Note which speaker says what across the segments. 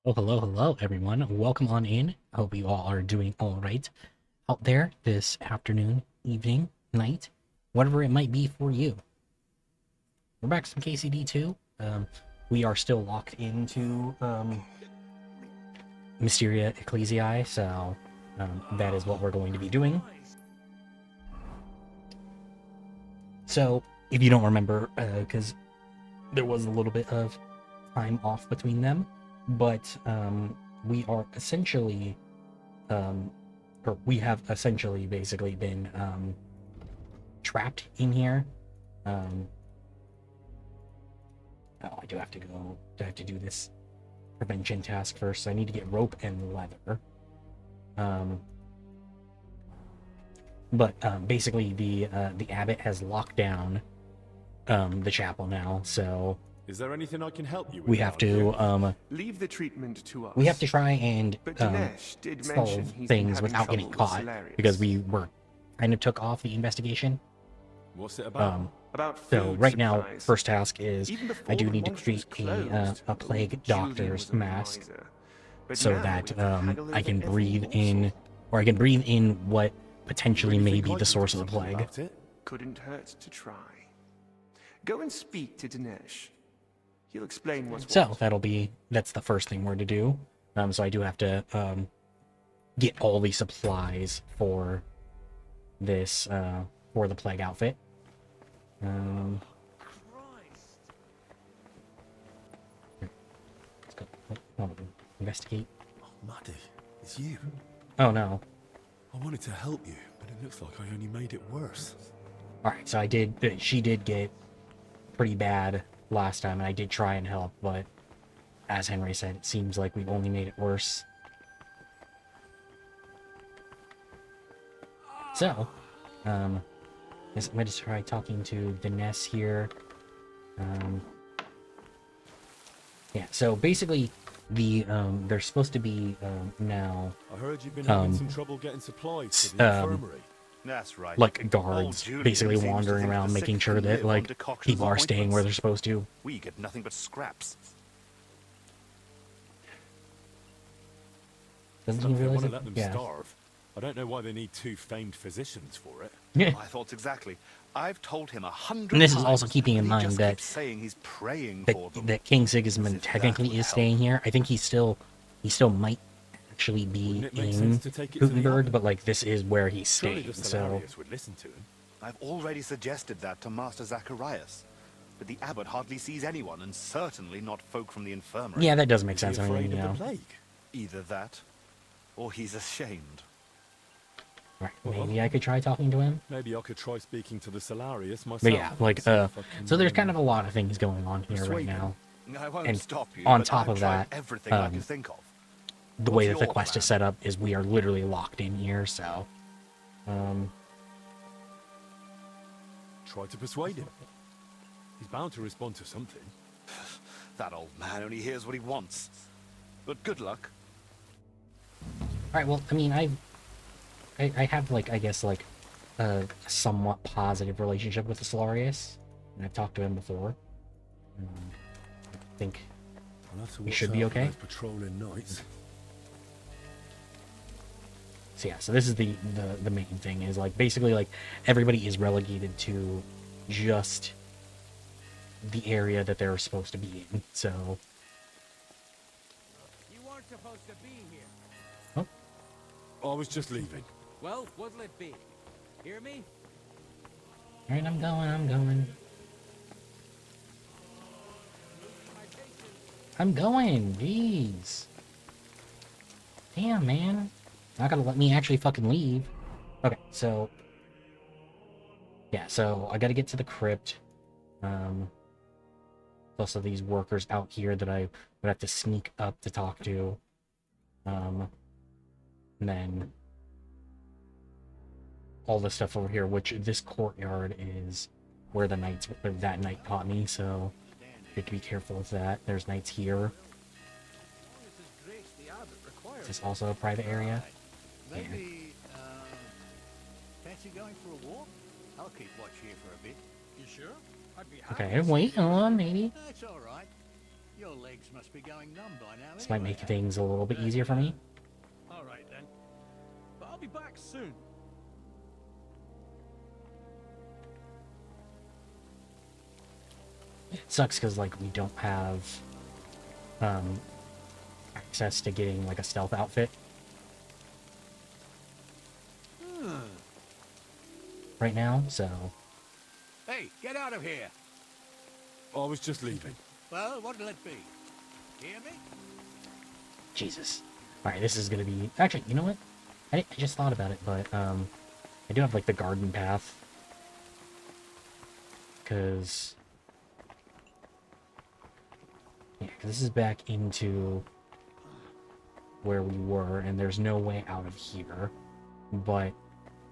Speaker 1: Oh, hello, everyone. Welcome on in. I hope you all are doing all right out there this afternoon, evening, night, whatever it might be for you. We're back to some KCD2. We are still locked into Mysteria Ecclesiae, so that is what we're going to be doing. So, if you don't remember, because there was a little bit of time off between them, but we are essentially or we have essentially basically been trapped in here. Oh, I do have to go. I have to do this prevention task first. So I need to get rope and leather. But basically, the abbot has locked down the chapel now. So
Speaker 2: is there anything I can help you with?
Speaker 1: We have to
Speaker 3: leave the treatment to us.
Speaker 1: we have to try and
Speaker 3: but Dinesh did mention
Speaker 1: solve
Speaker 3: he's
Speaker 1: things
Speaker 3: been
Speaker 1: without
Speaker 3: having
Speaker 1: getting
Speaker 3: trouble
Speaker 1: caught
Speaker 3: with Eccelsiae.
Speaker 1: because we were kind of took off the investigation.
Speaker 2: What's it about?
Speaker 3: About
Speaker 1: So
Speaker 3: food
Speaker 1: right now,
Speaker 3: supplies.
Speaker 1: first task is
Speaker 3: Even
Speaker 1: I
Speaker 3: before
Speaker 1: do
Speaker 3: the
Speaker 1: need to
Speaker 3: monastery
Speaker 1: create
Speaker 3: was
Speaker 1: a
Speaker 3: closed,
Speaker 1: plague
Speaker 3: Julian
Speaker 1: doctor's
Speaker 3: was a
Speaker 1: mask
Speaker 3: miser. But
Speaker 1: so
Speaker 3: now
Speaker 1: that
Speaker 3: we've haggled
Speaker 1: I
Speaker 3: over
Speaker 1: can
Speaker 3: every
Speaker 1: breathe
Speaker 3: morsel.
Speaker 1: in, or I can breathe in what potentially
Speaker 2: Really
Speaker 1: may
Speaker 2: think
Speaker 1: be
Speaker 2: I
Speaker 1: the
Speaker 2: could
Speaker 1: source
Speaker 2: do
Speaker 1: of the
Speaker 2: something
Speaker 1: plague.
Speaker 2: about it?
Speaker 3: Couldn't hurt to try. Go and speak to Dinesh. He'll explain what's
Speaker 1: So
Speaker 3: what.
Speaker 1: that's the first thing we're to do. So I do have to get all the supplies for this for the plague outfit. Let's go. Oh, investigate.
Speaker 2: Oh, Maddie, it's you.
Speaker 1: Oh no.
Speaker 2: I wanted to help you, but it looks like I only made it worse.
Speaker 1: All right, so I did. She did get pretty bad last time, and I did try and help, but as Henry said, it seems like we've only made it worse. So, guess I'm going to try talking to Dinesh here. Yeah, so basically, they're supposed to be now
Speaker 2: I heard you've been having some trouble getting supplies for the infirmary.
Speaker 4: That's right.
Speaker 1: like guards,
Speaker 4: Julian
Speaker 1: basically
Speaker 4: seems to
Speaker 1: wandering
Speaker 4: think
Speaker 1: around,
Speaker 4: the
Speaker 1: making
Speaker 4: sick
Speaker 1: sure
Speaker 4: can
Speaker 1: that
Speaker 4: live on
Speaker 1: like
Speaker 4: decoctions
Speaker 1: people
Speaker 4: of
Speaker 1: are staying where they're
Speaker 4: ointments.
Speaker 1: supposed to.
Speaker 4: We get nothing but scraps.
Speaker 1: Doesn't
Speaker 2: So
Speaker 1: he
Speaker 2: if they
Speaker 1: realize
Speaker 2: want to
Speaker 1: it?
Speaker 2: let them
Speaker 1: Yeah.
Speaker 2: starve, I don't know why they need two famed physicians for it.
Speaker 1: Yeah.
Speaker 4: My thoughts exactly. I've told him 100
Speaker 1: And this is
Speaker 4: times,
Speaker 1: also keeping in
Speaker 4: but he
Speaker 1: mind
Speaker 4: just
Speaker 1: that
Speaker 4: keeps saying he's praying
Speaker 1: that,
Speaker 4: for them.
Speaker 1: that King
Speaker 4: As
Speaker 1: Sigismund
Speaker 4: if that
Speaker 1: technically
Speaker 4: would
Speaker 1: is
Speaker 4: help.
Speaker 1: staying here. I think he still might actually be
Speaker 2: Wouldn't it make
Speaker 1: in
Speaker 2: sense to take it to the
Speaker 1: Gutenberg,
Speaker 2: abbot?
Speaker 1: but like this is where he's
Speaker 2: Surely
Speaker 1: staying.
Speaker 2: the
Speaker 1: So
Speaker 2: Solarius would listen to him.
Speaker 4: I've already suggested that to Master Zacharias. But the abbot hardly sees anyone, and certainly not folk from the infirmary.
Speaker 1: yeah, that does make
Speaker 2: Is he
Speaker 1: sense. I mean,
Speaker 2: afraid
Speaker 1: you
Speaker 2: of
Speaker 1: know,
Speaker 2: the plague?
Speaker 4: Either that, or he's ashamed.
Speaker 1: right,
Speaker 2: Well,
Speaker 1: maybe I could try talking to him.
Speaker 2: Maybe I could try speaking to the Solarius myself.
Speaker 1: But yeah, like
Speaker 2: see if I can,
Speaker 1: so there's kind of a lot of things going on here right
Speaker 2: persuade
Speaker 1: now.
Speaker 4: I won't
Speaker 1: And
Speaker 4: stop you,
Speaker 1: on
Speaker 4: but
Speaker 1: top
Speaker 4: I've
Speaker 1: of
Speaker 4: tried
Speaker 1: that,
Speaker 4: everything I can think of.
Speaker 1: The
Speaker 4: What's
Speaker 1: way that the
Speaker 4: your
Speaker 1: quest is
Speaker 4: plan?
Speaker 1: set up is we are literally locked in here. So,
Speaker 2: try to persuade him. He's bound to respond to something.
Speaker 4: That old man only hears what he wants. But good luck.
Speaker 1: all right. Well, I mean, I have like I guess like a somewhat positive relationship with the Solarius, and I've talked to him before. I think
Speaker 2: I'll have to
Speaker 1: We
Speaker 2: watch
Speaker 1: should be
Speaker 2: out for
Speaker 1: okay.
Speaker 2: those patrolling nights.
Speaker 1: so. Yeah, so this is the main thing is like basically like everybody is relegated to just the area that they're supposed to be in. So,
Speaker 5: You weren't supposed to be here.
Speaker 2: I was just leaving.
Speaker 5: Well, what'll it be? Hear me?
Speaker 1: all right, I'm going. I'm going. Jeez. Damn, man. Not gonna let me actually fucking leave. Okay, so yeah, so I gotta get to the crypt. Also these workers out here that I would have to sneak up to talk to. And then all this stuff over here, which this courtyard is where the knights that knight caught me, so you have to be careful with that. There's knights here. Is this also a private area? Yeah.
Speaker 6: Maybe, fancy going for a walk? I'll keep watch here for a bit.
Speaker 5: You sure? I'd be happy.
Speaker 1: Okay, wait on, maybe.
Speaker 6: That's all right. You're Your legs must be going numb by now.
Speaker 1: This might make
Speaker 6: anyway,
Speaker 1: things a little bit easier for me.
Speaker 2: All right then. But I'll be back soon.
Speaker 1: It sucks because, like, we don't have access to getting, like, a stealth outfit right now, so...
Speaker 6: Hey, get out of here.
Speaker 2: I was just leaving.
Speaker 6: Well, what'll it be? Hear me?
Speaker 1: Jesus. Alright, this is gonna be... Actually, you know what? I just thought about it, but, I do have, like, the garden path. Because... Yeah, because this is back into where we were, and there's no way out of here. But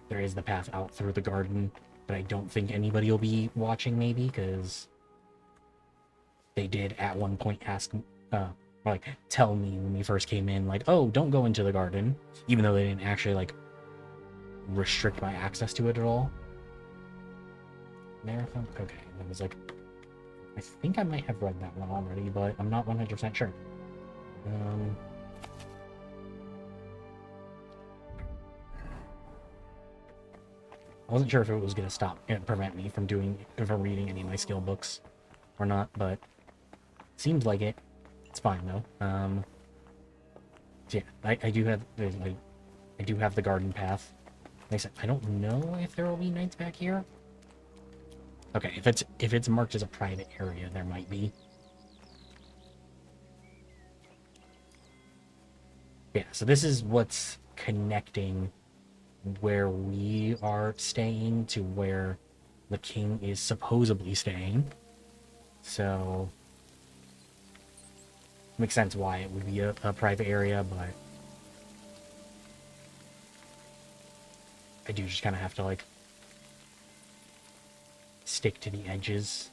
Speaker 1: there is the path out through the garden, but I don't think anybody will be watching, maybe, because they did at one point ask, like, tell me when we first came in, like, oh, don't go into the garden, even though they didn't actually, like, restrict my access to it at all. Marathon? Okay, that was like... I think I might have read that one already, but I'm not 100% sure. I wasn't sure if it was going to stop and prevent me from reading any of my skill books or not, but seems like it. It's fine though. So yeah, I do have I do have the garden path. Like I said, I don't know if there will be knights back here. Okay, if it's marked as a private area, there might be. Yeah, so this is what's connecting where we are staying to where the king is supposedly staying. So makes sense why it would be a private area, but I do just kind of have to, like, stick to the edges,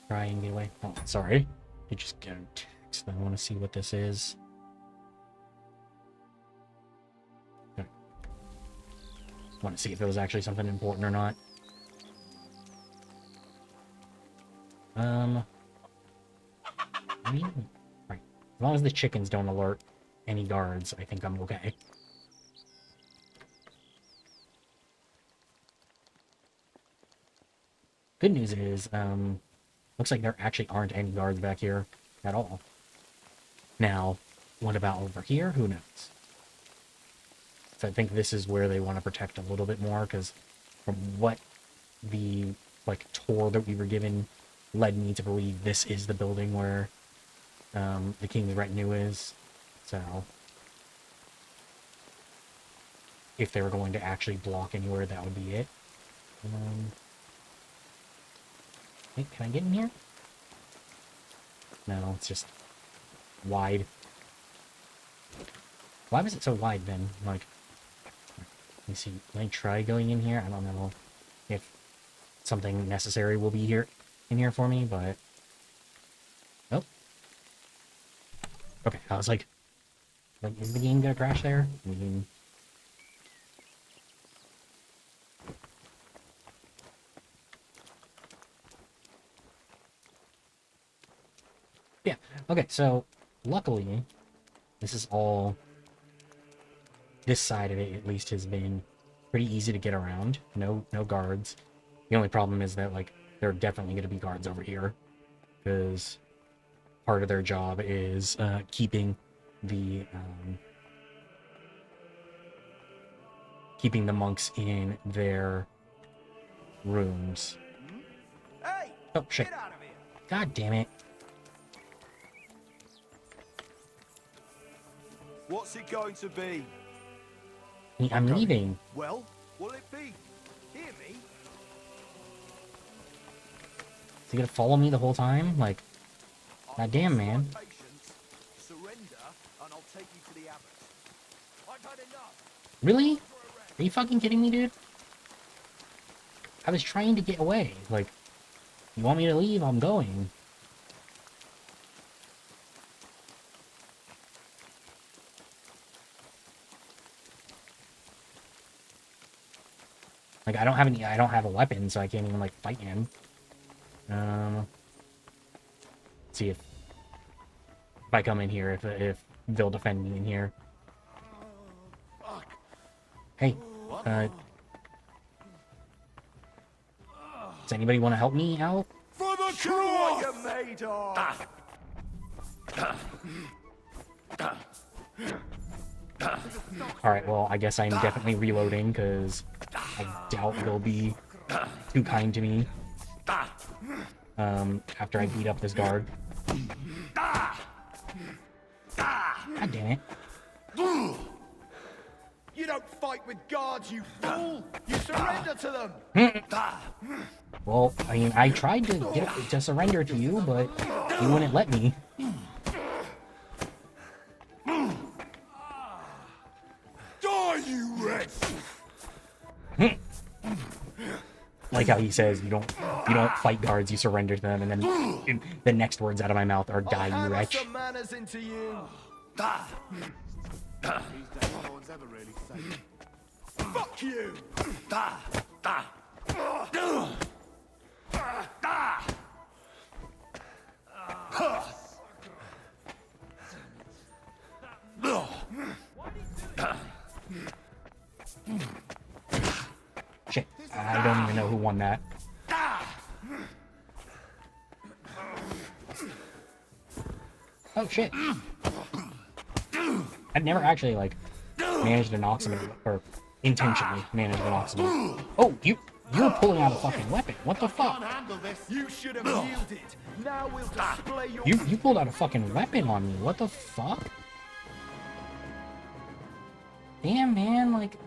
Speaker 1: try and get away. Oh, sorry. I just got a text. I want to see what this is. Okay. Want to see if it was actually something important or not. I mean, right. As long as the chickens don't alert any guards, I think I'm okay. Good news is, looks like there actually aren't any guards back here at all. Now, what about over here? Who knows? So I think this is where they want to protect a little bit more, because from what the, like, tour that we were given led me to believe this is the building where the king's retinue is. So if they were going to actually block anywhere, that would be it. Hey, can I get in here? No, it's just wide. Why was it so wide then? Like, let me see. Can I try going in here? I don't know if something necessary will be here in here for me, but oh. Okay, I was like, is the game gonna crash there? I mean, yeah. Okay, so luckily, this is all. This side of it, at least, has been pretty easy to get around. No guards. The only problem is that, like, there are definitely going to be guards over here, because part of their job is keeping the monks in their rooms.
Speaker 3: Hey!
Speaker 1: Oh shit!
Speaker 3: Get out of here!
Speaker 1: God damn it!
Speaker 3: What's it going to be?
Speaker 1: I'm leaving.
Speaker 3: Well, what'll it be? Hear me?
Speaker 1: Is he gonna follow me the whole time? Like, god damn, man.
Speaker 3: Patience, surrender, and I'll take you to the abbot. I've had enough.
Speaker 1: Really? Are you fucking kidding me, dude? I was trying to get away. Like, you want me to leave? I'm going. Like, I don't have a weapon, so I can't even, like, fight him. Let's see if I come in here, if they'll defend me in here. Hey, does anybody want to help me out?
Speaker 2: For the
Speaker 3: Show what you're made of!
Speaker 1: Alright, well, I guess I'm definitely reloading, because I doubt they'll be too kind to me. After I beat up this guard. God damn it.
Speaker 3: You don't fight with guards, you fool! You surrender to them!
Speaker 1: Well, I mean, I tried to get to surrender to you, but you wouldn't let me.
Speaker 2: Die, you wretch!
Speaker 1: Like how he says, you don't fight guards, you surrender to them, and then the next words out of my mouth are "die, you
Speaker 3: Hammer
Speaker 1: wretch."
Speaker 3: some manners into you!
Speaker 6: These days, no one's ever really safe.
Speaker 3: Fuck you!
Speaker 1: Shit, I don't even know who won that. Oh shit. I've never actually, like, managed to knock somebody, or intentionally managed to knock somebody. Oh, you're pulling out a fucking weapon. What the fuck?
Speaker 6: Handle this.
Speaker 3: You should have yielded! Now we'll display your...
Speaker 1: You pulled out a fucking weapon on me. What the fuck? Damn, man, like,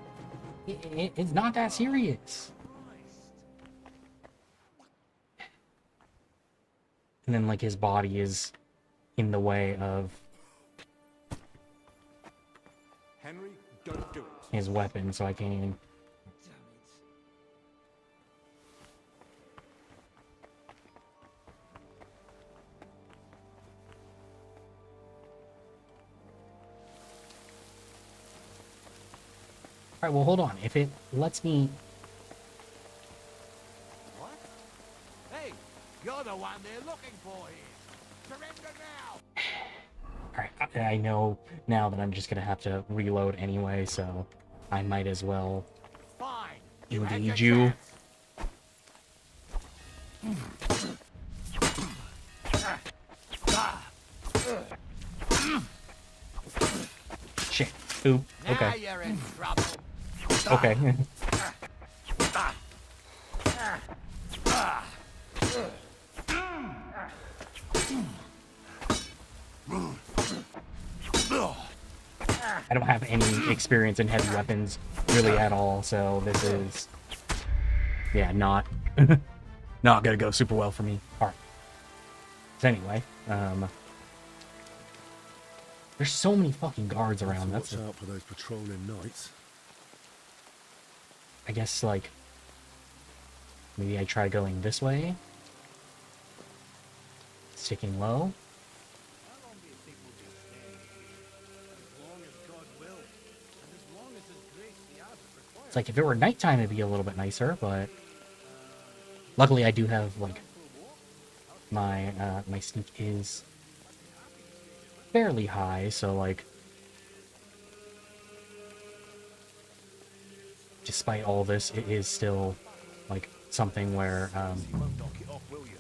Speaker 1: it's not that serious. And then, like, his body is in the way of
Speaker 2: Henry, don't do it.
Speaker 1: his weapon, so I can't even... Alright, well, hold on. If it lets me...
Speaker 5: What? Hey, you're the one they're looking for here. Surrender now!
Speaker 1: Alright, I know now that I'm just gonna have to reload anyway, so I might as well
Speaker 5: Fine.
Speaker 1: engage you. Shit. Oop.
Speaker 5: Now
Speaker 1: Okay.
Speaker 5: you're in trouble.
Speaker 1: Okay. I don't have any experience in heavy weapons really at all, so this is, yeah, not gonna go super well for me. All right. So anyway, there's so many fucking guards around. That's
Speaker 2: Watch out for those patrolling knights.
Speaker 1: I guess, like, maybe I try going this way. Sticking low.
Speaker 6: How long do you think we'll be staying here? As long as God will, and as long as His grace the abbot requires.
Speaker 1: It's like, if it were nighttime, it'd be a little bit nicer, but luckily I do have, like, my, my sneak is fairly high, so, like, despite all this, it is still, like, something where,
Speaker 4: You won't knock it off, will you?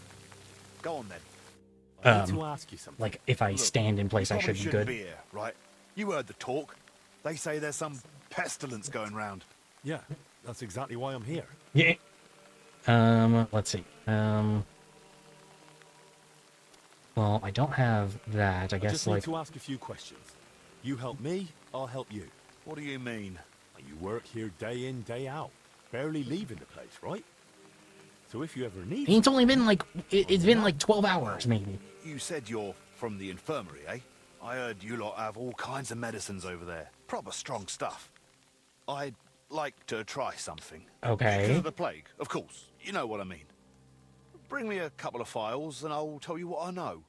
Speaker 4: Go on then.
Speaker 2: I need to ask you something.
Speaker 1: like, if I
Speaker 4: Look,
Speaker 1: stand in place,
Speaker 4: you
Speaker 1: I
Speaker 4: probably
Speaker 1: should be
Speaker 4: shouldn't
Speaker 1: good.
Speaker 4: be here, right? You heard the talk. They say there's some pestilence going round.
Speaker 2: Yeah, that's exactly why I'm here.
Speaker 1: Yeah. Let's see. Well, I don't have that. I
Speaker 2: I
Speaker 1: guess,
Speaker 2: just
Speaker 1: like,
Speaker 2: need to ask a few questions. You help me, I'll help you.
Speaker 4: What do you mean?
Speaker 2: You work here day in, day out. Barely leaving the place, right? So if you ever need
Speaker 1: it's only been, like, it's been, like, 12 hours, maybe.
Speaker 4: You said you're from the infirmary, eh? I heard you lot have all kinds of medicines over there. Proper strong stuff. I'd like to try something.
Speaker 1: Okay.
Speaker 4: Because of the plague, of course. You know what I mean. Bring me a couple of files and I'll tell you what I know.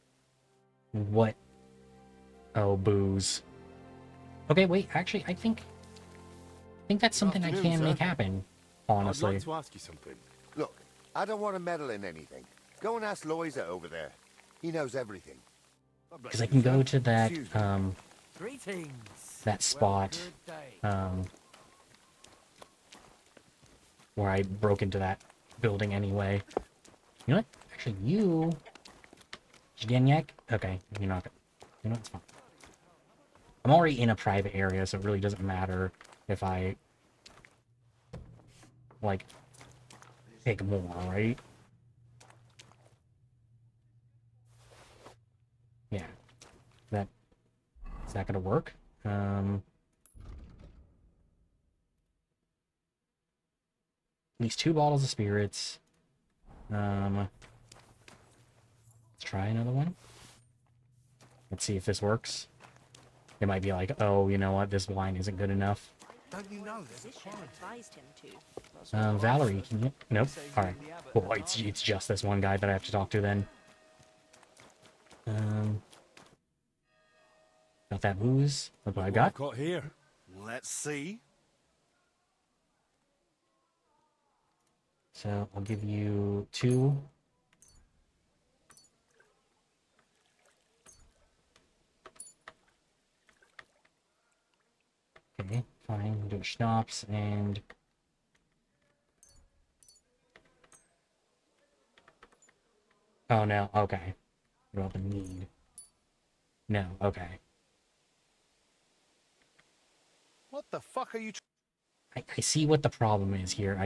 Speaker 1: What? Oh, booze. Okay, wait, actually, I think that's something I
Speaker 2: Afternoon,
Speaker 1: can
Speaker 2: sir.
Speaker 1: make happen,
Speaker 2: I'd
Speaker 1: honestly.
Speaker 2: like to ask you something.
Speaker 7: Look, I don't want to meddle in anything. Go and ask Loiza over there. He knows everything.
Speaker 1: because I can go to that
Speaker 3: Excuse me.
Speaker 5: Greetings.
Speaker 1: that spot
Speaker 5: Well, good day.
Speaker 1: where I broke into that building anyway. You know what? Actually, you Jiganyek? Okay, you're not gonna. You know, it's fine. I'm already in a private area, so it really doesn't matter if I like take more, right? Yeah. That is that gonna work? At least 2 bottles of spirits. Let's try another one. Let's see if this works. It might be like, oh, you know what? This wine isn't good enough.
Speaker 5: Don't you know there's a
Speaker 7: Physician advised him to.
Speaker 1: Valerie, can you? Nope. All right. Well, it's just this one guy that I have to talk to then. Got that booze. Look what I got.
Speaker 2: Got here.
Speaker 4: Let's see.
Speaker 1: So I'll give you 2. Okay, fine. We'll do a schnapps and oh no. Okay. What about the mead? No. Okay.
Speaker 4: What the fuck are you?
Speaker 1: I see what the problem is here.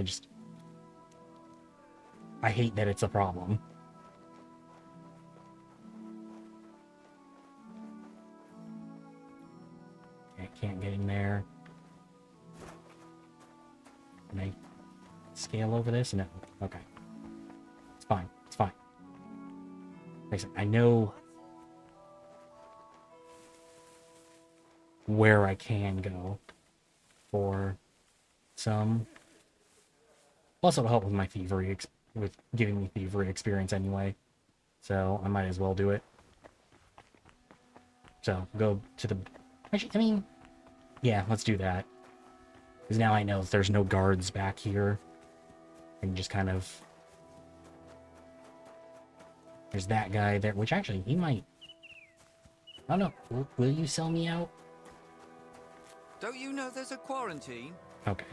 Speaker 1: I hate that it's a problem. I can't get in there. Can I scale over this? No. Okay. It's fine. It's fine. Like I said, I know where I can go for some. Also, it'll help with my thievery, with giving me thievery experience anyway. So I might as well do it. So go to the. Actually, I mean, yeah, let's do that. Because now I know if there's no guards back here. I can just kind of. There's that guy there, which actually he might. I don't know. Will you sell me out?
Speaker 8: Don't you know there's a quarantine?
Speaker 1: Okay.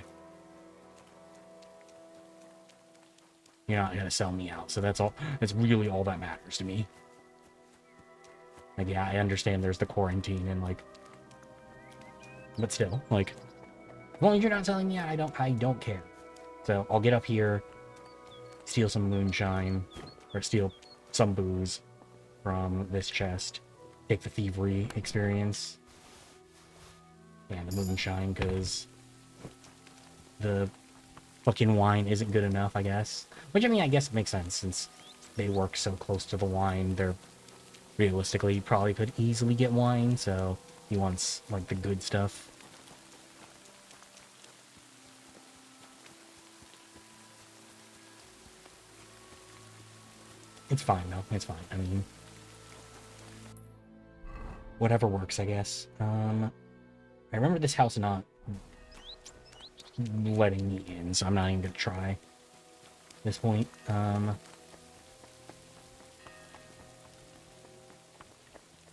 Speaker 1: You're not gonna sell me out, so that's all. That's really all that matters to me. Like, yeah, I understand there's the quarantine and like, but still, like, as long as you're not selling me out, I don't care. So I'll get up here, steal some moonshine, or steal some booze from this chest, take the thievery experience, and the moonshine, because the fucking wine isn't good enough, I guess. Which, I mean, I guess it makes sense, since they work so close to the wine, they're realistically probably could easily get wine, so he wants, like, the good stuff. It's fine, though. It's fine. I mean, whatever works, I guess. I remember this house not letting me in, so I'm not even gonna try at this point.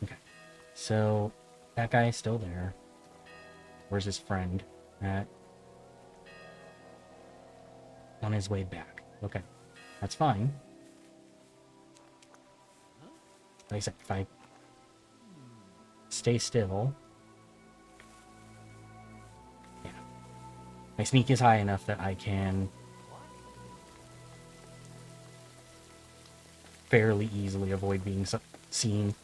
Speaker 1: Okay. So, that guy is still there. Where's his friend at? On his way back. Okay. That's fine. Like I said, if I stay still... Yeah. My sneak is high enough that I can fairly easily avoid being seen.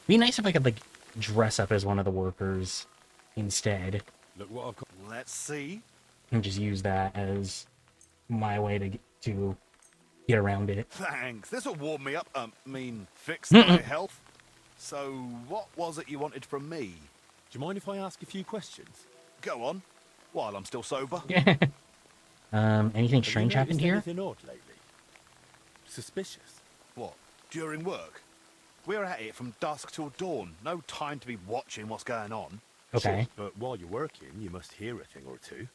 Speaker 1: Be nice if I could, like, dress up as one of the workers instead.
Speaker 2: Look what I've got.
Speaker 4: Let's see.
Speaker 1: And just use that as my way to get around it.
Speaker 4: Thanks. This'll warm me up. Fix my health. So, what was it you wanted from me?
Speaker 2: Do you mind if I ask a few questions?
Speaker 4: Go on. While I'm still sober.
Speaker 1: Anything
Speaker 2: Have you
Speaker 1: strange happened
Speaker 2: noticed
Speaker 1: here?
Speaker 2: Anything odd lately? Suspicious.
Speaker 4: What? During work? We're at it from dusk till dawn. No time to be watching what's going on.
Speaker 1: Okay.
Speaker 2: Sure, but while you're working, you must hear a thing or two.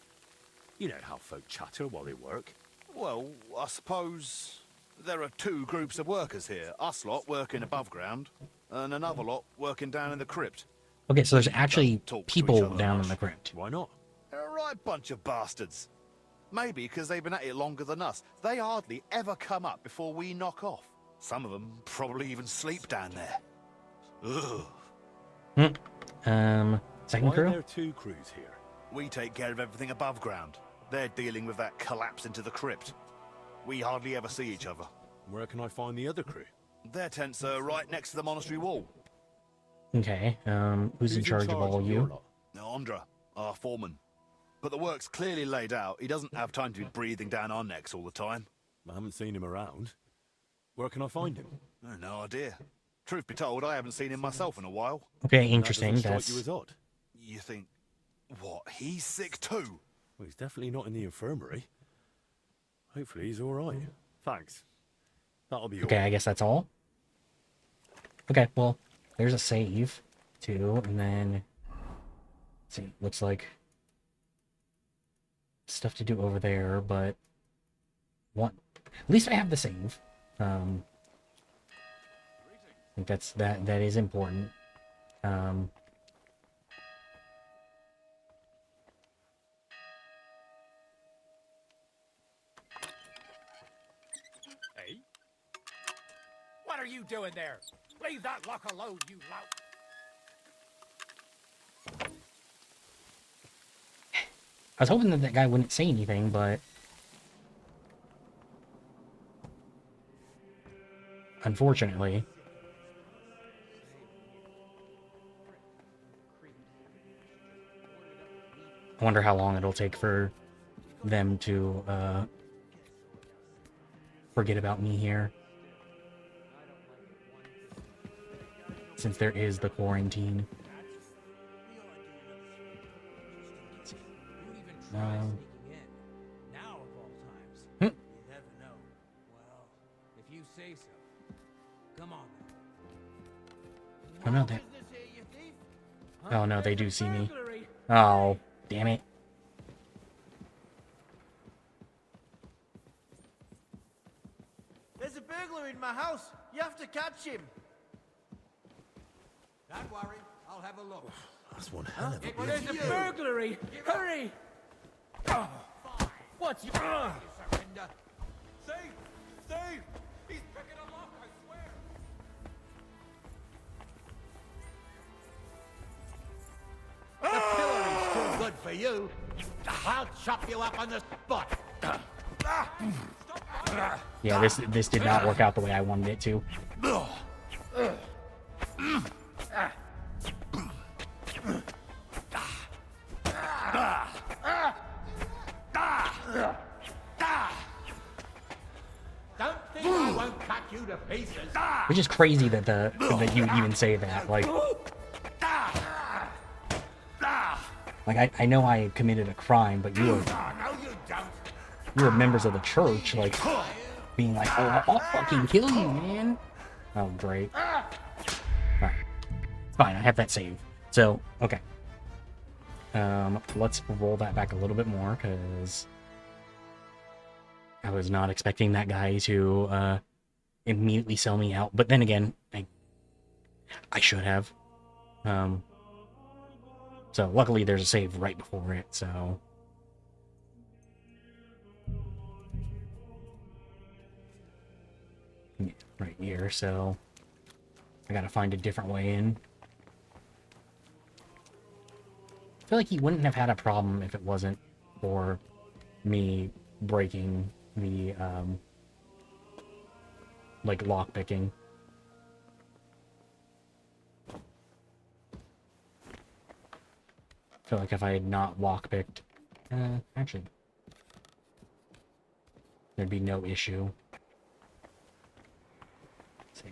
Speaker 2: You know how folk chatter while they work.
Speaker 4: Well, I suppose there are 2 groups of workers here. Us lot working above ground. and another lot working down in the crypt.
Speaker 1: Okay, so there's actually
Speaker 4: Talk to each
Speaker 1: people
Speaker 4: other
Speaker 1: down in
Speaker 4: much.
Speaker 1: the crypt.
Speaker 2: Why not?
Speaker 4: They're a right bunch of bastards. Maybe because they've been at it longer than us. They hardly ever come up before we knock off. Some of them probably even sleep down there. Ugh.
Speaker 1: Second
Speaker 2: Why are
Speaker 1: crew?
Speaker 2: there two crews here?
Speaker 4: We take care of everything above ground. They're dealing with that collapse into the crypt. We hardly ever see each other.
Speaker 2: Where can I find the other crew?
Speaker 4: Their tents are right next to the monastery wall.
Speaker 1: Okay, who's in charge of all of
Speaker 2: your
Speaker 1: you?
Speaker 2: lot?
Speaker 4: Now, Andra, our foreman. But the work's clearly laid out. He doesn't have time to be breathing down our necks all the time.
Speaker 2: I haven't seen him around. Where can I find him?
Speaker 4: No idea. Truth be told, I haven't seen him myself in a while.
Speaker 1: Okay,
Speaker 2: That
Speaker 1: interesting.
Speaker 2: doesn't strike you
Speaker 1: That's
Speaker 2: as odd.
Speaker 4: You think, what, he's sick too?
Speaker 2: Well, he's definitely not in the infirmary. Hopefully he's all right. Thanks. That'll be
Speaker 1: okay.
Speaker 2: all.
Speaker 1: I guess that's all. Okay, well, there's a save too, and then let's see. Looks like stuff to do over there, but one. At least I have the save. I think that is important.
Speaker 5: Hey? What are you doing there? Leave that lock alone, you lout.
Speaker 1: I was hoping that guy wouldn't say anything, but unfortunately, I wonder how long it'll take for them to forget about me here, since there is the quarantine.
Speaker 6: Who even tries
Speaker 1: Um,
Speaker 6: sneaking in? Now of all times.
Speaker 1: Hmm.
Speaker 6: You never know. Well, if you say so. Come on then.
Speaker 1: Oh no, they,
Speaker 6: Business here, you thief?
Speaker 1: oh no, they do see me.
Speaker 6: Burglary.
Speaker 1: Oh, damn it.
Speaker 9: There's a burglar in my house. You have to catch him.
Speaker 5: Don't worry, I'll have a look.
Speaker 2: That's one hell of a
Speaker 6: Well, there's a burglary. Hurry. What's your...
Speaker 5: Surrender. Steve! Steve! He's picking a lock, I swear!
Speaker 9: The pillory's too good for you. I'll chop you up on the spot.
Speaker 1: Yeah, this did not work out the way I wanted it to.
Speaker 5: Don't think I won't cut you to pieces.
Speaker 1: Which is crazy that that you even say that. Like I know I committed a crime, but you
Speaker 5: Oh, no, you don't.
Speaker 1: were members of the church, like being like, oh, I'll fucking kill you, man. Oh, great. Alright. Fine, I have that save. So, okay. Let's roll that back a little bit more, because I was not expecting that guy to immediately sell me out. But then again, I should have. So luckily there's a save right before it, so... Yeah, right here, so... I gotta find a different way in. I feel like he wouldn't have had a problem if it wasn't for me breaking the, like, lockpicking. I feel like if I had not lockpicked, actually, there'd be no issue. See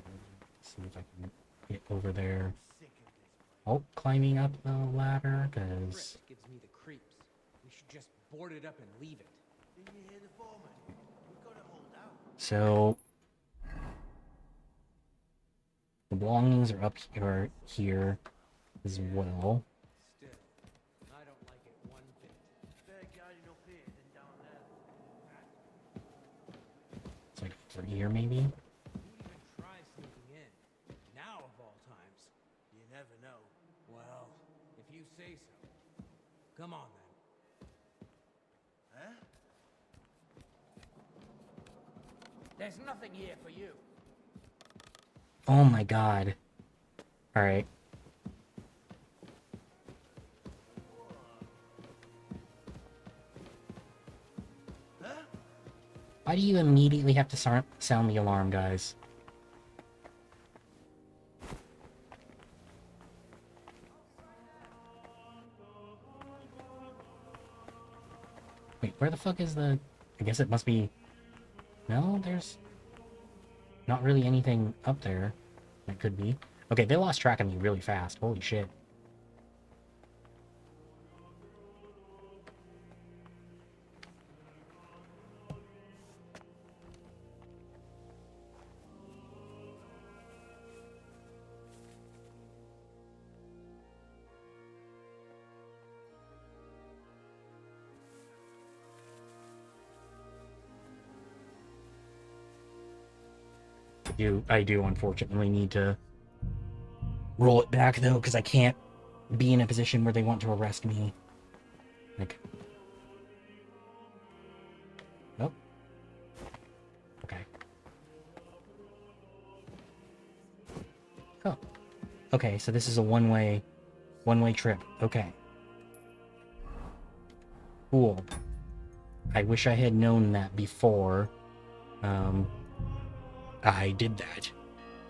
Speaker 1: if I can get over there. Oh, climbing up the ladder, because...
Speaker 6: Gives me the creeps. We should just board it up and leave it.
Speaker 9: Did you hear the foreman? We've got to hold out.
Speaker 1: So... the belongings are up here as well.
Speaker 6: Still, I don't like it one bit.
Speaker 9: Better guarding up here than down there.
Speaker 1: It's like over here, maybe?
Speaker 6: Who even tries sneaking in? Now of all times.
Speaker 5: you say so. Come on, then.
Speaker 4: Huh?
Speaker 5: There's nothing here for you.
Speaker 1: Oh my god. Alright.
Speaker 4: Huh?
Speaker 1: Why do you immediately have to sound the alarm, guys? Wait, where the fuck is the... I guess it must be... No, there's... not really anything up there. That could be. Okay, they lost track of me really fast. Holy shit. I do unfortunately need to roll it back though, because I can't be in a position where they want to arrest me. Like, nope. Okay. Oh. Okay, so this is a one-way trip. Okay. Cool. I wish I had known that before. I did that.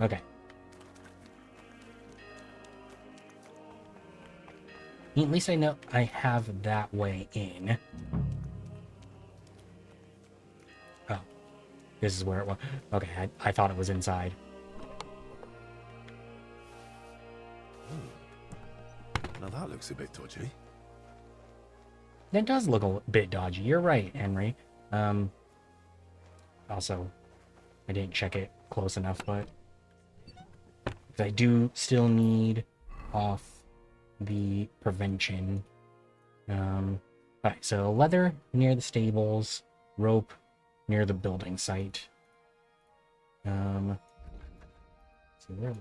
Speaker 1: Okay. At least I know I have that way in. Oh. This is where it was. Okay, I thought it was inside.
Speaker 2: Now that looks a bit dodgy.
Speaker 1: That does look a bit dodgy. You're right, Henry. Also, I didn't check it close enough, but I do still need off the prevention. Alright, so leather near the stables, rope near the building site. So where?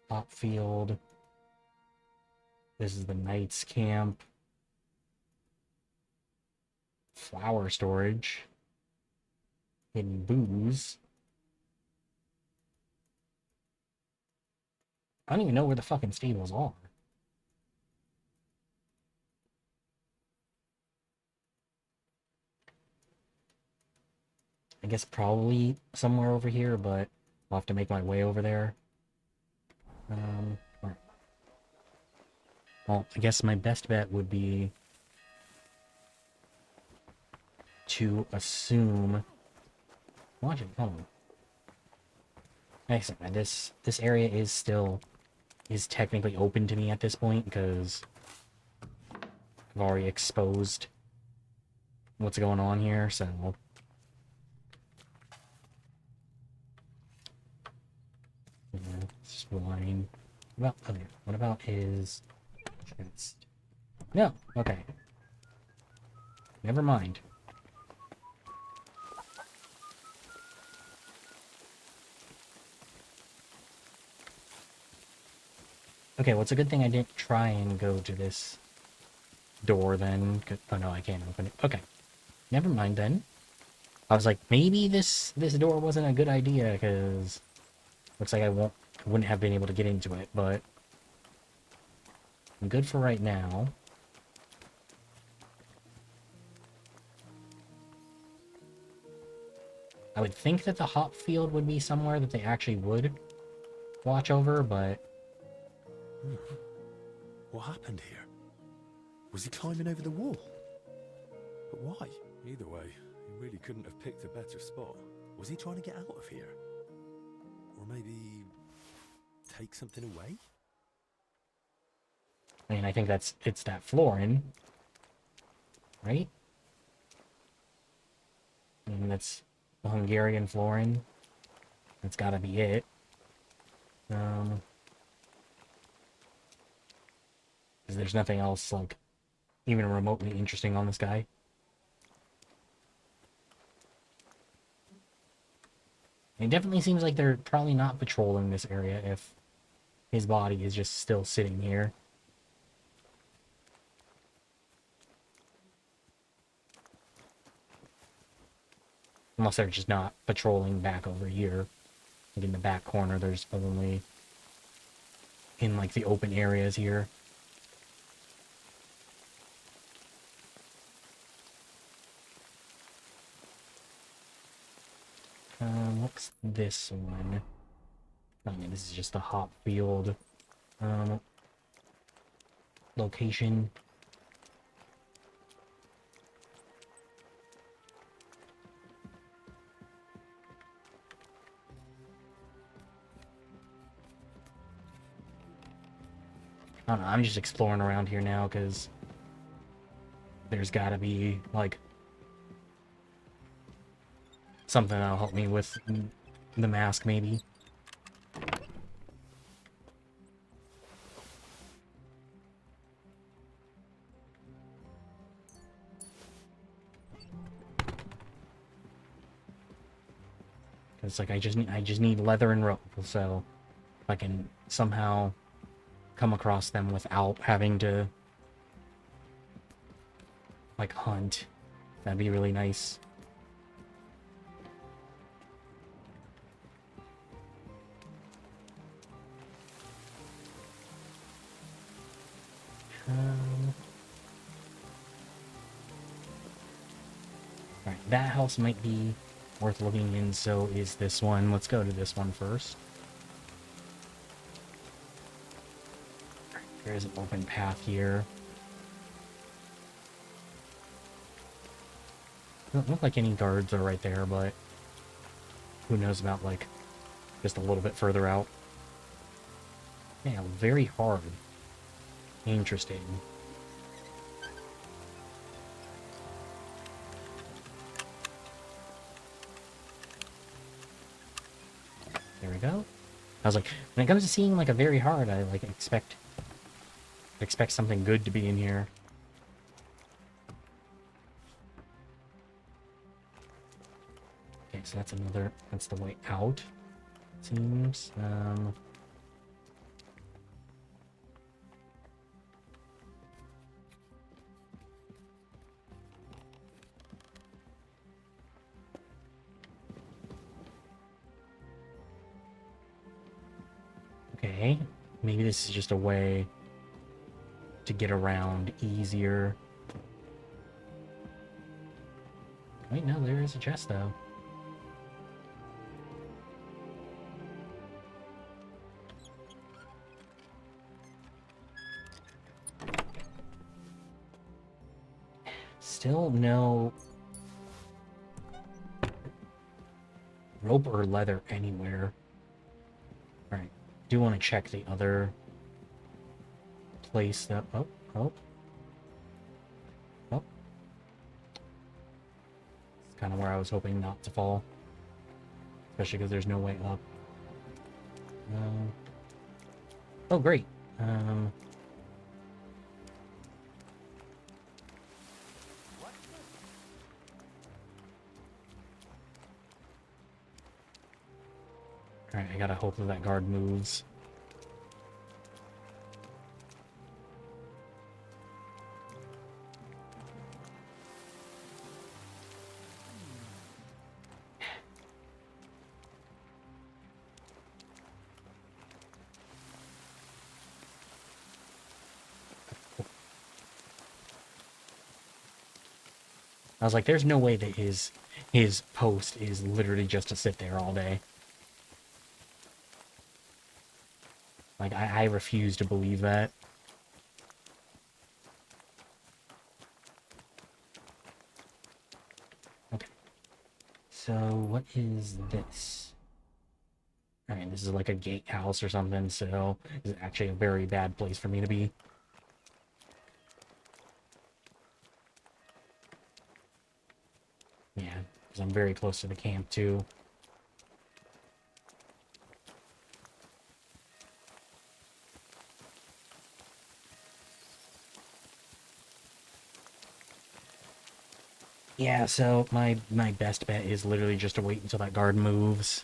Speaker 1: Hop field. This is the Knights camp. Flower storage. Hidden booze. I don't even know where the fucking stables are. I guess probably somewhere over here, but I'll have to make my way over there. Well, I guess my best bet would be to assume... Watch it, hold on. Excellent. This area is technically open to me at this point because I've already exposed what's going on here, so... Yeah, it's fine. What about his chest? No, okay. Never mind. Okay, well, it's a good thing I didn't try and go to this door then. Oh no, I can't open it. Okay. Never mind then. I was like, maybe this door wasn't a good idea, because looks like I wouldn't have been able to get into it, but I'm good for right now. I would think that the hop field would be somewhere that they actually would watch over, but...
Speaker 2: What happened here? Was he climbing over the wall? But why? Either way, he really couldn't have picked a better spot. Was he trying to get out of here? Or maybe take something away?
Speaker 1: I mean, I think it's that florin, right? I mean, that's the Hungarian florin. That's gotta be it. Because there's nothing else, like, even remotely interesting on this guy. It definitely seems like they're probably not patrolling this area if his body is just still sitting here. Unless they're just not patrolling back over here. Like in the back corner, there's only in like the open areas here. What's this one? I mean, this is just a hop field. Location. I don't know, I'm just exploring around here now, because there's gotta be, like, something that'll help me with the mask, maybe. It's like I just need leather and rope, so if I can somehow come across them without having to like hunt, that'd be really nice. Alright, that house might be worth looking in, so is this one. Let's go to this one first. There is an open path here. Doesn't look like any guards are right there, but who knows about, like, just a little bit further out. Yeah, very hard. Interesting. There we go. I was like, when it comes to seeing like a very hard, I like expect something good to be in here. Okay, so that's the way out, it seems. Okay, maybe this is just a way to get around easier. Wait, no, there is a chest, though. Still no rope or leather anywhere. Alright, do want to check the other place that... Oh. It's kind of where I was hoping not to fall. Especially because there's no way up. Oh, great. Alright, I gotta hope that guard moves. I was like, there's no way that his post is literally just to sit there all day. Like, I refuse to believe that. Okay. So, what is this? Alright, this is like a gatehouse or something, so this is actually a very bad place for me to be. Yeah, because I'm very close to the camp, too. Yeah, so my best bet is literally just to wait until that guard moves.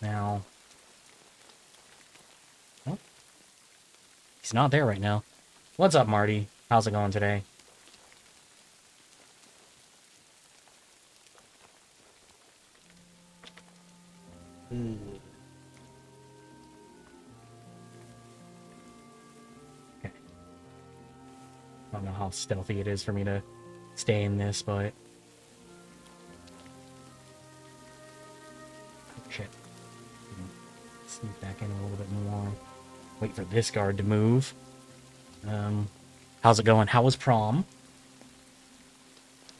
Speaker 1: Now... Oh. He's not there right now. What's up, Marty? How's it going today? Okay. I don't know how stealthy it is for me to stay in this, but... Oh, shit. Sneak back in a little bit more. Wait for this guard to move. How's it going? How was prom?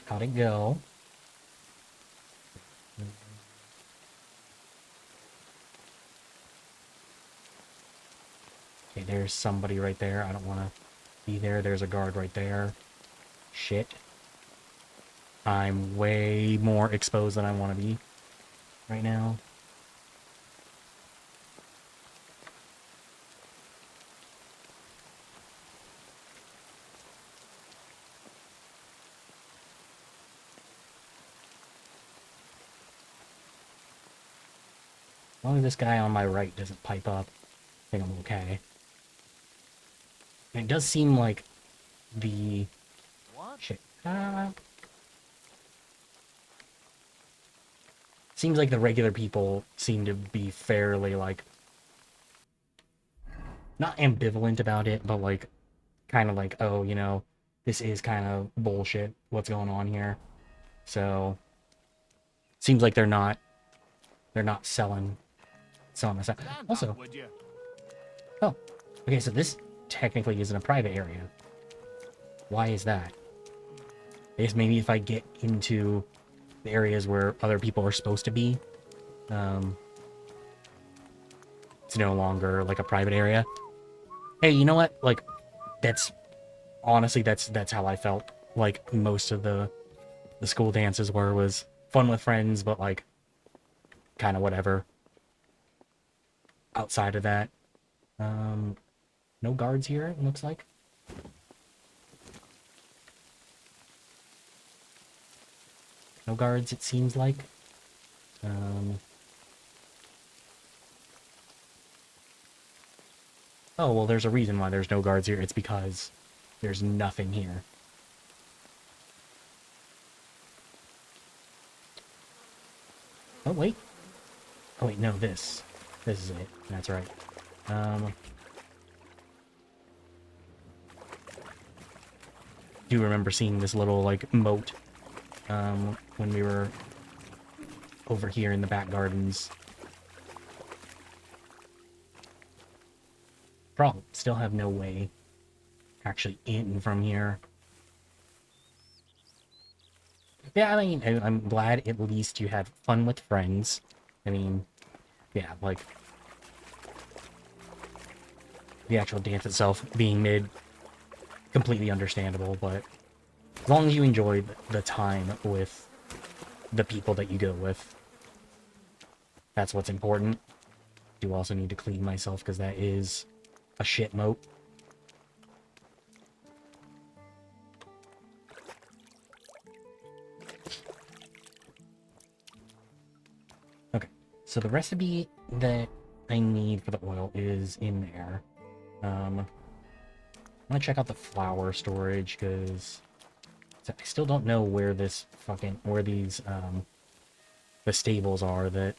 Speaker 1: How'd it go? Okay, there's somebody right there. I don't want to be there. There's a guard right there. Shit. I'm way more exposed than I want to be right now. As long as this guy on my right doesn't pipe up, I think I'm okay. And it does seem like the...
Speaker 5: What?
Speaker 1: Shit. Seems like the regular people seem to be fairly, like... Not ambivalent about it, but, like, kind of like, oh, you know, this is kind of bullshit, what's going on here. So... Seems like they're not selling this out.
Speaker 5: Stand
Speaker 1: Also...
Speaker 5: up, would you?
Speaker 1: Oh, okay, so this technically isn't a private area. Why is that? I guess maybe if I get into the areas where other people are supposed to be, it's no longer like a private area. Hey, you know what? Like, that's honestly that's how I felt. Like most of the school dances was fun with friends, but like kind of whatever. Outside of that, no guards here, it looks like. No guards, it seems like. Oh, well, there's a reason why there's no guards here. It's because there's nothing here. Oh, wait. Oh, wait, no, this. This is it. That's right. Do remember seeing this little, like, moat, when we were over here in the back gardens. Problem, still have no way actually in from here. Yeah, I mean, I'm glad at least you had fun with friends. I mean, yeah, like, the actual dance itself being mid, completely understandable, but as long as you enjoyed the time with the people that you go with, that's what's important. Do also need to clean myself because that is a shit moat. Okay, so the recipe that I need for the oil is in there. I'm gonna check out the flour storage because I still don't know where these the stables are that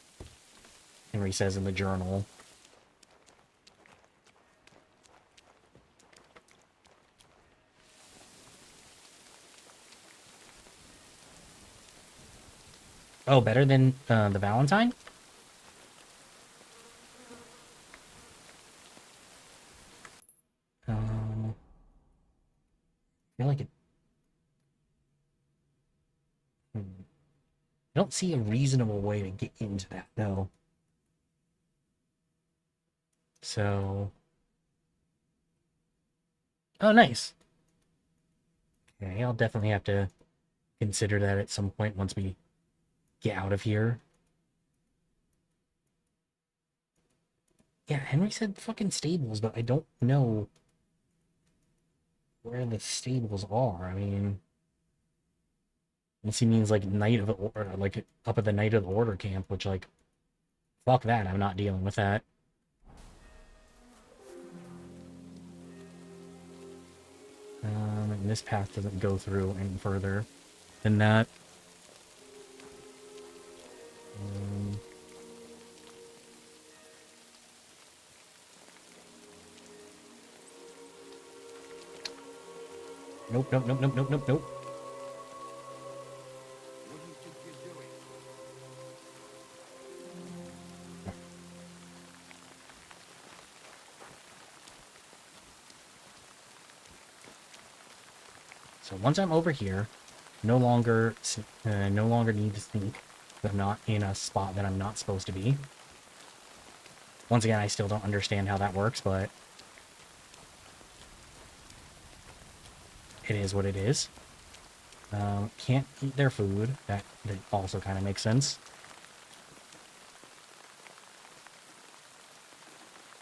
Speaker 1: Henry says in the journal. Oh, better than the Valentine? I feel like it... I don't see a reasonable way to get into that, though. So... Oh, nice. Okay, I'll definitely have to consider that at some point once we get out of here. Yeah, Henry said fucking stables, but I don't know where the stables are. I mean, unless he means like Night of the Order, like up at the Night of the Order camp, which, like, fuck that, I'm not dealing with that. And this path doesn't go through any further than that. Nope, nope, nope, nope, nope, nope, nope.
Speaker 5: Wouldn't think you'd do it.
Speaker 1: So once I'm over here, no longer need to think that I'm not in a spot that I'm not supposed to be. Once again, I still don't understand how that works, but it is what it is. Can't eat their food. That also kind of makes sense.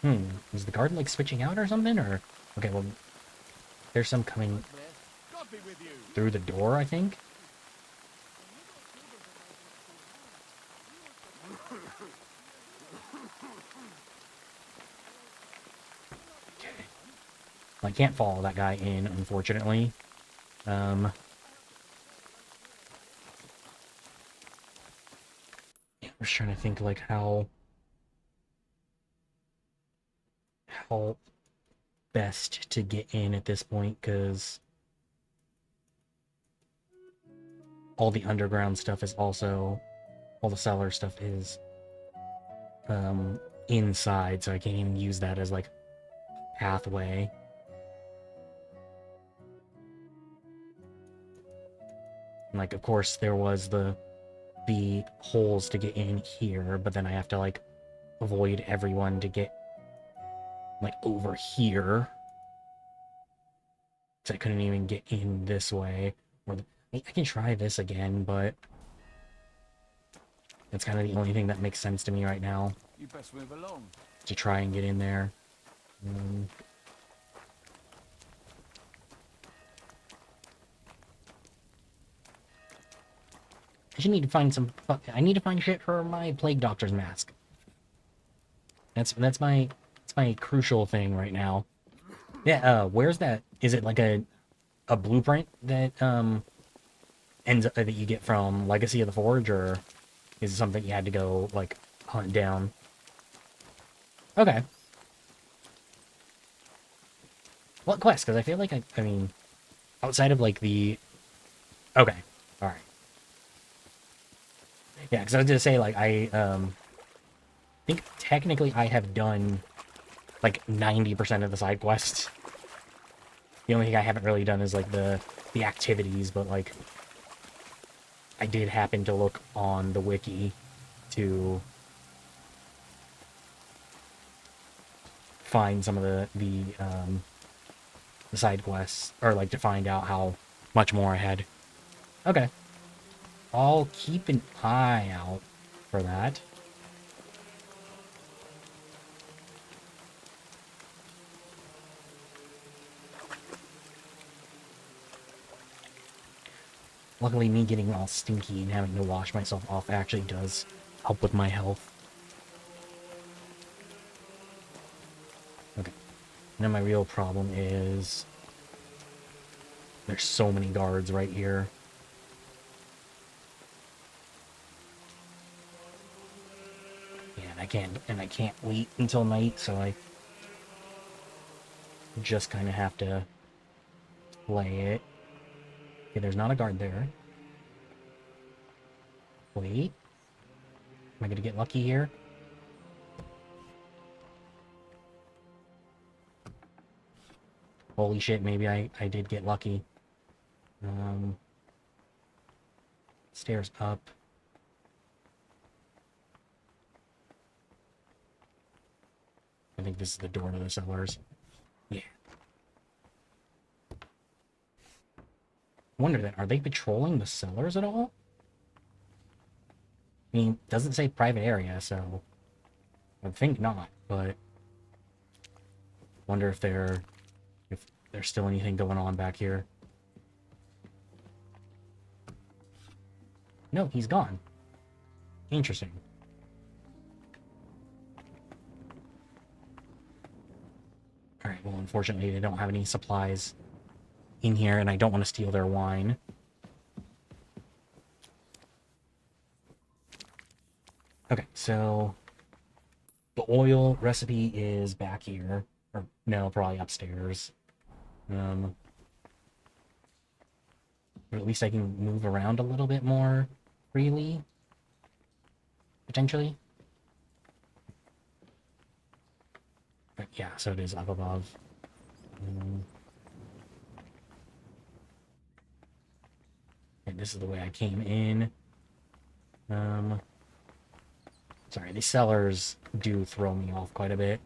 Speaker 1: Is the guard like switching out or something? Or okay, well, there's some coming
Speaker 5: God be with you.
Speaker 1: through the door, I think. Okay. I can't follow that guy in, unfortunately. Yeah, I'm just trying to think like how best to get in at this point, because all the underground stuff is also, all the cellar stuff is inside, so I can't even use that as like pathway. And, like, of course there was the holes to get in here, but then I have to like avoid everyone to get like over here, because I couldn't even get in this way. Or I can try this again, but that's kind of the only thing that makes sense to me right now,
Speaker 5: You best move along.
Speaker 1: to try and get in there. I should need to find some. I need to find shit for my plague doctor's mask. That's my crucial thing right now. Yeah. Where's that? Is it like a blueprint that ends up, that you get from Legacy of the Forge, or is it something you had to go like hunt down? Okay. What quest? Because I feel like I mean, outside of like the. Okay. All right. Yeah, because I was gonna say, like, I think technically I have done like 90% of the side quests. The only thing I haven't really done is like the activities, but like I did happen to look on the wiki to find some of the side quests, or like to find out how much more I had. Okay. I'll keep an eye out for that. Luckily, me getting all stinky and having to wash myself off actually does help with my health. Okay. Now my real problem is there's so many guards right here. And I can't wait until night, so I just kind of have to play it. Okay, there's not a guard there. Wait. Am I gonna get lucky here? Holy shit, maybe I did get lucky. Stairs up. I think this is the door to the cellars. Yeah. Wonder that, are they patrolling the cellars at all? I mean, it doesn't say private area, so I think not, but wonder if there's still anything going on back here. No, he's gone. Interesting. Alright, well, unfortunately, they don't have any supplies in here, and I don't want to steal their wine. Okay, so the oil recipe is back here. Or, no, probably upstairs. Or at least I can move around a little bit more freely. Potentially. But yeah, so it is up above. And this is the way I came in. Sorry, these cellars do throw me off quite a bit.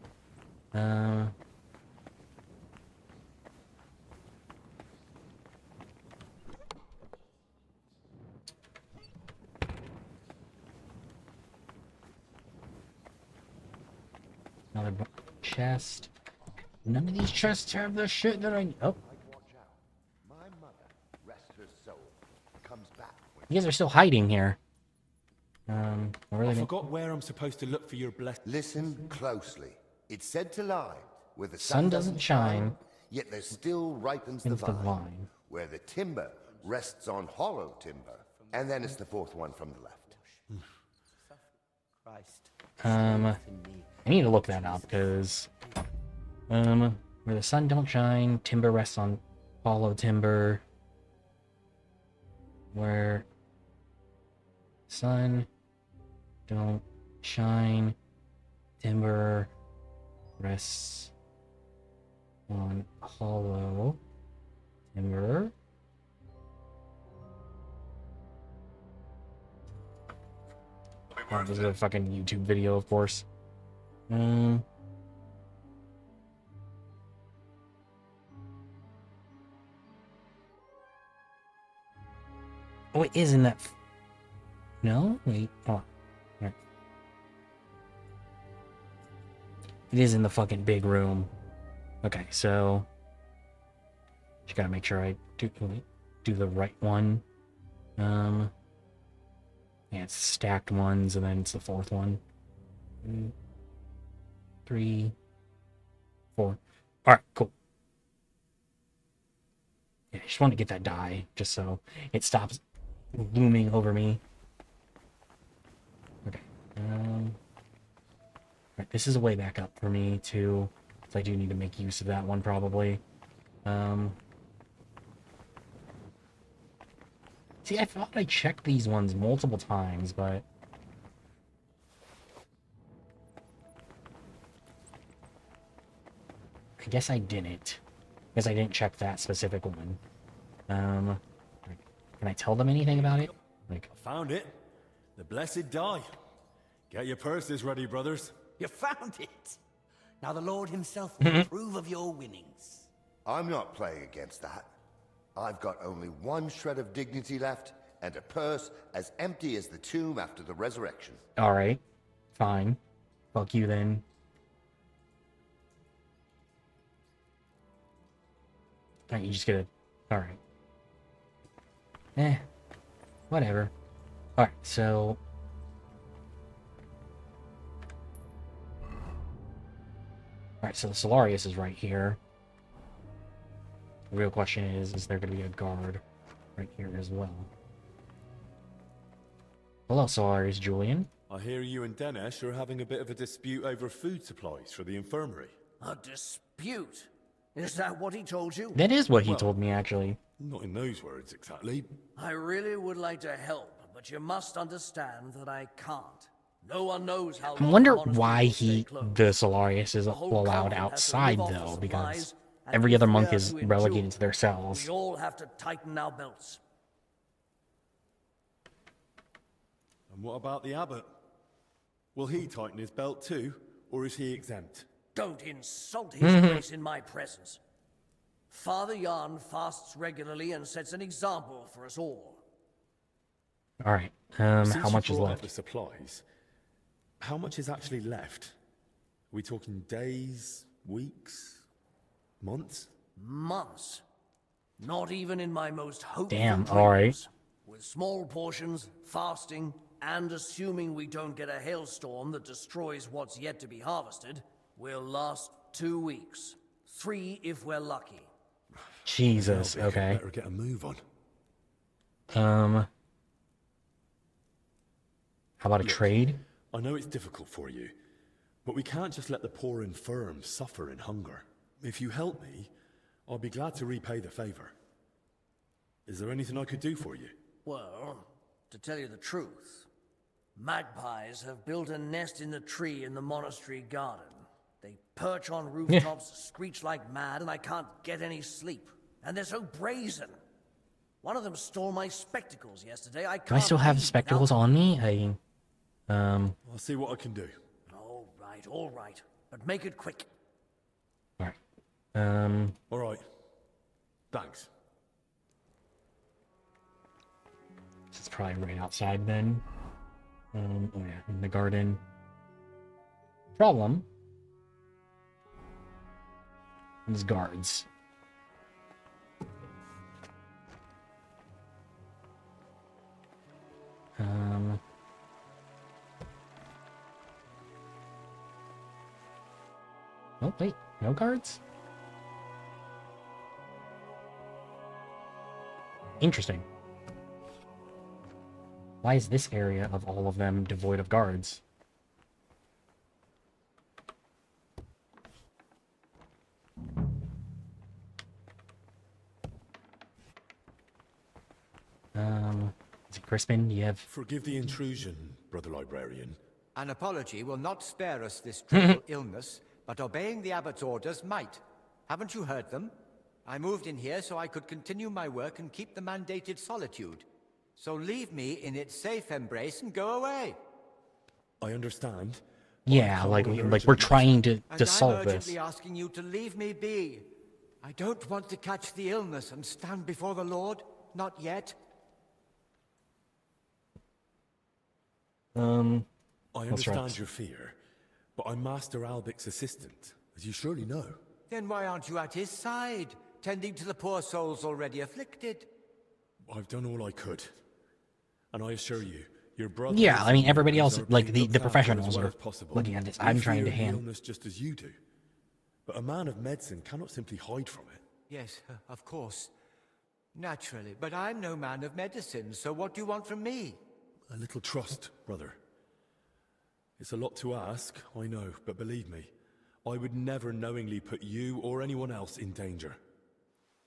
Speaker 1: Another chest. None of these chests have the shit that I... Oh.
Speaker 5: My mother, rest her soul, comes back when
Speaker 1: You guys are still hiding here. Where are
Speaker 2: I
Speaker 1: they?
Speaker 2: forgot where I'm supposed to look for your blessing.
Speaker 5: Listen closely. It's said to lie where the
Speaker 1: Sun doesn't shine,
Speaker 5: yet there still ripens the
Speaker 1: It's the
Speaker 5: vine,
Speaker 1: vine.
Speaker 5: where the timber rests on hollow timber. And then it's the fourth one from the left.
Speaker 1: I need to look that up, because... where the sun don't shine, timber rests on hollow timber. Where... sun don't shine, timber rests on hollow timber. Oh, this is a fucking YouTube video, of course. Oh, it is in that... No? Wait. Oh. Right. It is in the fucking big room. Okay, so... Just gotta make sure I do the right one. Yeah, it's stacked ones, and then it's the fourth one. 3, 4. Alright, cool. Yeah, I just want to get that die, just so it stops looming over me. Okay. Right, this is a way back up for me, too. So I do need to make use of that one, probably. See, I thought I checked these ones multiple times, but... I guess I didn't. Because I didn't check that specific one. Can I tell them anything about it? Like,
Speaker 2: I found it. The blessed die. Get your purses ready, brothers.
Speaker 6: You found it. Now the Lord himself will approve of your winnings.
Speaker 5: I'm not playing against that. I've got only one shred of dignity left, and a purse as empty as the tomb after the resurrection.
Speaker 1: alright. Fine. Fuck you, then. Alright, you just gotta... Alright. Whatever. Alright, so... Alright, so the Solarius is right here. The real question is there gonna be a guard right here as well? Hello, Solarius Julian.
Speaker 2: I hear you and Dinesh are having a bit of a dispute over food supplies for the infirmary.
Speaker 6: A dispute? Is that what he told you?
Speaker 1: That is what he told me, actually.
Speaker 2: Not in those words, exactly.
Speaker 6: I really would like to help, but you must understand that I can't. No one knows how
Speaker 1: I
Speaker 6: long
Speaker 1: wonder
Speaker 6: the monastery
Speaker 1: why
Speaker 6: will stay closed.
Speaker 1: the Solarius is
Speaker 6: The whole
Speaker 1: allowed
Speaker 6: convent has to
Speaker 1: outside,
Speaker 6: live off the
Speaker 1: though,
Speaker 6: supplies,
Speaker 1: because
Speaker 6: and
Speaker 1: every
Speaker 6: if
Speaker 1: other
Speaker 6: we
Speaker 1: monk
Speaker 6: are
Speaker 1: is
Speaker 6: to
Speaker 1: relegated
Speaker 6: endure,
Speaker 1: to their cells.
Speaker 6: We all have to tighten our belts.
Speaker 2: And what about the abbot? Will he tighten his belt too, or is he exempt?
Speaker 6: Don't insult his grace in my presence. Father Jan fasts regularly and sets an example for us all.
Speaker 1: Alright,
Speaker 2: Since
Speaker 1: how
Speaker 2: you
Speaker 1: much is
Speaker 2: brought up
Speaker 1: left?
Speaker 2: the supplies, how much is actually left? Are we talking days, weeks, months?
Speaker 6: Months. Not even in my most hopeful
Speaker 1: Damn,
Speaker 6: dreams.
Speaker 1: alright.
Speaker 6: With small portions, fasting, and assuming we don't get a hailstorm that destroys what's yet to be harvested, we'll last 2 weeks. 3 if we're lucky.
Speaker 1: Jesus.
Speaker 2: Albert had
Speaker 1: Okay.
Speaker 2: better get a move on.
Speaker 1: How about a
Speaker 2: Look,
Speaker 1: trade?
Speaker 2: I know it's difficult for you, but we can't just let the poor infirm suffer in hunger. If you help me, I'll be glad to repay the favor. Is there anything I could do for you?
Speaker 6: Well, to tell you the truth, magpies have built a nest in the tree in the monastery garden. They perch on rooftops, screech like mad, and I can't get any sleep. And they're so brazen. One of them stole my spectacles yesterday. I can't
Speaker 1: Do I still have
Speaker 6: read
Speaker 1: spectacles
Speaker 6: without
Speaker 1: on me?
Speaker 2: I'll see what I can do.
Speaker 6: all right. But make it quick.
Speaker 1: All right.
Speaker 2: All right. Thanks.
Speaker 1: It's probably right outside then. Oh yeah, in the garden. Problem. There's guards. Oh wait, no guards? Interesting. Why is this area of all of them devoid of guards? Is it Crispin? Do you have...
Speaker 2: Forgive the intrusion, brother librarian.
Speaker 8: An apology will not spare us this dreadful illness, but obeying the abbot's orders might. Haven't you heard them? I moved in here so I could continue my work and keep the mandated solitude. So leave me in its safe embrace and go away.
Speaker 2: I understand.
Speaker 1: Yeah, like we're trying to solve
Speaker 8: I'm
Speaker 1: this.
Speaker 8: urgently asking you to leave me be. I don't want to catch the illness and stand before the Lord. Not yet.
Speaker 2: I
Speaker 1: That's right.
Speaker 2: understand your fear, but I'm Master Albic's assistant, as you surely know.
Speaker 8: Then why aren't you at his side, tending to the poor souls already afflicted?
Speaker 2: I've done all I could. And I assure you, your brother...
Speaker 1: Yeah, I mean, everybody else,
Speaker 2: are
Speaker 1: like,
Speaker 2: being
Speaker 1: the
Speaker 2: looked after
Speaker 1: professionals
Speaker 2: as well
Speaker 1: are
Speaker 2: as possible.
Speaker 1: looking at this.
Speaker 2: We
Speaker 1: I'm trying to
Speaker 2: fear the
Speaker 1: hand...
Speaker 2: illness just as you do. But a man of medicine cannot simply hide from it.
Speaker 8: Yes, of course. Naturally, but I'm no man of medicine, so what do you want from me?
Speaker 2: A little trust, brother. It's a lot to ask, I know, but believe me, I would never knowingly put you or anyone else in danger.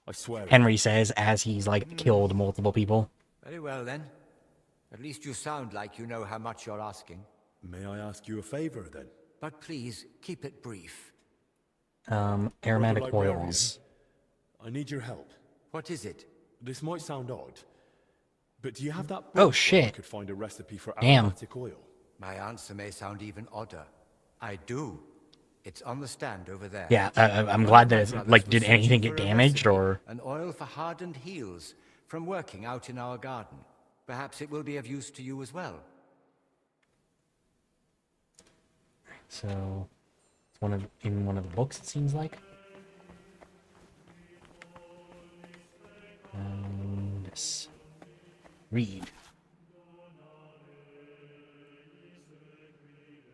Speaker 2: I swear it.
Speaker 1: Henry says as he's, like, killed multiple people.
Speaker 8: Very well, then. At least you sound like you know how much you're asking.
Speaker 2: May I ask you a favor, then?
Speaker 8: But please, keep it brief.
Speaker 1: Aromatic
Speaker 2: librarian.
Speaker 1: oils.
Speaker 2: I need your help.
Speaker 8: What is it?
Speaker 2: This might sound odd, but do you have that book
Speaker 1: Oh,
Speaker 2: where I
Speaker 1: shit.
Speaker 2: could find a recipe for
Speaker 1: Damn.
Speaker 2: aromatic oil?
Speaker 8: My answer may sound even odder. I do. It's on the stand over there.
Speaker 1: Yeah, I'm
Speaker 8: One
Speaker 1: glad
Speaker 8: of my
Speaker 1: that it's,
Speaker 8: brothers
Speaker 1: like,
Speaker 8: was
Speaker 1: did
Speaker 8: searching
Speaker 1: anything
Speaker 8: for
Speaker 1: get
Speaker 8: a
Speaker 1: damaged,
Speaker 8: recipe,
Speaker 1: or...
Speaker 8: An oil for hardened heels, from working out in our garden. Perhaps it will be of use to you as well.
Speaker 1: So, it's in one of the books, it seems like. This. Read.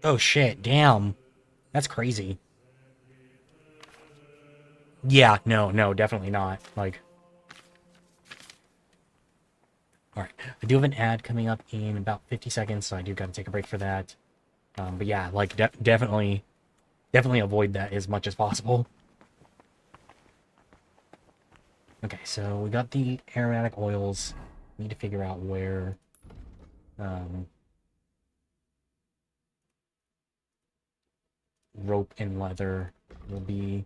Speaker 1: Oh shit, damn. That's crazy. Yeah, no, definitely not. Like... Alright, I do have an ad coming up in about 50 seconds, so I do gotta take a break for that. But yeah, like, definitely avoid that as much as possible. Okay, so we got the aromatic oils. Need to figure out where, rope and leather will be.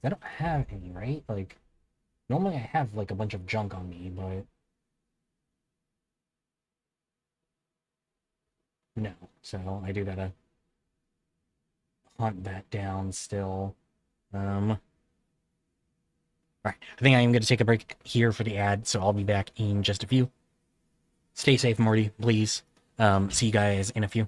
Speaker 1: I don't have any, right? Like, normally I have, like, a bunch of junk on me, but... No, so I do gotta hunt that down still. Alright, I think I am gonna take a break here for the ad, so I'll be back in just a few. Stay safe, Morty, please. See you guys in a few.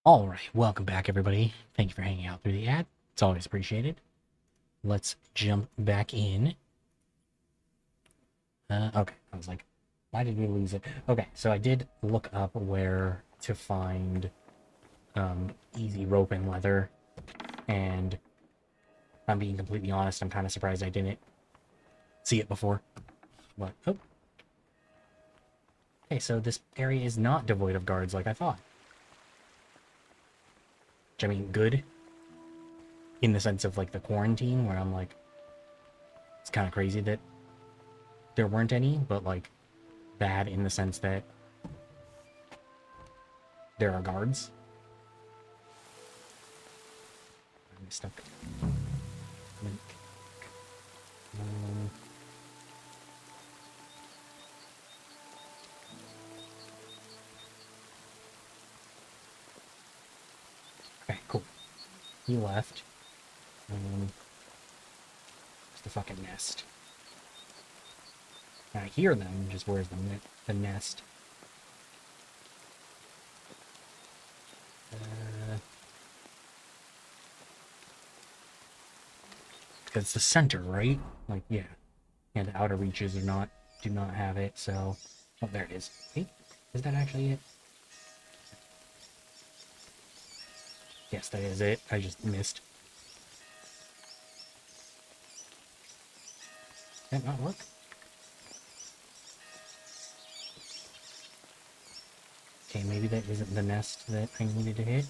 Speaker 1: All right, welcome back, everybody. Thank you for hanging out through the ad. It's always appreciated. Let's jump back in. Okay, I was like, why did we lose it? Okay, so I did look up where to find easy rope and leather, and if I'm being completely honest, I'm kind of surprised I didn't see it before. But, oh. Okay, so this area is not devoid of guards like I thought. Which, I mean, good. In the sense of, like, the quarantine, where I'm like, it's kind of crazy that there weren't any, but, like, bad in the sense that there are guards. I'm stuck. Okay, cool. He left. It's the fucking nest. I hear them, just where's the nest? Because it's the center, right? Like, yeah. Yeah, the outer reaches do not have it, so... Oh, there it is. Hey, is that actually it? Yes, that is it. I just missed. Did that not work? Okay, maybe that isn't the nest that I needed to hit.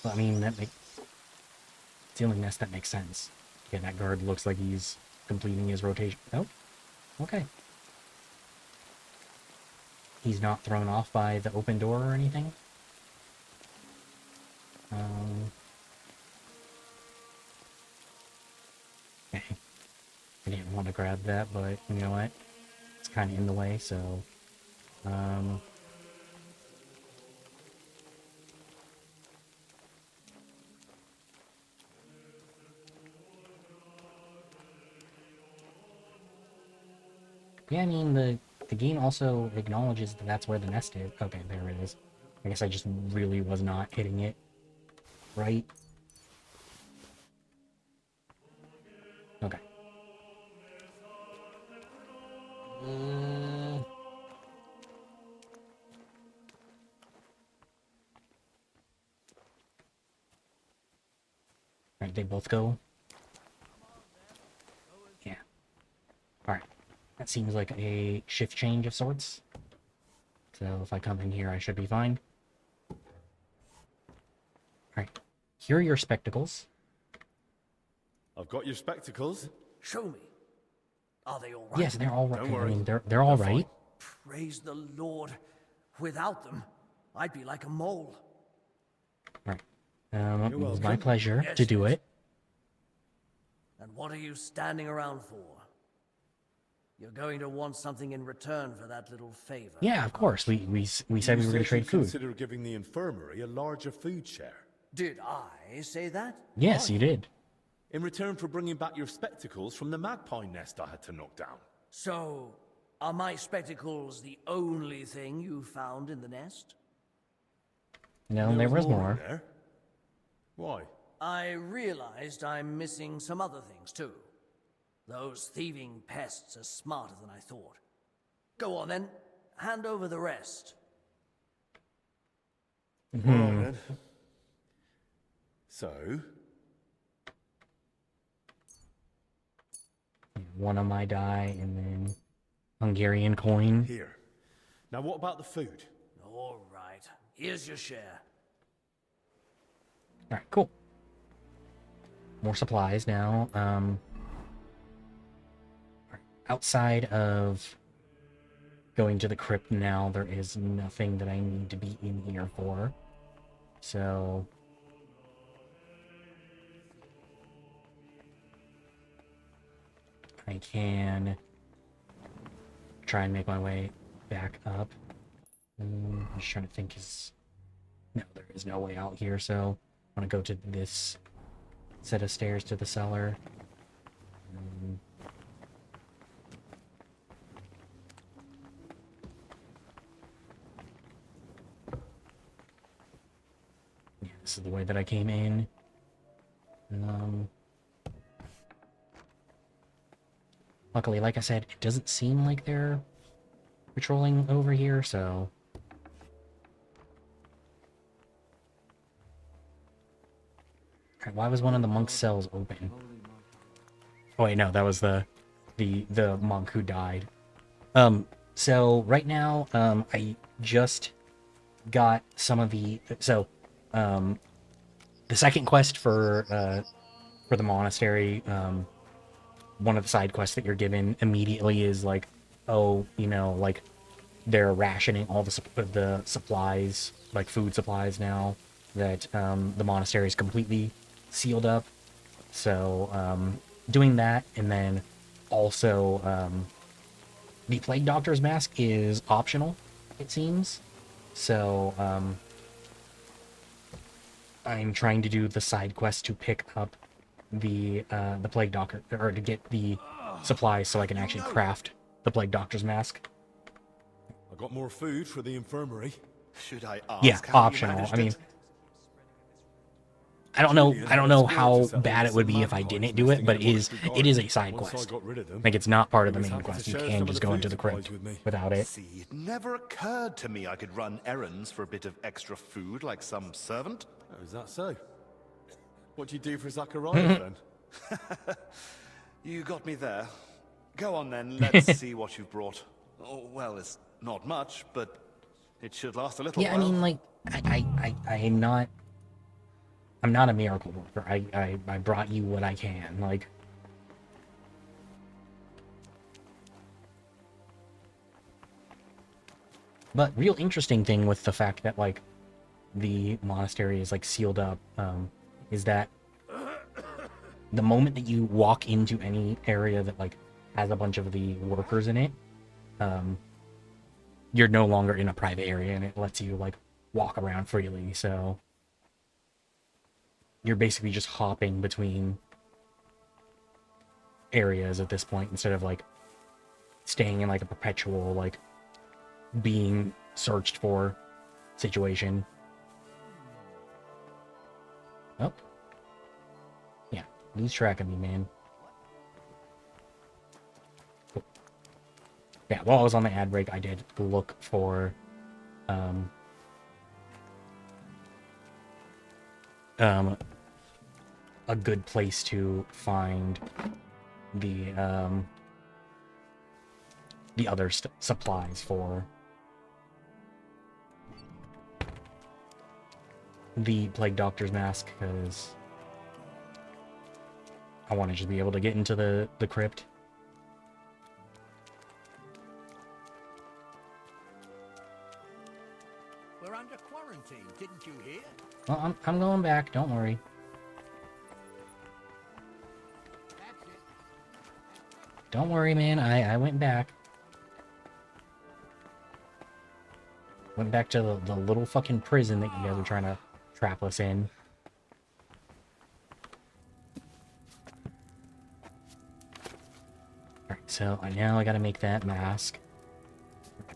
Speaker 1: Well, I mean, it's the only nest that makes sense. Yeah, that guard looks like he's completing his rotation. Oh, okay. He's not thrown off by the open door or anything? Okay. I didn't want to grab that, but you know what? It's kind of in the way, so... Yeah, I mean, the game also acknowledges that that's where the nest is. Okay, there it is. I guess I just really was not hitting it right. Okay. Alright, they both go. Yeah. Alright. That seems like a shift change of sorts. So if I come in here, I should be fine. Alright. Here are your spectacles.
Speaker 2: I've got your spectacles.
Speaker 6: Show me. Are they all right?
Speaker 1: Yes, they're all right.
Speaker 2: Don't worry.
Speaker 1: I mean, they're all
Speaker 2: They're
Speaker 1: right.
Speaker 6: Praise the Lord. Without them, I'd be like a mole.
Speaker 1: Right. It was my
Speaker 2: welcome.
Speaker 1: pleasure
Speaker 6: Yes,
Speaker 1: to do
Speaker 6: yes.
Speaker 1: it.
Speaker 6: And what are you standing around for? You're going to want something in return for that little favor.
Speaker 1: Yeah, of course. We said we were going to trade food.
Speaker 2: Consider giving the infirmary a larger food share.
Speaker 6: Did I say that?
Speaker 1: Yes, you did.
Speaker 2: In return for bringing back your spectacles from the magpie nest I had to knock down.
Speaker 6: So, are my spectacles the only thing you found in the nest?
Speaker 1: No, there was
Speaker 2: in
Speaker 1: more.
Speaker 2: there. Why?
Speaker 6: I realized I'm missing some other things too. Those thieving pests are smarter than I thought. Go on then, hand over the rest.
Speaker 2: All right then. So,
Speaker 1: One on my die, and then Hungarian coin.
Speaker 2: here. Now what about the food?
Speaker 6: All right, here's your share.
Speaker 1: Alright, cool. More supplies now. Outside of going to the crypt now, there is nothing that I need to be in here for. So... I can try and make my way back up. I'm just trying to think, no, there is no way out here, so I'm gonna go to this set of stairs to the cellar. This is the way that I came in. Luckily, like I said, it doesn't seem like they're patrolling over here, so... Alright, why was one of the monk's cells open? Oh wait, no, that was the monk who died. So right now, I just got some of the... So, the second quest for the monastery, one of the side quests that you're given immediately is like, oh, you know, like, they're rationing all the supplies, like food supplies now, that the monastery is completely sealed up. So, doing that, and then also, the Plague Doctor's Mask is optional, it seems. So, I'm trying to do the side quest to pick up the Plague Doctor, or to get the supplies so I can actually craft the Plague Doctor's Mask.
Speaker 2: I got more food for the infirmary.
Speaker 4: Should I ask
Speaker 1: Yeah,
Speaker 4: how you
Speaker 1: optional.
Speaker 4: managed
Speaker 1: I mean,
Speaker 4: it?
Speaker 1: I don't know how bad it would be if I didn't do it, but it is a side quest. Like, it's not part of the main quest. You can just go into the crypt without it.
Speaker 4: See, it never occurred to me I could run errands for a bit of extra food like some servant.
Speaker 2: Oh, is that so? What do you do for Zachariah then?
Speaker 4: You got me there. Go on then, let's see what you've brought. Oh, well, it's not much, but it should last a little while.
Speaker 1: Yeah, I mean, like, I'm not a miracle worker. I brought you what I can, like. But real interesting thing with the fact that, like, the monastery is, like, sealed up, is that the moment that you walk into any area that, like, has a bunch of the workers in it, you're no longer in a private area, and it lets you, like, walk around freely, so... You're basically just hopping between areas at this point, instead of, like, staying in, like, a perpetual, like, being searched for situation. Oh. Yeah, lose track of me, man. Cool. Yeah, while I was on the ad break, I did look for, a good place to find the other supplies for the Plague Doctor's Mask, because I want to just be able to get into the crypt.
Speaker 9: We're under quarantine, didn't you hear?
Speaker 1: Well, I'm going back, don't worry. Don't worry, man, I went back. Went back to the little fucking prison that you guys are trying to trap us in. Alright, so now I gotta make that mask.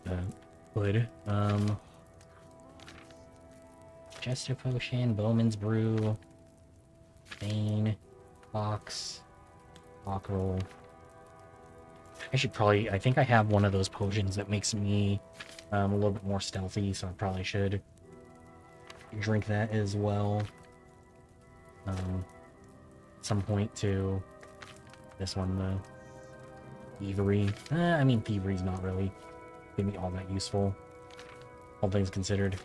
Speaker 1: The hood. Jester Potion, Bowman's Brew, Bane, Box, Lock Roll. I should probably... I think I have one of those potions that makes me a little bit more stealthy, so I probably should drink that as well. At some point too. This one, the Thievery. I mean, Thievery's not really gonna be all that useful, all things considered.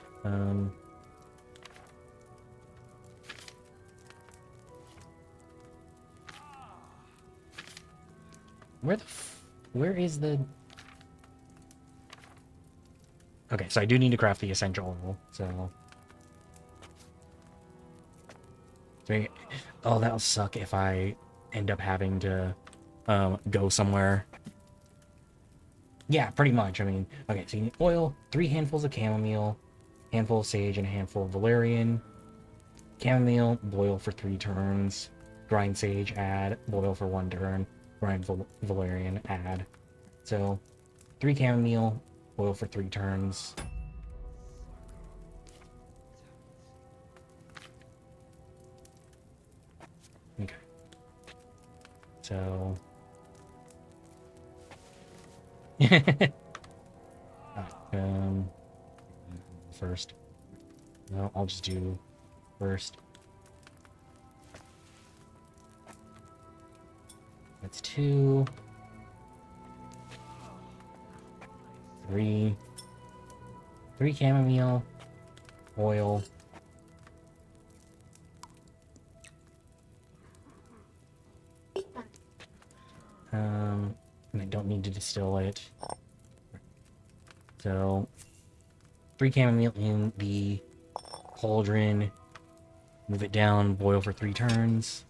Speaker 1: Where is the... Okay, so I do need to craft the essential oil, so... Oh, that'll suck if I end up having to go somewhere. Yeah, pretty much. I mean, okay, so you need oil, 3 handfuls of chamomile, handful of sage, and a handful of valerian. Chamomile, boil for 3 turns. Grind sage, add. Boil for 1 turn. Grind valerian, add. So, 3 chamomile, boil for 3 turns. So... Alright, first. No, I'll just do first. That's 2. 3. 3 chamomile. Oil. And I don't need to distill it. So, 3 chamomile in the cauldron. Move it down, boil for 3 turns.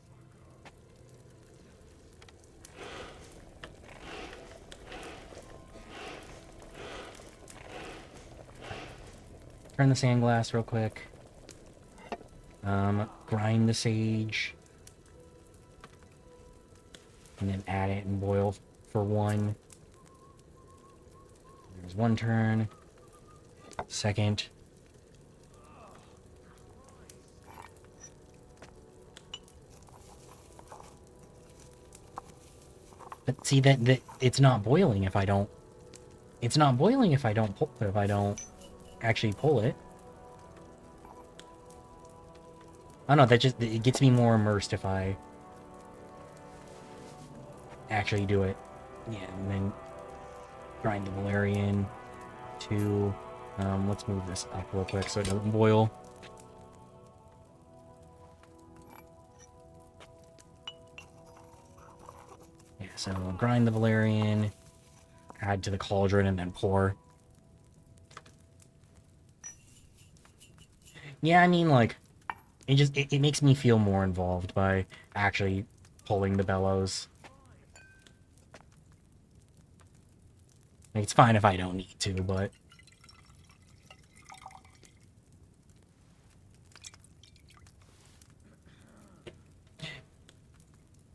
Speaker 1: Turn the sand glass real quick. Grind the sage. And then add it and boil for 1. There's 1 turn. Second. But see that it's not boiling if I don't. It's not boiling if I don't actually pull it. I don't know, that just it gets me more immersed if I actually do it. Yeah, and then grind the valerian to let's move this up real quick so it doesn't boil. Yeah, so grind the valerian, add to the cauldron, and then pour. Yeah, I mean, like, it makes me feel more involved by actually pulling the bellows. Like, it's fine if I don't need to, but...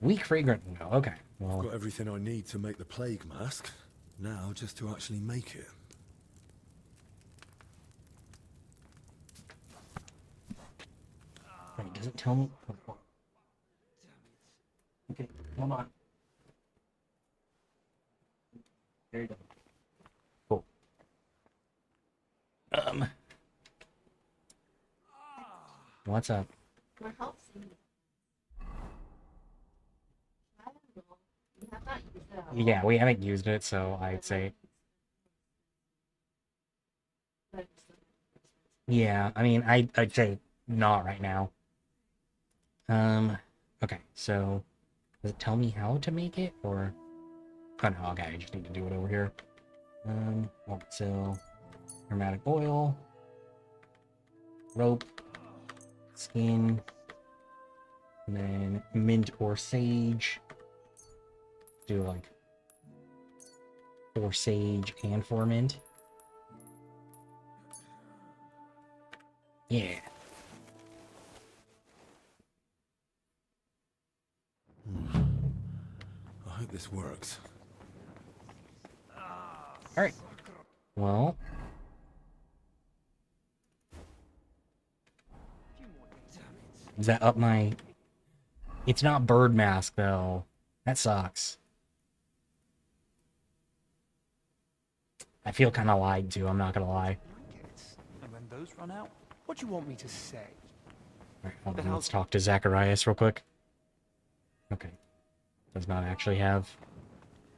Speaker 1: Weak fragrant. No, okay. Well,
Speaker 2: Got everything I need to make the plague mask. Now, just to actually make it.
Speaker 1: wait, does it tell me? Okay, hold on. There you go. Cool. What's up?
Speaker 7: What helps you? I don't know. We have not used it at all.
Speaker 1: Yeah, we haven't used it, so I'd say... Yeah, I mean, I'd say not right now. Okay, so... Does it tell me how to make it, or... Oh no, okay, I just need to do it over here. So... Aromatic oil... Rope... Skin... And then mint or sage. Do like... 4 sage and 4 mint. Yeah.
Speaker 2: I hope this works.
Speaker 1: Alright. Well... Does that up my... It's not bird mask, though. That sucks. I feel kind of lied to, I'm not gonna lie.
Speaker 3: And when those run out, what do you want me to say?
Speaker 1: Alright, hold on, let's talk to Zacharias real quick. Okay. Does not actually have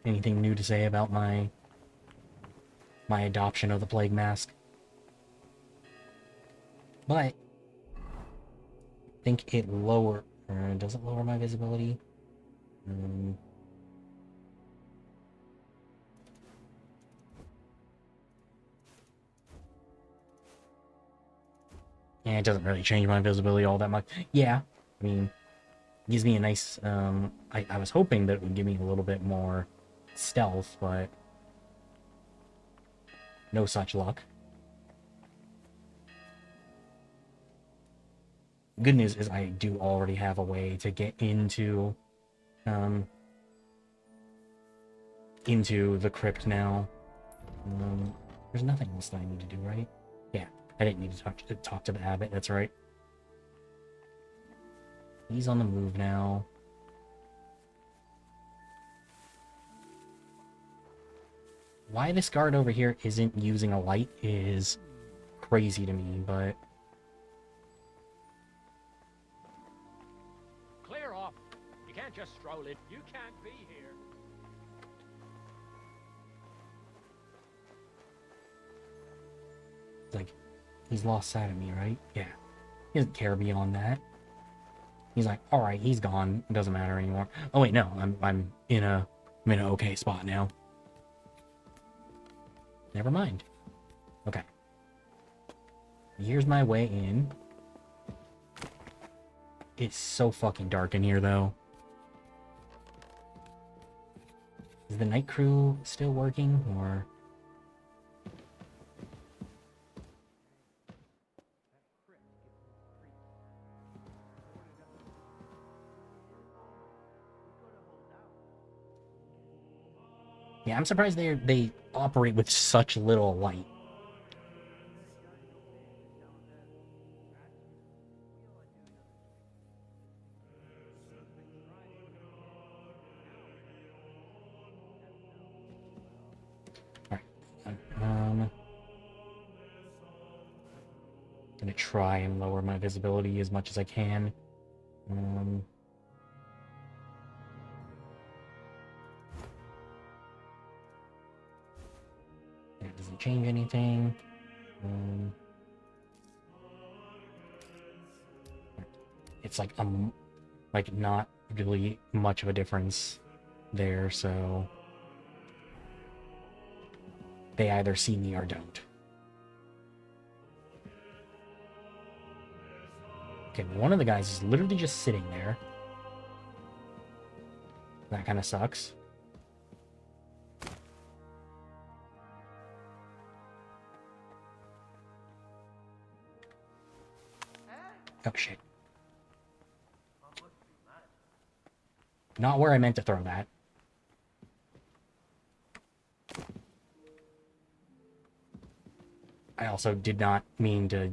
Speaker 1: anything new to say about my adoption of the plague mask. But I think it does it lower my visibility? Yeah, it doesn't really change my visibility all that much. Yeah, I mean, it gives me a nice, I was hoping that it would give me a little bit more stealth, but no such luck. Good news is I do already have a way to get into the crypt now. There's nothing else that I need to do, right? Yeah, I didn't need to talk to the abbot, that's right. He's on the move now. Why this guard over here isn't using a light is crazy to me, but...
Speaker 9: Clear off. You can't just stroll in. You can't be here.
Speaker 1: Like, he's lost sight of me, right? Yeah. He doesn't care beyond that. He's like, alright, he's gone. It doesn't matter anymore. Oh wait, no. I'm in an okay spot now. Never mind. Okay. Here's my way in. It's so fucking dark in here, though. Is the night crew still working, or... Yeah, I'm surprised they operate with such little light. Alright. Gonna try and lower my visibility as much as I can. That doesn't change anything. It's like not really much of a difference there, so they either see me or don't. Okay, one of the guys is literally just sitting there. That kind of sucks. Oh, shit. Not where I meant to throw that. I also did not mean to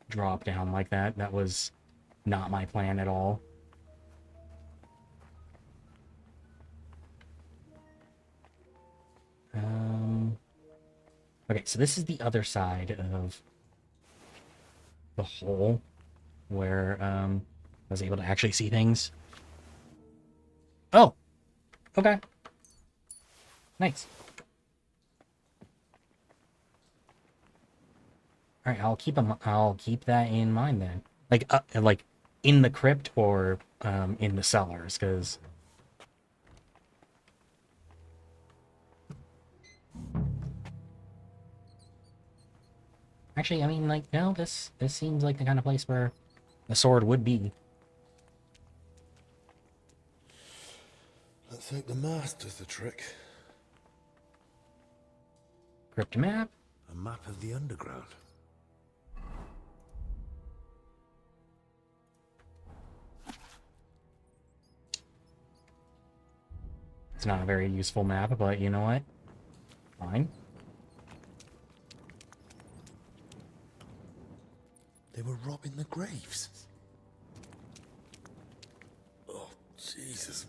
Speaker 1: drop down like that. That was not my plan at all. Okay, so this is the other side of the hole where I was able to actually see things. Oh! Okay. Nice. Alright, I'll keep that in mind then. Like in the crypt or in the cellars, because actually, I mean, like, no, this seems like the kind of place where the sword would be.
Speaker 2: Let's hope the mask does the trick.
Speaker 1: Crypt map?
Speaker 2: A map of the underground.
Speaker 1: It's not a very useful map, but you know what? Fine.
Speaker 2: They were robbing the graves. Oh, Jesus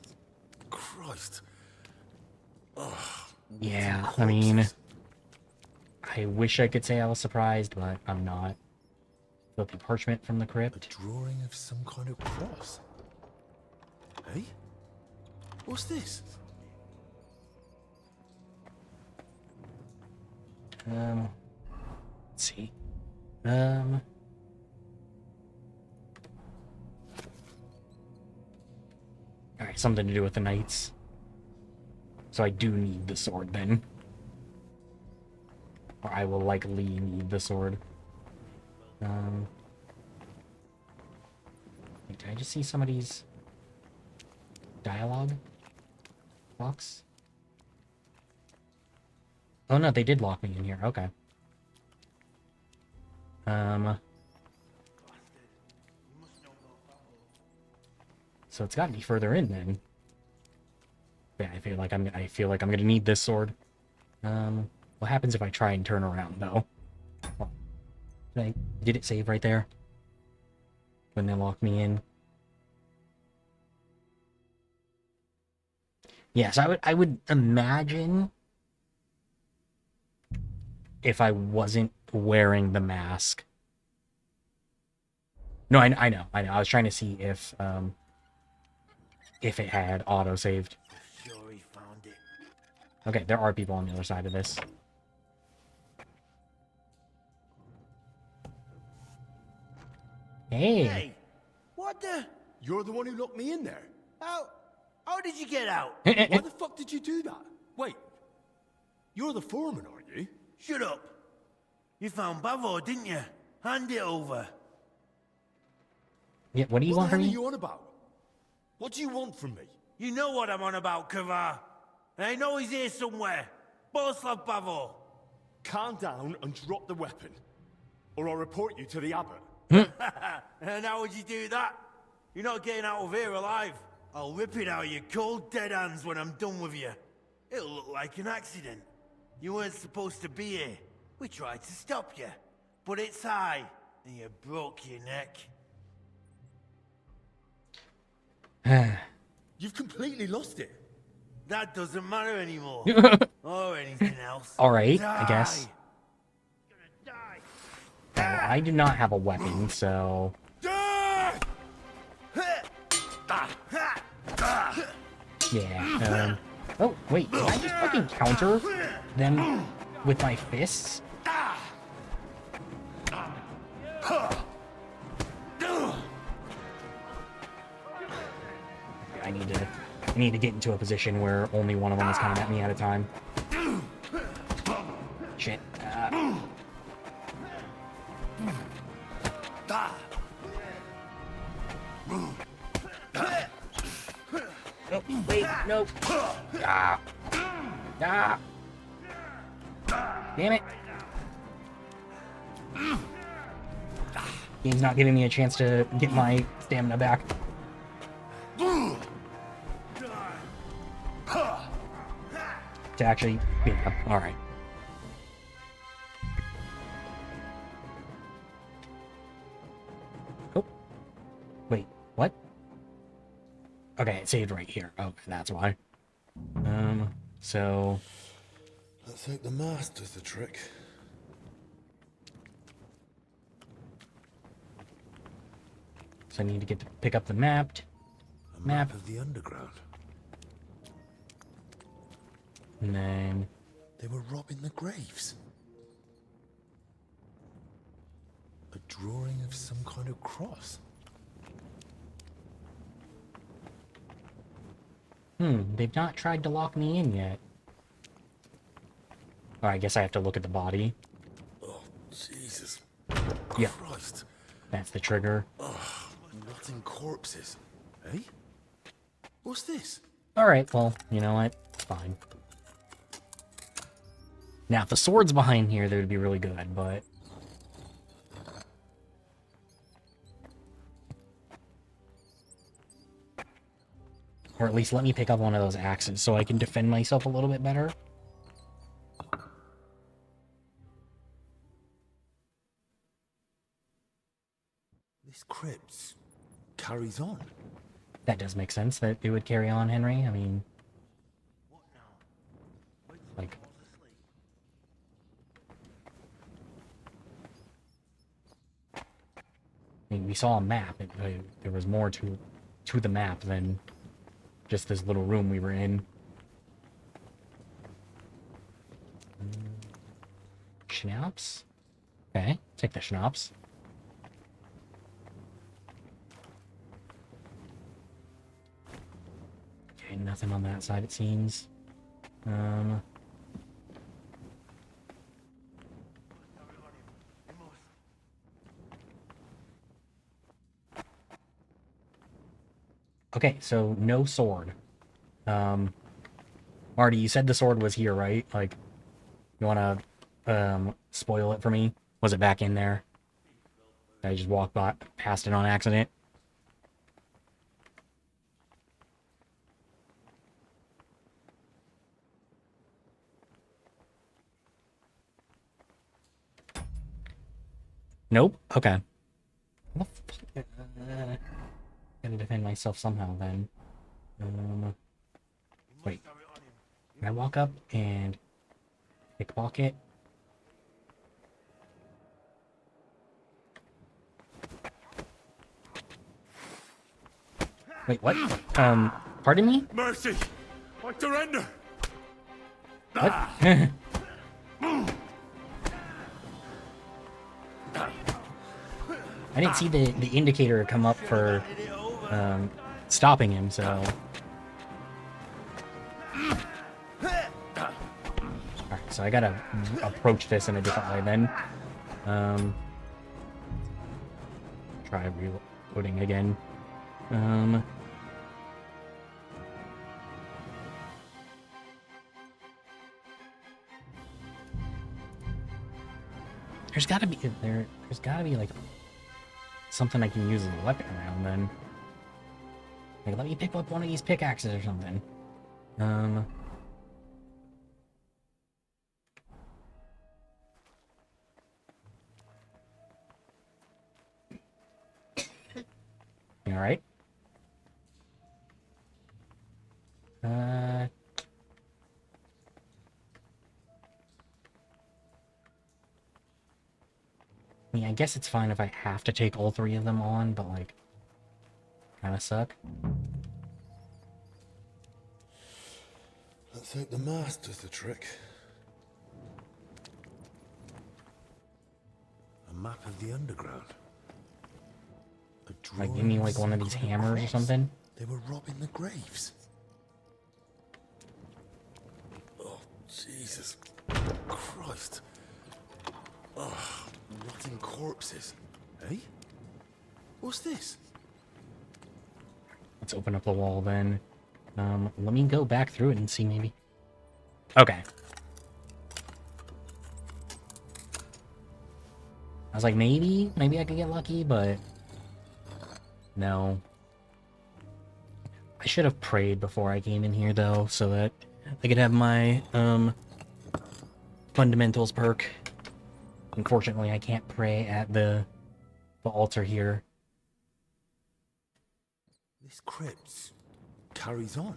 Speaker 2: Christ. Oh,
Speaker 1: Yeah, I mean, I wish I could say I was surprised, but I'm not. Filthy parchment from the
Speaker 2: a
Speaker 1: crypt.
Speaker 2: drawing of some kind of cross. Hey? What's this?
Speaker 1: Let's see. Alright, something to do with the knights. So I do need the sword then. Or I will likely need the sword. Wait, did I just see somebody's dialogue box? Oh no, they did lock me in here. Okay. So it's got to be further in then. Yeah, I feel like I'm gonna need this sword. What happens if I try and turn around though? Well, did it save right there? When they locked me in? Yes, I would imagine if I wasn't wearing the mask. No, I know. I was trying to see if it had auto-saved.
Speaker 9: Sure he found it.
Speaker 1: Okay, there are people on the other side of this. Hey!
Speaker 9: Hey, what the?
Speaker 2: You're the one who locked me in there.
Speaker 9: How did you get out?
Speaker 2: Why the fuck did you do that? Wait, you're the foreman, aren't you?
Speaker 9: Shut up. You found Bavo, didn't you? Hand it over.
Speaker 1: Yeah, what do you
Speaker 2: What
Speaker 1: want
Speaker 2: the
Speaker 1: from
Speaker 2: hell are
Speaker 1: me?
Speaker 2: you on about? What do you want from me?
Speaker 9: You know what I'm on about, Kavar. And I know he's here somewhere. Boslav Bavo.
Speaker 2: Calm down and drop the weapon, or I'll report you to the abbot.
Speaker 9: And how would you do that? You're not getting out of here alive. I'll rip it out of your cold, dead hands when I'm done with you. It'll look like an accident. You weren't supposed to be here. We tried to stop you. But it's high, and you broke your neck.
Speaker 2: You've completely lost it.
Speaker 9: That doesn't matter anymore. Or anything else.
Speaker 1: Alright, I guess.
Speaker 9: Die. You're gonna die.
Speaker 1: Well, I do not have a weapon, so... Yeah, Oh, wait, did I just fucking counter them with my fists? I need to get into a position where only one of them is coming at me at a time. Shit. Oh, wait, no. Ah. Ah. Damn it. Game's not giving me a chance to get my stamina back. To actually, yeah, alright. Oh. Wait, what? Okay, it saved right here. Okay, that's why. So...
Speaker 2: Let's hope the mask does the trick.
Speaker 1: So I need to get to pick up the map.
Speaker 2: A map of the underground.
Speaker 1: And then...
Speaker 2: They were robbing the graves. A drawing of some kind of cross.
Speaker 1: They've not tried to lock me in yet. Oh, I guess I have to look at the body.
Speaker 2: Oh, Jesus.
Speaker 1: Yeah.
Speaker 2: Christ.
Speaker 1: That's the trigger.
Speaker 2: Rotting corpses. Eh? What's this?
Speaker 1: Alright, well, you know what? It's fine. Now, if the sword's behind here, that would be really good, but... Or at least let me pick up one of those axes so I can defend myself a little bit better.
Speaker 2: This crypt carries on.
Speaker 1: That does make sense that it would carry on, Henry. I mean... Like... I mean, we saw a map. There was more to the map than just this little room we were in. Schnapps? Okay, take the schnapps. Okay, nothing on that side, it seems. Okay, so no sword. Marty, you said the sword was here, right? Like, you wanna, spoil it for me? Was it back in there? Did I just walk past it on accident? Nope? Okay. Gotta defend myself somehow, then. Wait. Can I walk up and pickpocket? Wait, what? Pardon me?
Speaker 2: Mercy! I surrender!
Speaker 1: What? I didn't see the indicator come up for stopping him, so. Alright, so I gotta approach this in a different way then. Try reloading again. There's gotta be like something I can use as a weapon around then. Like, let me pick up one of these pickaxes or something. All right. I mean, I guess it's fine if I have to take all three of them on, but, like, kind of suck.
Speaker 2: Let's hope the mask does the trick. A map of the underground.
Speaker 1: Like, give me, like, one of these hammers or something.
Speaker 2: They were robbing the graves. Oh, Jesus Christ. Oh, rotting corpses. Eh? What's this?
Speaker 1: Let's open up the wall then. Let me go back through it and see maybe. Okay. I was like, maybe I could get lucky, but no. I should have prayed before I came in here though, so that I could have my fundamentals perk. Unfortunately, I can't pray at the altar here.
Speaker 2: This crypt carries on.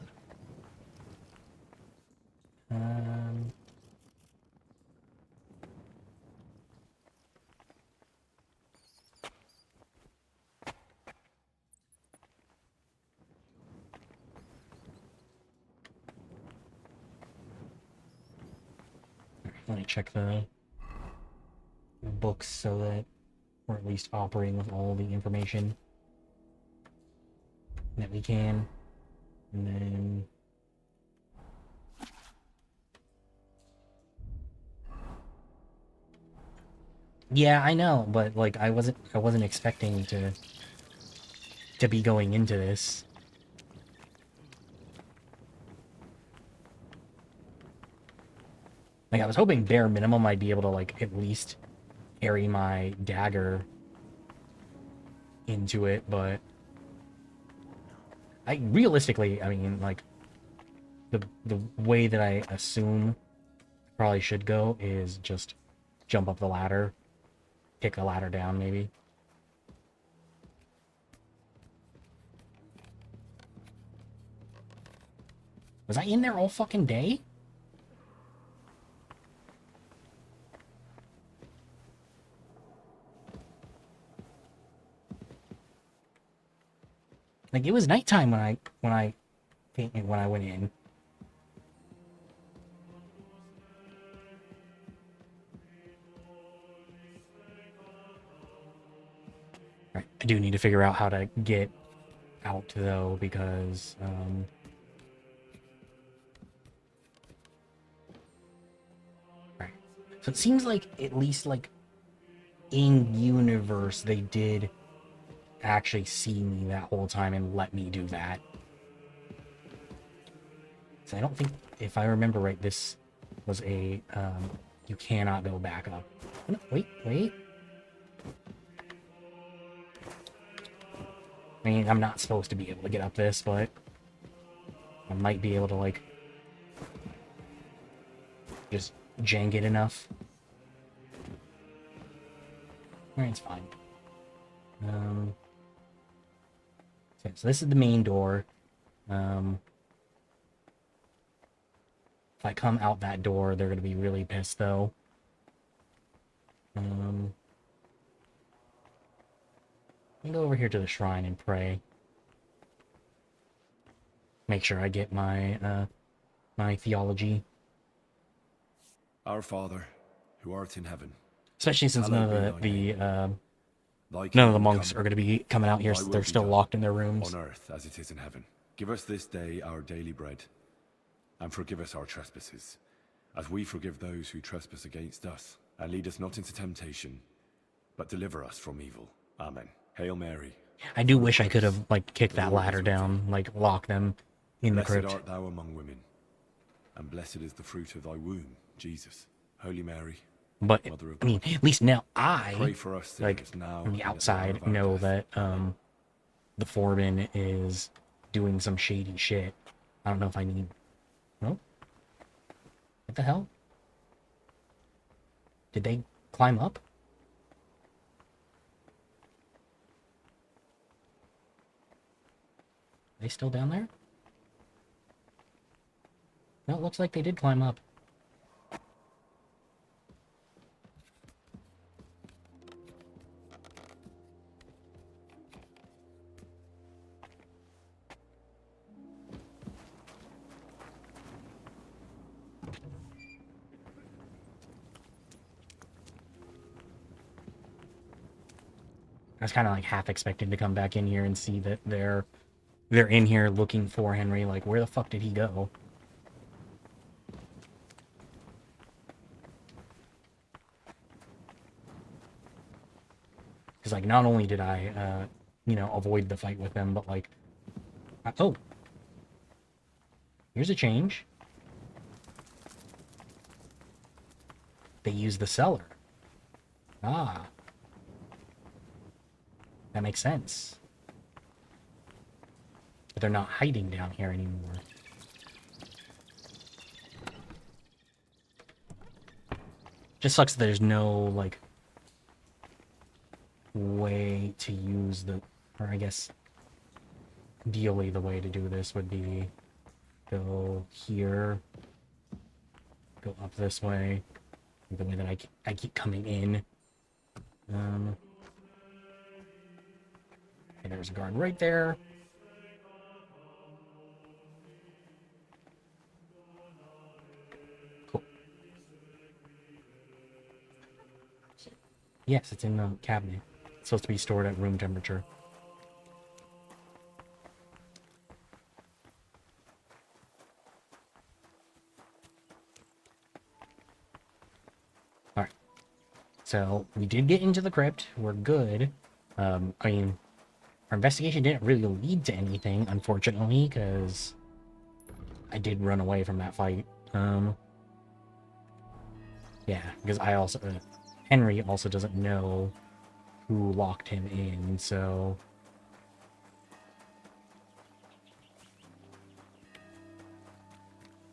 Speaker 1: Let me check the books so that we're at least operating with all the information that we can. And then yeah, I know, but like I wasn't expecting to be going into this. Like I was hoping bare minimum I'd be able to like at least carry my dagger into it, but I mean like the way that I assume probably should go is just jump up the ladder, kick the ladder down maybe. Was I in there all fucking day? Like it was nighttime when I went in. Right, I do need to figure out how to get out though, because right. So it seems like at least like in universe they did actually see me that whole time and let me do that. So I don't think, if I remember right, this was a you cannot go back up. Oh, no, wait. I mean, I'm not supposed to be able to get up this, but I might be able to, like, just jank it enough. Alright, it's fine. So this is the main door. If I come out that door, they're gonna be really pissed, though. Let me go over here to the shrine and pray. make sure I get my my theology,
Speaker 2: Our Father, who art in heaven,
Speaker 1: especially since
Speaker 2: hallowed be
Speaker 1: none
Speaker 2: thy
Speaker 1: of the
Speaker 2: name. Thy
Speaker 1: none of the
Speaker 2: kingdom
Speaker 1: monks
Speaker 2: come,
Speaker 1: are going to be coming out here,
Speaker 2: thy
Speaker 1: so
Speaker 2: will
Speaker 1: they're
Speaker 2: be
Speaker 1: still
Speaker 2: done,
Speaker 1: locked in their rooms.
Speaker 2: on earth as it is in heaven. Give us this day our daily bread, and forgive us our trespasses, as we forgive those who trespass against us. And lead us not into temptation, but deliver us from evil. Amen. Hail Mary.
Speaker 1: I do
Speaker 2: full of
Speaker 1: wish I could
Speaker 2: grace,
Speaker 1: have like kicked
Speaker 2: the
Speaker 1: that
Speaker 2: Lord is
Speaker 1: ladder
Speaker 2: with thee.
Speaker 1: down, like lock them in the
Speaker 2: Blessed
Speaker 1: crypt.
Speaker 2: art thou among women, and blessed is the fruit of thy womb, Jesus. Holy Mary,
Speaker 1: But
Speaker 2: Mother of
Speaker 1: I mean,
Speaker 2: God,
Speaker 1: at least now
Speaker 2: pray
Speaker 1: I,
Speaker 2: for us
Speaker 1: like
Speaker 2: sinners now
Speaker 1: from the
Speaker 2: and at the hour
Speaker 1: outside,
Speaker 2: of our
Speaker 1: know
Speaker 2: death.
Speaker 1: that the foreman is doing some shady shit. I don't know if I need. No. What the hell? Did they climb up? Are they still down there? No, it looks like they did climb up. I was kind of like half expecting to come back in here and see that they're in here looking for Henry. Like, where the fuck did he go? Because like, not only did I, you know, avoid the fight with them, but like, oh, here's a change. They use the cellar. Ah, that makes sense. But they're not hiding down here anymore. Just sucks that there's no, like, way to use the... Or I guess, ideally the way to do this would be go here, go up this way, the way that I keep coming in. And there's a guard right there. Cool. Yes, it's in the cabinet. It's supposed to be stored at room temperature. Alright. So, we did get into the crypt. We're good. I mean, our investigation didn't really lead to anything, unfortunately, because I did run away from that fight. Yeah, because I also... Henry also doesn't know who locked him in, so...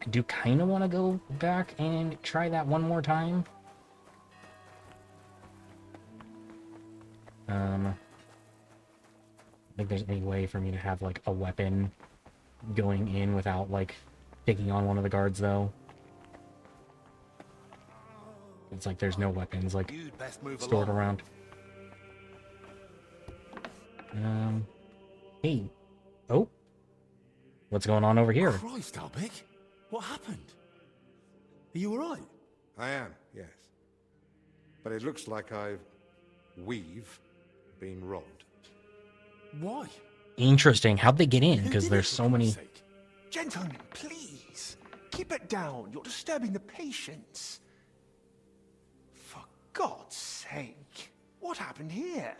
Speaker 1: I do kind of want to go back and try that one more time. I think there's any way for me to have, like, a weapon going in without, like, taking on one of the guards, though. It's like there's no weapons, like,
Speaker 4: You'd best move
Speaker 1: stored
Speaker 4: along.
Speaker 1: around. Hey. Oh. What's going on over here?
Speaker 2: Christ, Albic! What happened? Are you alright?
Speaker 10: I am, yes. But it looks like we've been robbed.
Speaker 2: Why?
Speaker 1: Interesting. How'd they get in?
Speaker 2: Who
Speaker 1: Because
Speaker 2: did
Speaker 1: there's
Speaker 2: it, for
Speaker 1: so many...
Speaker 2: Christ's sake?
Speaker 3: Gentlemen, please. Keep it down. You're disturbing the patients. For God's sake. What happened here?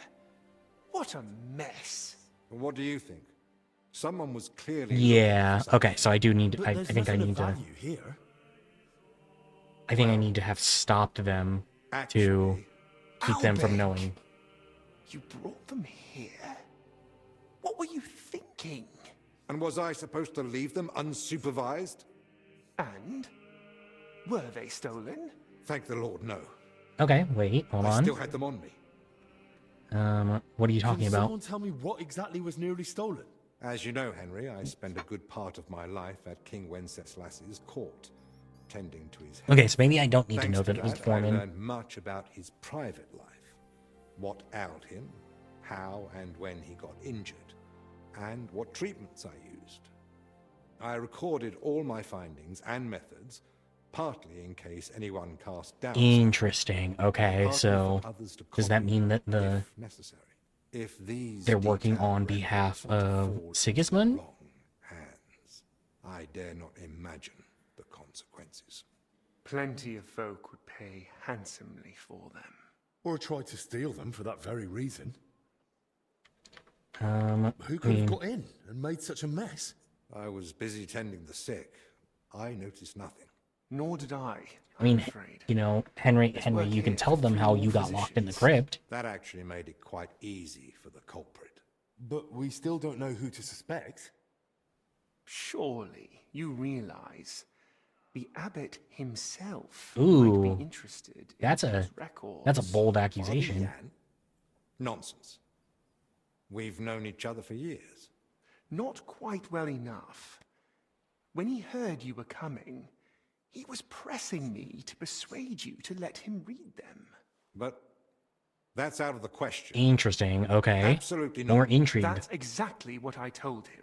Speaker 3: What a mess.
Speaker 10: And what do you think? Someone was clearly...
Speaker 1: Yeah. Okay, so I do need to...
Speaker 2: But
Speaker 1: I
Speaker 2: there's
Speaker 1: think I
Speaker 2: nothing
Speaker 1: need
Speaker 2: of
Speaker 1: to...
Speaker 2: value here.
Speaker 1: I think I need to have stopped them to
Speaker 10: Actually,
Speaker 1: keep them from
Speaker 3: Albert,
Speaker 1: knowing.
Speaker 3: You brought them here? What were you thinking?
Speaker 10: and was I supposed to leave them unsupervised?
Speaker 3: And? Were they stolen?
Speaker 10: Thank the Lord, no.
Speaker 1: Okay, wait, hold
Speaker 10: I
Speaker 1: on.
Speaker 10: still had them on me.
Speaker 1: What are you talking
Speaker 2: Can
Speaker 1: about?
Speaker 2: someone tell me what exactly was nearly stolen?
Speaker 10: As you know, Henry, I spend a good part of my life at King Wenceslas's court, tending to his health.
Speaker 1: Okay, so maybe I don't need to
Speaker 10: Thanks
Speaker 1: know that it was
Speaker 10: I
Speaker 1: Foreman.
Speaker 10: learned much about his private life, what ailed him, how and when he got injured, and what treatments I used. I recorded all my findings and methods, partly in case anyone cast doubt.
Speaker 1: Interesting. Okay,
Speaker 10: partly
Speaker 1: so
Speaker 10: for others to
Speaker 1: does that
Speaker 10: copy
Speaker 1: mean that
Speaker 10: if necessary. If these
Speaker 1: they're working
Speaker 10: detailed
Speaker 1: on
Speaker 10: records
Speaker 1: behalf
Speaker 10: were to
Speaker 1: of
Speaker 10: fall into
Speaker 1: Sigismund?
Speaker 10: wrong hands, I dare not imagine the consequences.
Speaker 3: Plenty of folk would pay handsomely for them.
Speaker 2: Or tried to steal them for that very reason. Who
Speaker 1: I
Speaker 2: could
Speaker 1: mean,
Speaker 2: have got in and made such a mess?
Speaker 10: I was busy tending the sick. I noticed nothing.
Speaker 3: Nor did I.
Speaker 1: I mean,
Speaker 3: I'm afraid.
Speaker 1: you know, Henry,
Speaker 3: work
Speaker 1: you can
Speaker 3: here
Speaker 1: tell
Speaker 3: for
Speaker 1: them how
Speaker 3: three
Speaker 1: you
Speaker 3: more
Speaker 1: got locked in the
Speaker 3: physicians.
Speaker 1: crypt.
Speaker 10: That actually made it quite easy for the culprit.
Speaker 2: But we still don't know who to suspect.
Speaker 3: Surely you realize the abbot himself
Speaker 1: Ooh,
Speaker 3: might be interested in
Speaker 1: that's
Speaker 3: those
Speaker 1: a
Speaker 3: records.
Speaker 1: that's a bold
Speaker 10: Father
Speaker 1: accusation.
Speaker 10: Yan? Nonsense. We've known each other for years.
Speaker 3: Not quite well enough. When he heard you were coming, he was pressing me to persuade you to let him read them.
Speaker 10: But that's out of the question.
Speaker 1: Interesting. Okay,
Speaker 10: Absolutely not.
Speaker 1: more intrigue.
Speaker 3: That's exactly what I told him.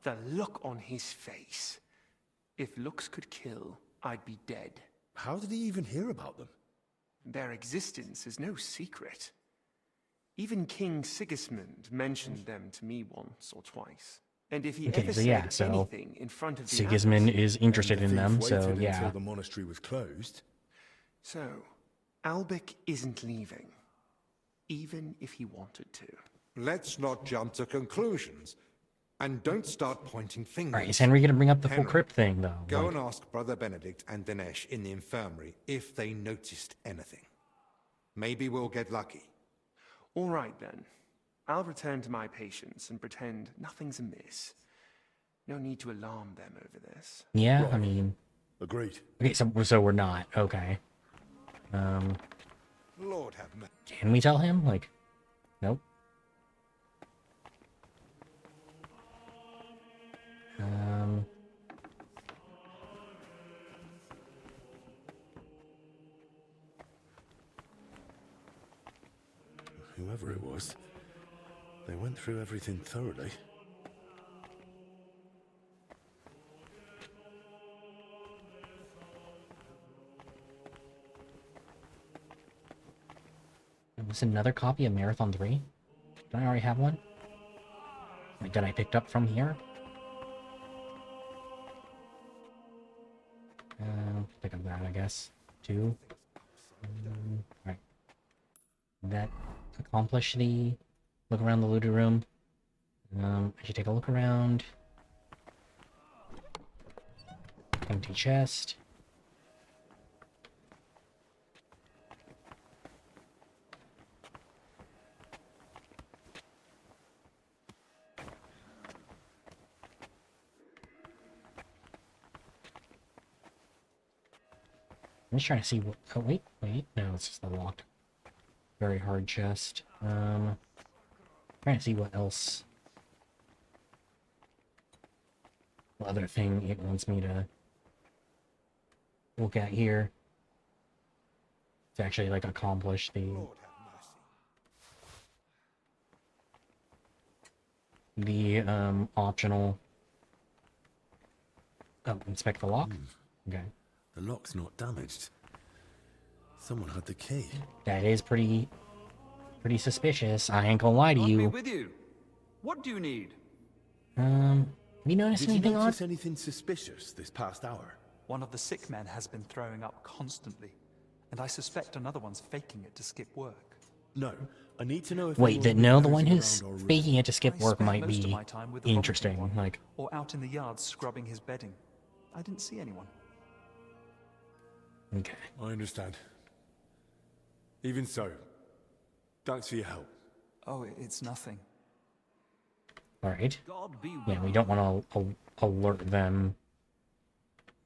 Speaker 3: The look on his face. If looks could kill, I'd be dead.
Speaker 2: How did he even hear about them?
Speaker 3: Their existence is no secret. Even King Sigismund mentioned them to me once or twice. And if he
Speaker 1: Okay,
Speaker 3: ever
Speaker 1: so yeah,
Speaker 3: said
Speaker 1: so
Speaker 3: anything in front of the
Speaker 1: Sigismund
Speaker 3: abbot,
Speaker 1: is interested
Speaker 2: And
Speaker 1: in
Speaker 2: the
Speaker 1: them,
Speaker 2: thief
Speaker 1: so
Speaker 2: waited
Speaker 1: yeah.
Speaker 2: until the monastery was closed.
Speaker 3: So, Albic isn't leaving, even if he wanted to.
Speaker 10: Let's not jump to conclusions. And don't start pointing fingers.
Speaker 1: All right, is Henry gonna bring up the full
Speaker 10: Henry,
Speaker 1: crypt thing though?
Speaker 10: Go
Speaker 1: Like,
Speaker 10: and ask Brother Benedict and Dinesh in the infirmary if they noticed anything. Maybe we'll get lucky.
Speaker 3: All right then. I'll return to my patients and pretend nothing's amiss. No need to alarm them over this.
Speaker 1: yeah, I
Speaker 2: Right.
Speaker 1: mean,
Speaker 2: Agreed.
Speaker 1: okay, so we're not okay.
Speaker 10: Lord have mercy.
Speaker 1: Can we tell him? Like, nope.
Speaker 2: Whoever it was, they went through everything thoroughly.
Speaker 1: Was another copy of Marathon 3? Did I already have one? Like, that I picked up from here? Pick up that, I guess. 2. Right. That accomplish the look around the looted room. I should take a look around. Empty chest. I'm just trying to see what. Oh wait, no, it's just the locked. Very hard chest. Trying to see what else. What other thing it wants me to look at here to actually like accomplish the
Speaker 10: Lord have mercy.
Speaker 1: optional. Oh, inspect the lock. Okay,
Speaker 2: The lock's not damaged. Someone had the key.
Speaker 1: that is pretty suspicious. I ain't gonna lie to
Speaker 11: I'll be
Speaker 1: you.
Speaker 11: with you. What do you need?
Speaker 1: Have you noticed
Speaker 2: Did you
Speaker 1: anything odd?
Speaker 2: notice anything suspicious this past hour?
Speaker 12: One of the sick men has been throwing up constantly, and I suspect another one's faking it to skip work.
Speaker 2: No, I need to know if
Speaker 1: Wait, the
Speaker 2: anyone
Speaker 1: one
Speaker 2: nosing
Speaker 1: who's
Speaker 2: around our room.
Speaker 1: faking it to skip
Speaker 12: I
Speaker 1: work
Speaker 12: spent
Speaker 1: might
Speaker 12: most of
Speaker 1: be
Speaker 12: my time with the vomiting
Speaker 1: interesting.
Speaker 12: one,
Speaker 1: Like,
Speaker 12: or out in the yard scrubbing his bedding. I didn't see anyone.
Speaker 1: okay.
Speaker 2: I understand. Even so, thanks for your help.
Speaker 12: Oh, it's nothing.
Speaker 1: All right.
Speaker 11: God be
Speaker 1: Yeah,
Speaker 11: with
Speaker 1: we
Speaker 11: you.
Speaker 1: don't want to alert them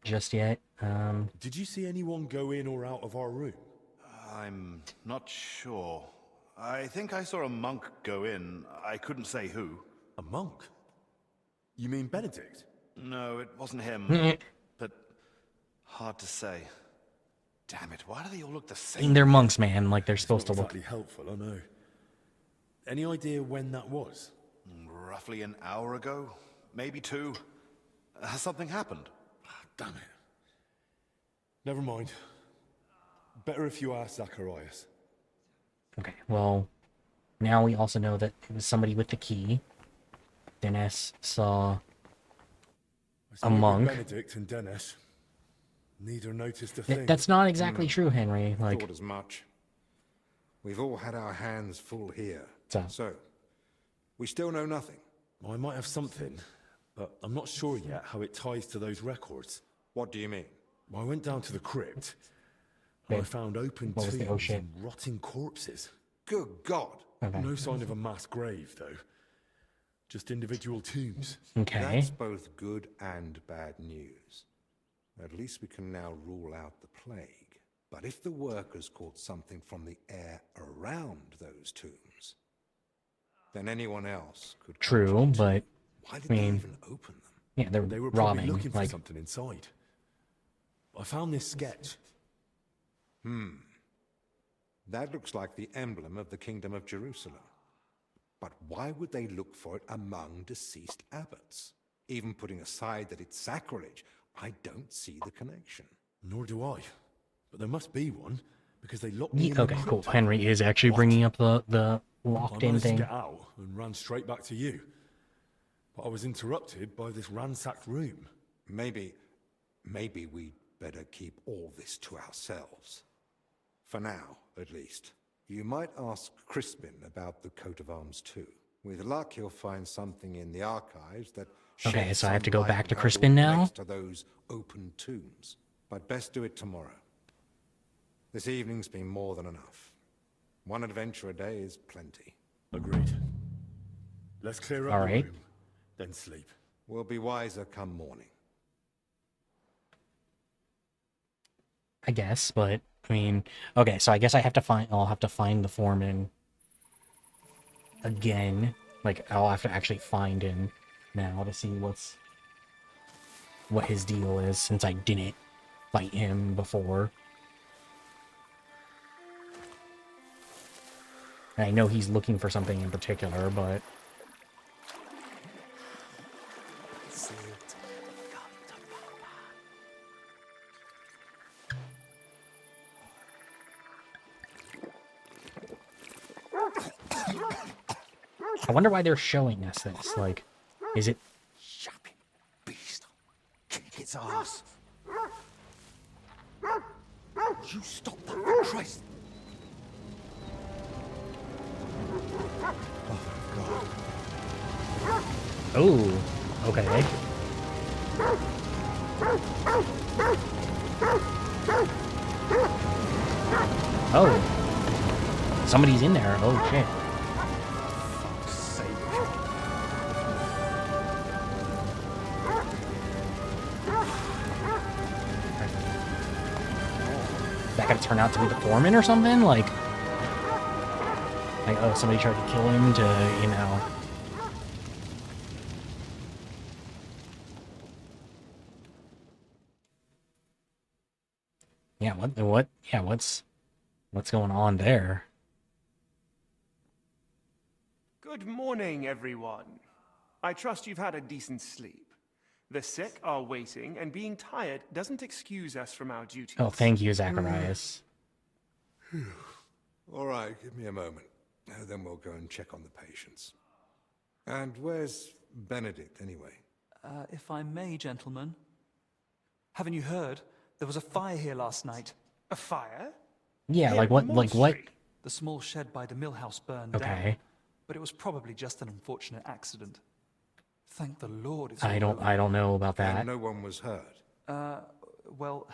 Speaker 1: just yet.
Speaker 2: Did you see anyone go in or out of our room?
Speaker 4: I'm not sure. I think I saw a monk go in. I couldn't say who.
Speaker 2: A monk? You mean Benedict?
Speaker 4: No, it wasn't him. But hard to say. Damn it, why do they all look the
Speaker 1: I
Speaker 4: same?
Speaker 1: mean, they're monks, man. Like, they're supposed to
Speaker 2: Not
Speaker 1: look.
Speaker 2: exactly helpful, I know. Any idea when that was?
Speaker 4: Roughly an hour ago, maybe 2. Has something happened?
Speaker 2: Damn it. Never mind. Better if you ask Zacharias.
Speaker 1: Okay, well, now we also know that it was somebody with the key. Dennis saw
Speaker 2: I
Speaker 1: a
Speaker 2: spoke with
Speaker 1: monk.
Speaker 2: Benedict and Dennis. Neither noticed a thing.
Speaker 1: That's not exactly true, Henry. Like,
Speaker 10: Thought as much. We've all had our hands full here.
Speaker 1: So,
Speaker 10: we still know nothing.
Speaker 2: I might have something, but I'm not sure yet how it ties to those records.
Speaker 10: What do you mean?
Speaker 2: I went down to the crypt, and I found open
Speaker 1: What was the- oh,
Speaker 2: tombs
Speaker 1: shit.
Speaker 2: and rotting corpses.
Speaker 10: Good God.
Speaker 1: okay.
Speaker 2: No sign of a mass grave, though. Just individual tombs.
Speaker 1: Okay.
Speaker 10: That's both good and bad news. At least we can now rule out the plague. But if the workers caught something from the air around those tombs, then anyone else could.
Speaker 1: True, but
Speaker 10: Why did
Speaker 1: I mean,
Speaker 10: they even open them?
Speaker 1: yeah, they're
Speaker 2: They were probably
Speaker 1: robbing.
Speaker 2: looking for
Speaker 1: Like,
Speaker 2: something inside. I found this sketch.
Speaker 10: That looks like the emblem of the Kingdom of Jerusalem. But why would they look for it among deceased abbots? Even putting aside that it's sacrilege, I don't see the connection.
Speaker 2: Nor do I. But there must be one, because they locked me in the
Speaker 1: okay, cool.
Speaker 2: crypt.
Speaker 1: Henry is actually bringing up the
Speaker 2: I
Speaker 1: locked-in
Speaker 2: managed to
Speaker 1: thing.
Speaker 2: get out and ran straight back to you. But I was interrupted by this ransacked room.
Speaker 10: Maybe we'd better keep all this to ourselves. For now, at least. You might ask Crispin about the coat of arms too. With luck, he'll find something in the archives that
Speaker 1: Okay,
Speaker 10: sheds
Speaker 1: so I have
Speaker 10: some
Speaker 1: to go
Speaker 10: light
Speaker 1: back
Speaker 10: on
Speaker 1: to
Speaker 10: how it
Speaker 1: Crispin
Speaker 10: all
Speaker 1: now?
Speaker 10: relates to those open tombs. But best do it tomorrow. This evening's been more than enough. One adventure a day is plenty.
Speaker 2: Agreed. Let's clear up
Speaker 1: All
Speaker 2: the
Speaker 1: right.
Speaker 2: room, then sleep.
Speaker 10: We'll be wiser come morning.
Speaker 1: I guess, but I mean, okay, so I guess I'll have to find the foreman again. Like, I'll have to actually find him now to see what his deal is, since I didn't fight him before. And I know he's looking for something in particular, but I wonder why they're showing us this. Like, is it...
Speaker 3: Yapping beast. Kick its ass. You stop that, for Christ.
Speaker 1: Oh, okay. Oh. Somebody's in there. Oh, shit. That gonna turn out to be the foreman or something? Like, oh, somebody tried to kill him to, you know... Yeah, what's going on there?
Speaker 3: Good morning, everyone. I trust you've had a decent sleep. The sick are waiting, and being tired doesn't excuse us from our duties.
Speaker 1: Oh, thank you, Zacharias.
Speaker 10: All right, give me a moment. Then we'll go and check on the patients. And where's Benedict, anyway?
Speaker 12: If I may, gentlemen. Haven't you heard? There was a fire here last night.
Speaker 3: A fire?
Speaker 1: Yeah,
Speaker 3: Here
Speaker 1: like
Speaker 3: at the
Speaker 1: what, like what?
Speaker 3: monastery?
Speaker 12: The small shed by the mill house burned down.
Speaker 1: Okay.
Speaker 12: But it was probably just an unfortunate accident. Thank the Lord it's
Speaker 1: I
Speaker 12: all
Speaker 1: don't,
Speaker 12: over.
Speaker 1: I don't know about that.
Speaker 10: And no one was hurt.
Speaker 12: Well,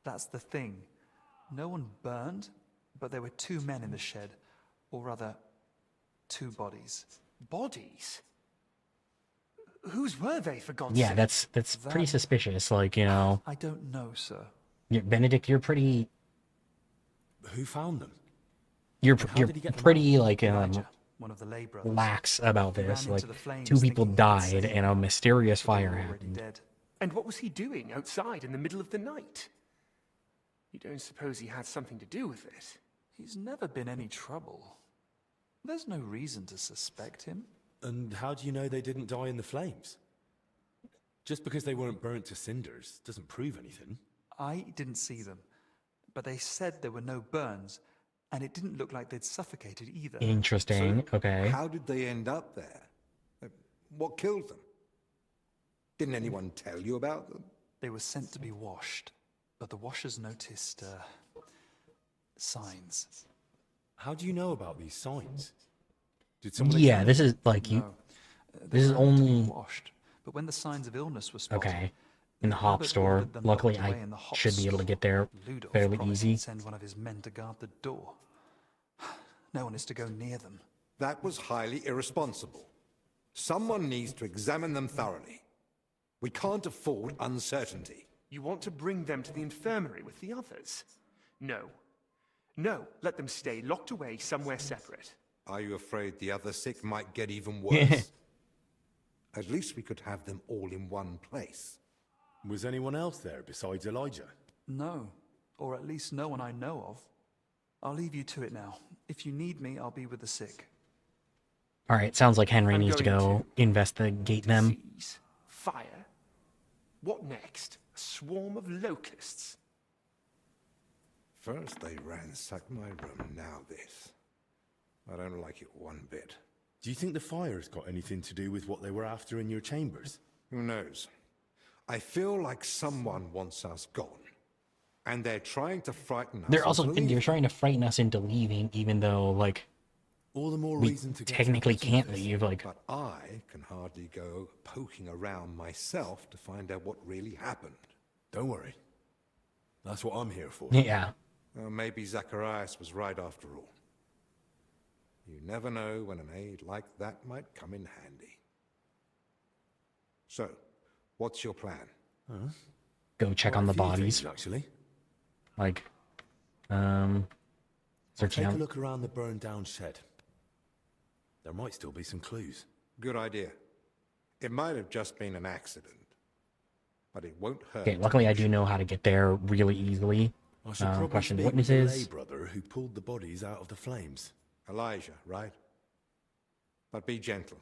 Speaker 12: that's the thing. No one burned, but there were 2 men in the shed. Or rather, 2 bodies.
Speaker 3: Bodies? Whose were they, for God's
Speaker 1: Yeah,
Speaker 3: sake?
Speaker 1: that's pretty suspicious. Like, you know,
Speaker 12: I don't know, sir.
Speaker 1: Benedict, you're pretty,
Speaker 2: Who found them?
Speaker 1: you're
Speaker 2: How
Speaker 1: you're
Speaker 2: did he get them
Speaker 1: pretty like
Speaker 12: Elijah, one of the lay brothers.
Speaker 1: lax about
Speaker 12: He ran
Speaker 1: this.
Speaker 12: into
Speaker 1: Like,
Speaker 12: the flames
Speaker 1: 2 people
Speaker 12: thinking he could
Speaker 1: died
Speaker 12: save
Speaker 1: and a
Speaker 12: them,
Speaker 1: mysterious
Speaker 12: but they were
Speaker 1: fire
Speaker 12: already
Speaker 1: happened.
Speaker 12: dead.
Speaker 3: And what was he doing outside in the middle of the night? You don't suppose he had something to do with it?
Speaker 12: He's never been any trouble. There's no reason to suspect him.
Speaker 2: And how do you know they didn't die in the flames? Just because they weren't burnt to cinders doesn't prove anything.
Speaker 12: I didn't see them, but they said there were no burns, and it didn't look like they'd suffocated either.
Speaker 1: Interesting.
Speaker 10: So,
Speaker 1: Okay.
Speaker 10: how did they end up there? What killed them? Didn't anyone tell you about them?
Speaker 12: They were sent to be washed, but the washers noticed, signs.
Speaker 2: How do you know about these signs? Did someone
Speaker 1: Yeah,
Speaker 2: examine
Speaker 1: this
Speaker 2: them?
Speaker 1: is like you.
Speaker 12: No,
Speaker 1: This is
Speaker 12: they were meant to be
Speaker 1: only
Speaker 12: washed, but when the signs of illness were spotted,
Speaker 1: okay. In the
Speaker 12: the
Speaker 1: hop
Speaker 12: abbot
Speaker 1: store.
Speaker 12: ordered them
Speaker 1: Luckily,
Speaker 12: locked away
Speaker 1: I
Speaker 12: in the hop
Speaker 1: should be able to
Speaker 12: store.
Speaker 1: get there
Speaker 12: Ludolf
Speaker 1: fairly
Speaker 12: promised
Speaker 1: easy.
Speaker 12: he'd send one of his men to guard the door. No one is to go near them.
Speaker 10: That was highly irresponsible. Someone needs to examine them thoroughly. We can't afford uncertainty.
Speaker 3: You want to bring them to the infirmary with the others? No. No, let them stay locked away somewhere separate.
Speaker 10: Are you afraid the other sick might get even worse? At least we could have them all in one place.
Speaker 2: Was anyone else there besides Elijah?
Speaker 12: No, or at least no one I know of. I'll leave you to it now. If you need me, I'll be with the sick.
Speaker 1: All right, sounds like Henry
Speaker 3: I'm
Speaker 1: needs to
Speaker 3: going
Speaker 1: go investigate them.
Speaker 3: Disease, fire. What next? A swarm of locusts.
Speaker 10: First they ransacked my room, now this. I don't like it one bit.
Speaker 2: Do you think the fire's got anything to do with what they were after in your chambers?
Speaker 10: Who knows? I feel like someone wants us gone. And they're trying to frighten us.
Speaker 1: They're also
Speaker 10: into
Speaker 1: they're
Speaker 10: leaving.
Speaker 1: trying to frighten us into leaving, even though like
Speaker 2: All the more
Speaker 1: we
Speaker 2: reason to get to the
Speaker 1: technically
Speaker 2: bottom of
Speaker 1: can't
Speaker 2: this.
Speaker 1: leave. Like
Speaker 10: But I can hardly go poking around myself to find out what really happened.
Speaker 2: Don't worry. That's what I'm here for.
Speaker 1: yeah.
Speaker 10: Maybe Zacharias was right after all. You never know when an aid like that might come in handy. So, what's your plan?
Speaker 1: Go check on the
Speaker 2: Quite a few
Speaker 1: bodies.
Speaker 2: things, actually.
Speaker 1: Like
Speaker 2: I'll
Speaker 1: searching
Speaker 2: take a
Speaker 1: out.
Speaker 2: look around the burned down shed. There might still be some clues.
Speaker 10: Good idea. It might have just been an accident. But it won't hurt.
Speaker 1: Okay, luckily I do know how to get there really easily.
Speaker 2: I should probably
Speaker 1: Question
Speaker 2: speak with the lay
Speaker 1: witnesses.
Speaker 2: brother who pulled the bodies out of the flames.
Speaker 10: Elijah, right? But be gentle.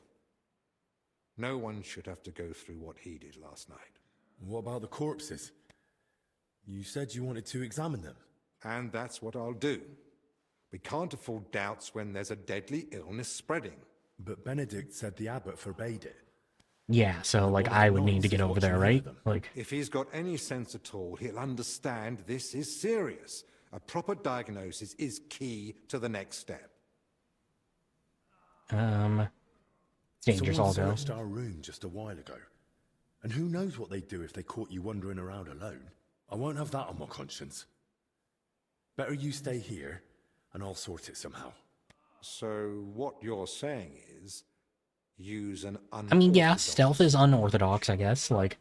Speaker 10: No one should have to go through what he did last night.
Speaker 2: What about the corpses? You said you wanted to examine them.
Speaker 10: And that's what I'll do. We can't afford doubts when there's a deadly illness spreading.
Speaker 2: But Benedict said the abbot forbade it.
Speaker 1: Yeah, so like
Speaker 2: what if
Speaker 1: I
Speaker 2: the
Speaker 1: would need to
Speaker 2: nonce
Speaker 1: get
Speaker 2: is
Speaker 1: over there,
Speaker 2: watching
Speaker 1: right?
Speaker 2: over them?
Speaker 1: Like
Speaker 10: If he's got any sense at all, he'll understand this is serious. A proper diagnosis is key to the next step.
Speaker 1: it's dangerous
Speaker 2: Someone
Speaker 1: also.
Speaker 2: searched our room just a while ago. And who knows what they'd do if they caught you wandering around alone. I won't have that on my conscience. Better you stay here, and I'll sort it somehow.
Speaker 10: So what you're saying is use an
Speaker 1: I mean, yeah,
Speaker 10: unorthodox-
Speaker 1: stealth is unorthodox, I guess. Like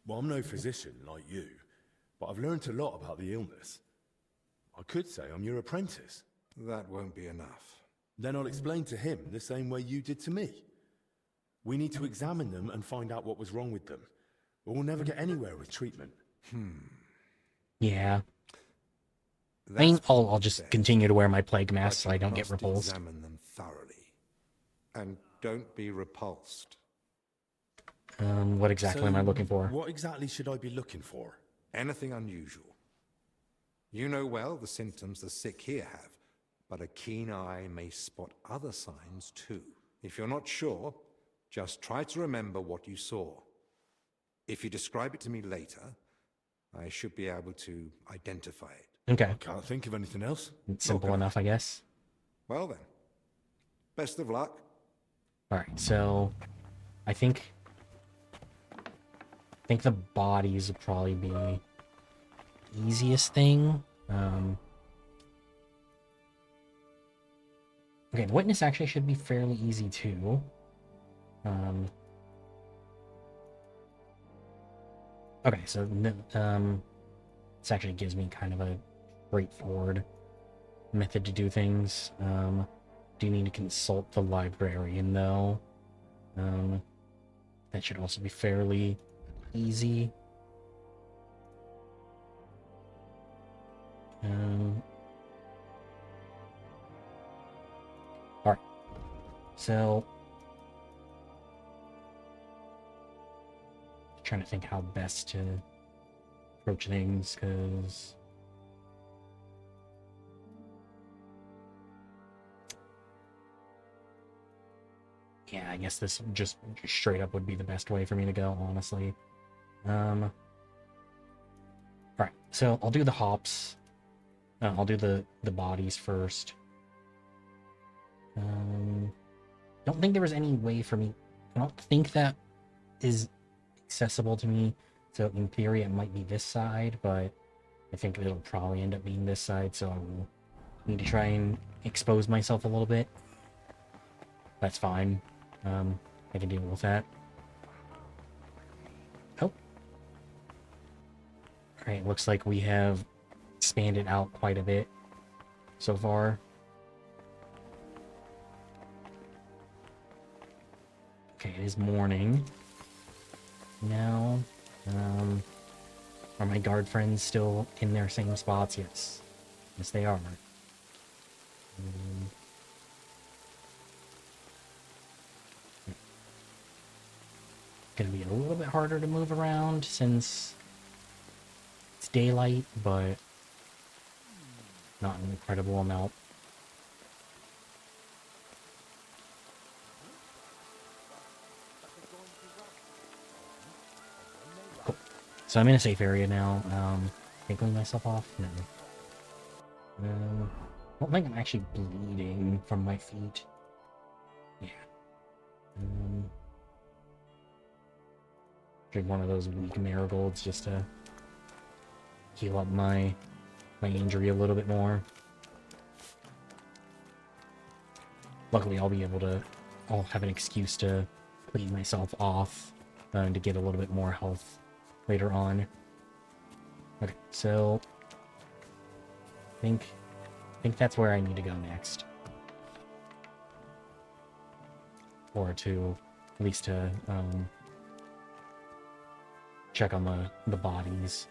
Speaker 2: Well, I'm no physician like you, but I've learnt a lot about the illness. I could say I'm your apprentice.
Speaker 10: That won't be enough.
Speaker 2: Then I'll explain to him the same way you did to me. We need to examine them and find out what was wrong with them, or we'll never get anywhere with treatment.
Speaker 1: yeah. I mean,
Speaker 10: That's
Speaker 1: I'll just
Speaker 10: fair.
Speaker 1: continue to wear my plague
Speaker 10: But
Speaker 1: mask so I
Speaker 10: you
Speaker 1: don't get
Speaker 10: must
Speaker 1: repulsed.
Speaker 10: Examine them thoroughly. And don't be repulsed.
Speaker 1: What exactly am I looking for?
Speaker 2: What exactly should I be looking for?
Speaker 10: Anything unusual. You know well the symptoms the sick here have, but a keen eye may spot other signs too. If you're not sure, just try to remember what you saw. If you describe it to me later, I should be able to identify it.
Speaker 1: Okay,
Speaker 2: Can't think of anything else.
Speaker 1: it's simple enough, I guess.
Speaker 10: Well then, best of luck.
Speaker 1: All right, so I think the bodies would probably be the easiest thing. Okay, the witness actually should be fairly easy too. Okay, so this actually gives me kind of a straightforward method to do things. Do need to consult the librarian though. That should also be fairly easy. Alright. So, trying to think how best to approach things, because yeah, I guess this just straight up would be the best way for me to go, honestly. Alright, so I'll do the hops. I'll do the bodies first. Don't think there was any way for me. I don't think that is accessible to me. So in theory, it might be this side, but I think it'll probably end up being this side. So I will need to try and expose myself a little bit. That's fine. I can deal with that. Oh. Alright, looks like we have expanded out quite a bit so far. Okay, it is morning now. Are my guard friends still in their same spots? Yes. Yes, they are. Gonna be a little bit harder to move around since it's daylight, but not an incredible amount. Cool. So I'm in a safe area now. Tickling myself off? No. I don't think I'm actually bleeding from my feet. Yeah. Drink one of those weak marigolds just to heal up my injury a little bit more. Luckily, I'll have an excuse to clean myself off and to get a little bit more health later on. Okay, so I think that's where I need to go next. Or to, at least to, check on the bodies.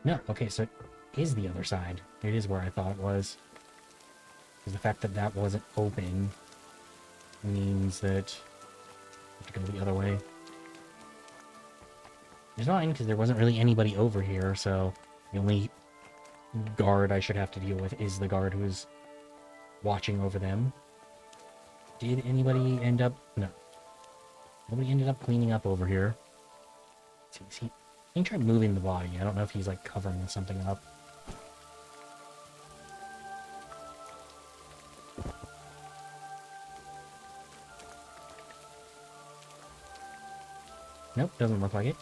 Speaker 1: No, okay, so it is the other side. It is where I thought it was. Because the fact that that wasn't open means that I have to go the other way. It's fine, because there wasn't really anybody over here, so the only guard I should have to deal with is the guard who's watching over them. Did anybody end up... No. Nobody ended up cleaning up over here. See, I think try moving the body. I don't know if he's like covering something up. Nope, doesn't look like it.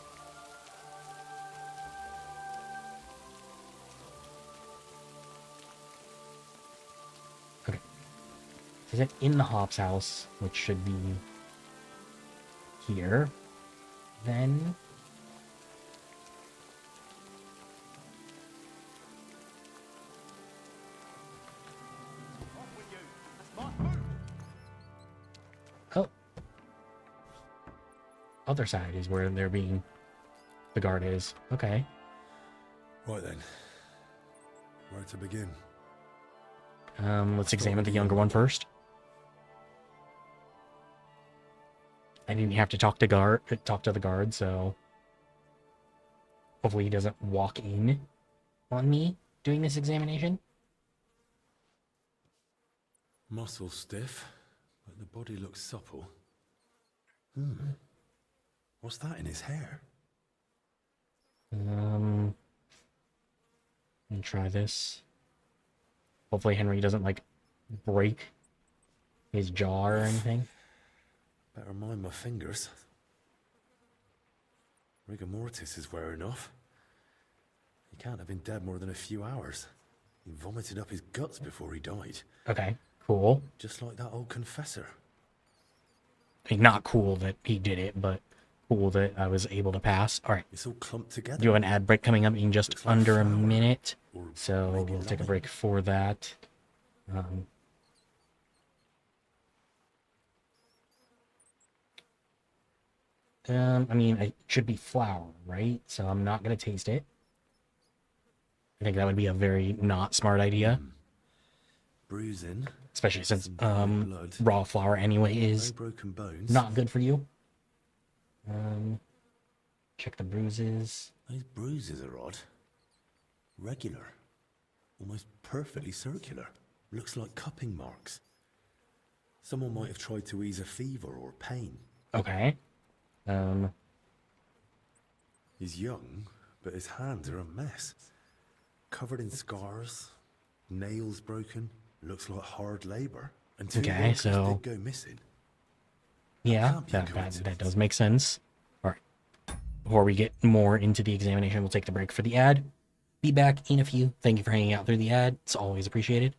Speaker 1: Okay. Is it in the Hops house, which should be here? Then... Oh. Other side is where the guard is. Okay.
Speaker 2: Right then. Where to begin?
Speaker 1: Let's examine the younger one first. I didn't have to talk to the guard, so hopefully he doesn't walk in on me doing this examination.
Speaker 2: Muscle stiff, but the body looks supple. What's that in his hair?
Speaker 1: Let me try this. Hopefully Henry doesn't, like, break his jaw or anything.
Speaker 2: Better mind my fingers. Rigor mortis is wearing off. He can't have been dead more than a few hours. He vomited up his guts before he died.
Speaker 1: Okay, cool.
Speaker 2: Just like that old confessor.
Speaker 1: I mean, not cool that he did it, but cool that I was able to pass. Alright.
Speaker 2: It's all clumped together.
Speaker 1: Do have an ad break coming up in just
Speaker 2: Like
Speaker 1: under a
Speaker 2: flour.
Speaker 1: minute.
Speaker 2: Or
Speaker 1: So
Speaker 2: maybe
Speaker 1: we'll take a
Speaker 2: lime.
Speaker 1: break for that. I mean, it should be flour, right? So I'm not going to taste it. I think that would be a very not smart idea,
Speaker 2: Bruising.
Speaker 1: especially since
Speaker 2: Some dry blood.
Speaker 1: raw flour anyway
Speaker 2: No
Speaker 1: is
Speaker 2: broken bones.
Speaker 1: not good for you. Check the bruises.
Speaker 2: Those bruises are odd. Regular. Almost perfectly circular. Looks like cupping marks. Someone might have tried to ease a fever or pain.
Speaker 1: Okay.
Speaker 2: He's young, but his hands are a mess. Covered in scars, nails broken, looks like hard labor. And two
Speaker 1: Okay,
Speaker 2: workers
Speaker 1: so-
Speaker 2: did go missing.
Speaker 1: Yeah,
Speaker 2: can't be a
Speaker 1: that
Speaker 2: coincidence.
Speaker 1: does make sense. All right. Before we get more into the examination, we'll take the break for the ad. Be back in a few. Thank you for hanging out through the ad. It's always appreciated.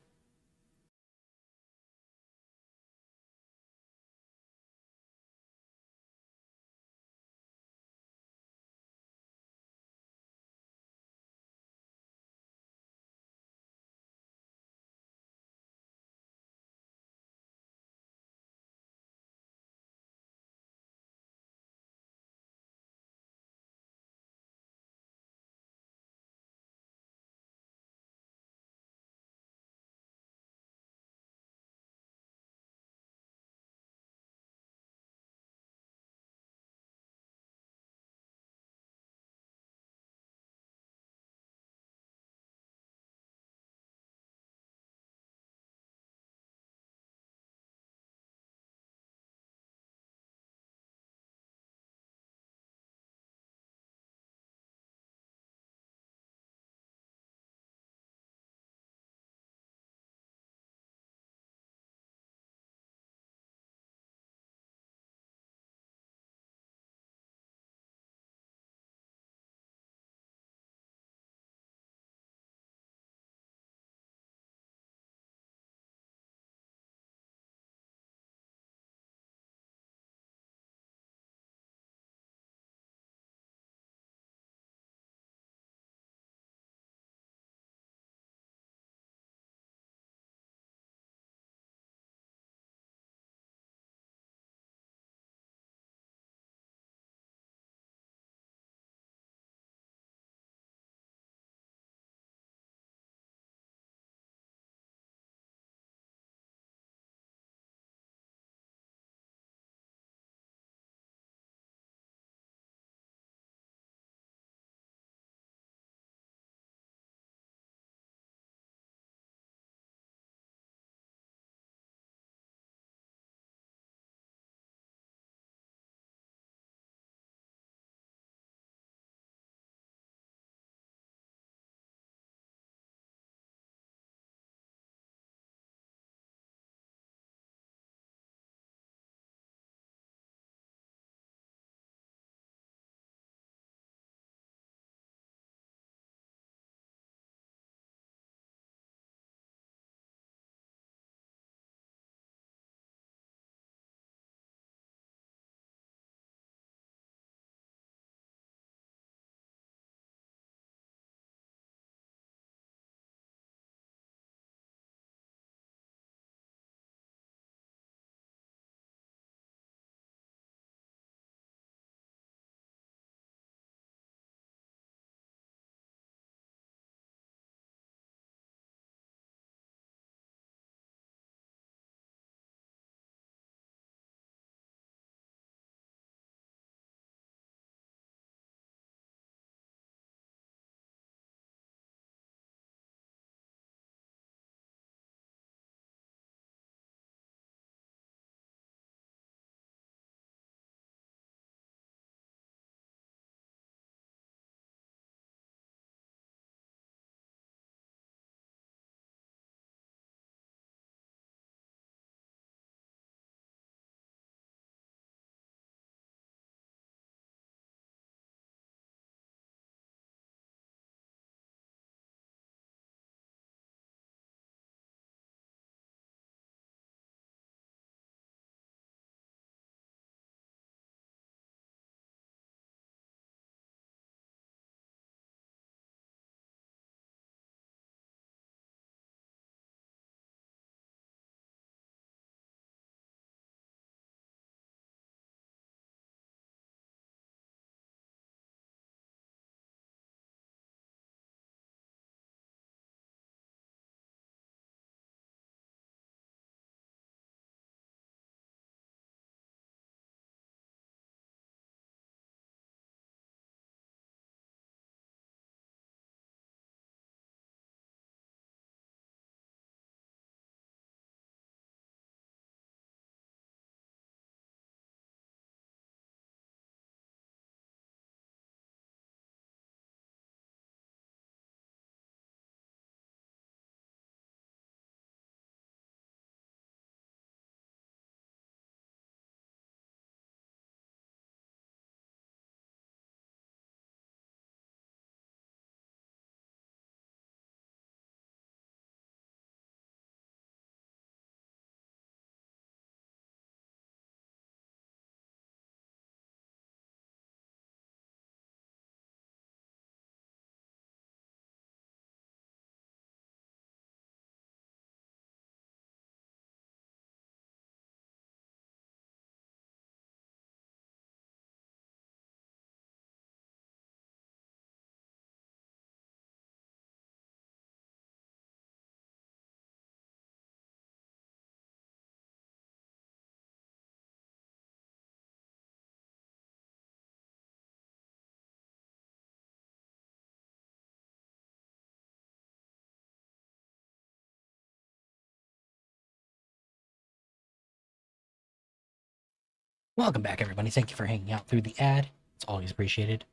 Speaker 1: Welcome back, everybody. Thank you for hanging out through the ad. It's always appreciated.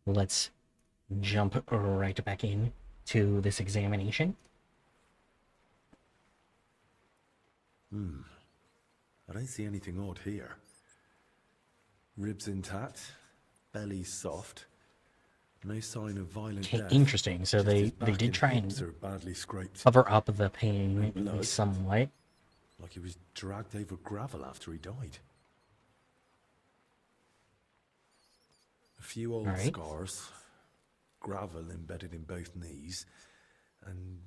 Speaker 1: Let's jump right back in to this examination.
Speaker 2: I don't see anything odd here. Ribs intact, belly soft. No sign of violent
Speaker 1: Okay,
Speaker 2: death.
Speaker 1: interesting. So
Speaker 2: Just his
Speaker 1: they
Speaker 2: back
Speaker 1: did
Speaker 2: and
Speaker 1: try
Speaker 2: hips
Speaker 1: and
Speaker 2: are badly scraped.
Speaker 1: cover up the pain
Speaker 2: And blood.
Speaker 1: somewhat.
Speaker 2: Like he was dragged over gravel after he died. A few old
Speaker 1: Alright.
Speaker 2: scars, gravel embedded in both knees, and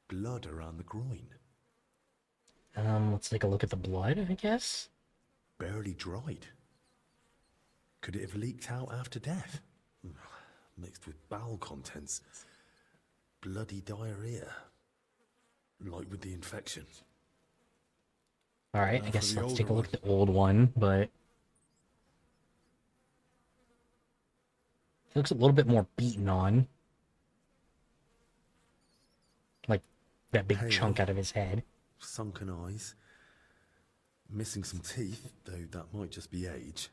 Speaker 2: blood around the groin.
Speaker 1: Let's take a look at the blood, I guess.
Speaker 2: Barely dried. Could it have leaked out after death? Mixed with bowel contents. Bloody diarrhea. Like with the infection.
Speaker 1: Alright,
Speaker 2: Now
Speaker 1: I
Speaker 2: for
Speaker 1: guess
Speaker 2: the
Speaker 1: let's take a
Speaker 2: older
Speaker 1: look at the old one, but it looks a little bit more beaten on. Like that big
Speaker 2: Pale.
Speaker 1: chunk out of his head.
Speaker 2: Sunken eyes. Missing some teeth, though that might just be age.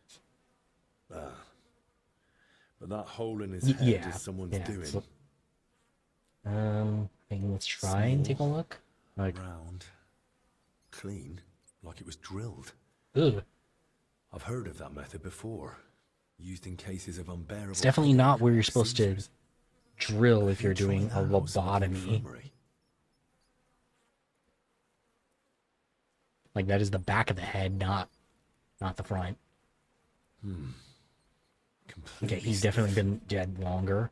Speaker 2: But that hole in his head
Speaker 1: Yeah,
Speaker 2: is someone's
Speaker 1: yeah,
Speaker 2: doing.
Speaker 1: so- I mean, let's try and take a
Speaker 2: Small,
Speaker 1: look. Like,
Speaker 2: round, clean, like it was drilled.
Speaker 1: ugh.
Speaker 2: I've heard of that method before. Used in cases of unbearable.
Speaker 1: It's definitely not where you're supposed to
Speaker 2: seizures.
Speaker 1: drill if you're
Speaker 2: Who tried
Speaker 1: doing a
Speaker 2: that outside the
Speaker 1: lobotomy.
Speaker 2: infirmary?
Speaker 1: Like, that is the back of the head, not the front.
Speaker 2: Completely
Speaker 1: Okay, he's
Speaker 2: stiff.
Speaker 1: definitely been dead longer.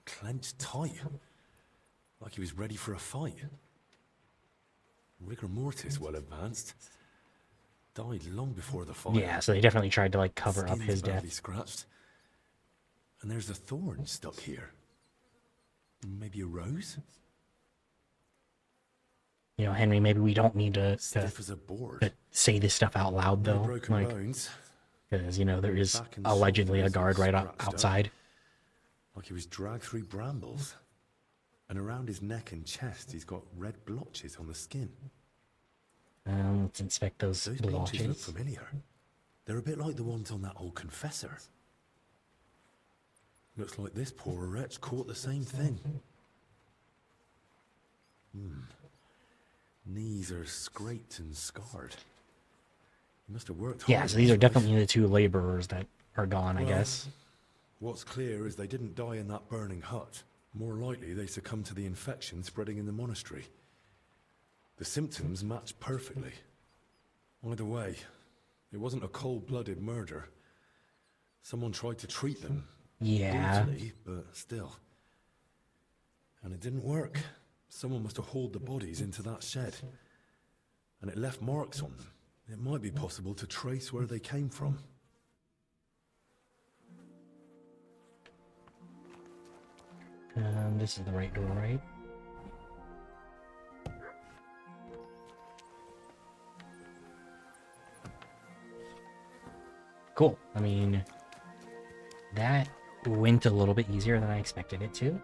Speaker 2: Clenched tight. Like he was ready for a fight. Rigor mortis well advanced. Died long before the fire.
Speaker 1: Yeah, so they definitely tried to, like, cover up
Speaker 2: Skin's
Speaker 1: his death.
Speaker 2: badly scratched. And there's a thorn stuck here. Maybe a rose?
Speaker 1: You know, Henry, maybe we don't need to
Speaker 2: Stiff as a board.
Speaker 1: to say this stuff out loud,
Speaker 2: No
Speaker 1: though.
Speaker 2: broken
Speaker 1: Like,
Speaker 2: bones.
Speaker 1: because, you know, there is
Speaker 2: Back and
Speaker 1: allegedly a
Speaker 2: shoulders
Speaker 1: guard
Speaker 2: all
Speaker 1: right
Speaker 2: scratched up.
Speaker 1: outside.
Speaker 2: Like he was dragged through brambles. And around his neck and chest, he's got red blotches on the skin.
Speaker 1: Let's inspect those
Speaker 2: Those blotches look
Speaker 1: blotches.
Speaker 2: familiar. They're a bit like the ones on that old confessor. Looks like this poor wretch caught the same thing. Knees are scraped and scarred. He must have worked hard.
Speaker 1: Yeah, so these are definitely the two laborers that are gone, I
Speaker 2: Well,
Speaker 1: guess.
Speaker 2: What's clear is they didn't die in that burning hut. More likely, they succumbed to the infection spreading in the monastery. The symptoms match perfectly. Either way, it wasn't a cold-blooded murder. Someone tried to treat them.
Speaker 1: Yeah.
Speaker 2: Brutally, but still. And it didn't work. Someone must have hauled the bodies into that shed. And it left marks on them. It might be possible to trace where they came from.
Speaker 1: This is the right door, right? Cool. I mean, that went a little bit easier than I expected it to.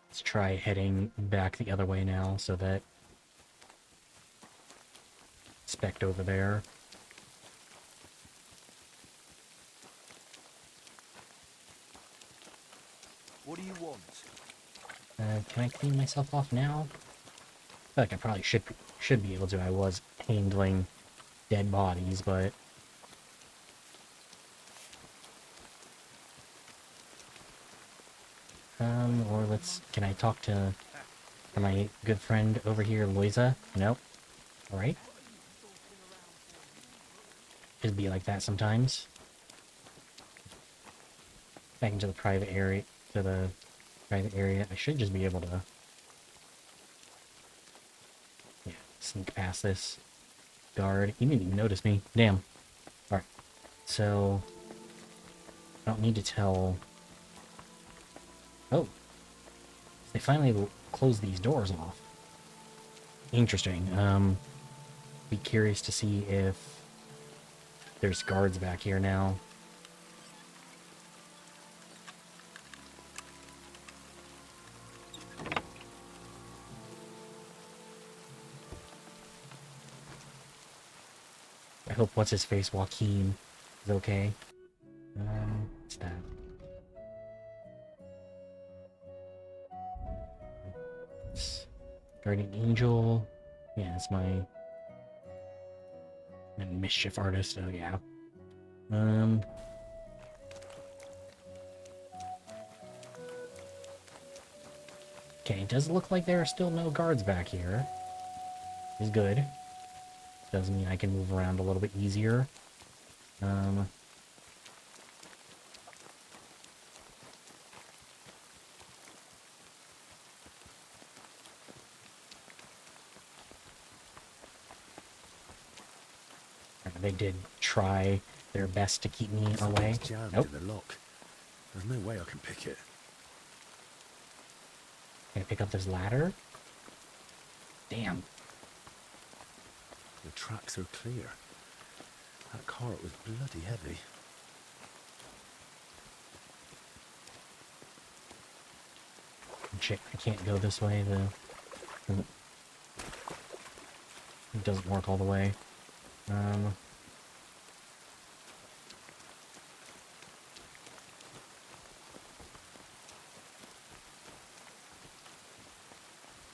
Speaker 1: Let's try heading back the other way now so that Spect over there.
Speaker 4: What do you want?
Speaker 1: Can I clean myself off now? I feel like I probably should be able to. I was handling dead bodies, but or can I talk to my good friend over here, Loiza? Nope. Alright. It'd be like that sometimes. Back into the private area, I should just be able to, yeah, sneak past this guard. He didn't even notice me. Damn. Alright. So, I don't need to tell... Oh. They finally closed these doors off. Interesting. Be curious to see if there's guards back here now. I hope what's his face Joaquin is okay. What's that? Guardian Angel. Yeah, it's my mischief artist. Oh yeah. Okay, it does look like there are still no guards back here. Is good. Does mean I can move around a little bit easier. They did try their best to keep me away.
Speaker 2: Jammed
Speaker 1: Nope.
Speaker 2: in the lock. There's no way I can pick it.
Speaker 1: Can I pick up this ladder? Damn.
Speaker 2: The tracks are clear. That cart was bloody heavy.
Speaker 1: Shit, I can't go this way. It doesn't work all the way.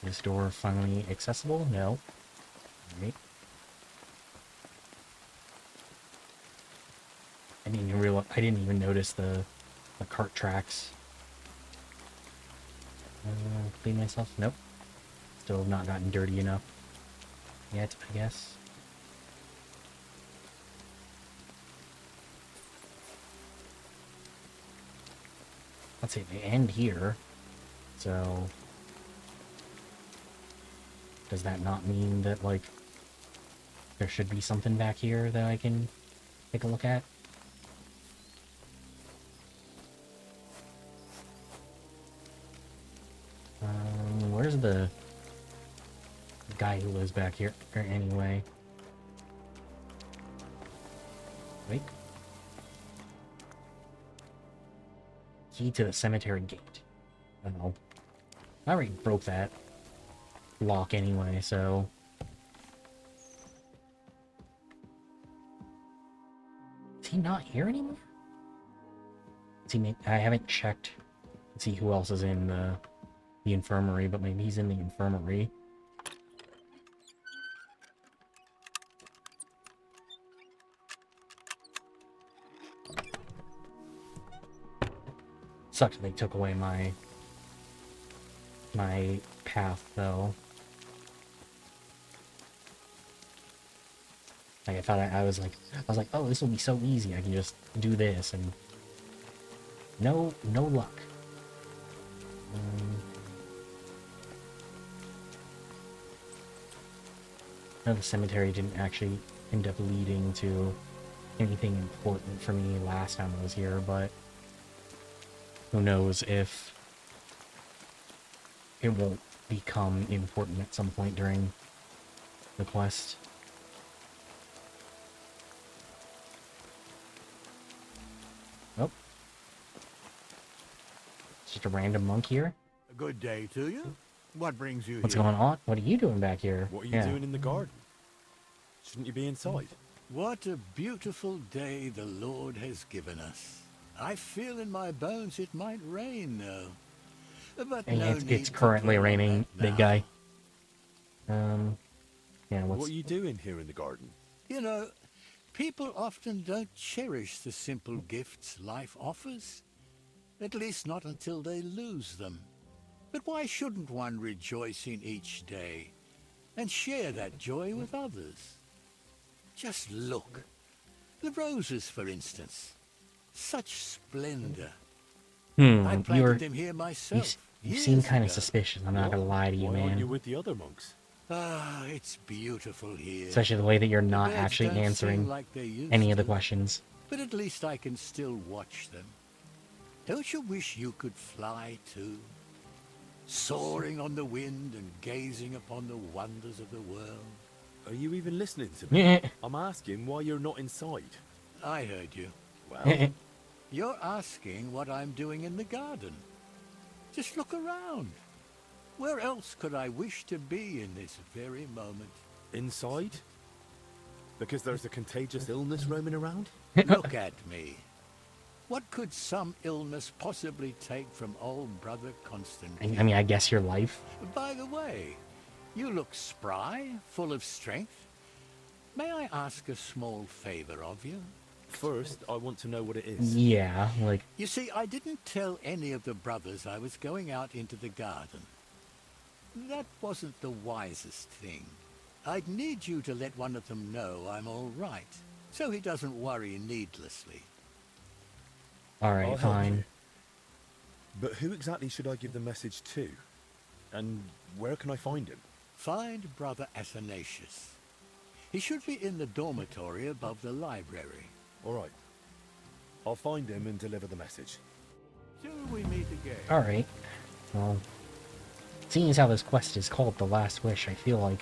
Speaker 1: This door finally accessible? No. Alright. I didn't even notice the cart tracks. Clean myself? Nope. Still have not gotten dirty enough yet, I guess. Let's see, they end here. So does that not mean that, like, there should be something back here that I can take a look at? Where's the guy who lives back here? Or anyway. Wait. Key to the cemetery gate. Oh. I already broke that lock anyway, so... Is he not here anymore? See, I haven't checked to see who else is in the infirmary, but maybe he's in the infirmary. Sucks they took away my path, though. Like, I thought I was like, oh, this will be so easy. I can just do this, and no luck. No, the cemetery didn't actually end up leading to anything important for me last time I was here, but who knows if it won't become important at some point during the quest. Oh. It's just a random monk here.
Speaker 9: A good day to you. What brings you
Speaker 1: What's
Speaker 9: here?
Speaker 1: going on? What are you doing back here?
Speaker 2: What are you doing in the garden? Shouldn't you be inside?
Speaker 13: What a beautiful day the Lord has given us. I feel in my bones it might rain, though. But
Speaker 1: And
Speaker 13: no
Speaker 1: it's currently raining, big guy. Yeah,
Speaker 2: What are you doing here in the garden?
Speaker 13: You know, people often don't cherish the simple gifts life offers. At least not until they lose them. But why shouldn't one rejoice in each day and share that joy with others? Just look. The roses, for instance. Such splendor. I planted them here myself.
Speaker 1: You seem kind of suspicious, I'm not gonna lie to you,
Speaker 2: Why aren't you
Speaker 1: man.
Speaker 2: with the other monks?
Speaker 13: Ah, it's beautiful here.
Speaker 1: Especially the way that you're
Speaker 13: The
Speaker 1: not
Speaker 13: birds
Speaker 1: actually
Speaker 13: don't sing
Speaker 1: answering
Speaker 13: like they used
Speaker 1: any of the
Speaker 13: to,
Speaker 1: questions.
Speaker 13: But at least I can still watch them. Don't you wish you could fly too? Soaring on the wind and gazing upon the wonders of the world.
Speaker 2: Are you even listening to me? I'm asking why you're not inside.
Speaker 13: I heard you.
Speaker 2: Well,
Speaker 13: You're asking what I'm doing in the garden. Just look around. Where else could I wish to be in this very moment?
Speaker 2: inside? Because there's a contagious illness roaming around?
Speaker 13: Look at me. What could some illness possibly take from old brother Constantine?
Speaker 1: I mean, I guess your life.
Speaker 13: By the way, you look spry, full of strength. May I ask a small favor of you?
Speaker 2: First, I want to know what it is.
Speaker 1: Yeah, like...
Speaker 13: You see, I didn't tell any of the brothers I was going out into the garden. That wasn't the wisest thing. I'd need you to let one of them know I'm all right, so he doesn't worry needlessly.
Speaker 1: Alright, fine.
Speaker 2: But who exactly should I give the message to? And where can I find him?
Speaker 13: Find Brother Athanasius. He should be in the dormitory above the library.
Speaker 2: All right. I'll find him and deliver the message.
Speaker 13: Till we meet again.
Speaker 1: Alright. Well, seeing as how this quest is called The Last Wish, I feel like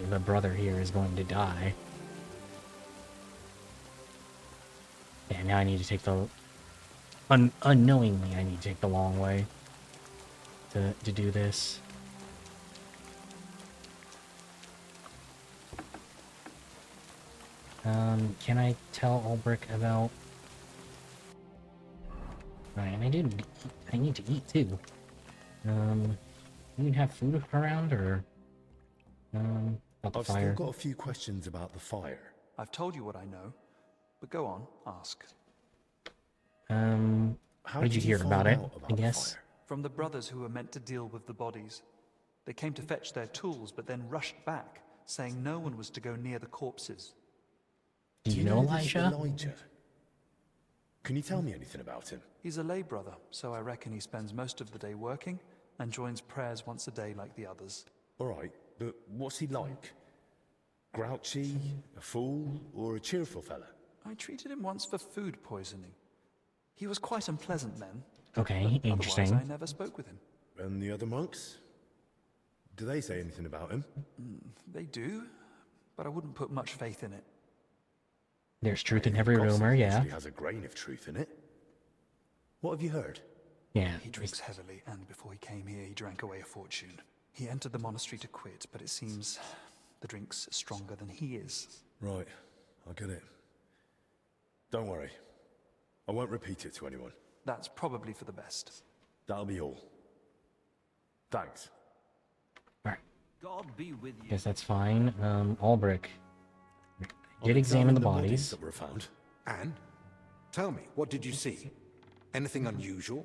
Speaker 1: the brother here is going to die. Yeah, now I need to take the... unknowingly, I need to take the long way to do this. Can I tell Ulbrich about... Alright, I need to eat too. You have food around, or... about the
Speaker 2: I've
Speaker 1: fire?
Speaker 2: still got a few questions about the fire.
Speaker 12: I've told you what I know, but go on, ask.
Speaker 1: How did you hear about it, I guess?
Speaker 12: From the brothers who were meant to deal with the bodies. They came to fetch their tools, but then rushed back, saying no one was to go near the corpses.
Speaker 1: Do you know
Speaker 2: this
Speaker 1: Elijah?
Speaker 2: Elijah? Can you tell me anything about him?
Speaker 12: He's a lay brother, so I reckon he spends most of the day working and joins prayers once a day like the others.
Speaker 2: All right, but what's he like? Grouchy, a fool, or a cheerful fella?
Speaker 12: I treated him once for food poisoning. He was quite unpleasant then.
Speaker 1: Okay, interesting.
Speaker 12: Otherwise, I never spoke with him.
Speaker 2: And the other monks? Do they say anything about him?
Speaker 12: They do, but I wouldn't put much faith in it.
Speaker 1: There's truth in every rumor, yeah.
Speaker 2: He has a grain of truth in it. What have you heard?
Speaker 1: Yeah.
Speaker 12: He drinks heavily, and before he came here, he drank away a fortune. He entered the monastery to quit, but it seems the drink's stronger than he is.
Speaker 2: Right, I get it. Don't worry. I won't repeat it to anyone.
Speaker 12: That's probably for the best.
Speaker 2: That'll be all. Thanks.
Speaker 1: Alright.
Speaker 6: God be with you.
Speaker 1: Guess that's fine. Ulbrich did examine the bodies.
Speaker 2: That were found.
Speaker 10: And? Tell me, what did you see? Anything unusual?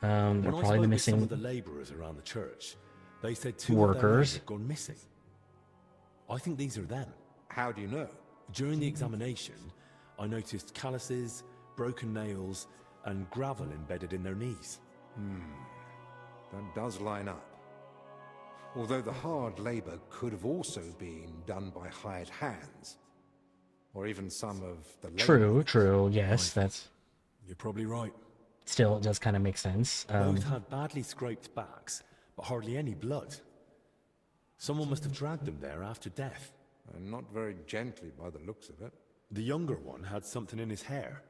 Speaker 1: They're
Speaker 2: When I
Speaker 1: probably
Speaker 2: spoke
Speaker 1: the
Speaker 2: with
Speaker 1: missing
Speaker 2: some of the labourers around the church, they said two
Speaker 1: workers.
Speaker 2: of their men had gone missing. I think these are them.
Speaker 10: How do you know?
Speaker 2: During the examination, I noticed calluses, broken nails, and gravel embedded in their knees.
Speaker 10: That does line up. Although the hard labor could have also been done by hired hands. Or even some of the
Speaker 1: True, yes, that's...
Speaker 2: You're probably right.
Speaker 1: Still, it does kind of make sense.
Speaker 2: Both had badly scraped backs, but hardly any blood. Someone must have dragged them there after death.
Speaker 10: And not very gently by the looks of it.
Speaker 2: The younger one had something in his hair.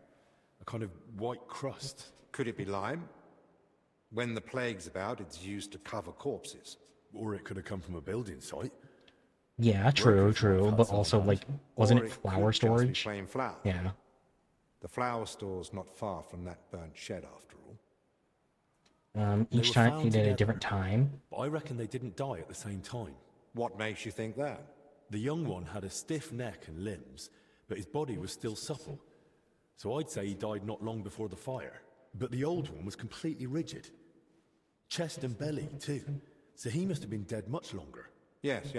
Speaker 2: A kind of white crust.
Speaker 10: Could it be lime? When the plague's about, it's used to cover corpses.
Speaker 2: Or it could have come from a building site.
Speaker 1: Yeah, true, but also, like, wasn't
Speaker 10: Or
Speaker 1: it flour
Speaker 10: could just be
Speaker 1: storage?
Speaker 10: plain flour.
Speaker 1: Yeah.
Speaker 10: The flour store's not far from that burnt shed, after all.
Speaker 2: They
Speaker 1: Each
Speaker 2: were
Speaker 1: time
Speaker 2: found
Speaker 1: he did a
Speaker 2: together,
Speaker 1: different time.
Speaker 2: But I reckon they didn't die at the same time.
Speaker 10: What makes you think that?
Speaker 2: The young one had a stiff neck and limbs, but his body was still supple. So I'd say he died not long before the fire. But the old one was completely rigid. Chest and belly, too. So he must have been dead much longer.
Speaker 10: Yes.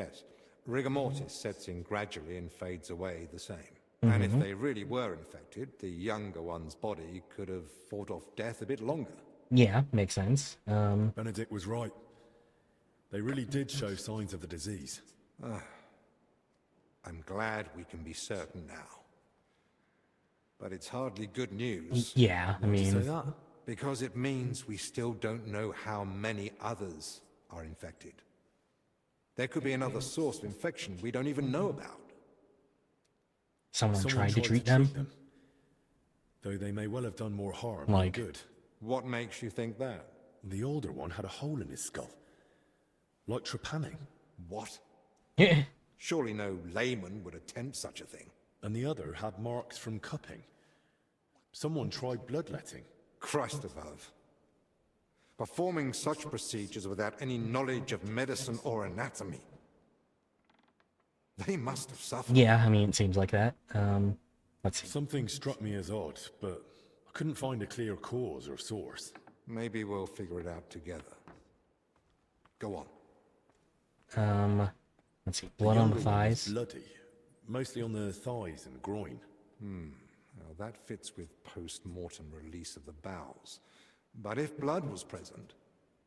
Speaker 10: Rigor mortis sets in gradually and fades away the same. And if they really were infected, the younger one's body could have fought off death a bit longer.
Speaker 1: Yeah, makes sense.
Speaker 2: Benedict was right. They really did show signs of the disease.
Speaker 10: I'm glad we can be certain now. But it's hardly good news.
Speaker 1: Yeah, I
Speaker 2: Why'd you say
Speaker 1: mean...
Speaker 2: that?
Speaker 10: Because it means we still don't know how many others are infected. There could be another source of infection we don't even know about.
Speaker 1: Someone tried to treat them?
Speaker 2: Though they may well have done more harm
Speaker 1: Like-
Speaker 2: than good.
Speaker 10: What makes you think that?
Speaker 2: The older one had a hole in his skull. Like trepanning.
Speaker 10: What?
Speaker 1: Yeah.
Speaker 10: Surely no layman would attempt such a thing.
Speaker 2: And the other had marks from cupping. Someone tried bloodletting.
Speaker 10: Christ above. Performing such procedures without any knowledge of medicine or anatomy. They must have suffered.
Speaker 1: Yeah, I mean, it seems like that. Let's see.
Speaker 2: Something struck me as odd, but I couldn't find a clear cause or source.
Speaker 10: Maybe we'll figure it out together. Go on.
Speaker 1: Let's see. Blood on the thighs.
Speaker 2: Bloody. Mostly on the thighs and groin.
Speaker 10: Well, that fits with post-mortem release of the bowels. But if blood was present,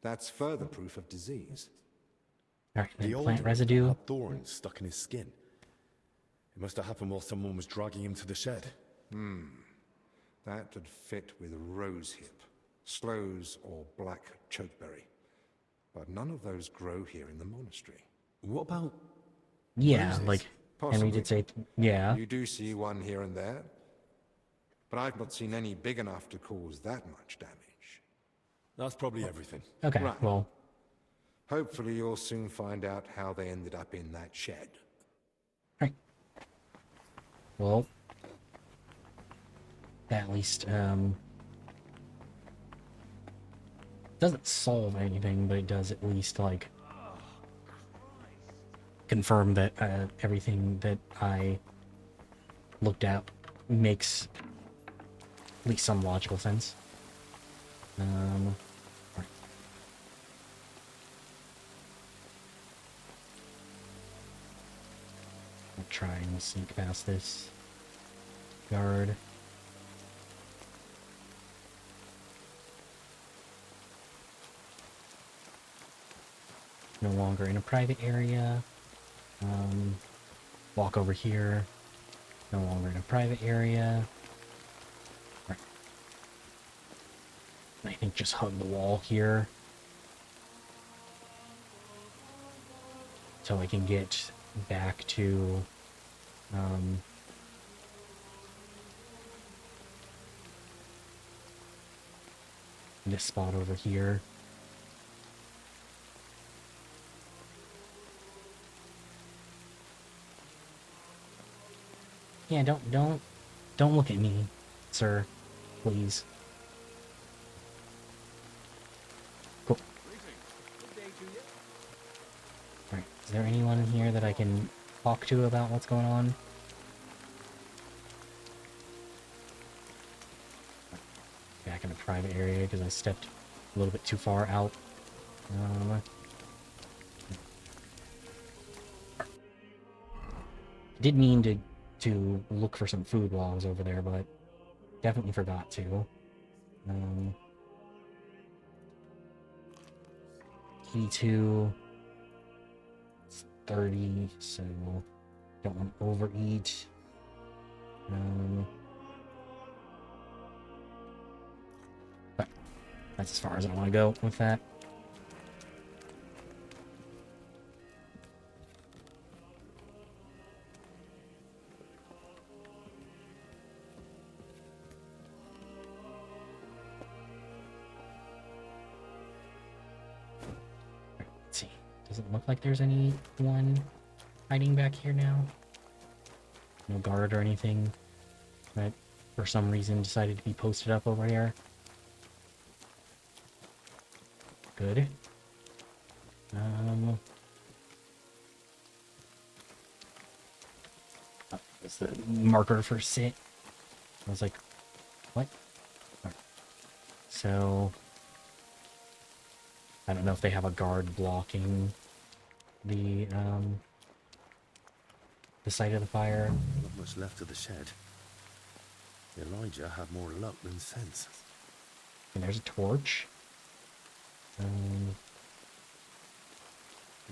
Speaker 10: that's further proof of disease.
Speaker 1: Alright,
Speaker 2: The old
Speaker 1: plant
Speaker 2: one
Speaker 1: residue.
Speaker 2: had thorns stuck in his skin. It must have happened while someone was dragging him to the shed.
Speaker 10: That would fit with rosehip, sloes, or black chokeberry. But none of those grow here in the monastery.
Speaker 2: What about...
Speaker 1: Yeah,
Speaker 10: roses?
Speaker 1: like Henry
Speaker 10: Possibly.
Speaker 1: did say, yeah.
Speaker 10: You do see one here and there, but I've not seen any big enough to cause that much damage.
Speaker 2: That's probably everything.
Speaker 1: Okay,
Speaker 10: Right.
Speaker 1: well,
Speaker 10: Hopefully you'll soon find out how they ended up in that shed.
Speaker 1: right. Well, that at least, doesn't solve anything, but it does at least, like, confirm that everything that I looked at makes at least some logical sense. Right. I'll try and sneak past this guard. No longer in a private area. Walk over here. No longer in a private area. Right. I think just hug the wall here. So I can get back to this spot over here. Yeah, don't look at me, sir, please. Cool. Alright, is there anyone in here that I can talk to about what's going on? Back in a private area because I stepped a little bit too far out. Did mean to look for some food while I was over there, but definitely forgot to. 82. It's 30, so don't want to overeat. But that's as far as I want to go with that. Let's see. Doesn't look like there's anyone hiding back here now. No guard or anything that for some reason decided to be posted up over here. Good. That's the marker for sit. I was like, what? Alright. So I don't know if they have a guard blocking the site of the fire.
Speaker 2: Not much left of the shed. Elijah had more luck than sense.
Speaker 1: And there's a torch.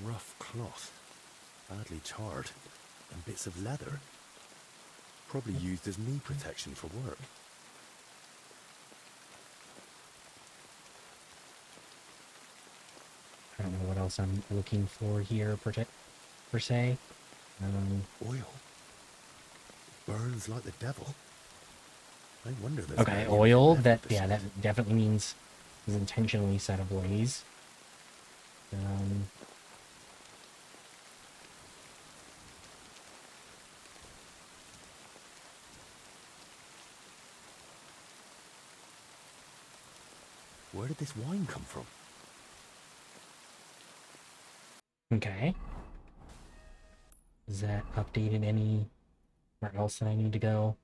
Speaker 2: Rough cloth, badly charred, and bits of leather. Probably used as knee protection for work.
Speaker 1: I don't know what else I'm looking for here per se.
Speaker 2: Oil. Burns like the devil. I wonder there's
Speaker 1: Okay, oil. That definitely means is intentionally set ablaze.
Speaker 2: did this wine come from?
Speaker 1: Okay. Is that updated anywhere else that I need to go?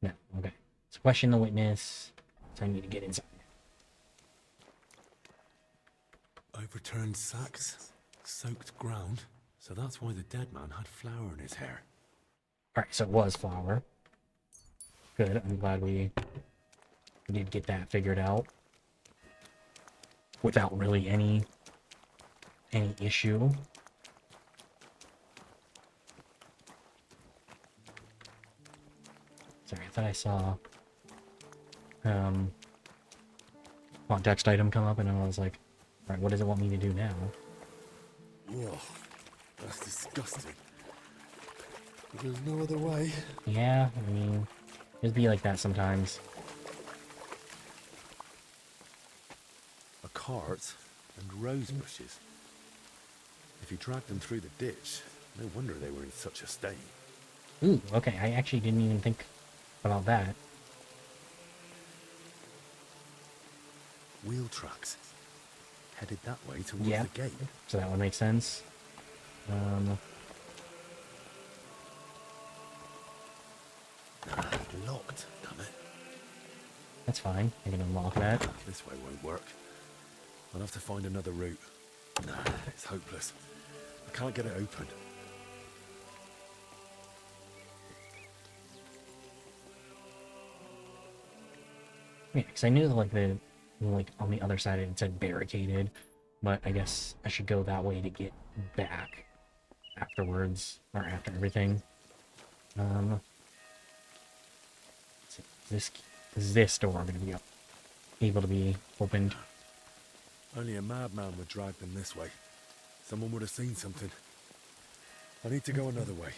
Speaker 1: No. Okay. So question the witness. So I need to get inside.
Speaker 2: Overturned sacks, soaked ground. So that's why the dead man had flour in his hair.
Speaker 1: Alright, so it was flour. Good. I'm glad we did get that figured out. Without really any issue. Sorry, I thought I saw context item come up and I was like, alright, what does it want me to do now?
Speaker 2: Whoa, that's disgusting. But there's no other way.
Speaker 1: Yeah, I mean, it'd be like that sometimes.
Speaker 2: A cart and rose bushes. If you dragged them through the ditch, no wonder they were in such a state.
Speaker 1: Ooh, okay, I actually didn't even think about that.
Speaker 2: Wheel tracks. Headed that way towards
Speaker 1: Yeah,
Speaker 2: the gate.
Speaker 1: so that would make sense.
Speaker 2: Locked, damn it.
Speaker 1: That's fine. I can unlock that.
Speaker 2: This way won't work. I'll have to find another route. Nah, it's hopeless. I can't get it open.
Speaker 1: Yeah, because I knew like on the other side it said barricaded, but I guess I should go that way to get back afterwards or after everything. Is this door going to be able to be opened?
Speaker 2: Only a madman would drag them this way. Someone would have seen something. I need to go another way.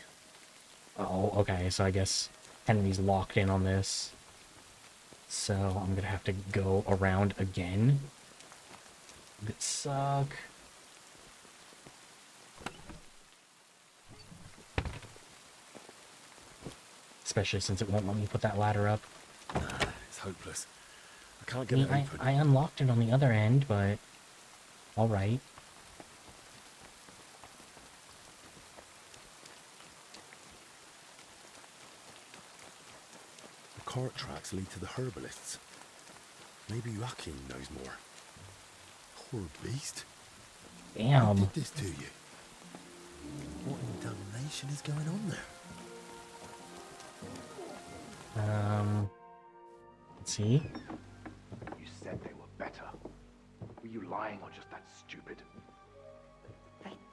Speaker 1: Oh, okay, so I guess Henry's locked in on this. So I'm gonna have to go around again. It suck. Especially since it won't let me put that ladder up.
Speaker 2: It's hopeless. I can't get it open.
Speaker 1: I unlocked it on the other end, but alright.
Speaker 2: The cart tracks lead to the herbalists. Maybe Joachim knows more. Poor beast.
Speaker 1: Damn.
Speaker 2: Who did this to you? What in damnation is going on there?
Speaker 1: Let's see.
Speaker 14: You said they were better. Were you lying or just that stupid?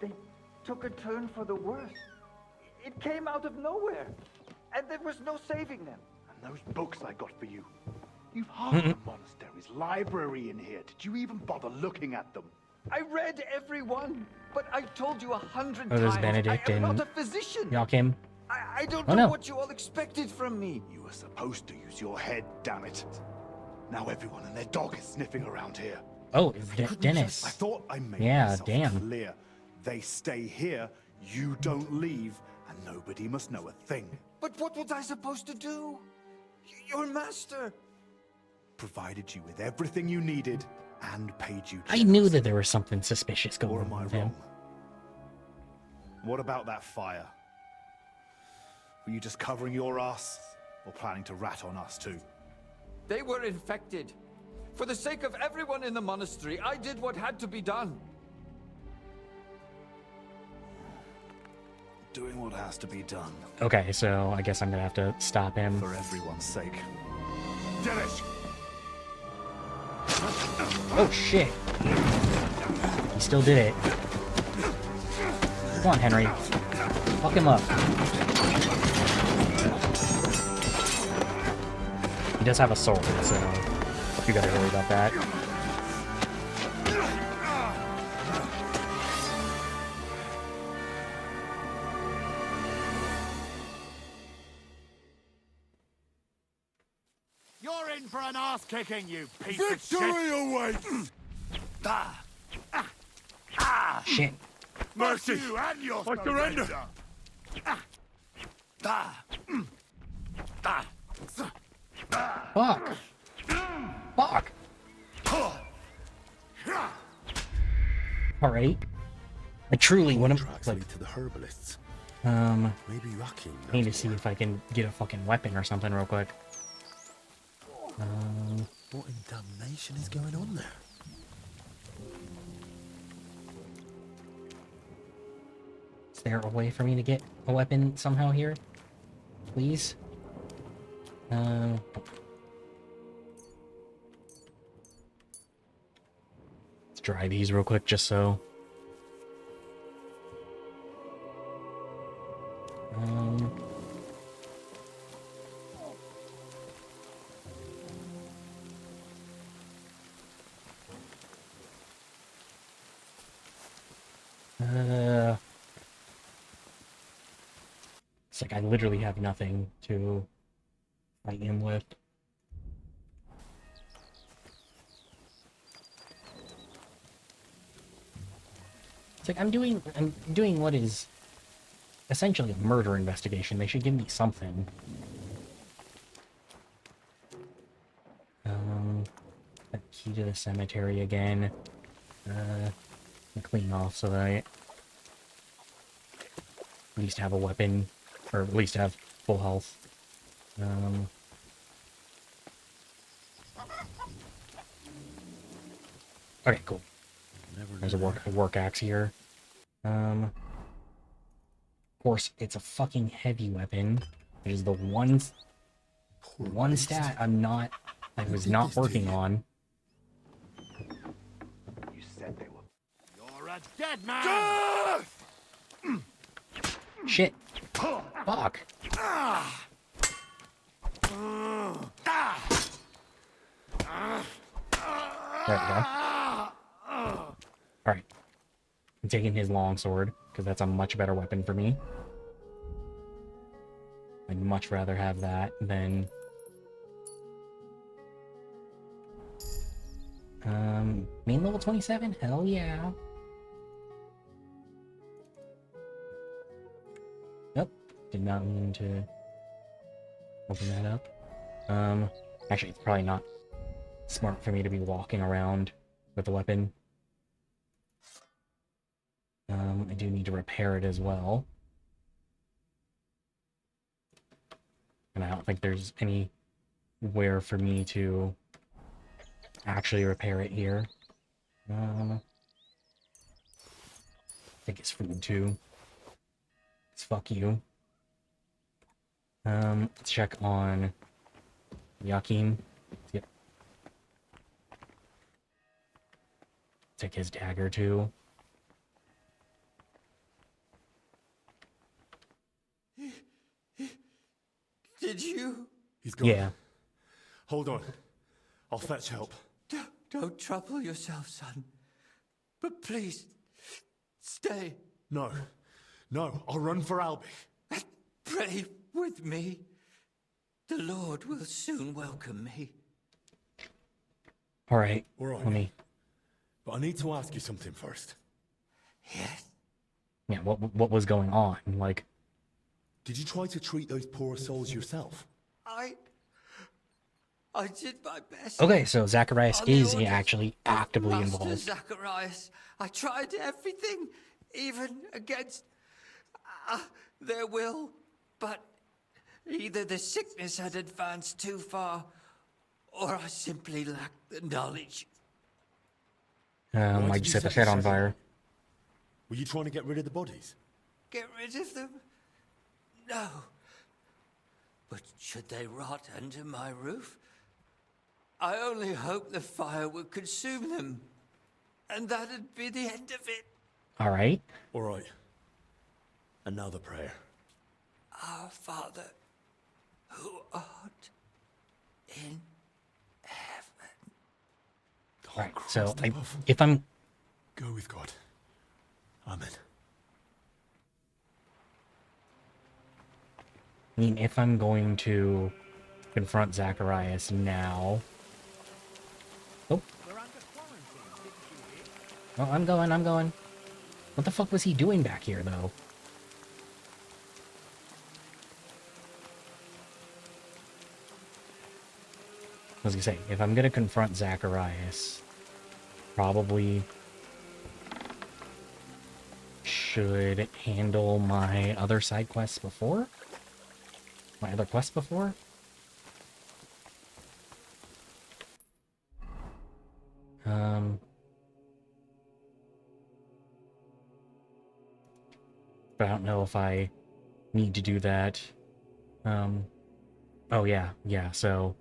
Speaker 15: They took a turn for the worse. It came out of nowhere, and there was no saving them.
Speaker 14: And those books I got for you. You've half the monastery's library in here. Did you even bother looking at them?
Speaker 15: I read every one, but I told you 100
Speaker 1: Oh, there's
Speaker 15: times
Speaker 1: Benedict
Speaker 15: I am
Speaker 1: and
Speaker 15: not a physician.
Speaker 1: Joachim.
Speaker 15: I don't
Speaker 1: Oh,
Speaker 15: know
Speaker 1: no.
Speaker 15: what you all expected from me.
Speaker 14: You were supposed to use your head, damn it. Now everyone and their dog is sniffing around here.
Speaker 1: Oh, it's Dennis.
Speaker 14: I thought I made
Speaker 1: Yeah,
Speaker 14: myself
Speaker 1: damn.
Speaker 14: clear. They stay here, you don't leave, and nobody must know a thing.
Speaker 15: But what was I supposed to do? Your master.
Speaker 14: Provided you with everything you needed and paid you.
Speaker 1: I knew that there was something suspicious going
Speaker 14: Or am
Speaker 1: on
Speaker 14: I
Speaker 1: with him.
Speaker 14: wrong? What about that fire? Were you just covering your ass, or planning to rat on us too?
Speaker 15: They were infected. For the sake of everyone in the monastery, I did what had to be done.
Speaker 14: Doing what has to be done.
Speaker 1: Okay, so I guess I'm gonna have to stop him.
Speaker 14: For everyone's sake. Dennis!
Speaker 1: Oh shit! He still did it. Come on, Henry. Fuck him up. He does have a sword, so you gotta worry about that.
Speaker 9: You're in for an ass kicking, you piece
Speaker 2: Victory
Speaker 9: of shit.
Speaker 2: awaits!
Speaker 1: Shit.
Speaker 9: Mercy you and your
Speaker 2: I surrender.
Speaker 1: Fuck. Fuck. Alright. I truly want
Speaker 2: Tracks
Speaker 1: to,
Speaker 2: lead to the herbalists.
Speaker 1: maybe
Speaker 2: Yucking
Speaker 1: need to see if I can get a fucking weapon or something real quick.
Speaker 2: What in damnation is going on there?
Speaker 1: Is there a way for me to get a weapon somehow here? Please? Let's dry these real quick just so. It's like I literally have nothing to fight him with. It's like I'm doing what is essentially a murder investigation. They should give me something. A key to the cemetery again. Clean off so that I at least have a weapon, or at least have full health. Okay, cool. There's a work axe here. Of course, it's a fucking heavy weapon, which is the one stat I was not working on.
Speaker 3: You said they were.
Speaker 9: You're a dead man!
Speaker 1: Shit. Fuck. There we go. Alright. I'm taking his longsword, because that's a much better weapon for me. I'd much rather have that than... main level 27? Hell yeah. Nope. Did not mean to open that up. Actually, it's probably not smart for me to be walking around with a weapon. I do need to repair it as well. And I don't think there's anywhere for me to actually repair it here. I think it's food too. It's fuck you. Let's check on Yakin. Yep. Take his dagger too.
Speaker 8: Did you?
Speaker 2: He's gone.
Speaker 1: Yeah.
Speaker 2: Hold on. I'll fetch help.
Speaker 8: Don't trouble yourself, son. But please, stay.
Speaker 2: No. No, I'll run for Albie.
Speaker 8: Pray with me. The Lord will soon welcome me.
Speaker 1: Alright.
Speaker 2: All right.
Speaker 1: Let me...
Speaker 2: But I need to ask you something first.
Speaker 8: Yes?
Speaker 1: Yeah, what was going on? Like...
Speaker 2: Did you try to treat those poor souls yourself?
Speaker 8: I did my best.
Speaker 1: Okay, so Zacharias is
Speaker 8: orders
Speaker 1: actually actively
Speaker 8: Master
Speaker 1: involved.
Speaker 8: Zacharias, I tried everything, even against their will, but either the sickness had advanced too far, or I simply lacked the knowledge.
Speaker 2: Why
Speaker 1: I
Speaker 2: did
Speaker 1: just
Speaker 2: you
Speaker 1: set the
Speaker 2: set
Speaker 1: shed
Speaker 2: the
Speaker 1: on
Speaker 2: shed
Speaker 1: fire.
Speaker 2: Were you trying to get rid of the bodies?
Speaker 8: Get rid of them? No. But should they rot under my roof? I only hope the fire would consume them, and that'd be the end of it.
Speaker 1: Alright.
Speaker 2: All right. And now the prayer.
Speaker 8: Our Father, who art in heaven.
Speaker 1: Alright, so if I'm...
Speaker 2: Go with God. Amen.
Speaker 1: I mean, if I'm going to confront Zacharias now... Oh. Oh, I'm going. What the fuck was he doing back here, though? I was gonna say, if I'm gonna confront Zacharias, probably should handle my other side quests before. My other quest before. But I don't know if I need to do that. Oh yeah, so...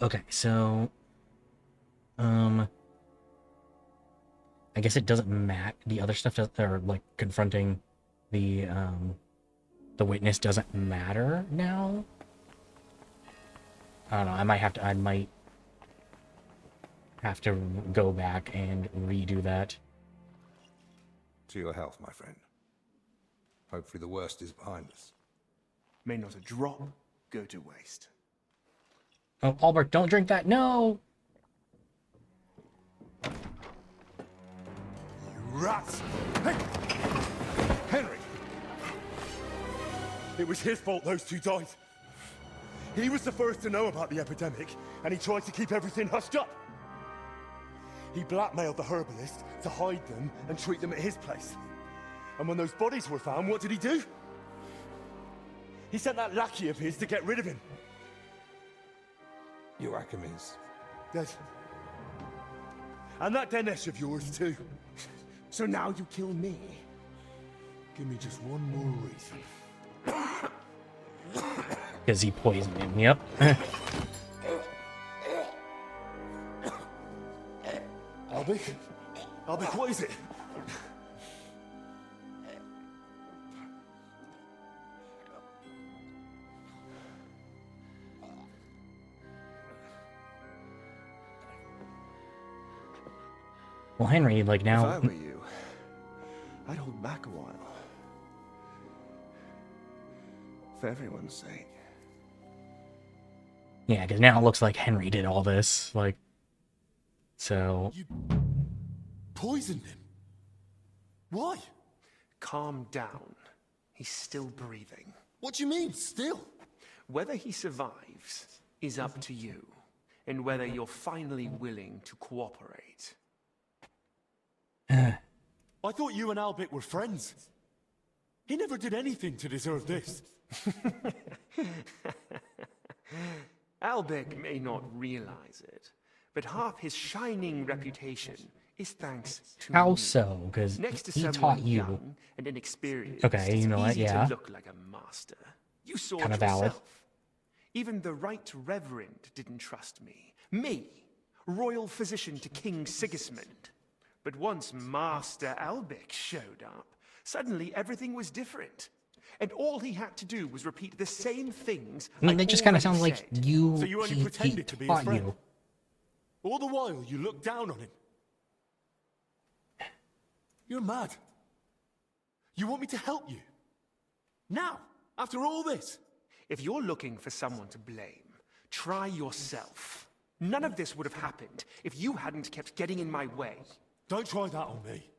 Speaker 1: Okay, so... I guess it doesn't matter. The other stuff that are, like, confronting the witness doesn't matter now? I don't know, I might have to go back and redo that.
Speaker 10: To your health, my friend. Hopefully the worst is behind us.
Speaker 3: May not a drop go to waste.
Speaker 1: Oh, Albert, don't drink that! No!
Speaker 2: You rats! Hey! Henry! It was his fault those two died. He was the first to know about the epidemic, and he tried to keep everything hushed up. He blackmailed the herbalist to hide them and treat them at his place. And when those bodies were found, what did he do? He sent that lackey of his to get rid of him.
Speaker 10: Joachim is
Speaker 2: dead. And that Dinesh of yours too. So now you kill me. Give me just one more reason.
Speaker 1: Because he poisoned him, yep.
Speaker 2: Albik, what is it?
Speaker 1: Well, Henry, like now...
Speaker 3: If I were you, I'd hold back a while. For everyone's sake.
Speaker 1: Yeah, because now it looks like Henry did all this, like... So...
Speaker 2: You poisoned him? Why?
Speaker 3: Calm down. He's still breathing.
Speaker 2: What do you mean, still?
Speaker 3: Whether he survives is up to you, and whether you're finally willing to cooperate.
Speaker 2: I thought you and Albik were friends. He never did anything to deserve this.
Speaker 3: Albik may not realize it, but half his shining reputation is thanks to
Speaker 1: How
Speaker 3: me.
Speaker 1: so? Because he
Speaker 3: someone
Speaker 1: taught you.
Speaker 3: young and inexperienced,
Speaker 1: Okay, you know what,
Speaker 3: it's easy
Speaker 1: yeah.
Speaker 3: to look like a master. You saw
Speaker 1: Kinda
Speaker 3: it
Speaker 1: valid.
Speaker 3: yourself. Even the Right Reverend didn't trust me. Me, royal physician to King Sigismund. But once Master Albik showed up, suddenly everything was different. And all he had to do was repeat the same things.
Speaker 1: I mean, that just kind of sounds like
Speaker 3: said.
Speaker 1: you...
Speaker 2: So you only
Speaker 1: he
Speaker 2: pretended to be a
Speaker 1: taught
Speaker 2: friend?
Speaker 1: you.
Speaker 2: All the while you looked down on him. You're mad. You want me to help you? Now, after all this?
Speaker 3: If you're looking for someone to blame, try yourself. None of this would have happened if you hadn't kept getting in my way.
Speaker 2: Don't try that on me.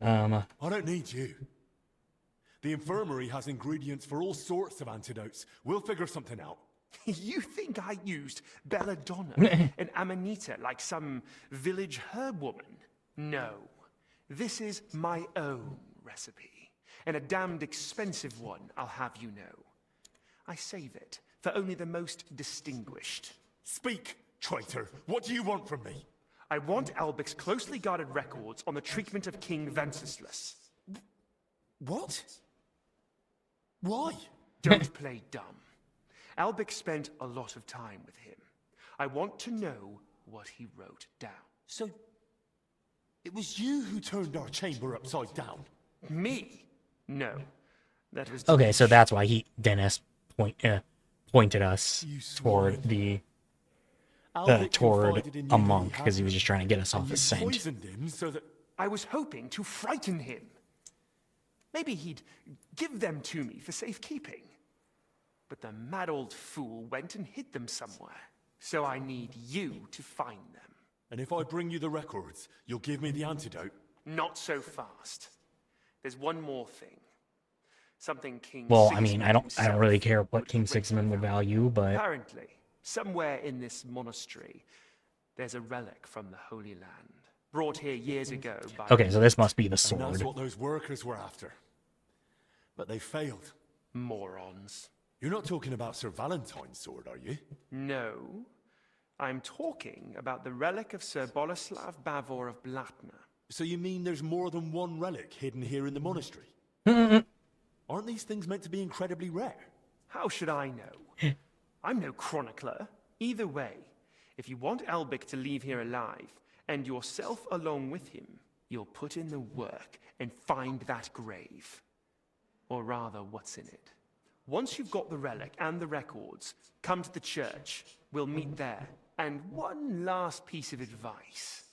Speaker 1: I
Speaker 2: don't need you. The infirmary has ingredients for all sorts of antidotes. We'll figure something out.
Speaker 3: You think I used belladonna and amanita like some village herb woman? No. This is my own recipe, and a damned expensive one, I'll have you know. I save it for only the most distinguished.
Speaker 2: Speak, traitor. What do you want from me?
Speaker 3: I want Albik's closely guarded records on the treatment of King Venceslas.
Speaker 2: What? Why?
Speaker 3: Don't play dumb. Albik spent a lot of time with him. I want to know what he wrote down.
Speaker 2: So, it was you who turned our chamber upside down?
Speaker 3: Me? No. That was...
Speaker 1: Okay, so that's why Dennis pointed us toward the... toward a monk, because he was just trying to get us off his scent.
Speaker 2: Poisoned him so that...
Speaker 3: I was hoping to frighten him. Maybe he'd give them to me for safekeeping. But the mad old fool went and hid them somewhere. So I need you to find them.
Speaker 2: And if I bring you the records, you'll give me the antidote?
Speaker 3: Not so fast. There's one more thing. Something King
Speaker 1: Well,
Speaker 3: Sigismund
Speaker 1: I mean, I don't
Speaker 3: himself
Speaker 1: really care what King
Speaker 3: would
Speaker 1: Sigismund would value, but...
Speaker 3: Apparently, somewhere in this monastery,
Speaker 16: There's a relic from the Holy Land, brought here years ago by...
Speaker 1: Okay, so this must be the
Speaker 2: And
Speaker 1: sword.
Speaker 2: that's what those workers were after. But they failed.
Speaker 16: Morons.
Speaker 2: You're not talking about Sir Valentine's sword, are you?
Speaker 16: No. I'm talking about the relic of Sir Boleslav Bavor of Blatna.
Speaker 2: So you mean there's more than one relic hidden here in the monastery? Aren't these things meant to be incredibly rare?
Speaker 16: How should I know? I'm no chronicler. Either way, if you want Albic to leave here alive, and yourself along with him, you'll put in the work and find that grave. Or rather, what's in it. Once you've got the relic and the records, come to the church. We'll meet there. And one last piece of advice.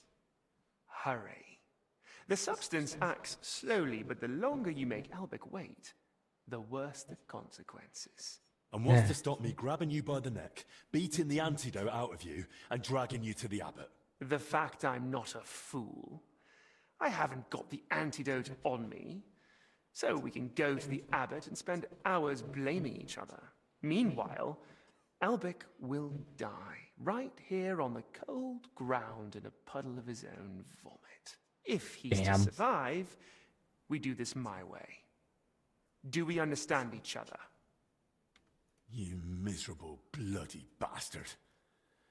Speaker 16: Hurry. The substance acts slowly, but the longer you make Albic wait, the worse the consequences.
Speaker 2: And what's to stop me grabbing you by the neck, beating the antidote out of you, and dragging you to the abbot?
Speaker 16: The fact I'm not a fool. I haven't got the antidote on me. So we can go to the abbot and spend hours blaming each other. Meanwhile, Albic will die, right here on the cold ground in a puddle of his own vomit. If he's to survive, we do this my way. Do we understand each other?
Speaker 2: You miserable bloody bastard.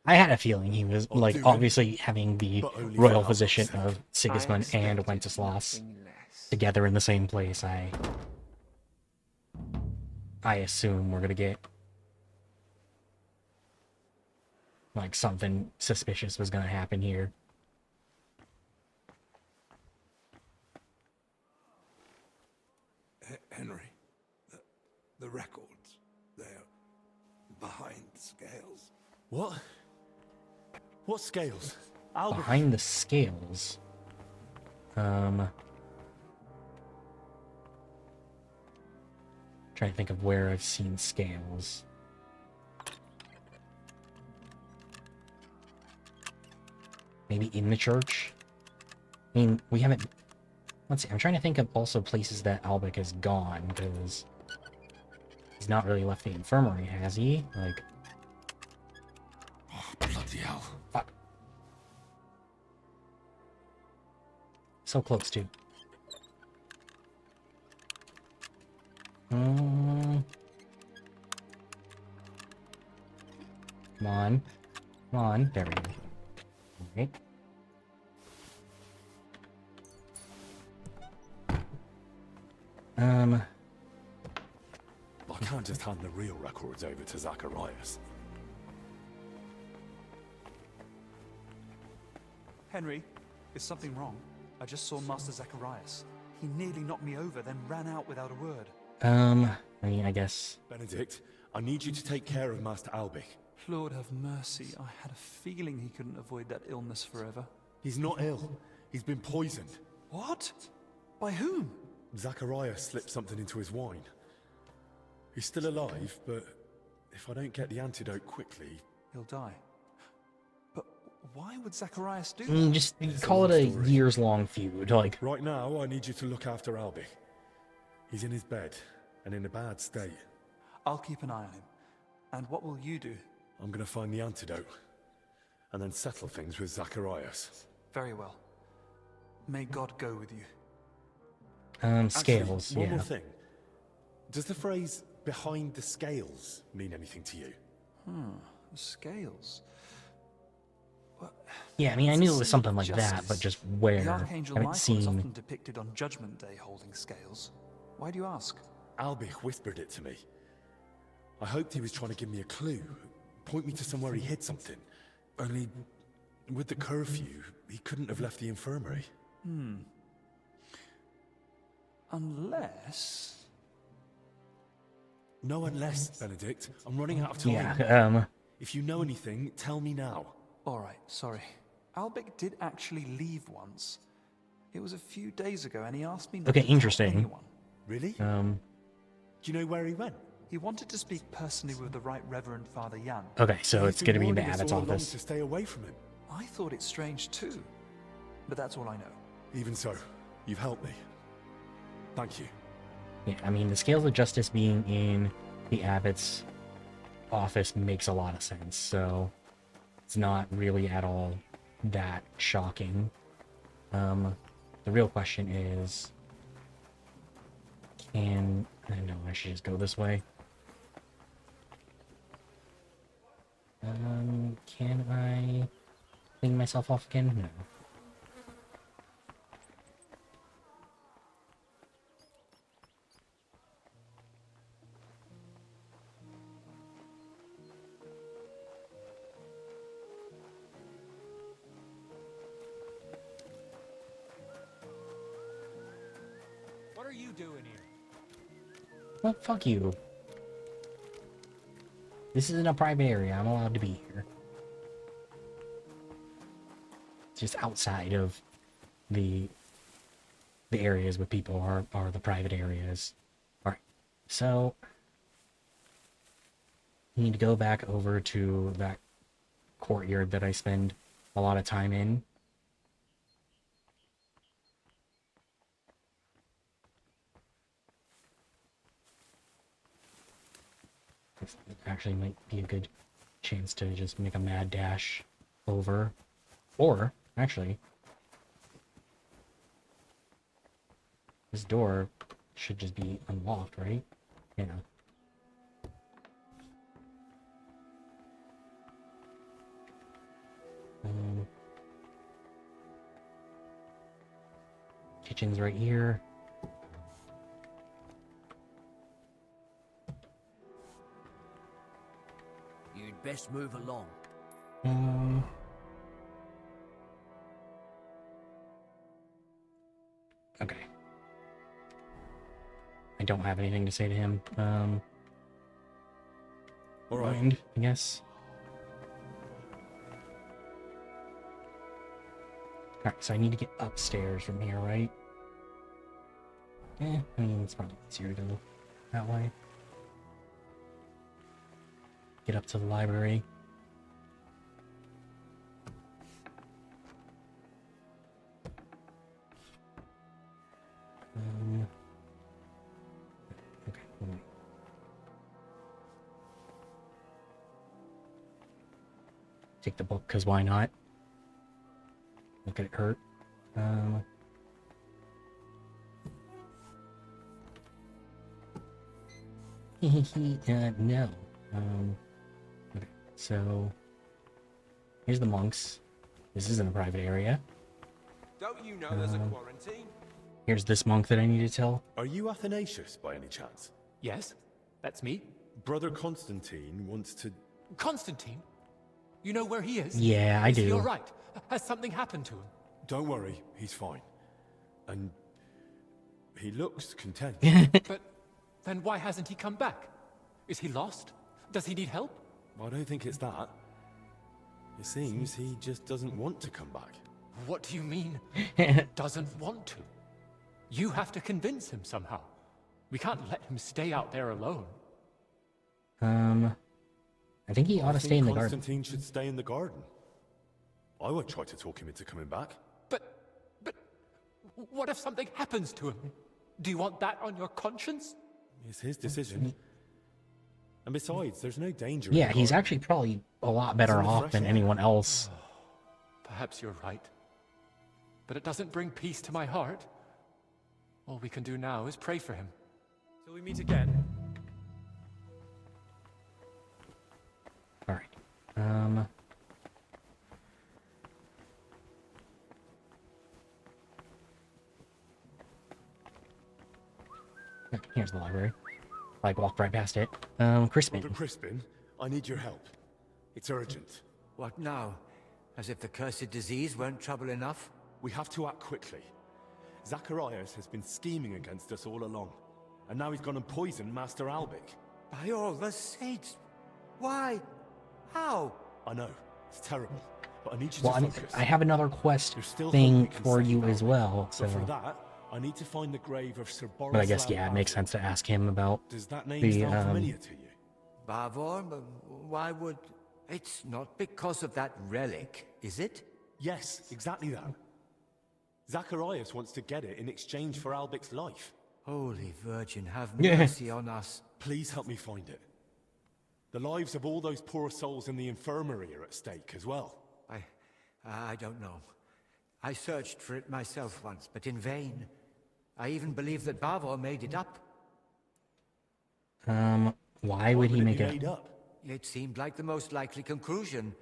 Speaker 1: I had a feeling he was, like, obviously having the royal position of Sigismund and Wenceslas together in the same place. I assume we're gonna get, like, something suspicious was gonna happen here.
Speaker 10: Henry, the records, they're behind the scales.
Speaker 2: What? What scales?
Speaker 1: Behind the scales. Trying to think of where I've seen scales. Maybe in the church? I mean, we haven't... Let's see, I'm trying to think of also places that Albic has gone, because he's not really left the infirmary, has he? Like...
Speaker 2: Oh, bloody hell.
Speaker 1: Fuck. So close, too. Come on. Come on. There we go. Alright.
Speaker 2: I can't just hand the real records over to Zacharias.
Speaker 12: Henry, is something wrong? I just saw Master Zacharias. He nearly knocked me over, then ran out without a word.
Speaker 1: I mean, I guess...
Speaker 2: Benedict, I need you to take care of Master Albic.
Speaker 12: Lord have mercy, I had a feeling he couldn't avoid that illness forever.
Speaker 2: He's not ill. He's been poisoned.
Speaker 12: What? By whom?
Speaker 2: Zacharias slipped something into his wine. He's still alive, but if I don't get the antidote quickly...
Speaker 12: He'll die. But why would Zacharias do
Speaker 1: I mean,
Speaker 12: that?
Speaker 1: just call it a years-long feud, like...
Speaker 2: Right now, I need you to look after Albic. He's in his bed, and in a bad state.
Speaker 12: I'll keep an eye on him. And what will you do?
Speaker 2: I'm gonna find the antidote, and then settle things with Zacharias.
Speaker 12: Very well. May God go with you.
Speaker 1: Scales,
Speaker 2: Actually, one
Speaker 1: yeah.
Speaker 2: more thing. Does the phrase, behind the scales, mean anything to you?
Speaker 12: The scales. Well,
Speaker 1: Yeah, I mean, I knew it was something like that, but just where?
Speaker 12: The Archangel
Speaker 1: I haven't
Speaker 12: Michael is
Speaker 1: seen...
Speaker 12: often depicted on Judgment Day holding scales. Why do you ask?
Speaker 2: Albic whispered it to me. I hoped he was trying to give me a clue, point me to somewhere he hid something. Only, with the curfew, he couldn't have left the infirmary.
Speaker 12: Unless...
Speaker 2: No unless, Benedict. I'm running out of time.
Speaker 1: Yeah,
Speaker 2: If you know anything, tell me now.
Speaker 12: Alright, sorry. Albic did actually leave once. It was a few days ago, and he asked me not
Speaker 1: Okay,
Speaker 12: to tell
Speaker 1: interesting.
Speaker 12: anyone.
Speaker 2: Really? Do you know where he went?
Speaker 12: He wanted to speak personally with the Right Reverend Father Jan.
Speaker 1: Okay, so
Speaker 2: He's
Speaker 1: it's
Speaker 2: been
Speaker 1: gonna be in the
Speaker 2: warning us
Speaker 1: abbot's
Speaker 2: all along
Speaker 1: office.
Speaker 2: to stay away from him.
Speaker 12: I thought it strange too. But that's all I know.
Speaker 2: Even so, you've helped me. Thank you.
Speaker 1: Yeah, I mean, the Scales of Justice being in the abbot's office makes a lot of sense, so... It's not really at all that shocking. The real question is, I know I should just go this way. Can I clean myself off again? No.
Speaker 17: What are you doing here?
Speaker 1: Well, fuck you. This isn't a private area. I'm allowed to be here. It's just outside of the areas where people are the private areas. Alright, so I need to go back over to that courtyard that I spend a lot of time in. This actually might be a good chance to just make a mad dash over. Or, actually, this door should just be unlocked, right? Yeah. Kitchen's right here.
Speaker 6: You'd best move along.
Speaker 1: Okay. I don't have anything to say to him.
Speaker 2: All right.
Speaker 1: Mind, I guess. Alright, so I need to get upstairs from here, right? I mean, it's probably easier to go that way. Get up to the library. Okay, wait. Take the book, because why not? Look at it hurt. No. Okay, so here's the monks. This isn't a private area.
Speaker 11: Don't you know there's a quarantine?
Speaker 1: Here's this monk that I need to tell.
Speaker 2: Are you Athanasius by any chance?
Speaker 17: Yes, that's me.
Speaker 2: Brother Constantine wants to...
Speaker 17: Constantine? You know where he is?
Speaker 1: Yeah, I do.
Speaker 17: Is he all right? Has something happened to him?
Speaker 2: Don't worry, he's fine. And he looks content.
Speaker 17: But then why hasn't he come back? Is he lost? Does he need help?
Speaker 2: I don't think it's that. It seems he just doesn't want to come back.
Speaker 17: What do you mean, doesn't want to? You have to convince him somehow. We can't let him stay out there alone.
Speaker 1: I think he ought to stay in the garden.
Speaker 2: Constantine should stay in the garden. I won't try to talk him into coming back.
Speaker 17: But what if something happens to him? Do you want that on your conscience?
Speaker 2: It's his decision. And besides, there's no danger.
Speaker 1: Yeah, he's actually probably a lot better off than anyone else.
Speaker 17: Perhaps you're right. But it doesn't bring peace to my heart. All we can do now is pray for him.
Speaker 11: Till we meet again.
Speaker 1: Alright. Here's the library. Like, walked right past it. Crispin.
Speaker 2: Brother Crispin, I need your help. It's urgent.
Speaker 8: What now? As if the cursed disease weren't trouble enough?
Speaker 2: We have to act quickly. Zacharias has been scheming against us all along. And now he's gone and poisoned Master Albic.
Speaker 8: By all the saints! Why? How?
Speaker 2: I know. It's terrible. But I need you
Speaker 1: Well,
Speaker 2: to focus.
Speaker 1: I have another quest
Speaker 2: There's still
Speaker 1: thing
Speaker 2: hope we can
Speaker 1: for
Speaker 2: save
Speaker 1: you
Speaker 2: Albic.
Speaker 1: as well, so...
Speaker 2: But for that, I need to find the grave of Sir Boris.
Speaker 1: But I guess, yeah, it makes sense to ask him about
Speaker 2: Does that name
Speaker 1: the,
Speaker 2: sound familiar to you?
Speaker 8: Bavor? Why would... It's not because of that relic, is it?
Speaker 2: Yes, exactly that. Zacharias wants to get it in exchange for Albic's life.
Speaker 8: Holy Virgin, have mercy on us.
Speaker 2: Please help me find it. The lives of all those poor souls in the infirmary are at stake as well.
Speaker 8: I don't know. I searched for it myself once, but in vain. I even believe that Bavor made it up.
Speaker 1: Why would he make it
Speaker 2: up?
Speaker 8: It seemed like the most likely conclusion.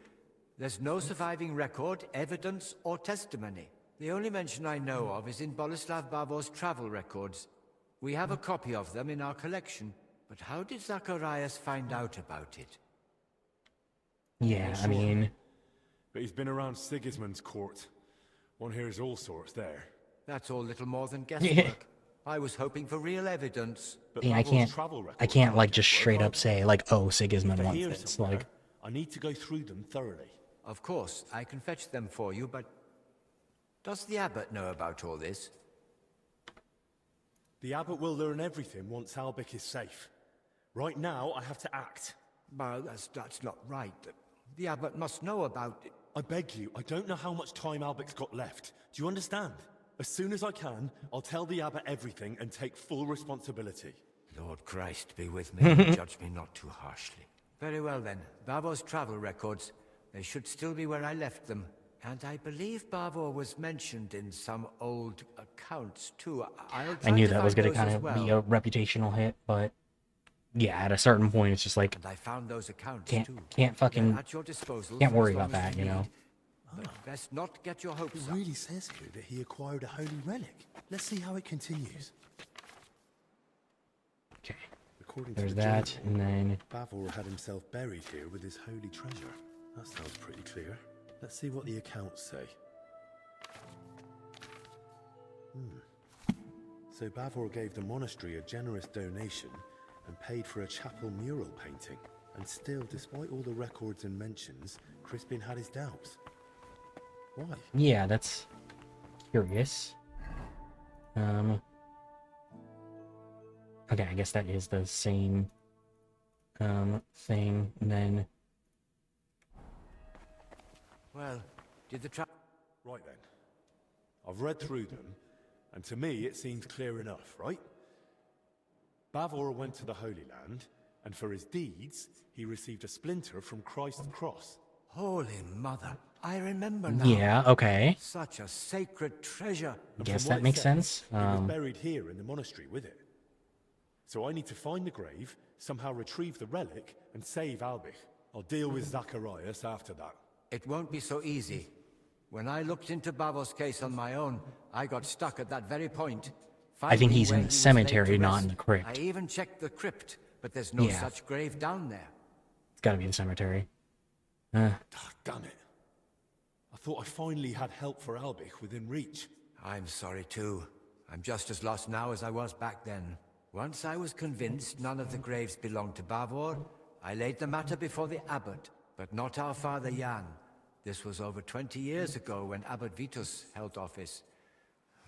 Speaker 8: There's no surviving record, evidence, or testimony. The only mention I know of is in Boleslav Bavor's travel records. We have a copy of them in our collection, but how did Zacharias find out about it?
Speaker 1: Yeah, I mean...
Speaker 2: But he's been around Sigismund's court. One hears all sorts there.
Speaker 8: That's all little more than guesswork. I was hoping for real evidence.
Speaker 2: But
Speaker 1: yeah, I can't like just straight up say like, oh, Sigismund wants this. Like,
Speaker 2: I need to go through them thoroughly.
Speaker 8: Of course, I can fetch them for you, but does the abbot know about all this?
Speaker 2: The abbot will learn everything once Albic is safe. Right now, I have to act.
Speaker 8: Well, that's not right. The abbot must know about it.
Speaker 2: I beg you, I don't know how much time Albic's got left. Do you understand? As soon as I can, I'll tell the abbot everything and take full responsibility.
Speaker 8: Lord Christ be with me and judge me not too harshly. Very well then. Bavor's travel records. They should still be where I left them. And I believe Bavor was mentioned in some old accounts too.
Speaker 1: I knew that was going to kind of be a reputational hit, but yeah, at a certain point, it's just like,
Speaker 8: and I found those accounts
Speaker 1: can't fucking,
Speaker 8: at your disposal
Speaker 1: can't worry
Speaker 8: as long
Speaker 1: about
Speaker 8: as
Speaker 1: that,
Speaker 8: you
Speaker 1: you know?
Speaker 8: need. But best not get your hopes
Speaker 2: It really says here that he acquired a holy relic. Let's see how it continues.
Speaker 1: Okay.
Speaker 2: According
Speaker 1: There's
Speaker 2: to the
Speaker 1: that,
Speaker 2: journal,
Speaker 1: and then...
Speaker 2: Bavor had himself buried here with his holy treasure. That sounds pretty clear. Let's see what the accounts say. So Bavor gave the monastery a generous donation and paid for a chapel mural painting. And still, despite all the records and mentions, Crispin had his doubts. Why?
Speaker 1: Yeah, that's curious. Okay, I guess that is the same thing, and then...
Speaker 8: Well, did the
Speaker 2: Right then. I've read through them, and to me it seems clear enough, right? Bavor went to the Holy Land, and for his deeds, he received a splinter from Christ's cross.
Speaker 8: Holy Mother, I remember now.
Speaker 1: Yeah, okay.
Speaker 8: Such a sacred treasure.
Speaker 1: I guess that makes sense.
Speaker 2: He was buried here in the monastery with it. So I need to find the grave, somehow retrieve the relic, and save Albich. I'll deal with Zacharias after that.
Speaker 8: It won't be so easy. When I looked into Bavor's case on my own, I got stuck at that very point.
Speaker 1: I think he's in the cemetery, not in the crypt.
Speaker 8: I even checked the crypt, but there's no such grave down there.
Speaker 1: It's gotta be the cemetery.
Speaker 2: Oh, damn it. I thought I finally had help for Albich within reach.
Speaker 8: I'm sorry too. I'm just as lost now as I was back then. Once I was convinced none of the graves belonged to Bavor, I laid the matter before the abbot, but not our father Jan. This was over 20 years ago when Abbot Vitus held office.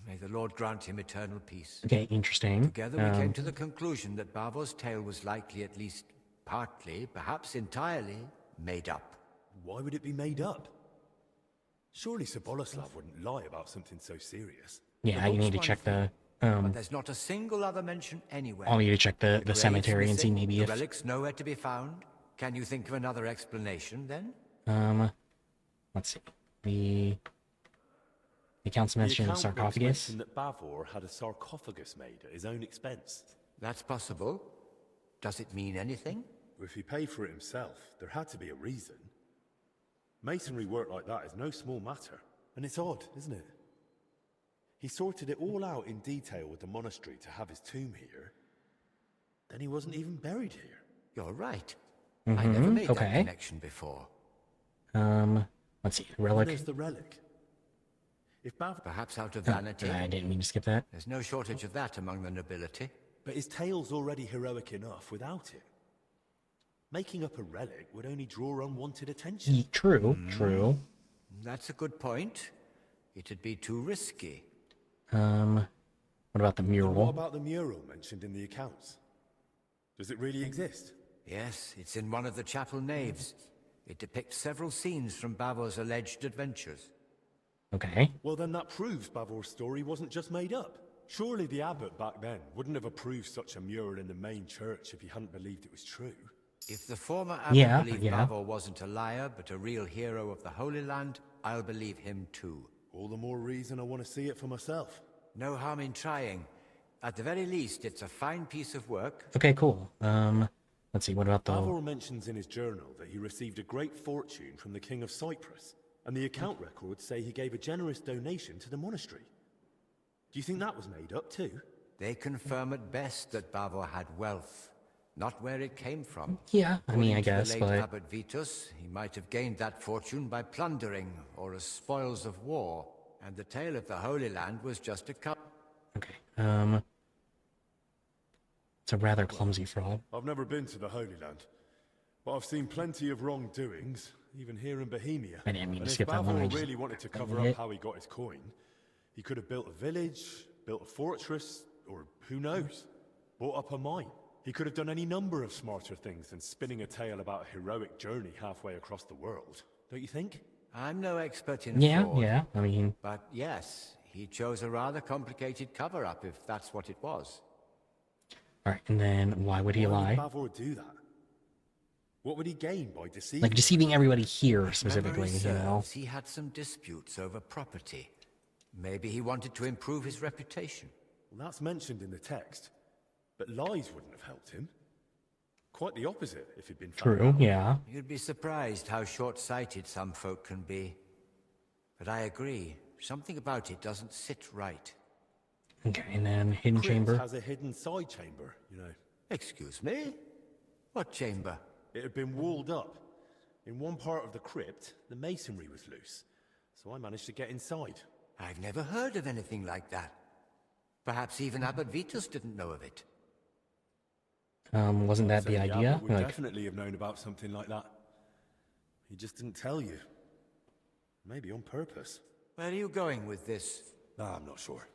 Speaker 8: May the Lord grant him eternal peace.
Speaker 1: Okay, interesting.
Speaker 8: Together we came to the conclusion that Bavor's tale was likely at least partly, perhaps entirely, made up.
Speaker 2: Why would it be made up? Surely Sir Boleslav wouldn't lie about something so serious.
Speaker 1: Yeah, you need to check the...
Speaker 8: But there's not a single other mention anywhere.
Speaker 1: I'll need to check the
Speaker 8: grave's
Speaker 1: cemetery and see
Speaker 8: missing,
Speaker 1: maybe
Speaker 8: the
Speaker 1: if...
Speaker 8: relic's nowhere to be found. Can you think of another explanation, then?
Speaker 1: Let's see. The accounts mention a sarcophagus.
Speaker 2: Mentioned that Bavor had a sarcophagus made at his own expense.
Speaker 8: That's possible. Does it mean anything?
Speaker 2: If he paid for it himself, there had to be a reason. Masonry work like that is no small matter. And it's odd, isn't it? He sorted it all out in detail with the monastery to have his tomb here. Then he wasn't even buried here.
Speaker 8: You're right. I never made that connection before.
Speaker 1: Let's see, the relic.
Speaker 2: There's the relic. If
Speaker 8: Perhaps out of vanity.
Speaker 1: I didn't mean to skip that.
Speaker 8: There's no shortage of that among the nobility.
Speaker 2: But his tale's already heroic enough without it. Making up a relic would only draw unwanted attention.
Speaker 1: True, true.
Speaker 8: That's a good point. It'd be too risky.
Speaker 1: What about the mural?
Speaker 2: What about the mural mentioned in the accounts? Does it really exist?
Speaker 8: Yes, it's in one of the chapel naves. It depicts several scenes from Bavor's alleged adventures.
Speaker 1: Okay.
Speaker 2: Well, then that proves Bavor's story wasn't just made up. Surely the abbot back then wouldn't have approved such a mural in the main church if he hadn't believed it was true.
Speaker 8: If the former abbot
Speaker 1: Yeah,
Speaker 8: believed
Speaker 1: yeah.
Speaker 8: Bavor wasn't a liar, but a real hero of the Holy Land, I'll believe him too.
Speaker 2: All the more reason I want to see it for myself.
Speaker 8: No harm in trying. At the very least, it's a fine piece of work.
Speaker 1: Okay, cool. Let's see. What about the?
Speaker 2: Bavor mentions in his journal that he received a great fortune from the King of Cyprus, and the account records say he gave a generous donation to the monastery. Do you think that was made up too?
Speaker 8: They confirm at best that Bavor had wealth, not where it came from.
Speaker 1: Yeah, I mean, I
Speaker 8: According to
Speaker 1: guess,
Speaker 8: the late
Speaker 1: but
Speaker 8: Abbot Vitus, he might have gained that fortune by plundering or as spoils of war, and the tale of the Holy Land was just a cup.
Speaker 1: okay. It's a rather clumsy fraud.
Speaker 2: I've never been to the Holy Land, but I've seen plenty of wrongdoings, even here in Bohemia.
Speaker 1: I didn't mean to
Speaker 2: and
Speaker 1: skip
Speaker 2: if
Speaker 1: that one. I
Speaker 2: Bavor
Speaker 1: just
Speaker 2: really wanted to cover
Speaker 1: edited
Speaker 2: up
Speaker 1: it.
Speaker 2: how he got his coin, he could have built a village, built a fortress, or who knows, bought up a mine. He could have done any number of smarter things than spinning a tale about a heroic journey halfway across the world. Don't you think?
Speaker 8: I'm no expert in
Speaker 1: Yeah,
Speaker 8: fraud,
Speaker 1: yeah. I mean,
Speaker 8: but yes, he chose a rather complicated cover-up if that's what it was.
Speaker 1: all right. And then why would he lie?
Speaker 2: Why would Bavor do that? What would he gain by deceiving?
Speaker 1: Like deceiving everybody here
Speaker 8: If
Speaker 1: specifically,
Speaker 8: memory
Speaker 1: you know?
Speaker 8: serves, he had some disputes over property. Maybe he wanted to improve his reputation.
Speaker 2: Well, that's mentioned in the text, but lies wouldn't have helped him. Quite the opposite if he'd been found
Speaker 1: True.
Speaker 2: out.
Speaker 1: Yeah.
Speaker 8: You'd be surprised how short-sighted some folk can be. But I agree, something about it doesn't sit right.
Speaker 1: Okay. And then hidden
Speaker 2: Crypt
Speaker 1: chamber.
Speaker 2: has a hidden side chamber, you know.
Speaker 8: Excuse me? What chamber?
Speaker 2: It had been walled up. In one part of the crypt, the masonry was loose, so I managed to get inside.
Speaker 8: I've never heard of anything like that. Perhaps even Abbot Vitus didn't know of it.
Speaker 1: Wasn't that
Speaker 2: So
Speaker 1: the idea?
Speaker 2: Abbot would
Speaker 1: Like,
Speaker 2: definitely have known about something like that. He just didn't tell you. Maybe on purpose.
Speaker 8: Where are you going with this?
Speaker 2: I'm not sure.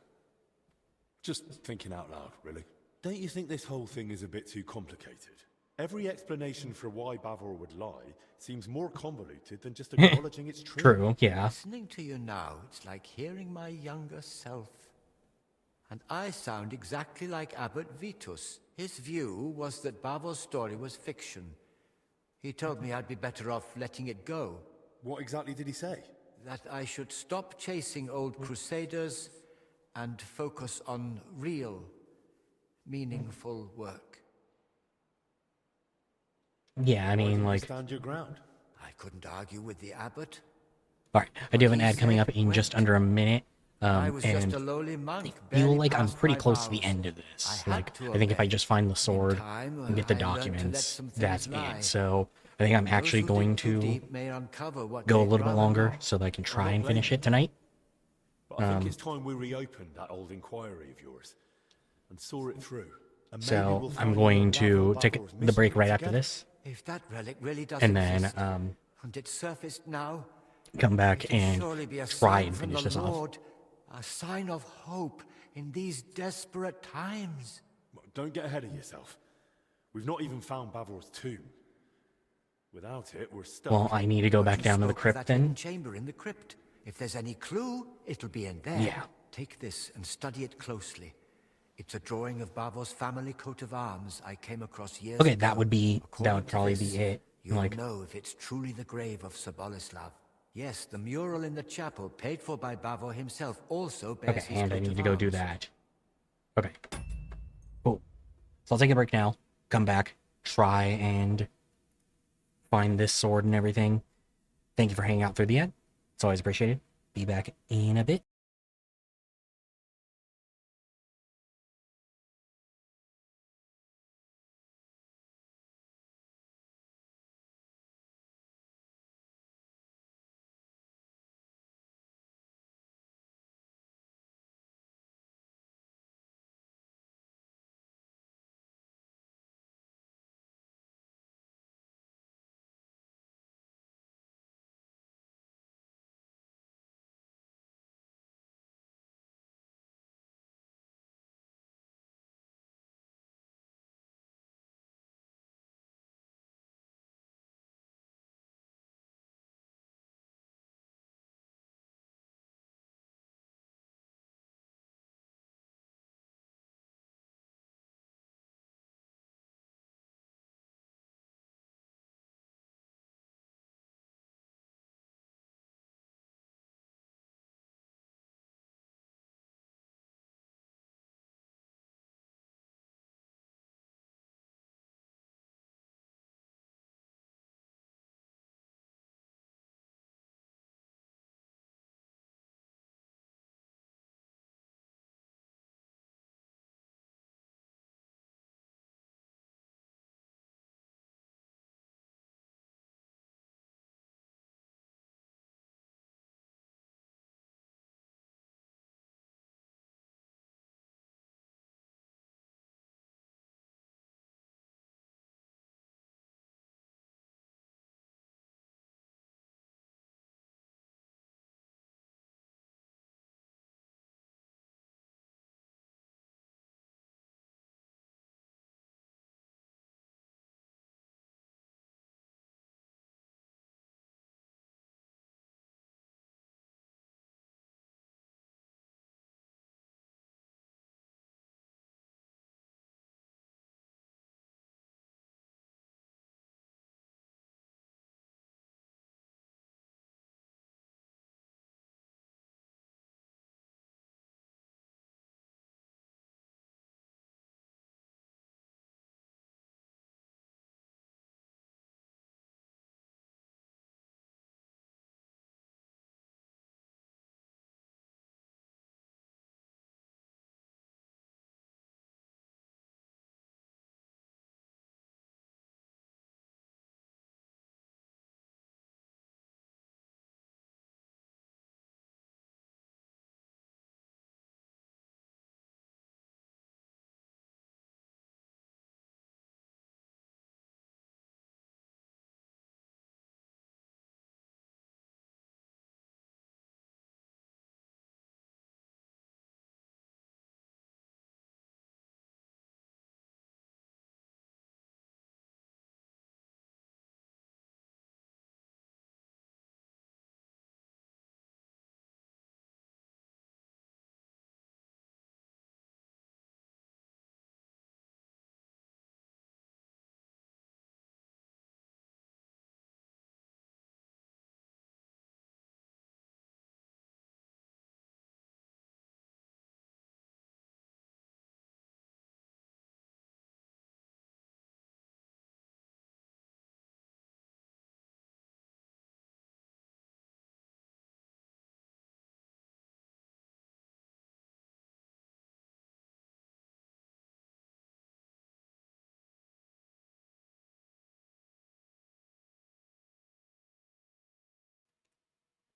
Speaker 2: Just thinking out loud, really. Don't you think this whole thing is a bit too complicated? Every explanation for why Bavor would lie seems more convoluted than just acknowledging it's true.
Speaker 1: true. Yeah.
Speaker 8: Listening to you now, it's like hearing my younger self. And I sound exactly like Abbot Vitus. His view was that Bavor's story was fiction. He told me I'd be better off letting it go.
Speaker 2: What exactly did he say?
Speaker 8: That I should stop chasing old crusaders and focus on real, meaningful work.
Speaker 1: Yeah. I mean, like.
Speaker 2: Stand your ground.
Speaker 8: I couldn't argue with the abbot.
Speaker 1: All right. I do have an
Speaker 8: He
Speaker 1: ad coming
Speaker 8: said
Speaker 1: up in just under a minute.
Speaker 8: I was just
Speaker 1: And
Speaker 8: a lowly monk.
Speaker 1: I feel
Speaker 8: barely
Speaker 1: like I'm
Speaker 8: passed
Speaker 1: pretty
Speaker 8: my
Speaker 1: close to the
Speaker 8: vows.
Speaker 1: end of this.
Speaker 8: I had
Speaker 1: Like,
Speaker 8: to
Speaker 1: I think if I
Speaker 8: obey.
Speaker 1: just find the sword
Speaker 8: time,
Speaker 1: and get the
Speaker 8: I learned to let
Speaker 1: documents,
Speaker 8: some things
Speaker 1: that's
Speaker 8: lie.
Speaker 1: it. So I think I'm
Speaker 8: Those
Speaker 1: actually
Speaker 8: who
Speaker 1: going
Speaker 8: dig too
Speaker 1: to
Speaker 8: deep may uncover what
Speaker 1: go a
Speaker 8: they'd
Speaker 1: little bit
Speaker 8: rather
Speaker 1: longer
Speaker 8: not.
Speaker 1: so that I can try
Speaker 2: not
Speaker 1: and finish
Speaker 2: blaming
Speaker 1: it tonight.
Speaker 2: But I think it's time we reopened that old inquiry of yours and saw it through. And maybe
Speaker 1: So
Speaker 2: we'll
Speaker 1: I'm
Speaker 2: find
Speaker 1: going
Speaker 2: out
Speaker 1: to
Speaker 2: about
Speaker 1: take
Speaker 2: Bavor's
Speaker 1: the break
Speaker 2: mystery
Speaker 1: right after
Speaker 2: together.
Speaker 1: this,
Speaker 8: If that relic really does
Speaker 1: and then
Speaker 8: exist, and it surfaced now,
Speaker 1: come back
Speaker 8: it can
Speaker 1: and
Speaker 8: surely be a
Speaker 1: try
Speaker 8: sign
Speaker 1: and
Speaker 8: from
Speaker 1: finish
Speaker 8: the
Speaker 1: this off.
Speaker 8: Lord, a sign of hope in these desperate times.
Speaker 2: Don't get ahead of yourself. We've not even found Bavor's tomb. Without it, we're stuck.
Speaker 1: Well, I need to go
Speaker 8: But
Speaker 1: back
Speaker 8: you
Speaker 1: down to the
Speaker 8: spoke of
Speaker 1: crypt
Speaker 8: that hidden
Speaker 1: then.
Speaker 8: chamber in the crypt. If there's any clue, it'll be in there.
Speaker 1: Yeah.
Speaker 8: Take this and study it closely. It's a drawing of Bavor's family coat of arms I came across years
Speaker 1: Okay,
Speaker 8: ago.
Speaker 1: that would
Speaker 8: According to
Speaker 1: probably
Speaker 8: this,
Speaker 1: be it.
Speaker 8: You'll
Speaker 1: Like,
Speaker 8: know if it's truly the grave of Sir Boleslav. Yes, the mural in the chapel, paid for by Bavor himself, also bears
Speaker 1: okay,
Speaker 8: his
Speaker 1: and I
Speaker 8: coat
Speaker 1: need
Speaker 8: of
Speaker 1: to go do
Speaker 8: arms.
Speaker 1: that. Okay. Cool. So I'll take a break now, come back, try and find this sword and everything. Thank you for hanging out through the end. It's always appreciated. Be back in a bit.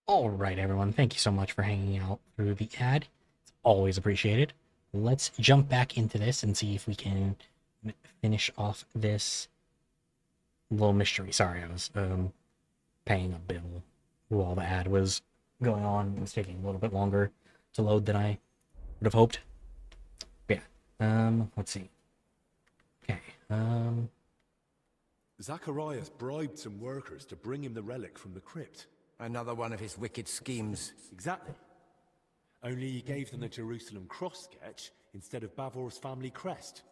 Speaker 1: All right, everyone. Thank you so much for hanging out through the ad. It's always appreciated. Let's jump back into this and see if we can finish off this little mystery. Sorry, I was paying a bill while the ad was going on. It was taking a little bit longer to load than I would have hoped. But yeah, let's see. Okay,
Speaker 2: Zacharias bribed some workers to bring him the relic from the crypt.
Speaker 8: Another one of his wicked schemes.
Speaker 2: Exactly. Only he gave them the Jerusalem cross sketch instead of Bavor's family crest.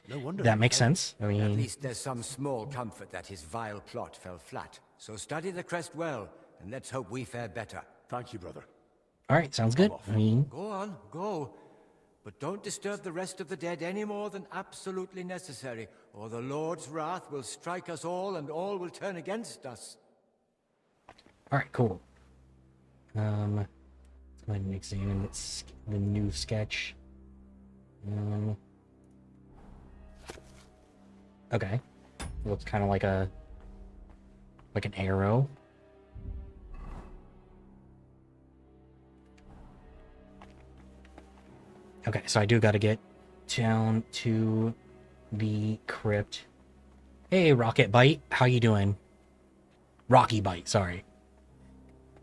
Speaker 2: No wonder.
Speaker 1: That makes sense. I
Speaker 8: At
Speaker 1: mean,
Speaker 8: least there's some small comfort that his vile plot fell flat. So study the crest well, and let's hope we fare better.
Speaker 2: Thank you, brother.
Speaker 1: all right, sounds good. I mean,
Speaker 8: Go on, go. But don't disturb the rest of the dead any more than absolutely necessary, or the Lord's wrath will strike us all and all will turn against us.
Speaker 1: all right, cool. Let's go ahead and examine the new sketch. Okay, looks kind of like an arrow. Okay, so I do got to get down to the crypt. Hey, Rocket Bite, how you doing? Rocky Bite, sorry.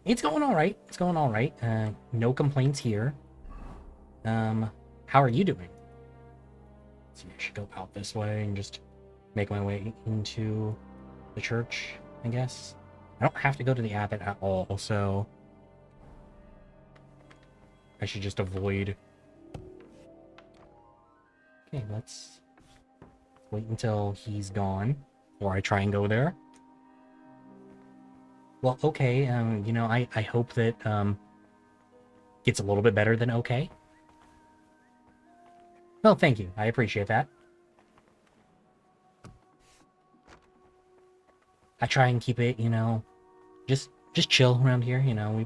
Speaker 1: It's going all right. It's going all right. No complaints here. How are you doing? So I should go out this way and just make my way into the church, I guess. I don't have to go to the abbot at all, so I should just avoid. Okay, let's wait until he's gone before I try and go there. Well, okay, you know, I hope that gets a little bit better than okay. Well, thank you. I appreciate that. I try and keep it, you know, just chill around here, you know.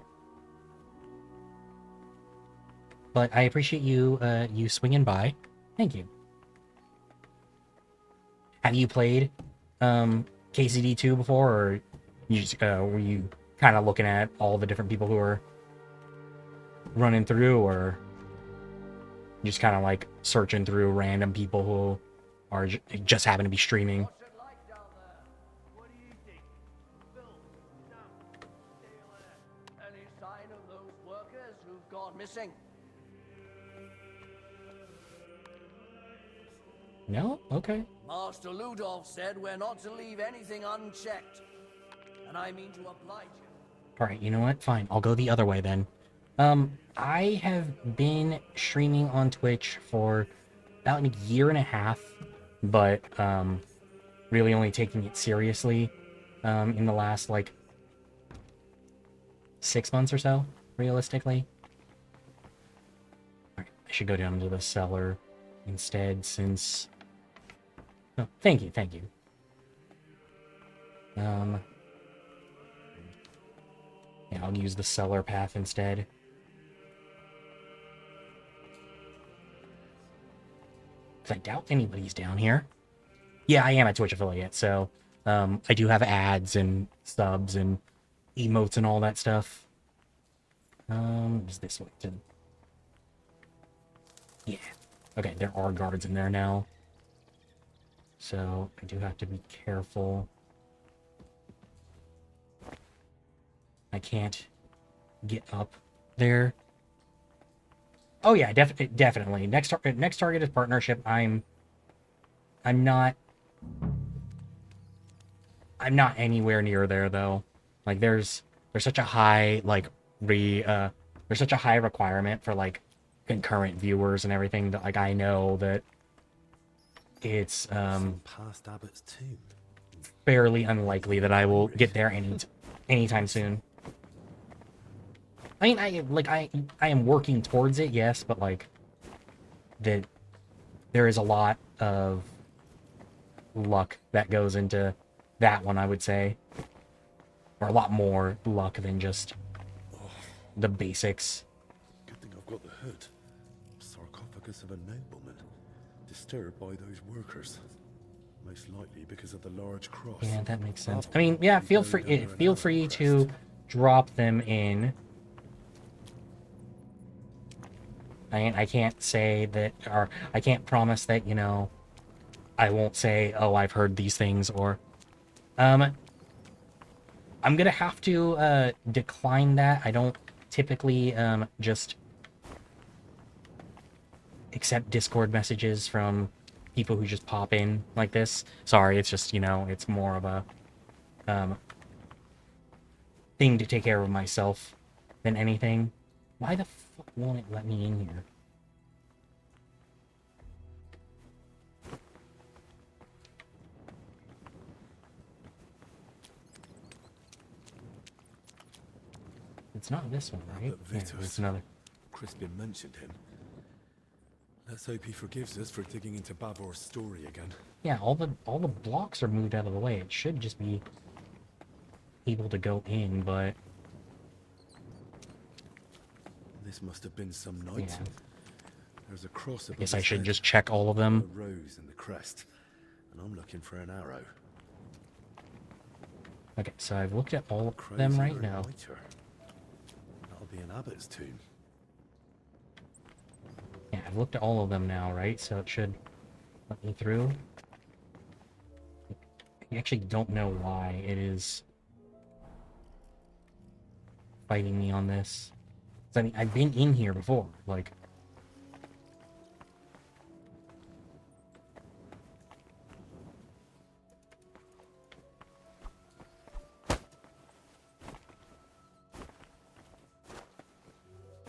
Speaker 1: But I appreciate you you swinging by. Thank you. Have you played KCD2 before, or you just, were you kind of looking at all the different people who are running through, or just kind of like searching through random people who are just happen to be streaming?
Speaker 6: Any sign of those workers who've gone missing?
Speaker 1: No? Okay.
Speaker 6: Master Ludolf said we're not to leave anything unchecked. And I mean to oblige you.
Speaker 1: Alright, you know what? Fine. I'll go the other way then. I have been streaming on Twitch for about a year and a half, but really only taking it seriously in the last, like, 6 months or so, realistically. Alright, I should go down to the cellar instead, since... Oh, thank you, thank you. Yeah, I'll use the cellar path instead. Because I doubt anybody's down here. Yeah, I am a Twitch affiliate, so I do have ads and subs and emotes and all that stuff. Is this way to... Yeah. Okay, there are guards in there now. So I do have to be careful. I can't get up there. Oh yeah, definitely. Next target is partnership. I'm not anywhere near there though. Like there's such a high there's such a high requirement for like concurrent viewers and everything that like I know that it's
Speaker 2: past Abbott's tomb.
Speaker 1: fairly unlikely that I will get there anytime soon. I mean, I am working towards it, yes, but like there is a lot of luck that goes into that one, I would say, or a lot more luck than just the basics.
Speaker 2: Good thing I've got the hood. Sarcophagus of a nobleman, disturbed by those workers. Most likely because of the large cross.
Speaker 1: Yeah, that makes sense. I mean, yeah, feel free to drop them in. I can't say that, or I can't promise that, you know, I won't say, oh, I've heard these things, or, I'm gonna have to, decline that. I don't typically, just accept Discord messages from people who just pop in like this. Sorry, it's just, you know, it's more of a, thing to take care of myself than anything. Why the fuck won't it let me in here? It's not this one, right? Yeah, it's another.
Speaker 2: Crispin mentioned him. Let's hope he forgives us for digging into Bavor's story again.
Speaker 1: Yeah, all the blocks are moved out of the way. It should just be able to go in, but
Speaker 2: This must have been some night.
Speaker 1: yeah.
Speaker 2: There's a cross above
Speaker 1: Guess I
Speaker 2: his
Speaker 1: should
Speaker 2: head,
Speaker 1: just check all of them.
Speaker 2: a rose in the crest, and I'm looking for an arrow.
Speaker 1: Okay, so I've looked at all of
Speaker 2: Crazy
Speaker 1: them right
Speaker 2: or
Speaker 1: now.
Speaker 2: lighter. That'll be an abbot's tomb.
Speaker 1: Yeah, I've looked at all of them now, right? So it should let me through. I actually don't know why it is fighting me on this. 'Cause, I mean, I've been in here before, like...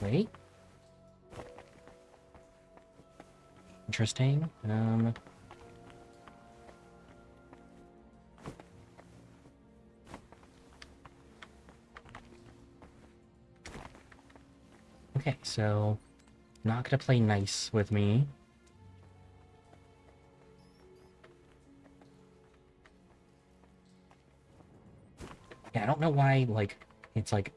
Speaker 1: Wait. Interesting. Okay, so not gonna play nice with me. Yeah, I don't know why, like, it's like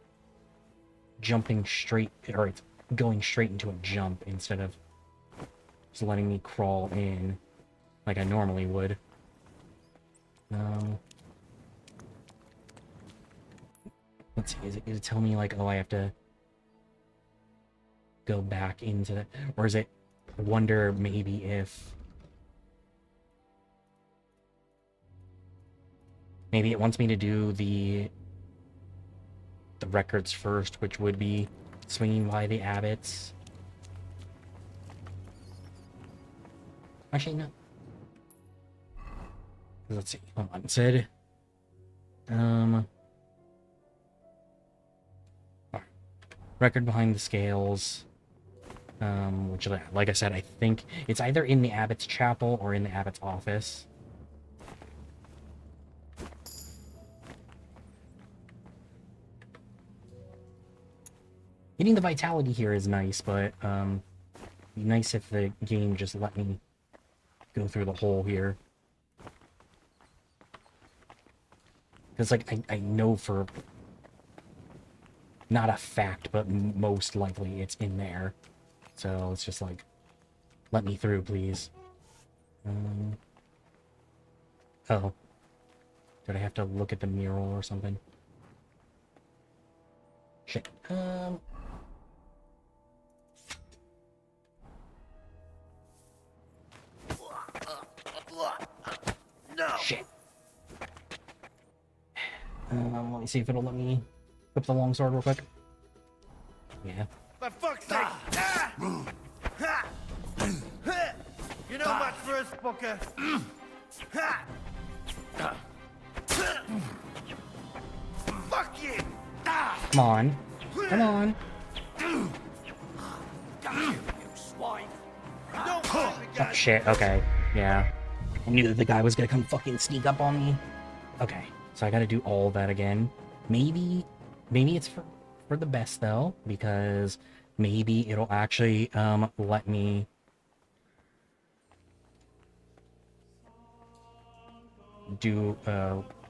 Speaker 1: jumping straight, or it's going straight into a jump instead of just letting me crawl in like I normally would. Let's see, is it gonna tell me like, oh, I have to go back into that, or is it, I wonder maybe if maybe it wants me to do the records first, which would be swinging by the abbots. Actually, no. Let's see. Hold on. It said, record behind the scales. Which, like I said, I think it's either in the abbot's chapel or in the abbot's office. Getting the vitality here is nice, but it'd be nice if the game just let me go through the hole here. Because, like, I know for... not a fact, but most likely it's in there. So it's just like, let me through, please. Oh. Did I have to look at the mural or something? Shit.
Speaker 6: No.
Speaker 1: Shit. Let me see if it'll let me whip the longsword real quick. Yeah.
Speaker 9: For fuck's sake! You're no match for us, fucker! Fuck you!
Speaker 1: Come on. Come on. Oh, shit. Okay. Yeah. I knew that the guy was gonna come fucking sneak up on me. Okay. So I gotta do all that again. Maybe it's for the best, though, because maybe it'll actually, let me...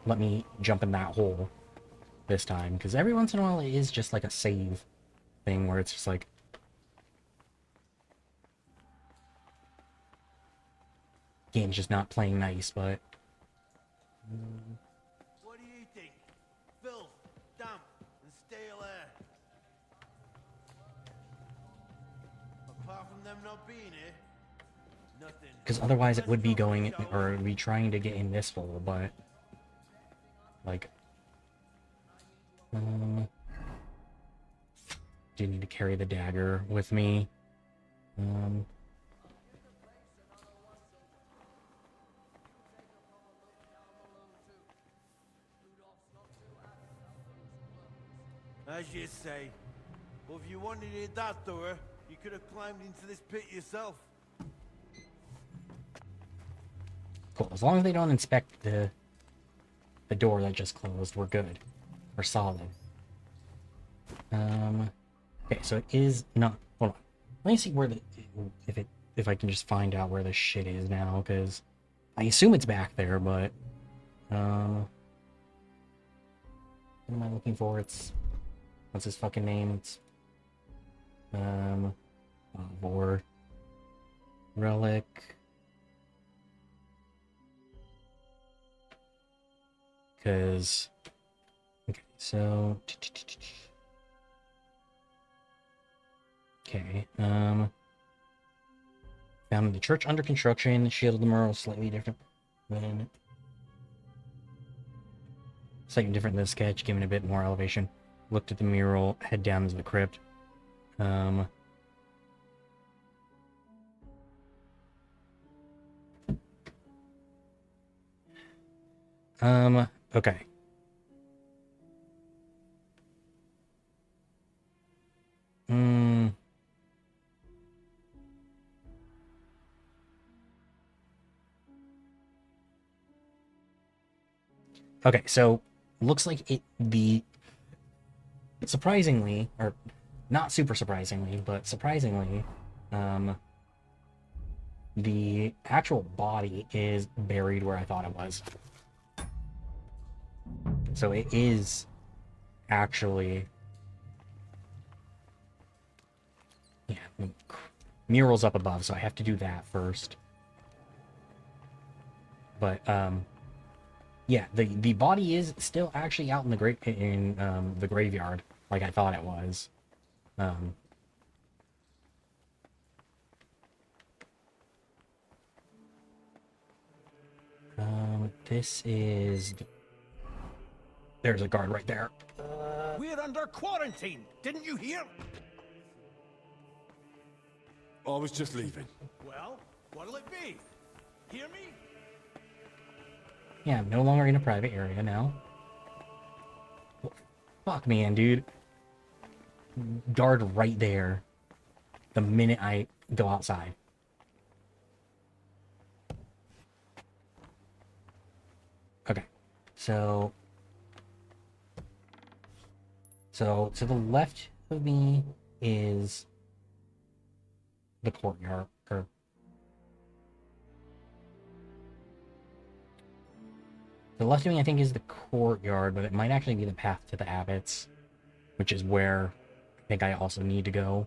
Speaker 1: let me jump in that hole this time. Because every once in a while it is just like a save thing where it's just like... game's just not playing nice, but...
Speaker 9: What do you think? Filth, damp, and them not being here? Nothing.
Speaker 1: Because otherwise it would be going, or it would be trying to get in this hole, but... Like... do need to carry the dagger with me.
Speaker 9: As you say. Well, if you wanted it that door, you could have climbed into this pit yourself.
Speaker 1: Cool. As long as they don't inspect the door that just closed, we're good. We're solid. Okay, so it is not... Hold on. Let me see where the... If I can just find out where the shit is now, because I assume it's back there, but... What am I looking for? It's... What's his fucking name? It's... Vor... Relic... Because... Okay, so... Okay, found in the church under construction, shield of the mural slightly different than... Slightly different than the sketch, given a bit more elevation. Looked at the mural, head down into the crypt. Okay. Okay, so looks like surprisingly, or not super surprisingly, but surprisingly, the actual body is buried where I thought it was. So it is actually... Yeah, mural's up above, so I have to do that first. But, yeah, the body is still actually out in the graveyard, like I thought it was. This is... There's a guard right there.
Speaker 9: We're under quarantine, didn't you hear?
Speaker 2: I was just leaving.
Speaker 9: Well, what'll it be? Hear me?
Speaker 1: Yeah, I'm no longer in a private area now. Fuck, man, dude. Guard right there the minute I go outside. Okay, so to the left of me is the courtyard, or the left of me I think is the courtyard, but it might actually be the path to the abbots, which is where I think I also need to go.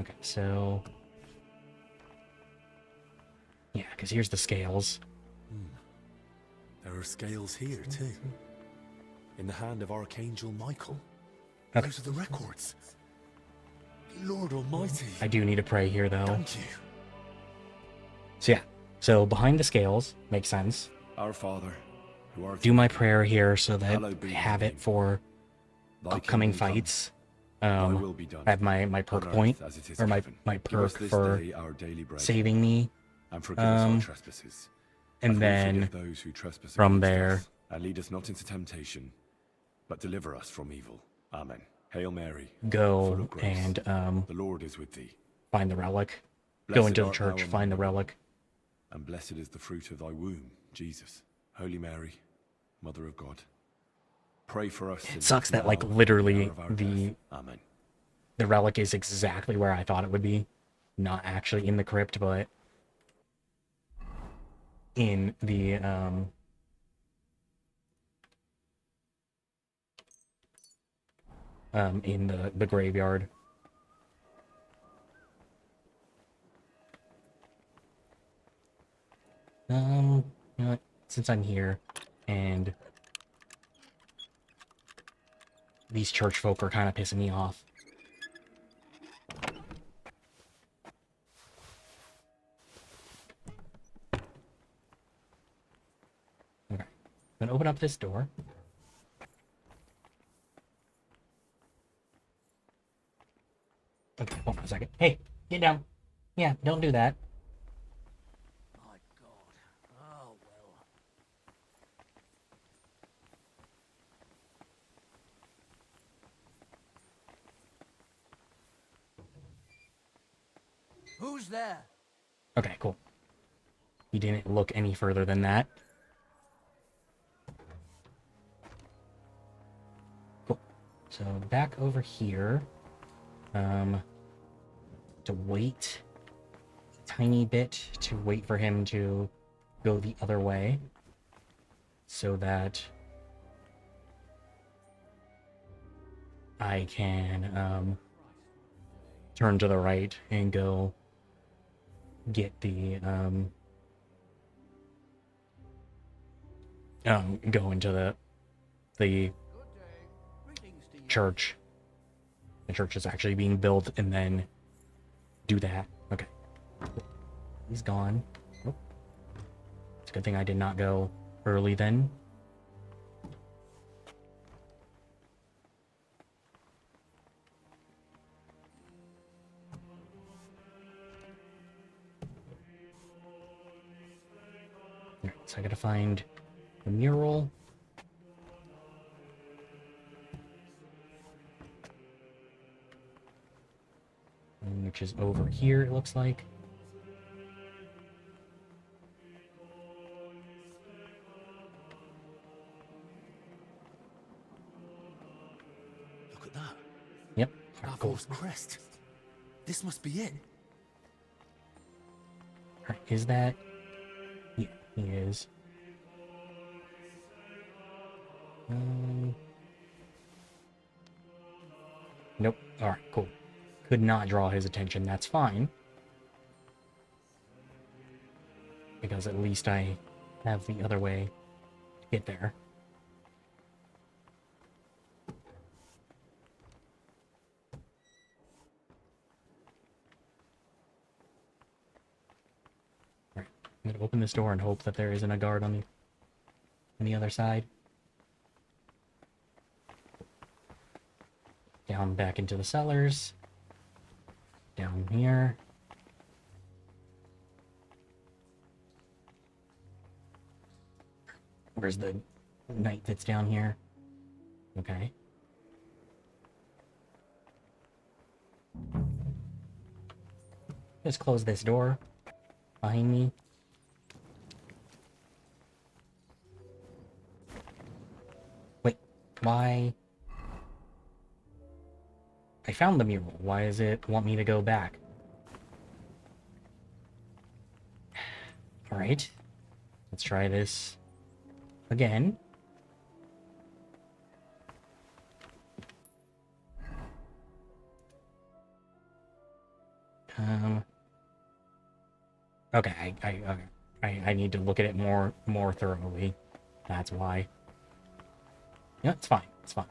Speaker 1: Okay, so... Yeah, because here's the scales.
Speaker 2: There are scales here, too. In the hand of Archangel Michael.
Speaker 1: Okay.
Speaker 2: Those are the records. Lord Almighty.
Speaker 1: I do need to pray here, though.
Speaker 2: Thank you.
Speaker 1: So yeah, so behind the scales, makes sense.
Speaker 2: Our Father, who art
Speaker 1: Do my prayer here so that
Speaker 2: hallowed
Speaker 1: I
Speaker 2: be
Speaker 1: have it for
Speaker 2: Thy
Speaker 1: upcoming
Speaker 2: kingdom come.
Speaker 1: fights.
Speaker 2: Thy will be done,
Speaker 1: I have my perk
Speaker 2: on earth
Speaker 1: point,
Speaker 2: as it is
Speaker 1: or
Speaker 2: in
Speaker 1: my
Speaker 2: heaven.
Speaker 1: my
Speaker 2: Give us
Speaker 1: perk
Speaker 2: this
Speaker 1: for
Speaker 2: day our daily bread,
Speaker 1: saving me.
Speaker 2: and forgive us our trespasses,
Speaker 1: and
Speaker 2: as we
Speaker 1: then
Speaker 2: forgive those who trespass
Speaker 1: from
Speaker 2: against
Speaker 1: there,
Speaker 2: us. And lead us not into temptation, but deliver us from evil. Amen. Hail Mary,
Speaker 1: go
Speaker 2: full of grace.
Speaker 1: and
Speaker 2: the Lord is with thee.
Speaker 1: find the relic. Go
Speaker 2: Blessed
Speaker 1: into the
Speaker 2: art thou
Speaker 1: church,
Speaker 2: among
Speaker 1: find the
Speaker 2: women,
Speaker 1: relic.
Speaker 2: and blessed is the fruit of thy womb, Jesus. Holy Mary, Mother of God, pray for us.
Speaker 1: It sucks that like literally the relic is exactly where I thought it would be, not actually in the crypt, but in the in the graveyard. You know what? Since I'm here, and these church folk are kind of pissing me off. Okay. I'm gonna open up this door. Okay, hold on a second. Hey, get down. Yeah, don't do that.
Speaker 6: My God. Oh, well. Who's there?
Speaker 1: Okay, cool. You didn't look any further than that. Cool. So back over here. To wait a tiny bit to wait for him to go the other way so that I can turn to the right and go get the go into the church. The church is actually being built, and then do that. Okay. He's gone. Oh. It's a good thing I did not go early then. Alright, so I gotta find the mural. Which is over here, it looks like.
Speaker 2: Look at that.
Speaker 1: Yep. Alright, cool.
Speaker 2: Avor's crest. This must be it.
Speaker 1: Alright, is that... Yeah, he is. Nope. Alright, cool. Could not draw his attention. That's fine. Because at least I have the other way to get there. Alright, I'm gonna open this door and hope that there isn't a guard on the other side. Down back into the cellars. Down here. Where's the knight that's down here? Okay. Just close this door behind me. Wait, why? I found the mural. Why does it want me to go back? Alright. Let's try this again. Okay, I need to look at it more thoroughly. That's why. Yeah, it's fine. It's fine.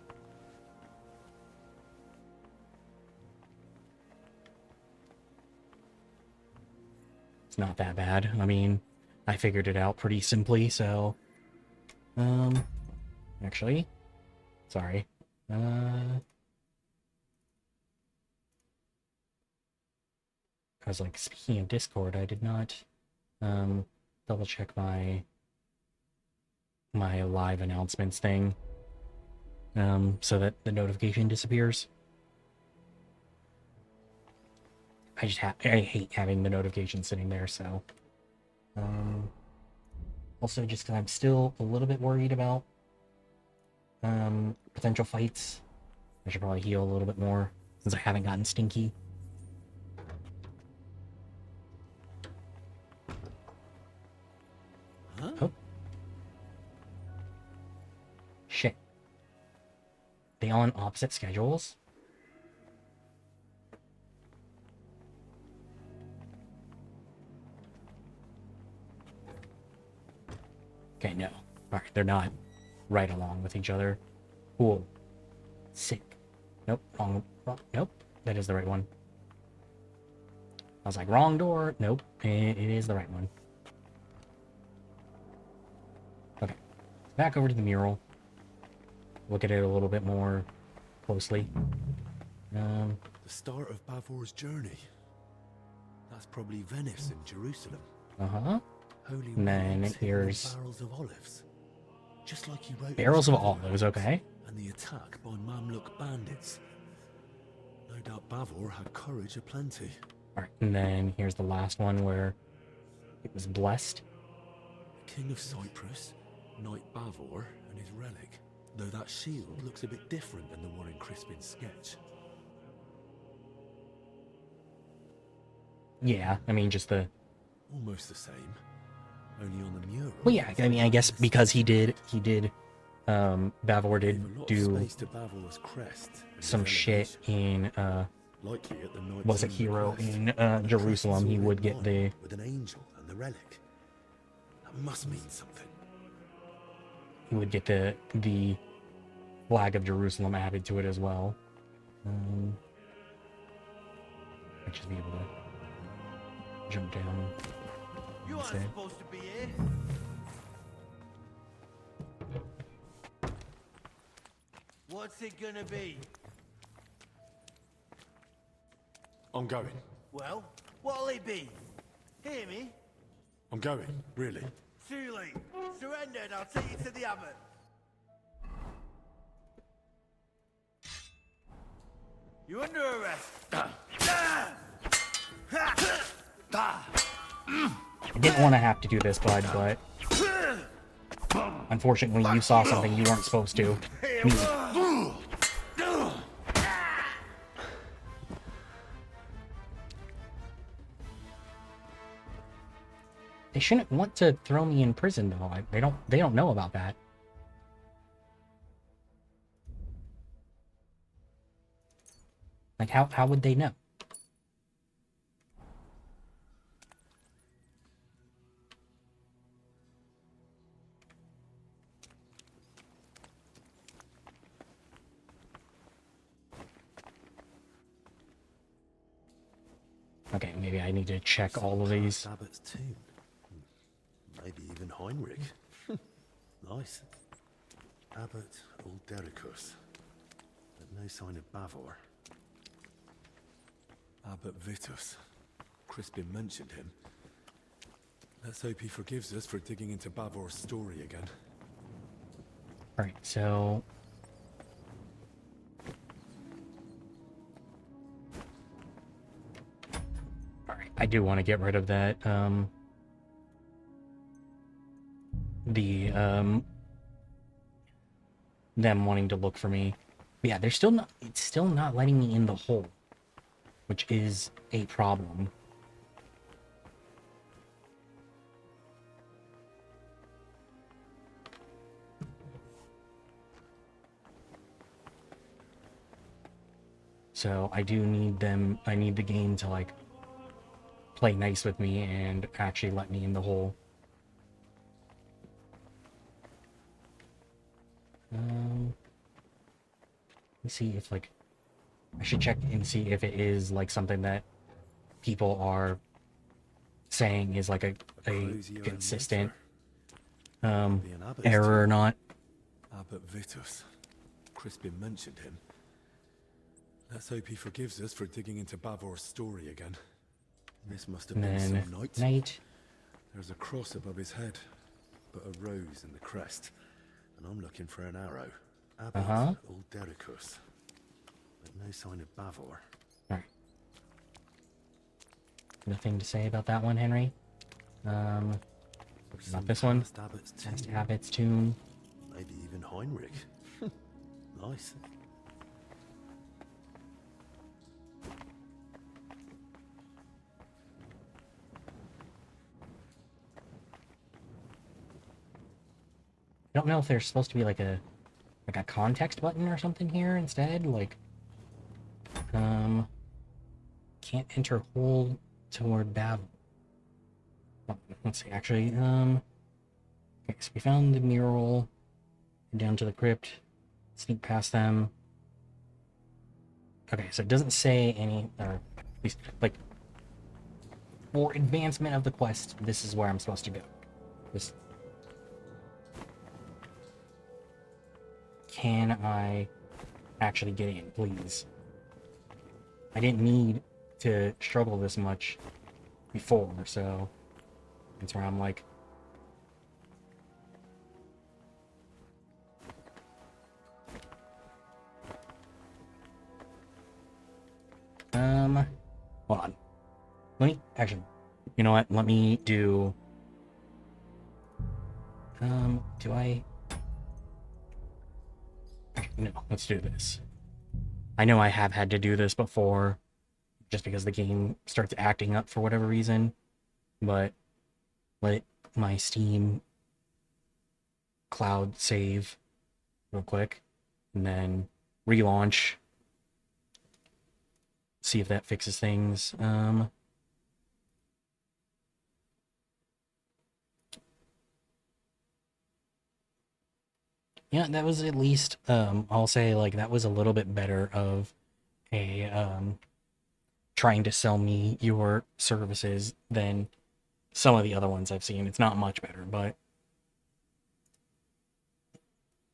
Speaker 1: It's not that bad. I mean, I figured it out pretty simply, so... Actually... Sorry. I was like, speaking of Discord, I did not, double check my live announcements thing, so that the notification disappears. I hate having the notification sitting there, so. Also, just because I'm still a little bit worried about, potential fights. I should probably heal a little bit more, since I haven't gotten stinky. Huh? Oh. Shit. They they on opposite schedules? Okay, no. Alright, they're not right along with each other. Cool. Sick. Nope, wrong. Nope, that is the right one. I was like, wrong door. Nope, it is the right one. Okay, back over to the mural. Look at it a little bit more closely.
Speaker 2: The start of Bavor's journey. That's probably Venice and Jerusalem.
Speaker 1: Uh-huh.
Speaker 2: Holy
Speaker 1: And then
Speaker 2: relics hidden in
Speaker 1: here's
Speaker 2: barrels of olives. Just like he wrote in
Speaker 1: barrels
Speaker 2: his
Speaker 1: of
Speaker 2: other
Speaker 1: olives,
Speaker 2: writings.
Speaker 1: okay.
Speaker 2: And the attack by Mamluk bandits. No doubt Bavor had courage aplenty.
Speaker 1: Alright, and then here's the last one where it was blessed.
Speaker 2: King of Cyprus, Knight Bavor, and his relic. Though that shield looks a bit different than the one in Crispin's sketch.
Speaker 1: Yeah, I mean, just the...
Speaker 2: Almost the same. Only on the mural.
Speaker 1: Well, yeah, I mean, I guess because Bavor did do some shit in, was a hero in Jerusalem, he would get the...
Speaker 2: With an angel and the relic. That must mean something.
Speaker 1: He would get the flag of Jerusalem added to it as well. I'd just be able to jump down.
Speaker 9: You aren't supposed to be here. What's it gonna be?
Speaker 2: I'm going.
Speaker 9: Well, what'll it be? Hear me?
Speaker 2: I'm going, really.
Speaker 9: Too late. Surrender and I'll take you to the abbot. You're under arrest.
Speaker 1: I didn't want to have to do this, bud, but unfortunately you saw something you weren't supposed to. They shouldn't want to throw me in prison, though. They don't know about that. Like, how would they know? Okay, maybe I need to check all of these.
Speaker 2: Abbot's tomb. Maybe even Heinrich. Nice. Abbot Uldericus. But no sign of Bavor. Abbot Vitus. Crispin mentioned him. Let's hope he forgives us for digging into Bavor's story again.
Speaker 1: Alright, so... Alright, I do want to get rid of that, them wanting to look for me. But yeah, they're still not, it's still not letting me in the hole, which is a problem. So I do need them, I need the game to like play nice with me and actually let me in the hole. Let me see if like, I should check and see if it is like something that people are saying is like a consistent error or not.
Speaker 2: Abbot Vitus. Crispin mentioned him. Let's hope he forgives us for digging into Bavor's story again. This must have been some night. There's a cross above his head, but a rose in the crest. And I'm looking for an arrow. Abbot Uldericus. But no sign of Bavor.
Speaker 1: Alright. Nothing to say about that one, Henry? Not this one. Past Abbot's tomb.
Speaker 2: Maybe even Heinrich. Nice.
Speaker 1: I don't know if there's supposed to be like a like a context button or something here instead? Like, can't enter hole toward battle. Oh, let's see, actually, okay, so we found the mural, down to the crypt, sneak past them. Okay, so it doesn't say any, or at least, like, for advancement of the quest, this is where I'm supposed to go. This. Can I actually get in, please? I didn't need to struggle this much before, so that's where I'm like, hold on. Let me, actually, you know what? Let me do, do I? No, let's do this. I know I have had to do this before, just because the game starts acting up for whatever reason, but let my Steam cloud save real quick, and then relaunch. See if that fixes things. Yeah, that was at least, I'll say, like, that was a little bit better of a, trying to sell me your services than some of the other ones I've seen. It's not much better, but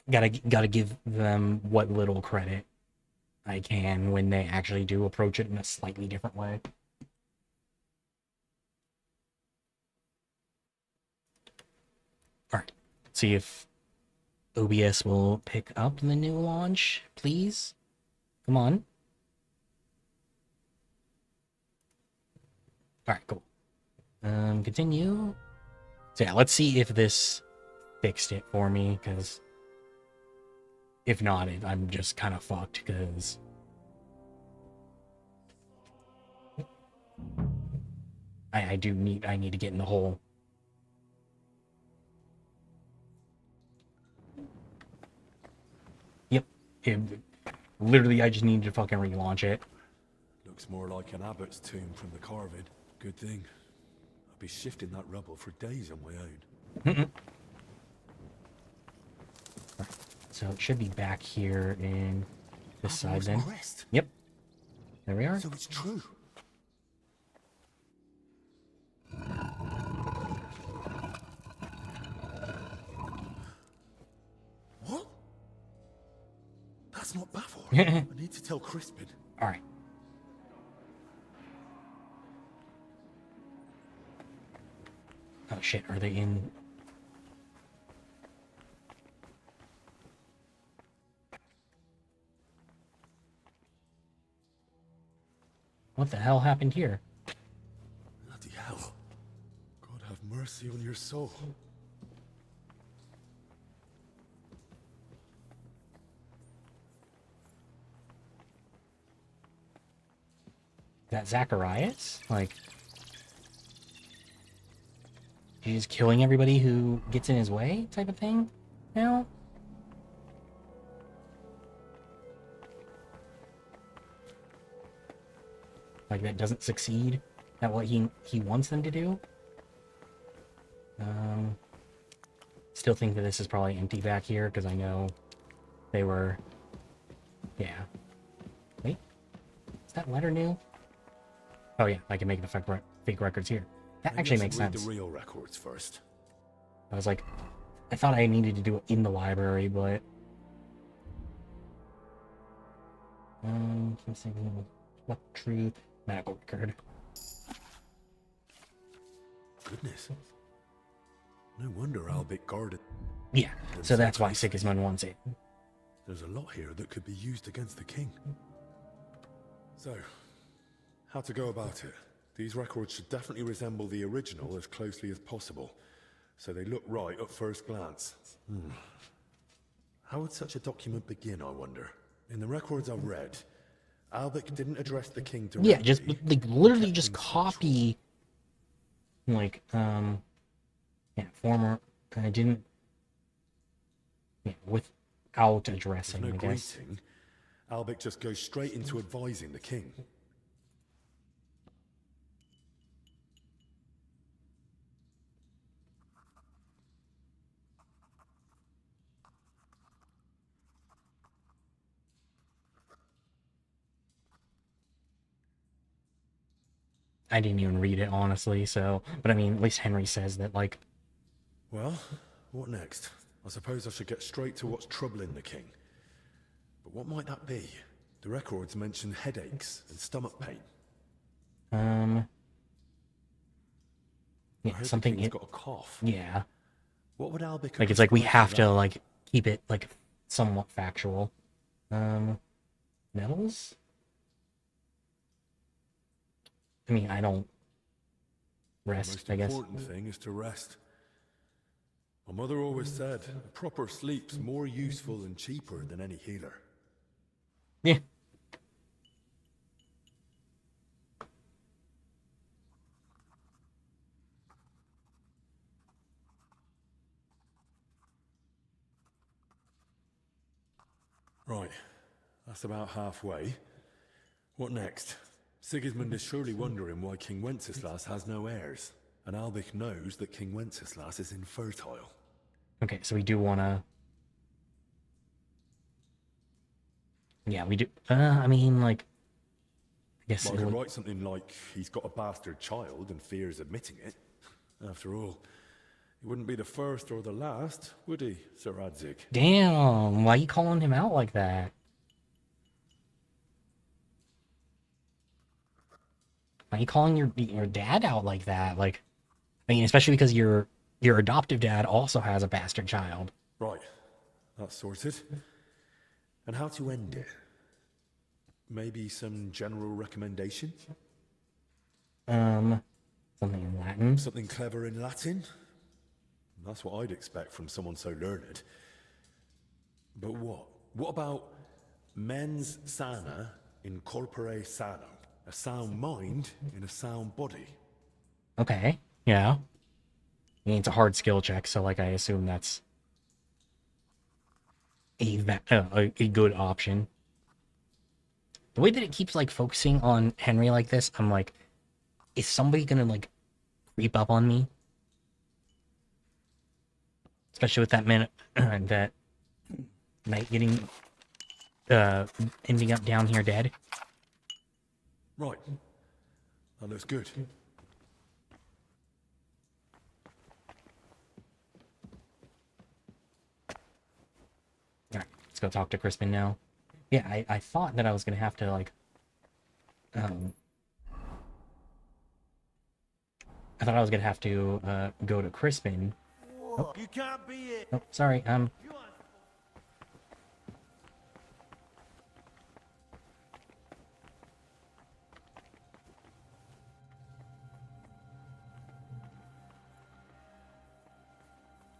Speaker 1: gotta give them what little credit I can when they actually do approach it in a slightly different way. Alright, see if OBS will pick up the new launch, please. Come on. Alright, cool. Continue. So yeah, let's see if this fixed it for me, because if not, I'm just kind of fucked, because I need to get in the hole. Yep. Literally, I just need to fucking relaunch it.
Speaker 2: Looks more like an abbot's tomb from the carving. Good thing. I'll be shifting that rubble for days on my own.
Speaker 1: So it should be back here in this side then.
Speaker 2: Crest.
Speaker 1: Yep. There we are.
Speaker 2: So it's true. What? That's not Bavor. I need to tell Crispin.
Speaker 1: Alright. Oh shit, are they in? What the hell happened here?
Speaker 2: Bloody hell. God have mercy on your soul.
Speaker 1: Is that Zacharias? Like, he's killing everybody who gets in his way type of thing now? Like, that doesn't succeed at what he wants them to do? Still think that this is probably empty back here, because I know they were... Yeah. Wait. Is that letter new? Oh yeah, I can make the fake records here. That actually makes sense.
Speaker 2: Read the real records first.
Speaker 1: I was like, I thought I needed to do it in the library, but... What truth? Medical record.
Speaker 2: Goodness. No wonder Albert guarded.
Speaker 1: Yeah, so that's why Sigismund wants it.
Speaker 2: There's a lot here that could be used against the king. So, how to go about it? These records should definitely resemble the original as closely as possible, so they look right at first glance. How would such a document begin, I wonder? In the records I've read, Albert didn't address the king directly.
Speaker 1: Yeah, just like literally just copy, like yeah, former. I didn't. Yeah, with without addressing,
Speaker 2: There's no
Speaker 1: I guess.
Speaker 2: greeting. Albic just goes straight into advising the king.
Speaker 1: I didn't even read it, honestly, so... But I mean, at least Henry says that, like...
Speaker 2: Well, what next? I suppose I should get straight to what's troubling the king. But what might that be? The records mention headaches and stomach pain.
Speaker 1: Yeah, something...
Speaker 2: He's got a cough.
Speaker 1: Yeah.
Speaker 2: What would Albic...
Speaker 1: Like, it's like we have to, like, keep it, like, somewhat factual. Metals? I mean, I don't rest, I guess.
Speaker 2: The most important thing is to rest. My mother always said, a proper sleep's more useful and cheaper than any healer.
Speaker 1: Yeah.
Speaker 2: Right. That's about halfway. What next? Sigismund is surely wondering why King Wenceslas has no heirs, and Albic knows that King Wenceslas is infertile.
Speaker 1: Okay, so we do want to... Yeah, we do... I mean, like... I guess...
Speaker 2: Well, I could write something like, he's got a bastard child and fears admitting it. After all, he wouldn't be the first or the last, would he, Sir Radzig?
Speaker 1: Damn, why are you calling him out like that? Why are you calling your dad out like that? Like, I mean, especially because your adoptive dad also has a bastard child.
Speaker 2: Right, that's sorted. And how to end it? Maybe some general recommendation?
Speaker 1: Something in Latin?
Speaker 2: Something clever in Latin? That's what I'd expect from someone so learned. But what? What about mens sana in corpore sano? A sound mind in a sound body.
Speaker 1: Okay, yeah. I mean, it's a hard skill check, so, like, I assume that's a good option. The way that it keeps, like, focusing on Henry like this, I'm like, is somebody gonna, like, creep up on me? Especially with that minute, that knight getting, ending up down here dead.
Speaker 2: Right. That looks good.
Speaker 1: Alright, let's go talk to Crispin now. Yeah, I thought that I was gonna have to, like, I thought I was gonna have to, go to Crispin. Oh.
Speaker 9: You can't be it.
Speaker 1: Oh, sorry,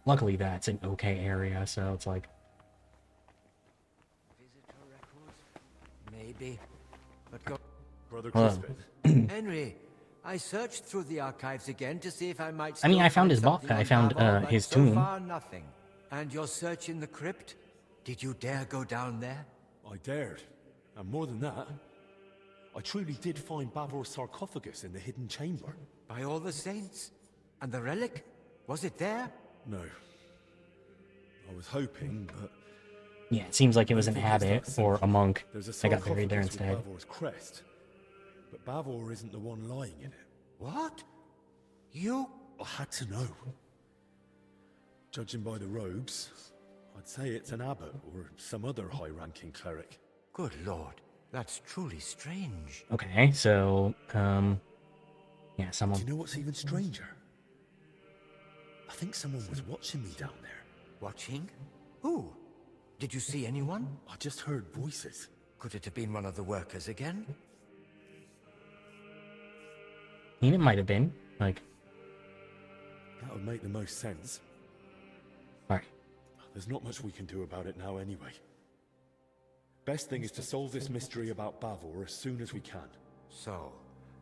Speaker 1: Luckily, that's an okay area, so it's like...
Speaker 8: Visitor records? Maybe. But go...
Speaker 2: Brother Crispin.
Speaker 8: Henry, I searched through the archives again to see if I might...
Speaker 1: I mean, I found his
Speaker 8: I
Speaker 1: found his tomb.
Speaker 8: So far, nothing. And your search in the crypt? Did you dare go down there?
Speaker 2: I dared. And more than that, I truly did find Bavor's sarcophagus in the hidden chamber.
Speaker 8: By all the saints? And the relic? Was it there?
Speaker 2: No. I was hoping, but...
Speaker 1: Yeah, it seems like it was an abbot or a monk that got buried there
Speaker 2: There's a
Speaker 1: instead.
Speaker 2: sarcophagus with Bavor's crest, but Bavor isn't the one lying in it.
Speaker 8: What? You?
Speaker 2: I had to know. Judging by the robes, I'd say it's an abbot or some other high-ranking cleric.
Speaker 8: Good lord, that's truly strange.
Speaker 1: Okay, so, yeah, someone...
Speaker 2: Do you know what's even stranger? I think someone was watching me down there.
Speaker 8: Watching? Who? Did you see anyone?
Speaker 2: I just heard voices.
Speaker 8: Could it have been one of the workers again?
Speaker 1: I mean, it might have been, like...
Speaker 2: That would make the most sense.
Speaker 1: Alright.
Speaker 2: There's not much we can do about it now anyway. Best thing is to solve this mystery about Bavor as soon as we can.
Speaker 8: So,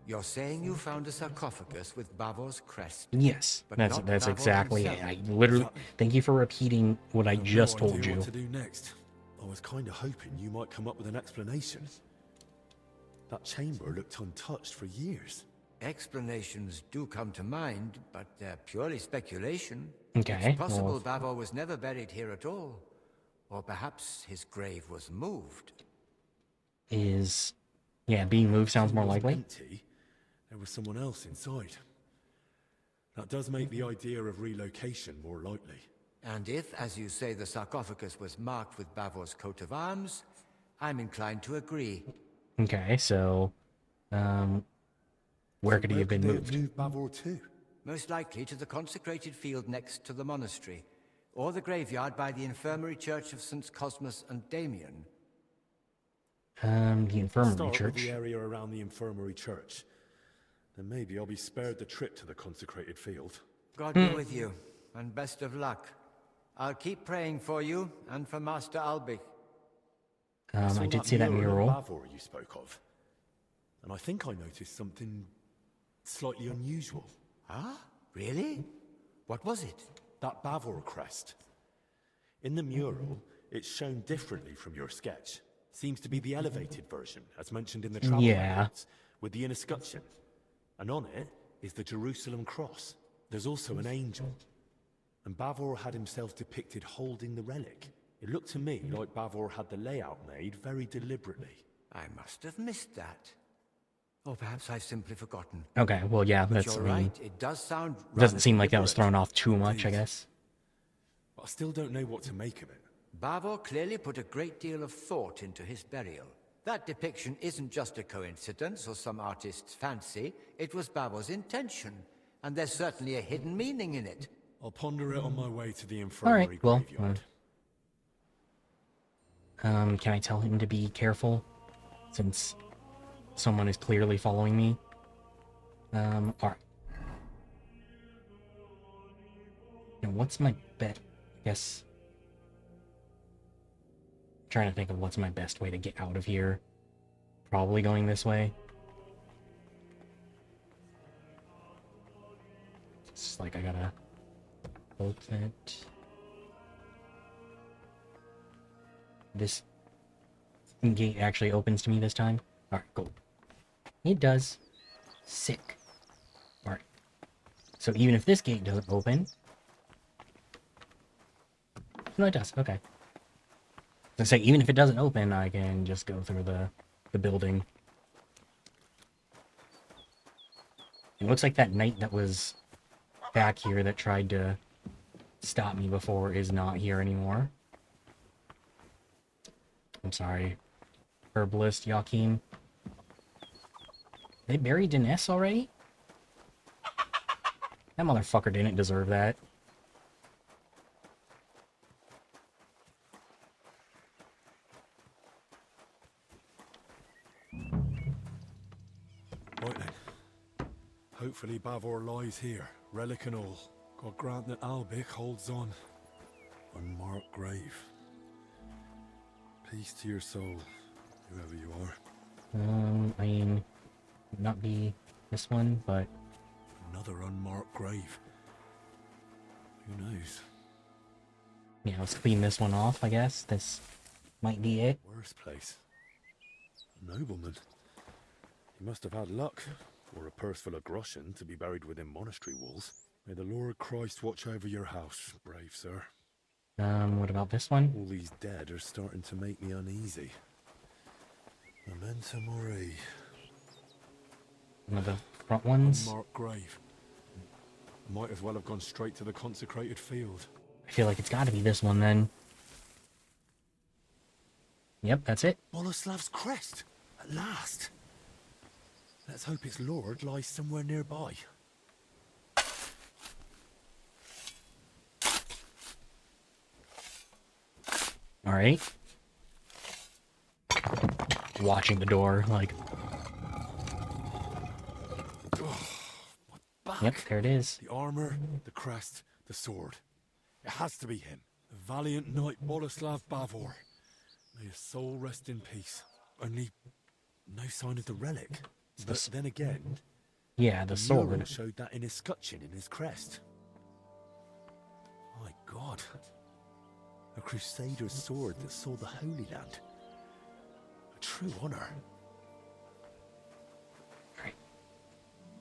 Speaker 8: you're saying you found a sarcophagus with Bavor's crest?
Speaker 1: Yes,
Speaker 8: but
Speaker 1: that's
Speaker 8: not Bavor
Speaker 1: exactly it.
Speaker 8: himself?
Speaker 1: I literally... Thank you for repeating what I just told you.
Speaker 2: What to do next. I was kind of hoping you might come up with an explanation. That chamber looked untouched for years.
Speaker 8: Explanations do come to mind, but they're purely speculation.
Speaker 1: Okay,
Speaker 8: It's possible
Speaker 1: well-
Speaker 8: Bavor was never buried here at all. Or perhaps his grave was moved.
Speaker 1: Yeah, being moved sounds more likely.
Speaker 2: Empty. There was someone else inside. That does make the idea of relocation more likely.
Speaker 8: And if, as you say, the sarcophagus was marked with Bavor's coat of arms, I'm inclined to agree.
Speaker 1: Okay, so, where could he have been moved?
Speaker 2: Bavor to?
Speaker 8: Most likely to the consecrated field next to the monastery, or the graveyard by the infirmary church of St. Cosmas and Damien.
Speaker 1: The infirmary
Speaker 2: Start with
Speaker 1: church.
Speaker 2: the area around the infirmary church. Then maybe I'll be spared the trip to the consecrated field.
Speaker 8: God be with you, and best of luck. I'll keep praying for you and for Master Albig.
Speaker 1: I did see that mural.
Speaker 2: Bavor you spoke of. And I think I noticed something slightly unusual.
Speaker 8: Ah, really? What was it?
Speaker 2: That Bavor crest. In the mural, it's shown differently from your sketch. Seems to be the elevated version, as mentioned in the travel records, with the inner scutcheon. And on it is the Jerusalem cross. There's also an angel. And Bavor had himself depicted holding the relic. It looked to me like Bavor had the layout made very deliberately.
Speaker 8: I must have missed that. Or perhaps I've simply forgotten.
Speaker 1: Okay, well, yeah,
Speaker 8: But
Speaker 1: that's,
Speaker 8: you're right, it does sound
Speaker 1: doesn't
Speaker 8: rather
Speaker 1: seem like that was
Speaker 8: deliberate.
Speaker 1: thrown off too much, I guess.
Speaker 2: I still don't know what to make of it.
Speaker 8: Bavor clearly put a great deal of thought into his burial. That depiction isn't just a coincidence or some artist's fancy. It was Bavor's intention, and there's certainly a hidden meaning in it.
Speaker 2: I'll ponder it on my way to the infirmary
Speaker 1: Alright, well,
Speaker 2: graveyard.
Speaker 1: can I tell him to be careful? Since someone is clearly following me. Alright. Now, what's my bet? I guess... trying to think of what's my best way to get out of here. Probably going this way. It's like I gotta hope that this gate actually opens to me this time. Alright, cool. It does. Sick. Alright. So even if this gate doesn't open... No, it does. Okay. I say, even if it doesn't open, I can just go through the building. It looks like that knight that was back here that tried to stop me before is not here anymore. I'm sorry. Herbalist Joachim. They buried Dinesh already? That motherfucker didn't deserve that.
Speaker 2: Right then. Hopefully Bavor lies here, relic and all. God grant that Albig holds on. Unmarked grave. Peace to your soul, whoever you are.
Speaker 1: I mean, not be this one, but...
Speaker 2: Another unmarked grave. Who knows?
Speaker 1: Yeah, let's clean this one off, I guess. This might be it.
Speaker 2: Worst place. A nobleman. He must have had luck, or a purse full of groschen to be buried within monastery walls. May the Lord Christ watch over your house, brave sir.
Speaker 1: What about this one?
Speaker 2: All these dead are starting to make me uneasy. Memento mori.
Speaker 1: One of the front ones?
Speaker 2: Unmarked grave. Might as well have gone straight to the consecrated field.
Speaker 1: I feel like it's gotta be this one, then. Yep, that's it.
Speaker 2: Boleslav's crest! At last! Let's hope its lord lies somewhere nearby.
Speaker 1: Alright. Watching the door, like...
Speaker 2: Back.
Speaker 1: Yep, there it is.
Speaker 2: The armor, the crest, the sword. It has to be him. The valiant knight Boleslav Bavor. May his soul rest in peace. Only no sign of the relic. But then again,
Speaker 1: yeah, the sword
Speaker 2: mural showed that in his scutcheon in his crest. My God. A crusader's sword that saw the Holy Land. A true honor.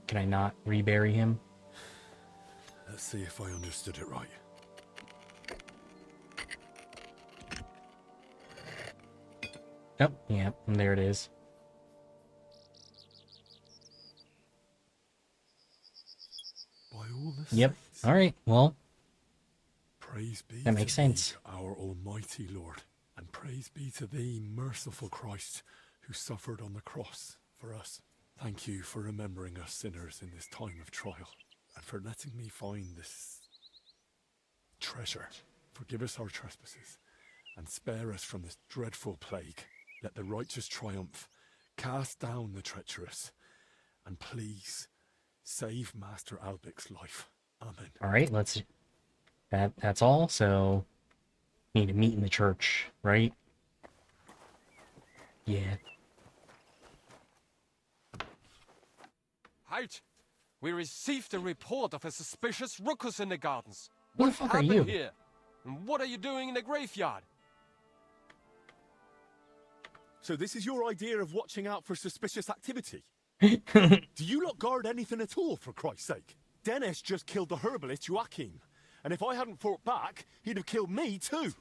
Speaker 1: Can I not rebury him?
Speaker 2: Let's see if I understood it right.
Speaker 1: Oh, yeah, and there it is.
Speaker 2: By all the
Speaker 1: Yep.
Speaker 2: saints.
Speaker 1: All right. Well,
Speaker 2: Praise be
Speaker 1: that makes
Speaker 2: to
Speaker 1: sense.
Speaker 2: thee, our almighty Lord, and praise be to thee, merciful Christ, who suffered on the cross for us. Thank you for remembering us sinners in this time of trial, and for letting me find this treasure. Forgive us our trespasses, and spare us from this dreadful plague. Let the righteous triumph, cast down the treacherous, and please save Master Albic's life. Amen.
Speaker 1: All right. Let's. That's all. So, need to meet in the church, right? Yeah.
Speaker 11: Halt! We received a report of a suspicious ruckus in the gardens.
Speaker 1: Who the
Speaker 11: What
Speaker 1: fuck are
Speaker 11: happened
Speaker 1: you?
Speaker 11: here? And what are you doing in the graveyard?
Speaker 2: So this is your idea of watching out for suspicious activity? Do you not guard anything at all, for Christ's sake? Dennis just killed the herbalist Joachim, and if I hadn't fought back, he'd have killed me too.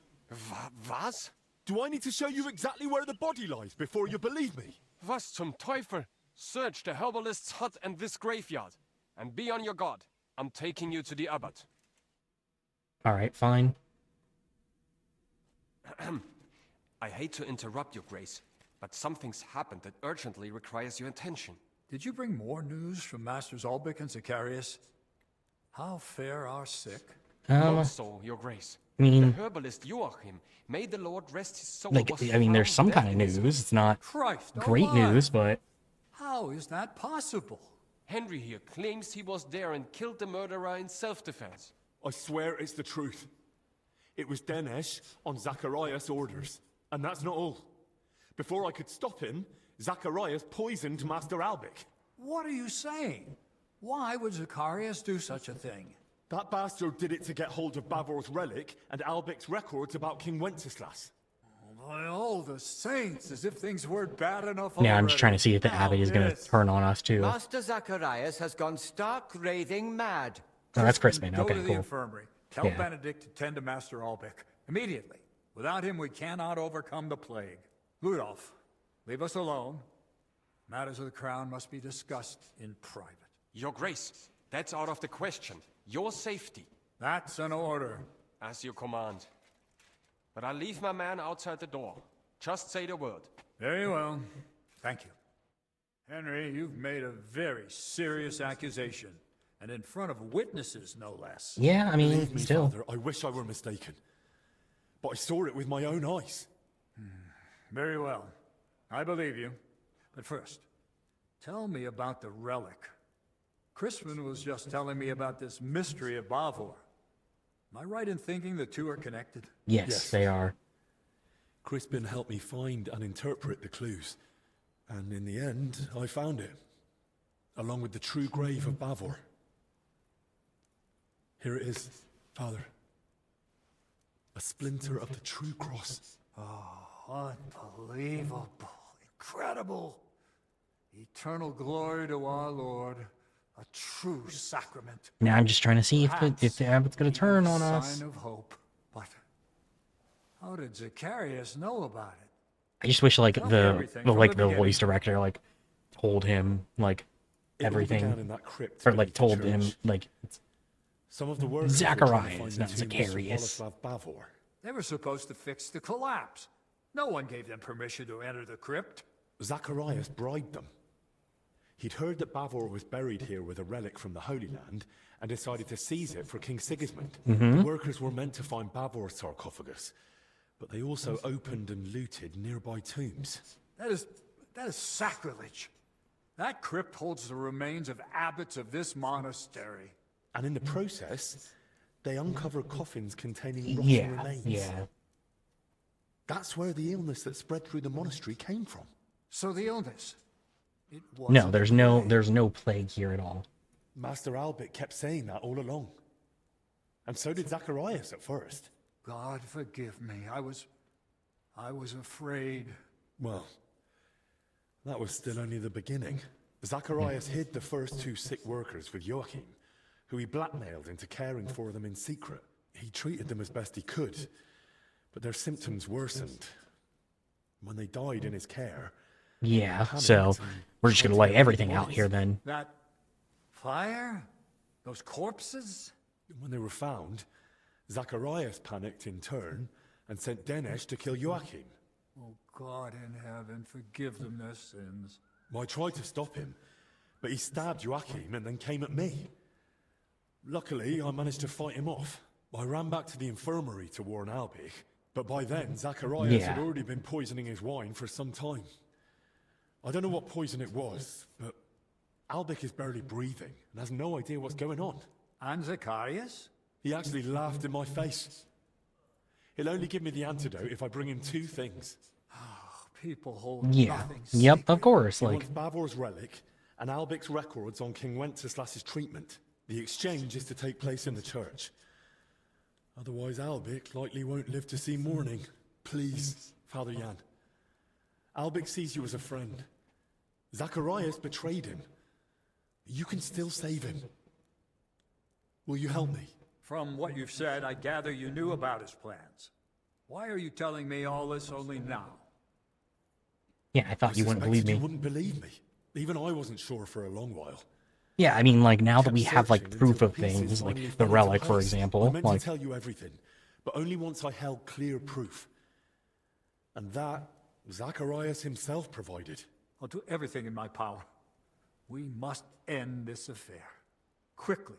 Speaker 11: Was?
Speaker 2: Do I need to show you exactly where the body lies before you believe me?
Speaker 11: Was zum Teufel? Search the herbalist's hut and this graveyard. And be on your guard. I'm taking you to the abbot.
Speaker 1: All right. Fine.
Speaker 17: I hate to interrupt, Your Grace, but something's happened that urgently requires your attention.
Speaker 18: Did you bring more news from Masters Albic and Zacharias? How fare our sick?
Speaker 11: Also, Your Grace.
Speaker 1: I mean,
Speaker 11: the herbalist Joachim, may the Lord rest his soul.
Speaker 1: like, I mean, there's some kind of news. It's not
Speaker 18: Christ,
Speaker 1: great
Speaker 18: alive.
Speaker 1: news, but
Speaker 18: How is that possible?
Speaker 11: Henry here claims he was there and killed the murderer in self-defense.
Speaker 2: I swear it's the truth. It was Dennis on Zacharias' orders, and that's not all. Before I could stop him, Zacharias poisoned Master Albic.
Speaker 18: What are you saying? Why would Zacharias do such a thing?
Speaker 2: That bastard did it to get hold of Bavor's relic and Albic's records about King Wenceslas.
Speaker 18: By all the saints, as if things weren't bad enough
Speaker 1: yeah, I'm just
Speaker 18: already.
Speaker 1: trying to see if the abbot is going to turn on us too.
Speaker 6: Master Zacharias has gone stark raving mad.
Speaker 1: Oh, that's Crispin.
Speaker 18: Go
Speaker 1: Okay,
Speaker 18: to the
Speaker 1: cool.
Speaker 18: infirmary. Tell
Speaker 1: Yeah.
Speaker 18: Benedict to tend to Master Albic. Immediately. Without him, we cannot overcome the plague. Ludolf, leave us alone. Matters of the crown must be discussed in private.
Speaker 11: Your Grace, that's out of the question. Your safety.
Speaker 18: That's an order.
Speaker 11: As you command. But I'll leave my man outside the door. Just say the word.
Speaker 18: Very well. Thank you. Henry, you've made a very serious accusation. And in front of witnesses, no less.
Speaker 1: Yeah, I mean,
Speaker 2: Believe me,
Speaker 1: still.
Speaker 2: Father, I wish I were mistaken. But I saw it with my own eyes.
Speaker 18: Very well. I believe you. But first, tell me about the relic. Crispin was just telling me about this mystery of Bavor. Am I right in thinking the two are connected?
Speaker 1: Yes, they are.
Speaker 2: Crispin helped me find and interpret the clues. And in the end, I found it. Along with the true grave of Bavor. Here it is, Father. A splinter of the true cross.
Speaker 18: Oh, unbelievable. Incredible. Eternal glory to our Lord. A true sacrament.
Speaker 1: Now I'm just trying to see if the abbot's going to turn on us.
Speaker 18: Sign of hope. But how did Zacharias know about it?
Speaker 1: I just wish like
Speaker 18: Tell me
Speaker 1: the
Speaker 18: everything from the
Speaker 1: the
Speaker 18: beginning.
Speaker 1: voice director like told him like
Speaker 2: It all began
Speaker 1: everything,
Speaker 2: in that crypt
Speaker 1: or like
Speaker 2: beneath the
Speaker 1: told him
Speaker 2: church.
Speaker 1: like it's
Speaker 2: Some of the workers were trying to
Speaker 1: Zacharias,
Speaker 2: find the
Speaker 1: not
Speaker 2: tombs of
Speaker 1: Zacharias.
Speaker 2: Boleslav Bavor.
Speaker 18: They were supposed to fix the collapse. No one gave them permission to enter the crypt.
Speaker 2: Zacharias bribed them. He'd heard that Bavor was buried here with a relic from the Holy Land and decided to seize it for King Sigismund.
Speaker 1: Mhm.
Speaker 2: The workers were meant to find Bavor's sarcophagus, but they also opened and looted nearby tombs.
Speaker 18: That is sacrilege. That crypt holds the remains of abbots of this monastery.
Speaker 2: And in the process, they uncovered coffins containing rotten
Speaker 1: yeah,
Speaker 2: remains.
Speaker 1: yeah.
Speaker 2: That's where the illness that spread through the monastery came from.
Speaker 18: So the illness. It
Speaker 1: No,
Speaker 18: wasn't
Speaker 1: there's no plague here at all.
Speaker 2: Master Albic kept saying that all along. And so did Zacharias at first.
Speaker 18: God forgive me. I was afraid.
Speaker 2: Well, that was still only the beginning. Zacharias hid the first 2 sick workers with Joachim, who he blackmailed into caring for them in secret. He treated them as best he could, but their symptoms worsened. When they died in his care...
Speaker 1: Yeah, so we're just gonna lay everything out here then.
Speaker 18: That fire? Those corpses?
Speaker 2: When they were found, Zacharias panicked in turn and sent Dinesh to kill Joachim.
Speaker 18: Oh, God in heaven, forgive them their sins.
Speaker 2: I tried to stop him, but he stabbed Joachim and then came at me. Luckily, I managed to fight him off. I ran back to the infirmary to warn Albig, but by then, Zacharias had already been poisoning his wine for some time. I don't know what poison it was, but Albig is barely breathing and has no idea what's going on.
Speaker 18: And Zacharias?
Speaker 2: He actually laughed in my face. He'll only give me the antidote if I bring him 2 things.
Speaker 18: People hold nothing
Speaker 1: Yep, of course.
Speaker 2: He
Speaker 1: Like,
Speaker 2: wants Bavor's relic and Albic's records on King Wenceslas's treatment. The exchange is to take place in the church. Otherwise, Albic likely won't live to see morning. Please, Father Jan. Albic sees you as a friend. Zacharias betrayed him. You can still save him. Will you help me?
Speaker 18: From what you've said, I gather you knew about his plans. Why are you telling me all this only now?
Speaker 1: yeah, I thought you wouldn't believe me.
Speaker 2: You wouldn't believe me. Even I wasn't sure for a long while.
Speaker 1: Yeah, I mean, like, now that we have, like, proof of things, like the relic, for
Speaker 2: I
Speaker 1: example,
Speaker 2: meant
Speaker 1: like...
Speaker 2: to tell you everything, but only once I held clear proof. And that, Zacharias himself provided.
Speaker 18: I'll do everything in my power. We must end this affair. Quickly,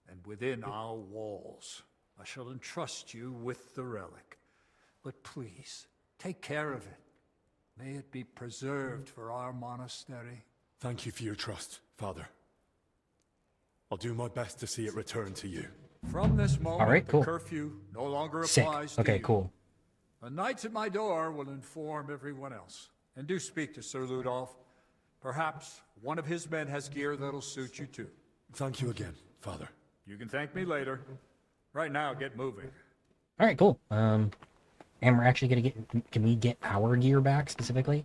Speaker 18: and within our walls. I shall entrust you with the relic. But please, take care of it. May it be preserved for our monastery.
Speaker 2: Thank you for your trust, Father. I'll do my best to see it return to you.
Speaker 18: From this moment,
Speaker 1: All right, cool.
Speaker 18: the curfew no longer
Speaker 1: Sick.
Speaker 18: applies to
Speaker 1: Okay,
Speaker 18: you.
Speaker 1: cool.
Speaker 18: The knights at my door will inform everyone else. And do speak to Sir Ludolf. Perhaps one of his men has gear that'll suit you too.
Speaker 2: Thank you again, Father.
Speaker 18: You can thank me later. Right now, get moving.
Speaker 1: All right, cool. And we're actually gonna get... Can we get our gear back, specifically?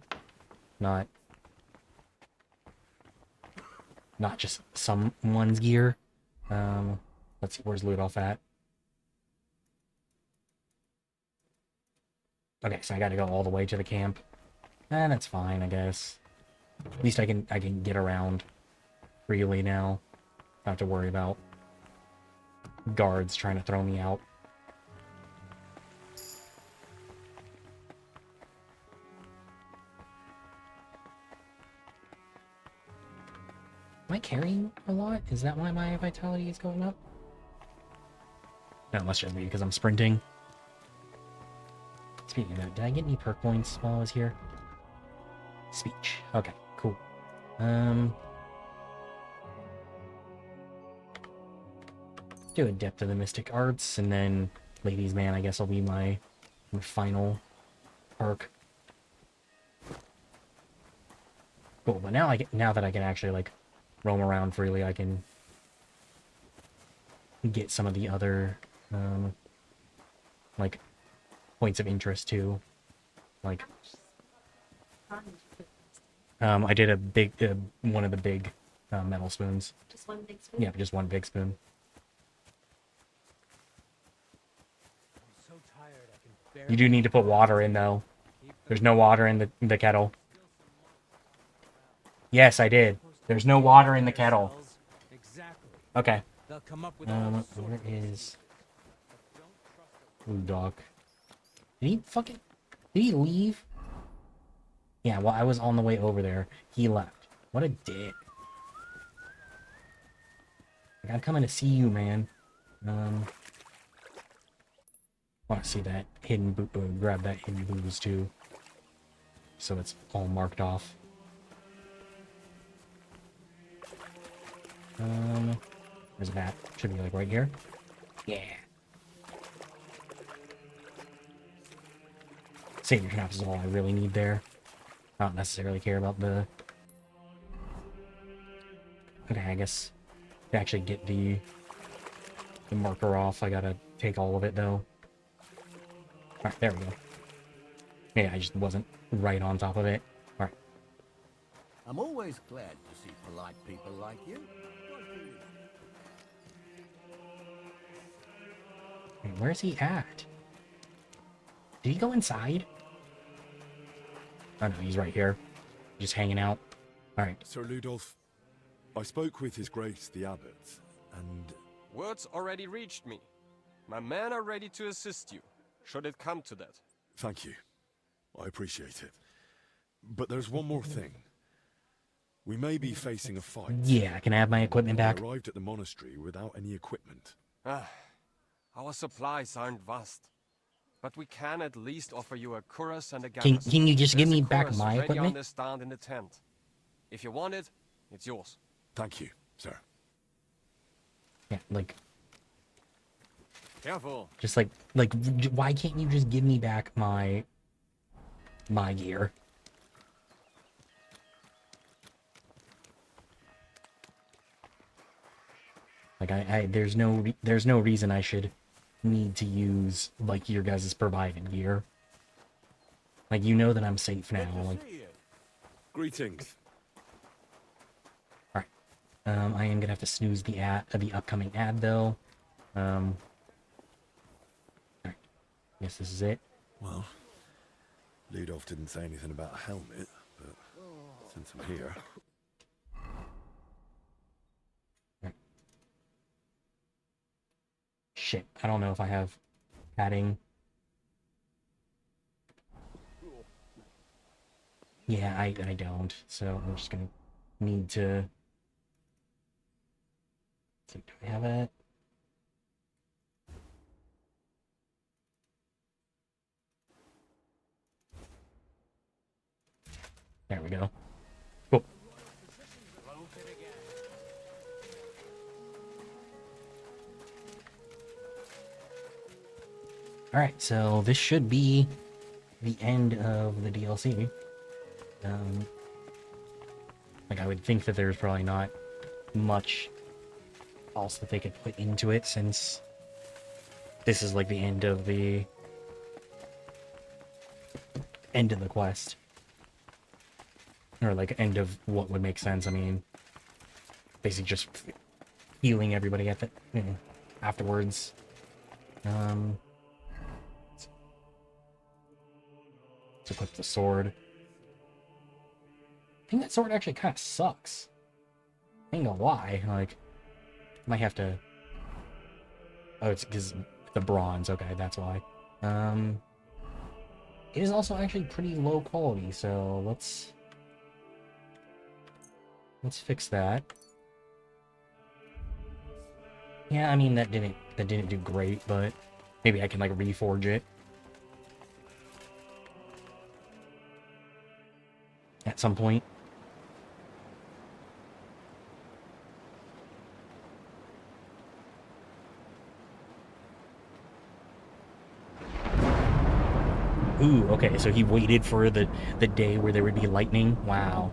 Speaker 1: Not just someone's gear. Let's see, where's Ludolf at? Okay, so I gotta go all the way to the camp. That's fine, I guess. At least I can get around freely now. Don't have to worry about guards trying to throw me out. Am I carrying a lot? Is that why my vitality is going up? No, it must just be because I'm sprinting. Speaking of that, did I get any perk points while I was here? Speech. Okay, cool. Do Adept of the Mystic Arts, and then Ladies Man, I guess, will be my final perk. Cool, but now now that I can actually, like, roam around freely, I can get some of the other, like, points of interest too. Like, I did a big, one of the big metal spoons.
Speaker 7: Just one big spoon?
Speaker 1: Yeah, just one big spoon. You do need to put water in, though. There's no water in the kettle. Yes, I did. There's no water in the kettle. Okay. Where is... Ooh, dog. Did he leave? Yeah, well, I was on the way over there. He left. What a dick. Like, I'm coming to see you, man. Want to see that hidden grab that hidden booze too, so it's all marked off. Where's that? Should be like right here. Yeah. Savior Schnapps is all I really need there. I don't necessarily care about the... Okay, I guess to actually get the marker off, I gotta take all of it though. Alright, there we go. Yeah, I just wasn't right on top of it. Alright.
Speaker 19: I'm always glad to see polite people like you.
Speaker 1: Where's he at? Did he go inside? Oh no, he's right here. Just hanging out. Alright.
Speaker 2: Sir Ludolf, I spoke with His Grace the Abbot, and...
Speaker 11: Words already reached me. My men are ready to assist you, should it come to that.
Speaker 2: Thank you. I appreciate it. But there's one more thing. We may be facing a fight.
Speaker 1: Yeah, can I have my equipment back?
Speaker 2: I arrived at the monastery without any equipment.
Speaker 11: Our supplies aren't vast, but we can at least offer you a cuirass and a garrison.
Speaker 1: Can you just give me back
Speaker 11: Cuirass
Speaker 1: my
Speaker 11: ready
Speaker 1: equipment?
Speaker 11: on the stand in the tent. If you want it, it's yours.
Speaker 2: Thank you, sir.
Speaker 1: Yeah, like...
Speaker 11: Careful.
Speaker 1: Just like, why can't you just give me back my gear? Like, there's no reason I should need to use, like, your guys' provided gear. Like, you know that I'm safe now, like...
Speaker 2: Greetings.
Speaker 1: Alright. I am gonna have to snooze the upcoming ad, though. Alright. Guess this is it.
Speaker 2: Well, Ludolf didn't say anything about a helmet, but since I'm here...
Speaker 1: Shit, I don't know if I have padding. Yeah, I don't, so I'm just gonna need to... So, do I have it? There we go. Cool. Alright, so this should be the end of the DLC. Like, I would think that there's probably not much else that they could put into it, since this is like the end of the quest. Or like end of what would make sense. I mean, basically just healing everybody at the afterwards. Let's equip the sword. I think that sword actually kind of sucks. I ain't gonna lie. Like, might have to. Oh, it's because the bronze. Okay, that's why. It is also actually pretty low quality. So let's fix that. Yeah, I mean that didn't do great, but maybe I can like reforge it at some point. Ooh, okay, so he waited for the day where there would be lightning. Wow.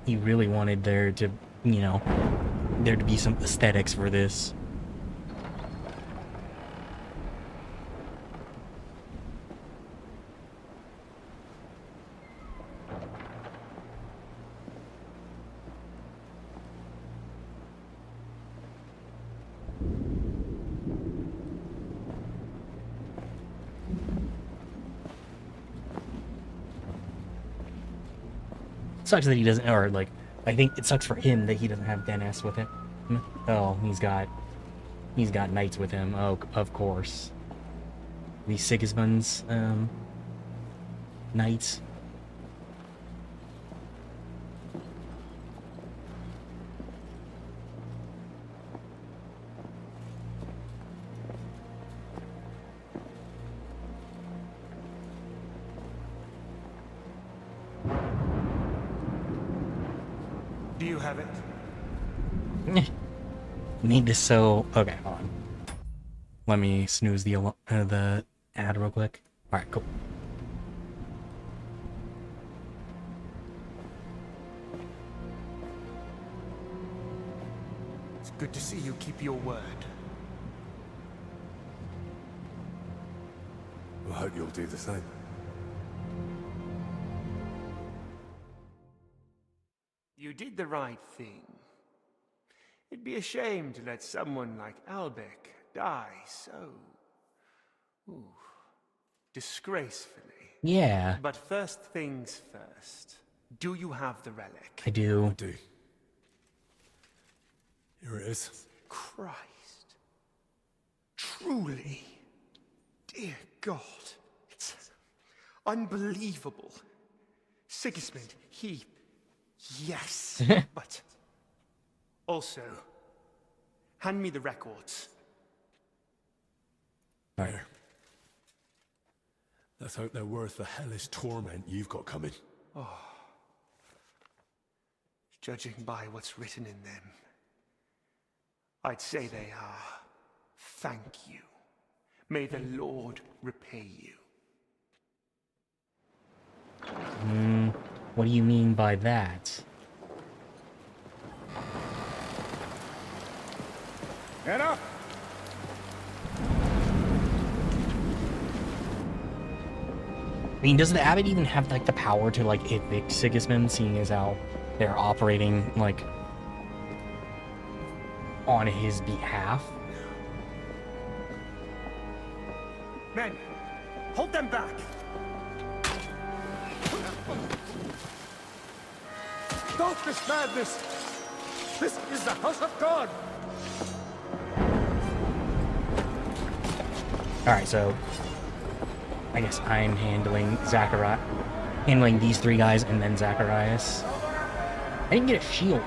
Speaker 1: He really wanted there to, you know, there to be some aesthetics for this. Sucks that he doesn't, or like, I think it sucks for him that he doesn't have Dennis with him. Oh, he's got knights with him. Oh, of course. These Sigismund's knights.
Speaker 3: Do you have it?
Speaker 1: Need this so... Okay, hold on. Let me snooze the ad real quick. Alright, cool.
Speaker 3: It's good to see you keep your word.
Speaker 2: I hope you'll do the same.
Speaker 16: You did the right thing. It'd be a shame to let someone like Albec die so... ooh, disgracefully.
Speaker 1: Yeah.
Speaker 16: But first things first. Do you have the relic?
Speaker 1: I do.
Speaker 2: I do. Here it is.
Speaker 16: Christ. Truly. Dear God. It's unbelievable. Sigismund, he... Yes. But... Also... Hand me the records.
Speaker 2: Right. Let's hope they're worth the hellish torment you've got coming.
Speaker 16: Oh. Judging by what's written in them, I'd say they are. Thank you. May the Lord repay you.
Speaker 1: What do you mean by that?
Speaker 18: Get up!
Speaker 1: I mean, does the abbot even have, like, the power to, like, evict Sigismund, seeing as how they're operating, like, on his behalf?
Speaker 16: Men, hold them back!
Speaker 18: Stop this madness! This is the house of God!
Speaker 1: Alright, so... I guess I'm handling these three guys and then Zacharias. I didn't get a shield.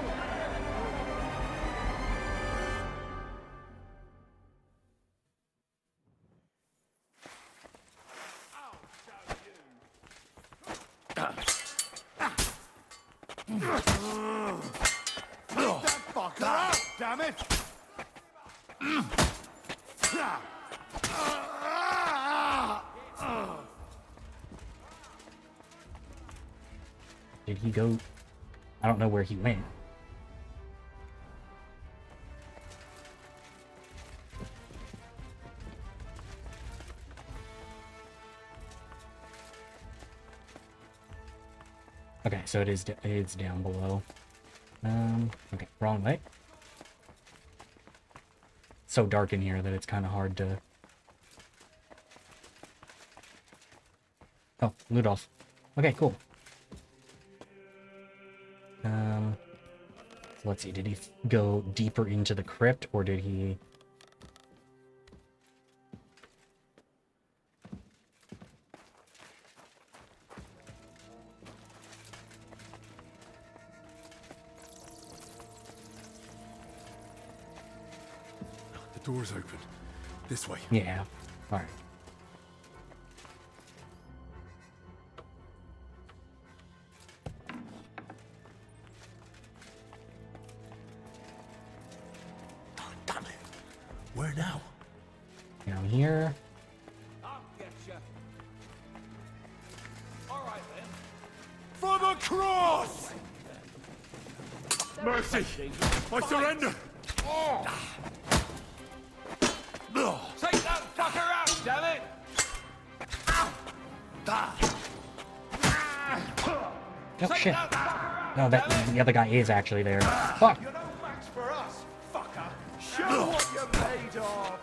Speaker 9: Damn it!
Speaker 1: Did he go? I don't know where he went. Okay, so it's down below. Okay, wrong way. It's so dark in here that it's kind of hard to... Oh, Ludolf. Okay, cool. So let's see, did he go deeper into the crypt, or did he...
Speaker 2: The door's open. This way.
Speaker 1: Yeah, alright.
Speaker 2: Where now?
Speaker 1: Down here.
Speaker 9: I'll get you. All right then. For the cross!
Speaker 18: Mercy! I surrender!
Speaker 9: Take that fucker out, damn it!
Speaker 1: Oh shit. No, the other guy is actually there. Fuck!
Speaker 9: You're no match for us, fucker! Show what you're made of!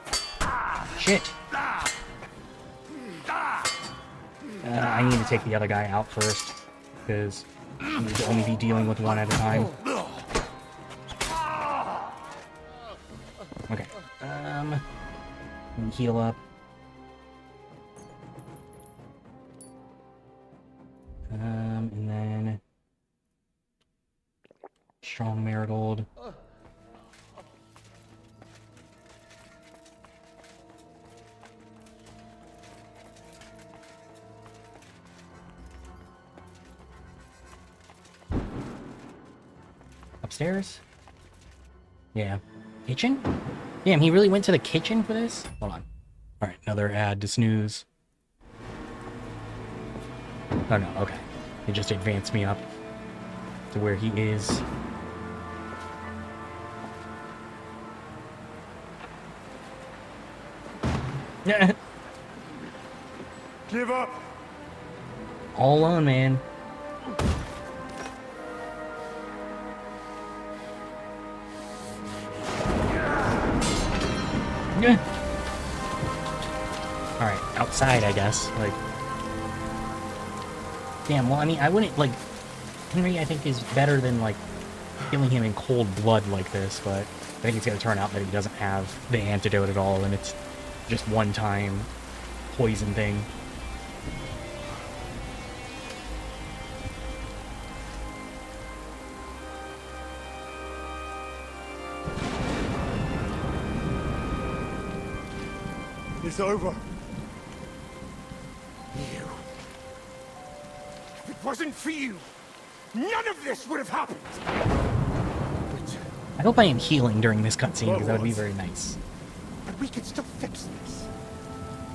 Speaker 1: Shit! I need to take the other guy out first, because I need to only be dealing with one at a time. Okay, heal up. And then... Strong Marigold. Upstairs? Yeah. Kitchen? Damn, he really went to the kitchen for this? Hold on. Alright, another ad to snooze. Oh no, okay. It just advanced me up to where he is.
Speaker 9: Give up!
Speaker 1: All alone, man. Yeah. Alright, outside, I guess. Like... Damn, well, I mean, I wouldn't, like... Henry, I think, is better than, like, killing him in cold blood like this, but I think it's gonna turn out that he doesn't have the antidote at all, and it's just one-time poison thing.
Speaker 9: It's over. You. If it wasn't for you, none of this would have happened.
Speaker 1: I hope I am healing during this cutscene, because that would be very nice.
Speaker 9: But we can still fix this.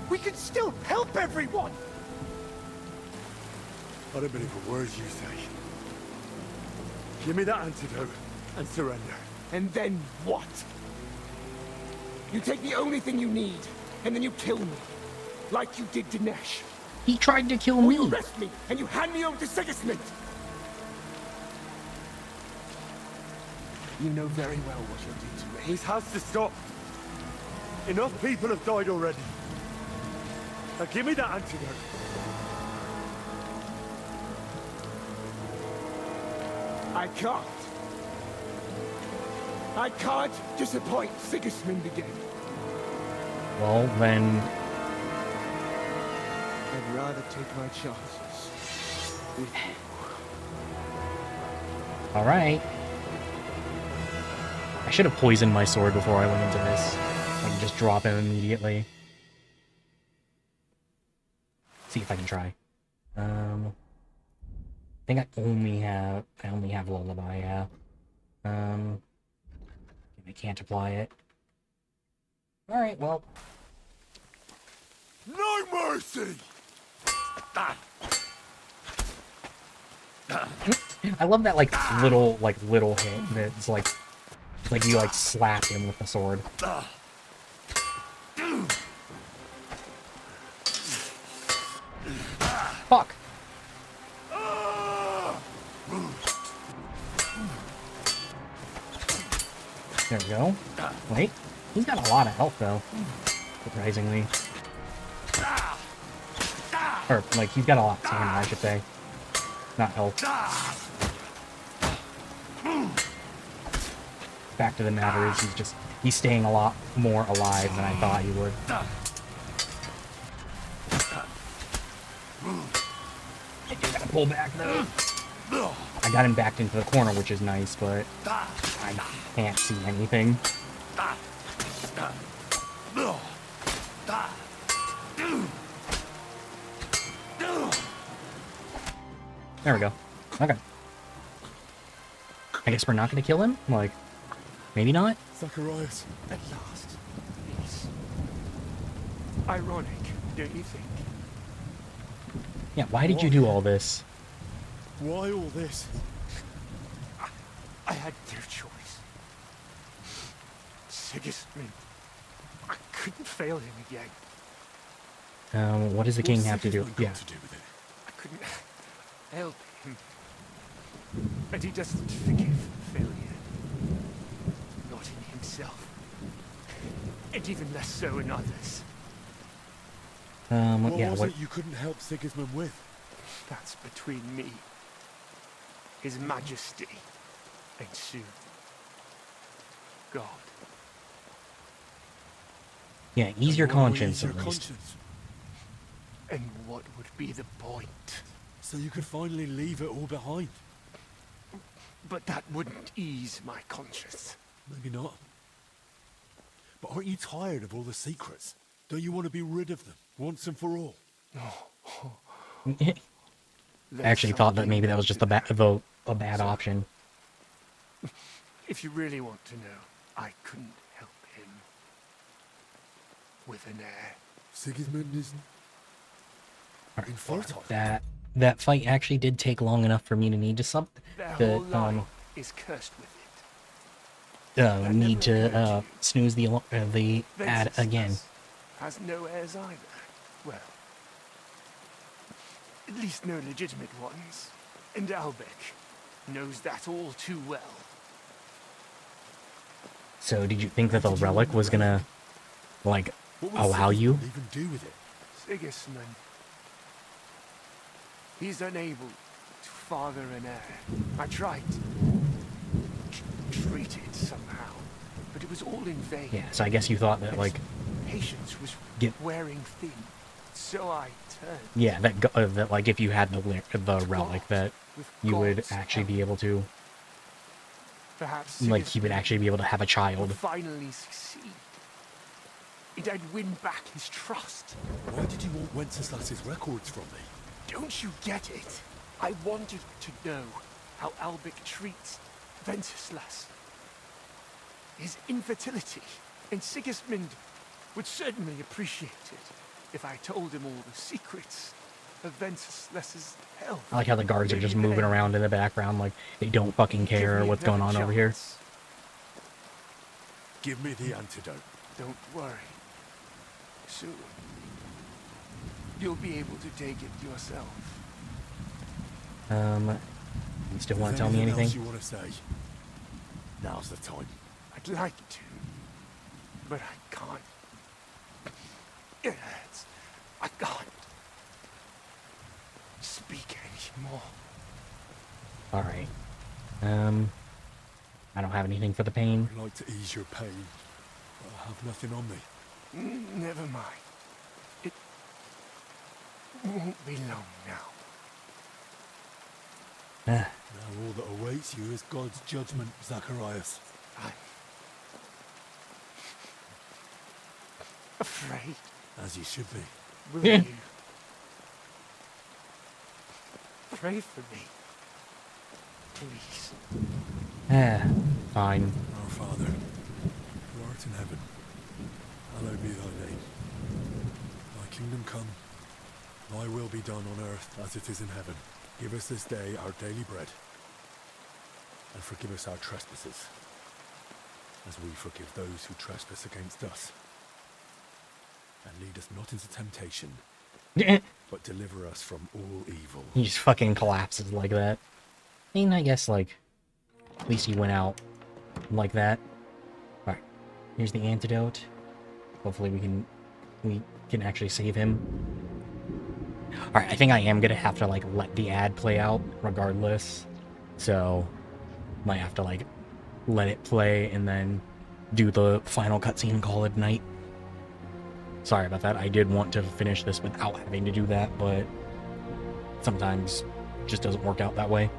Speaker 9: We can still help everyone. I don't believe a word you say. Give me that antidote and surrender. And then what? You take the only thing you need, and then you kill me. Like you did Dinesh.
Speaker 1: He tried to kill
Speaker 9: or
Speaker 1: me.
Speaker 9: You arrest me, and you hand me over to Sigismund. You know very well what you'll do to me. This has to stop. Enough people have died already. Now give me that antidote. I can't. I can't disappoint Sigismund again.
Speaker 1: Well, then...
Speaker 9: I'd rather take my chances with you.
Speaker 1: Alright. I should have poisoned my sword before I went into this. I can just drop him immediately. See if I can try. I think I only have Lullaby, yeah. I can't apply it. Alright, well.
Speaker 9: No mercy!
Speaker 1: I love that little hit that's like you slap him with the sword. Fuck. There we go. Wait, he's got a lot of health though, surprisingly. Or he's got a lot of stamina, I should say. Not health. Fact of the matter is, he's staying a lot more alive than I thought he would. I do gotta pull back though. I got him backed into the corner, which is nice, but I can't see anything. There we go. Okay. I guess we're not gonna kill him? Maybe not?
Speaker 9: Zacharias, at last. Peace. Ironic, don't you think?
Speaker 1: Yeah, why did you do all this?
Speaker 9: Why all this? I had no choice. Sigismund. I couldn't fail him again.
Speaker 1: What does the king have to do? Yeah.
Speaker 9: To do with it? I couldn't help him. And he doesn't forgive failure. Not in himself. And even less so in others.
Speaker 1: Yeah,
Speaker 9: was it you couldn't help Sigismund with? That's between me, His Majesty, and soon, God.
Speaker 1: Yeah, ease your conscience at least.
Speaker 9: And what would be the point? So you could finally leave it all behind. But that wouldn't ease my conscience. Maybe not. But aren't you tired of all the secrets? Don't you want to be rid of them, once and for all?
Speaker 1: I actually thought that maybe that was just a bad option.
Speaker 9: If you really want to know, I couldn't help him. With an heir. Sigismund is...
Speaker 1: That fight actually did take long enough for me to need to
Speaker 9: is cursed with it.
Speaker 1: need to snooze the ad again.
Speaker 9: Has no heirs either. Well,
Speaker 16: At least no legitimate ones. And Albec knows that all too well.
Speaker 1: So did you think that the relic was gonna, like, allow you?
Speaker 2: Even do with it?
Speaker 16: Sigismund. He's unable to father an heir. I tried to treat it somehow, but it was all in vain.
Speaker 1: Yeah, so I guess you thought that, like,
Speaker 16: Patience was wearing thin, so I turned.
Speaker 1: yeah, that like if you had the relic, that you would actually be able to,
Speaker 16: Perhaps
Speaker 1: like, he would actually be able to have a
Speaker 16: would
Speaker 1: child.
Speaker 16: finally succeed. And I'd win back his trust.
Speaker 2: Why did you want Wenceslas's records from me?
Speaker 16: Don't you get it? I wanted to know how Albec treats Wenceslas. His infertility, and Sigismund would certainly appreciate it if I told him all the secrets of Wenceslas's health.
Speaker 1: I like how the guards are just moving around in the background, like they don't fucking care what's going on over here.
Speaker 2: Give me the antidote.
Speaker 16: Don't worry. Soon, you'll be able to take it yourself.
Speaker 1: You still want
Speaker 2: Is
Speaker 1: to tell me
Speaker 2: anything else
Speaker 1: anything?
Speaker 2: you want to say? Now's the time.
Speaker 16: I'd like to, but I can't. It hurts. I can't speak anymore.
Speaker 1: All right. I don't have anything for the pain.
Speaker 2: I'd like to ease your pain, but I have nothing on me.
Speaker 16: Never mind. It won't be long now.
Speaker 2: Now all that awaits you is God's judgment, Zacharias.
Speaker 16: I'm afraid.
Speaker 2: As you should be.
Speaker 16: Will you pray for me, please?
Speaker 1: Fine.
Speaker 2: Our Father, who art in heaven, hallowed be thy name. Thy kingdom come, thy will be done on earth as it is in heaven. Give us this day our daily bread, and forgive us our trespasses, as we forgive those who trespass against us. And lead us not into temptation, but deliver us from all evil.
Speaker 1: He just fucking collapses like that. I mean, I guess, like, at least he went out like that. Alright, here's the antidote. Hopefully we can actually save him. Alright, I think I am gonna have to, like, let the ad play out regardless. So, might have to, like, let it play and then do the final cutscene and call it a night. Sorry about that. I did want to finish this without having to do that, but sometimes it just doesn't work out that way.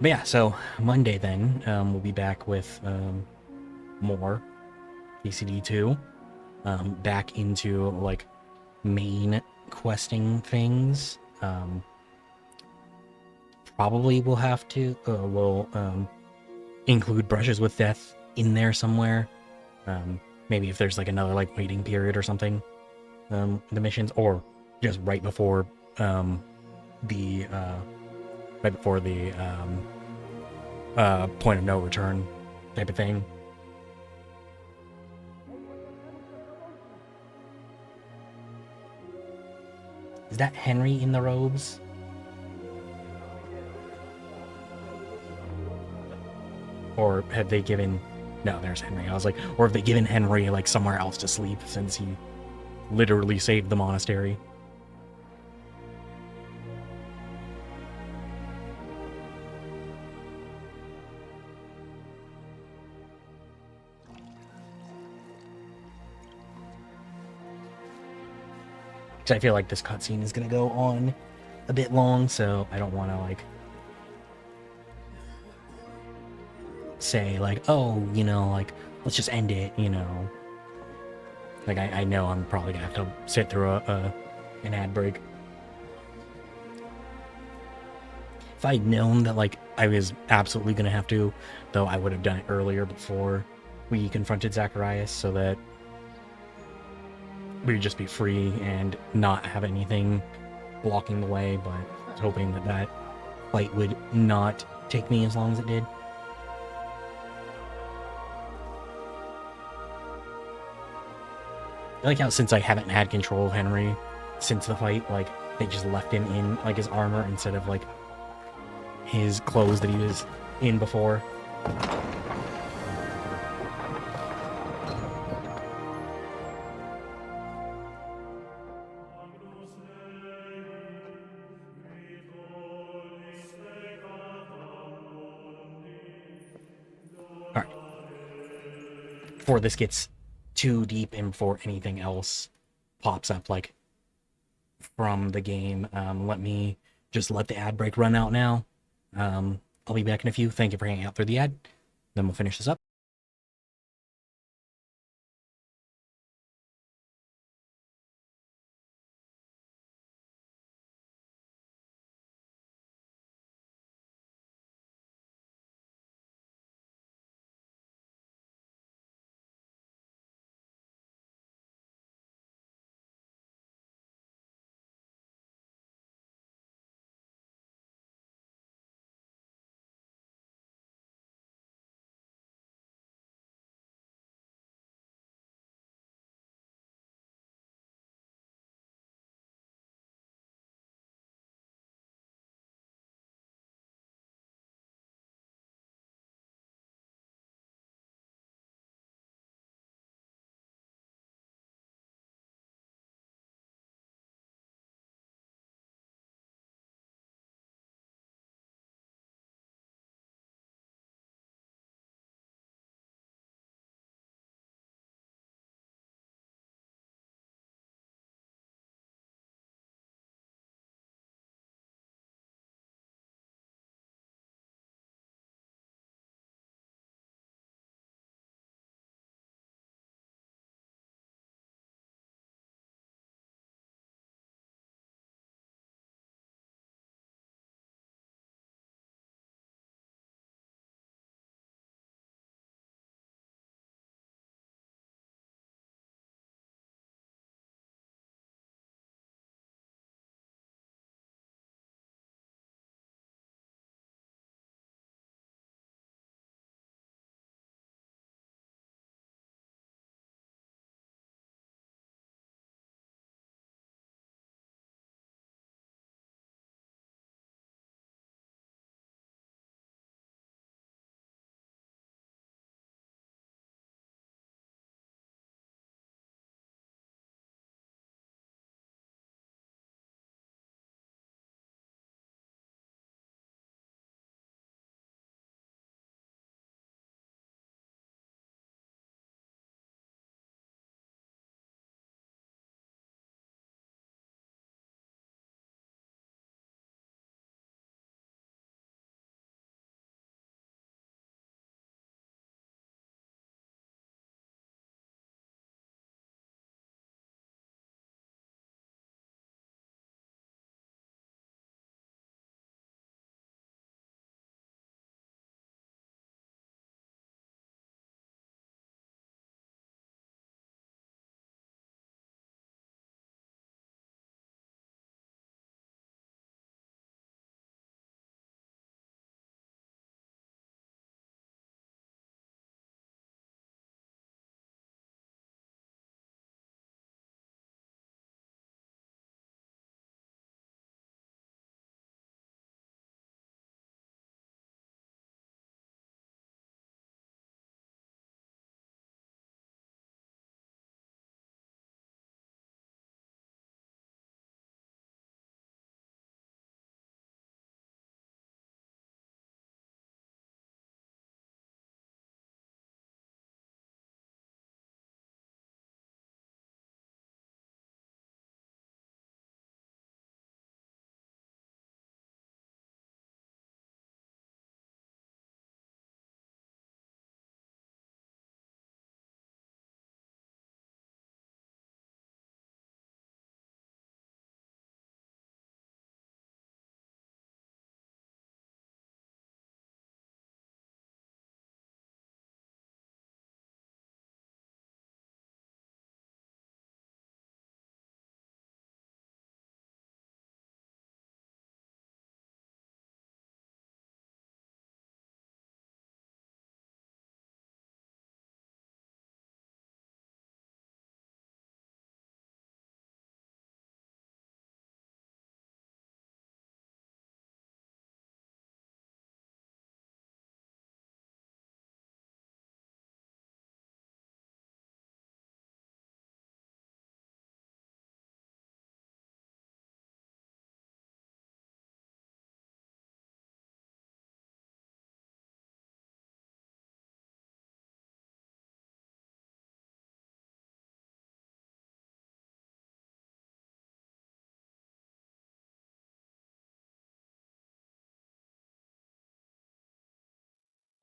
Speaker 1: But yeah, so Monday then, we'll be back with more PCD 2. Back into, like, main questing things. Probably we'll have to, include Brushes with Death in there somewhere. Maybe if there's, like, another, like, waiting period or something. The missions, or just right before, the point of no return type of thing. Is that Henry in the robes? Or have they given... No, there's Henry. I was like, or have they given Henry, like, somewhere else to sleep since he literally saved the monastery? Because I feel like this cutscene is going to go on a bit long, so I don't want to, like, say, like, oh, you know, like, let's just end it, you know. Like, I know I'm probably going to have to sit through an ad break. If I'd known that, like, I was absolutely going to have to, though, I would have done it earlier before we confronted Zacharias, so that we would just be free and not have anything blocking the way, but I was hoping that that fight would not take me as long as it did. I like how since I haven't had control of Henry since the fight, like, they just left him in, like, his armor instead of, like, his clothes that he was in before. Alright. Before this gets too deep and before anything else pops up, like, from the game, let me just let the ad break run out now. I'll be back in a few. Thank you for hanging out through the ad. Then we'll finish this up.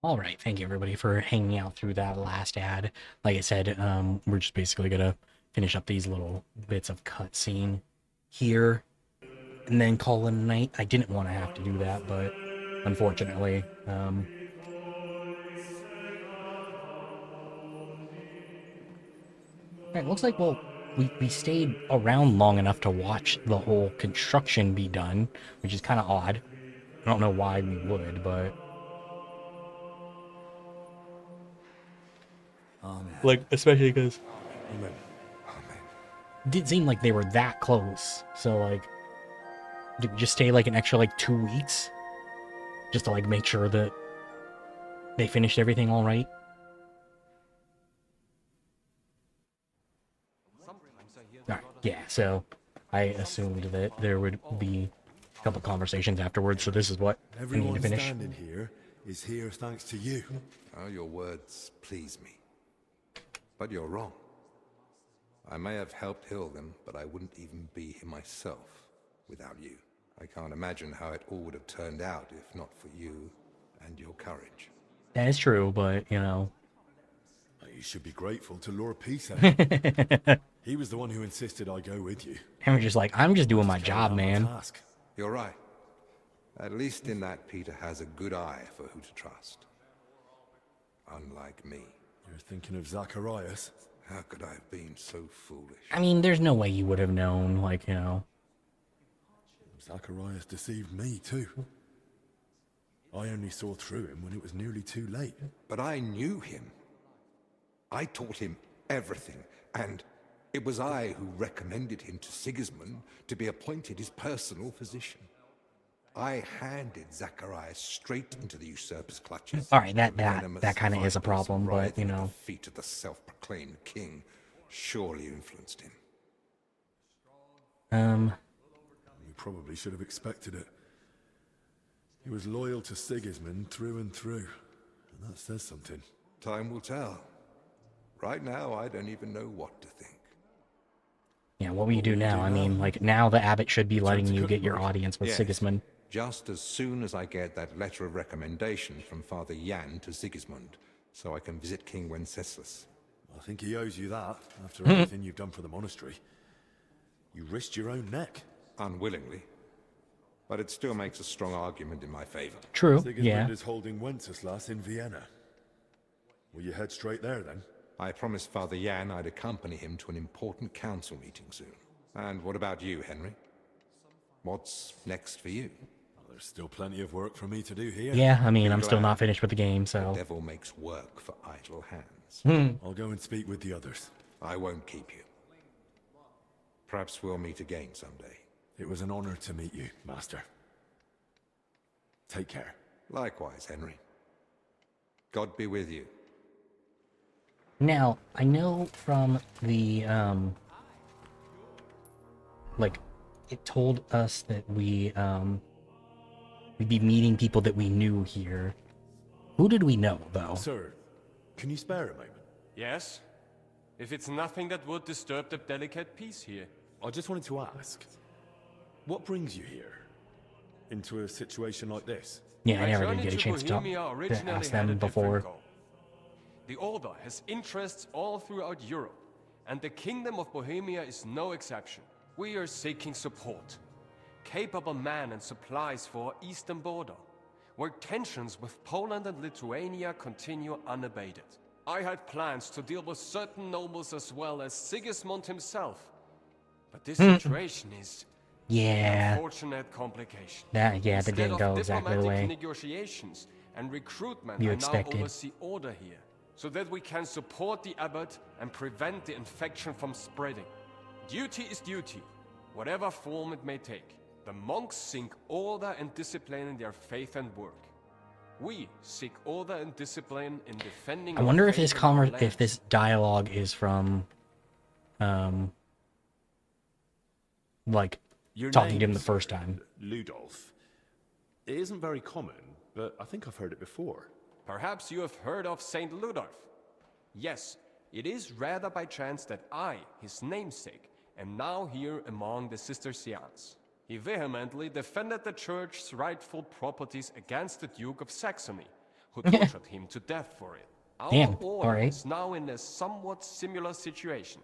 Speaker 1: All right, thank you everybody for hanging out through that last ad. Like I said, we're just basically gonna finish up these little bits of cutscene here, and then call it a night. I didn't want to have to do that, but unfortunately, Alright, looks like, well, we stayed around long enough to watch the whole construction be done, which is kind of odd. I don't know why we would, but...
Speaker 2: Amen.
Speaker 1: Like, especially because...
Speaker 2: Amen.
Speaker 1: It didn't seem like they were that close, so, like... Did we just stay, like, an extra, like, 2 weeks? Just to, like, make sure that they finished everything all right? Alright, yeah, so I assumed that there would be a couple conversations afterwards, so this is what I need to
Speaker 2: Everyone
Speaker 1: finish.
Speaker 2: standing here is here thanks to you.
Speaker 10: Oh, your words please me. But you're wrong. I may have helped heal them, but I wouldn't even be here myself without you. I can't imagine how it all would have turned out if not for you and your courage.
Speaker 1: That is true, but, you know...
Speaker 2: You should be grateful to Lord Peace. He was the one who insisted I go with you.
Speaker 1: And we're just like, I'm just doing my job, man.
Speaker 10: You're right. At least in that Peter has a good eye for who to trust. Unlike me.
Speaker 2: You're thinking of Zacharias?
Speaker 10: How could I have been so foolish?
Speaker 1: I mean, there's no way you would have known, like, you know.
Speaker 2: Zacharias deceived me too. I only saw through him when it was nearly too late.
Speaker 10: But I knew him. I taught him everything, and it was I who recommended him to Sigismund to be appointed his personal physician. I handed Zacharias straight into the usurper's clutches.
Speaker 1: All right, that kind of is a problem, but, you know.
Speaker 10: The feet of the self-proclaimed king surely influenced him.
Speaker 2: We probably should have expected it. He was loyal to Sigismund through and through, and that says something.
Speaker 10: Time will tell. Right now, I don't even know what to think.
Speaker 1: Yeah, what will you do now? I mean, like, now the abbot should be letting you get your audience with
Speaker 10: Yes,
Speaker 1: Sigismund.
Speaker 10: Just as soon as I get that letter of recommendation from Father Jan to Sigismund, so I can visit King Wenceslas.
Speaker 2: I think he owes you that, after everything you've done for the monastery. You risked your own neck.
Speaker 10: Unwillingly. But it still makes a strong argument in my favor.
Speaker 1: True,
Speaker 2: Sigismund is holding Wenceslas in Vienna. Will you head straight there, then?
Speaker 10: I promised Father Jan I'd accompany him to an important council meeting soon. And what about you, Henry? What's next for you?
Speaker 2: Well, there's still plenty of work for me to do here.
Speaker 1: Yeah, I mean, I'm still not finished with the game, so...
Speaker 10: The devil makes work for idle hands.
Speaker 2: I'll go and speak with the others.
Speaker 10: I won't keep you. Perhaps we'll meet again someday.
Speaker 2: It was an honor to meet you, Master. Take care.
Speaker 10: Likewise, Henry. God be with you.
Speaker 1: Now, I know from the, like, it told us that we'd be meeting people that we knew here. Who did we know, though?
Speaker 2: Sir, can you spare a moment?
Speaker 11: Yes? If it's nothing that would disturb the delicate peace here.
Speaker 2: I just wanted to ask, what brings you here? Into a situation like this?
Speaker 1: Yeah, I never did get a chance to ask them before.
Speaker 11: The Order has interests all throughout Europe, and the Kingdom of Bohemia is no exception. We are seeking support. Capable men and supplies for our eastern border, where tensions with Poland and Lithuania continue unabated. I had plans to deal with certain nobles as well as Sigismund himself, but this situation is an unfortunate complication.
Speaker 1: That didn't go exactly the way
Speaker 11: negotiations and recruitment
Speaker 1: you
Speaker 11: I
Speaker 1: expected.
Speaker 11: now oversee order here, so that we can support the abbot and prevent the infection from spreading. Duty is duty, whatever form it may take. The monks seek order and discipline in their faith and work. We seek order and discipline in defending.
Speaker 1: I wonder if this dialogue is from, like,
Speaker 2: Your
Speaker 1: talking to him the
Speaker 2: name's,
Speaker 1: first time.
Speaker 2: Ludolf. It isn't very common, but I think I've heard it before.
Speaker 11: Perhaps you have heard of Saint Ludolf. Yes, it is rather by chance that I, his namesake, am now here among the Cistercians. He vehemently defended the church's rightful properties against the Duke of Saxony, who tortured him to death for it. Our
Speaker 1: Damn,
Speaker 11: order
Speaker 1: alright.
Speaker 11: is now in a somewhat similar situation,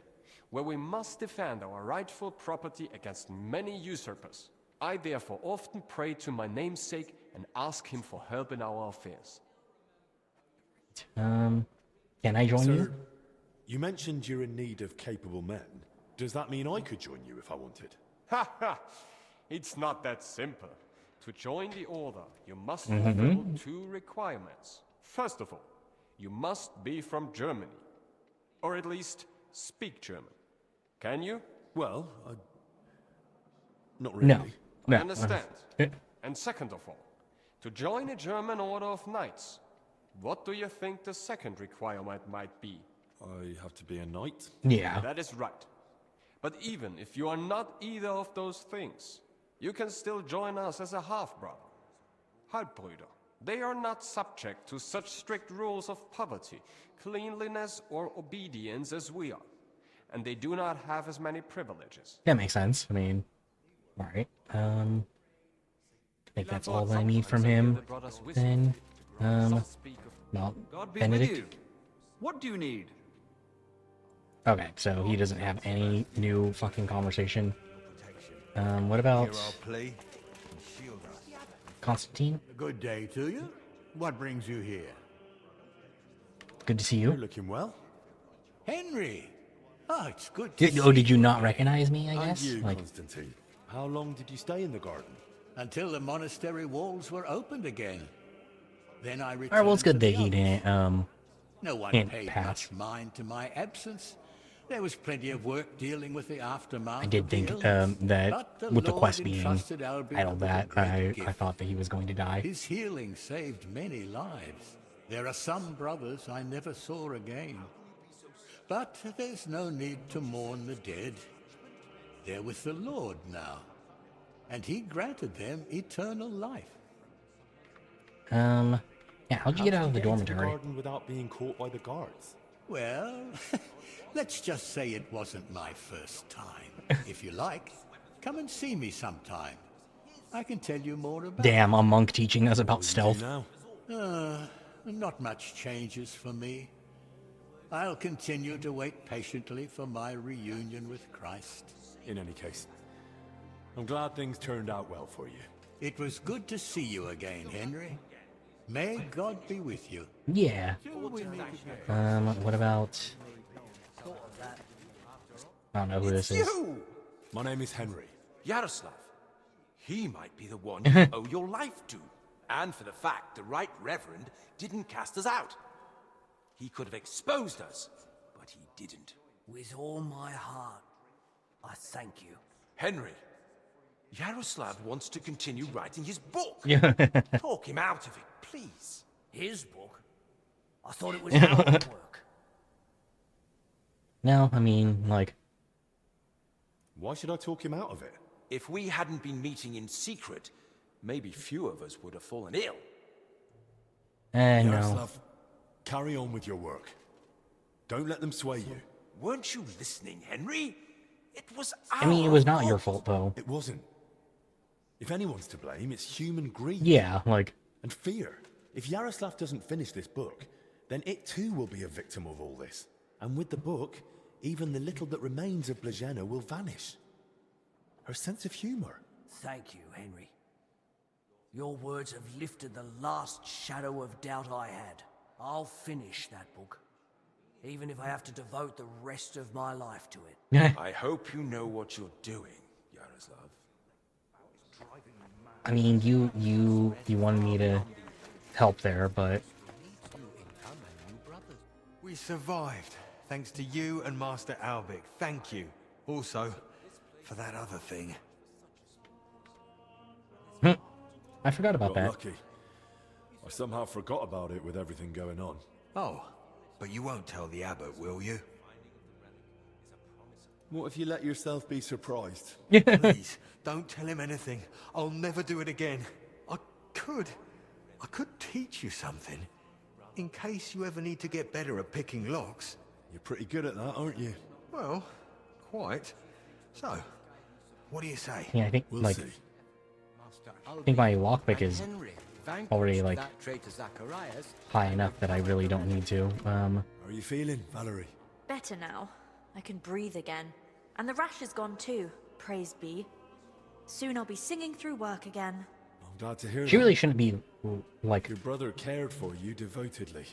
Speaker 11: where we must defend our rightful property against many usurpers. I therefore often pray to my namesake and ask him for help in our affairs.
Speaker 1: Can I join you?
Speaker 2: Sir, you mentioned you're in need of capable men. Does that mean I could join you if I wanted?
Speaker 11: Ha ha! It's not that simple. To join the order, you must
Speaker 1: Mhm.
Speaker 11: fulfill two requirements. First of all, you must be from Germany. Or at least speak German. Can you?
Speaker 2: Well, not really.
Speaker 1: No.
Speaker 11: I understand. And second of all, to join a German order of knights, what do you think the second requirement might be?
Speaker 2: I have to be a knight?
Speaker 1: Yeah.
Speaker 11: That is right. But even if you are not either of those things, you can still join us as a half-brother. Halbbrüder. They are not subject to such strict rules of poverty, cleanliness, or obedience as we are. And they do not have as many privileges.
Speaker 1: That makes sense. I mean, alright. I think that's all that I need from him. Then, well,
Speaker 20: God be
Speaker 1: Benedict.
Speaker 20: with you. What do you need?
Speaker 1: Okay, so he doesn't have any new fucking conversation. What about Constantine?
Speaker 13: Good day to you. What brings you here?
Speaker 1: Good to see you.
Speaker 2: You're looking well.
Speaker 13: Henry! Oh, it's good to
Speaker 1: Did you not recognize me, I guess?
Speaker 2: And you,
Speaker 1: Like,
Speaker 2: Constantine. How long did you stay in the garden?
Speaker 13: Until the monastery walls were opened again. Then I returned.
Speaker 1: alright, well, it's good
Speaker 13: to
Speaker 1: that
Speaker 13: the
Speaker 1: he
Speaker 13: others.
Speaker 1: didn't,
Speaker 13: No one
Speaker 1: didn't
Speaker 13: paid
Speaker 1: pass.
Speaker 13: much mind to my absence. There was plenty of work dealing with the aftermath.
Speaker 1: I did
Speaker 13: of the
Speaker 1: think
Speaker 13: illness.
Speaker 1: that
Speaker 13: But
Speaker 1: with the
Speaker 13: Lord
Speaker 1: quest being
Speaker 13: entrusted Albert
Speaker 1: idle
Speaker 13: with a
Speaker 1: that,
Speaker 13: great
Speaker 1: I
Speaker 13: gift.
Speaker 1: thought that he was going to die.
Speaker 13: His healing saved many lives. There are some brothers I never saw again. But there's no need to mourn the dead. They're with the Lord now. And he granted them eternal life.
Speaker 1: Yeah, how'd you get out of the
Speaker 2: into
Speaker 1: dormitory?
Speaker 2: garden without being caught by the guards?
Speaker 13: Well, let's just say it wasn't my first time. If you like, come and see me sometime. I can tell you more about
Speaker 1: Damn, a monk teaching us about stealth.
Speaker 13: Not much changes for me. I'll continue to wait patiently for my reunion with Christ.
Speaker 2: In any case, I'm glad things turned out well for you.
Speaker 13: It was good to see you again, Henry. May God be with you.
Speaker 1: Yeah. What about... I don't know who this is.
Speaker 2: My name is Henry.
Speaker 21: Yaroslav. He might be the one you owe your life to. And for the fact the Right Reverend didn't cast us out. He could have exposed us, but he didn't.
Speaker 6: With all my heart, I thank you.
Speaker 21: Henry, Yaroslav wants to continue writing his book.
Speaker 1: Yeah.
Speaker 21: Talk him out of it, please.
Speaker 6: His book? I thought it was our work.
Speaker 1: No, I mean, like...
Speaker 2: Why should I talk him out of it?
Speaker 21: If we hadn't been meeting in secret, maybe few of us would have fallen ill.
Speaker 1: No.
Speaker 2: Yaroslav, carry on with your work. Don't let them sway you.
Speaker 21: Weren't you listening, Henry? It was
Speaker 1: I mean, it was not your fault, though.
Speaker 2: It wasn't. If anyone's to blame, it's human greed.
Speaker 1: Yeah, like...
Speaker 2: And fear. If Yaroslav doesn't finish this book, then it too will be a victim of all this. And with the book, even the little that remains of Blazena will vanish. Her sense of humor.
Speaker 6: Thank you, Henry. Your words have lifted the last shadow of doubt I had. I'll finish that book, even if I have to devote the rest of my life to it.
Speaker 21: I hope you know what you're doing, Yaroslav.
Speaker 1: I mean, you wanted me to help there, but...
Speaker 22: We survived, thanks to you and Master Albic. Thank you. Also, for that other thing.
Speaker 1: I forgot about
Speaker 2: Got
Speaker 1: that.
Speaker 2: lucky. I somehow forgot about it with everything going on.
Speaker 22: Oh, but you won't tell the abbot, will you?
Speaker 2: What if you let yourself be surprised?
Speaker 22: Please, don't tell him anything. I'll never do it again. I could teach you something. In case you ever need to get better at picking locks.
Speaker 2: You're pretty good at that, aren't you?
Speaker 22: Well, quite. So, what do you say?
Speaker 1: Yeah, I think,
Speaker 2: We'll
Speaker 1: like...
Speaker 2: see.
Speaker 1: I think my lockpick is already like
Speaker 8: that traitor Zacharias.
Speaker 1: high enough that I really don't need to.
Speaker 2: How are you feeling, Valerie?
Speaker 4: Better now. I can breathe again. And the rash is gone too, praise be. Soon I'll be singing through work again.
Speaker 2: I'm glad to hear
Speaker 1: She
Speaker 2: that.
Speaker 1: really shouldn't be like
Speaker 2: Your brother cared for you devotedly.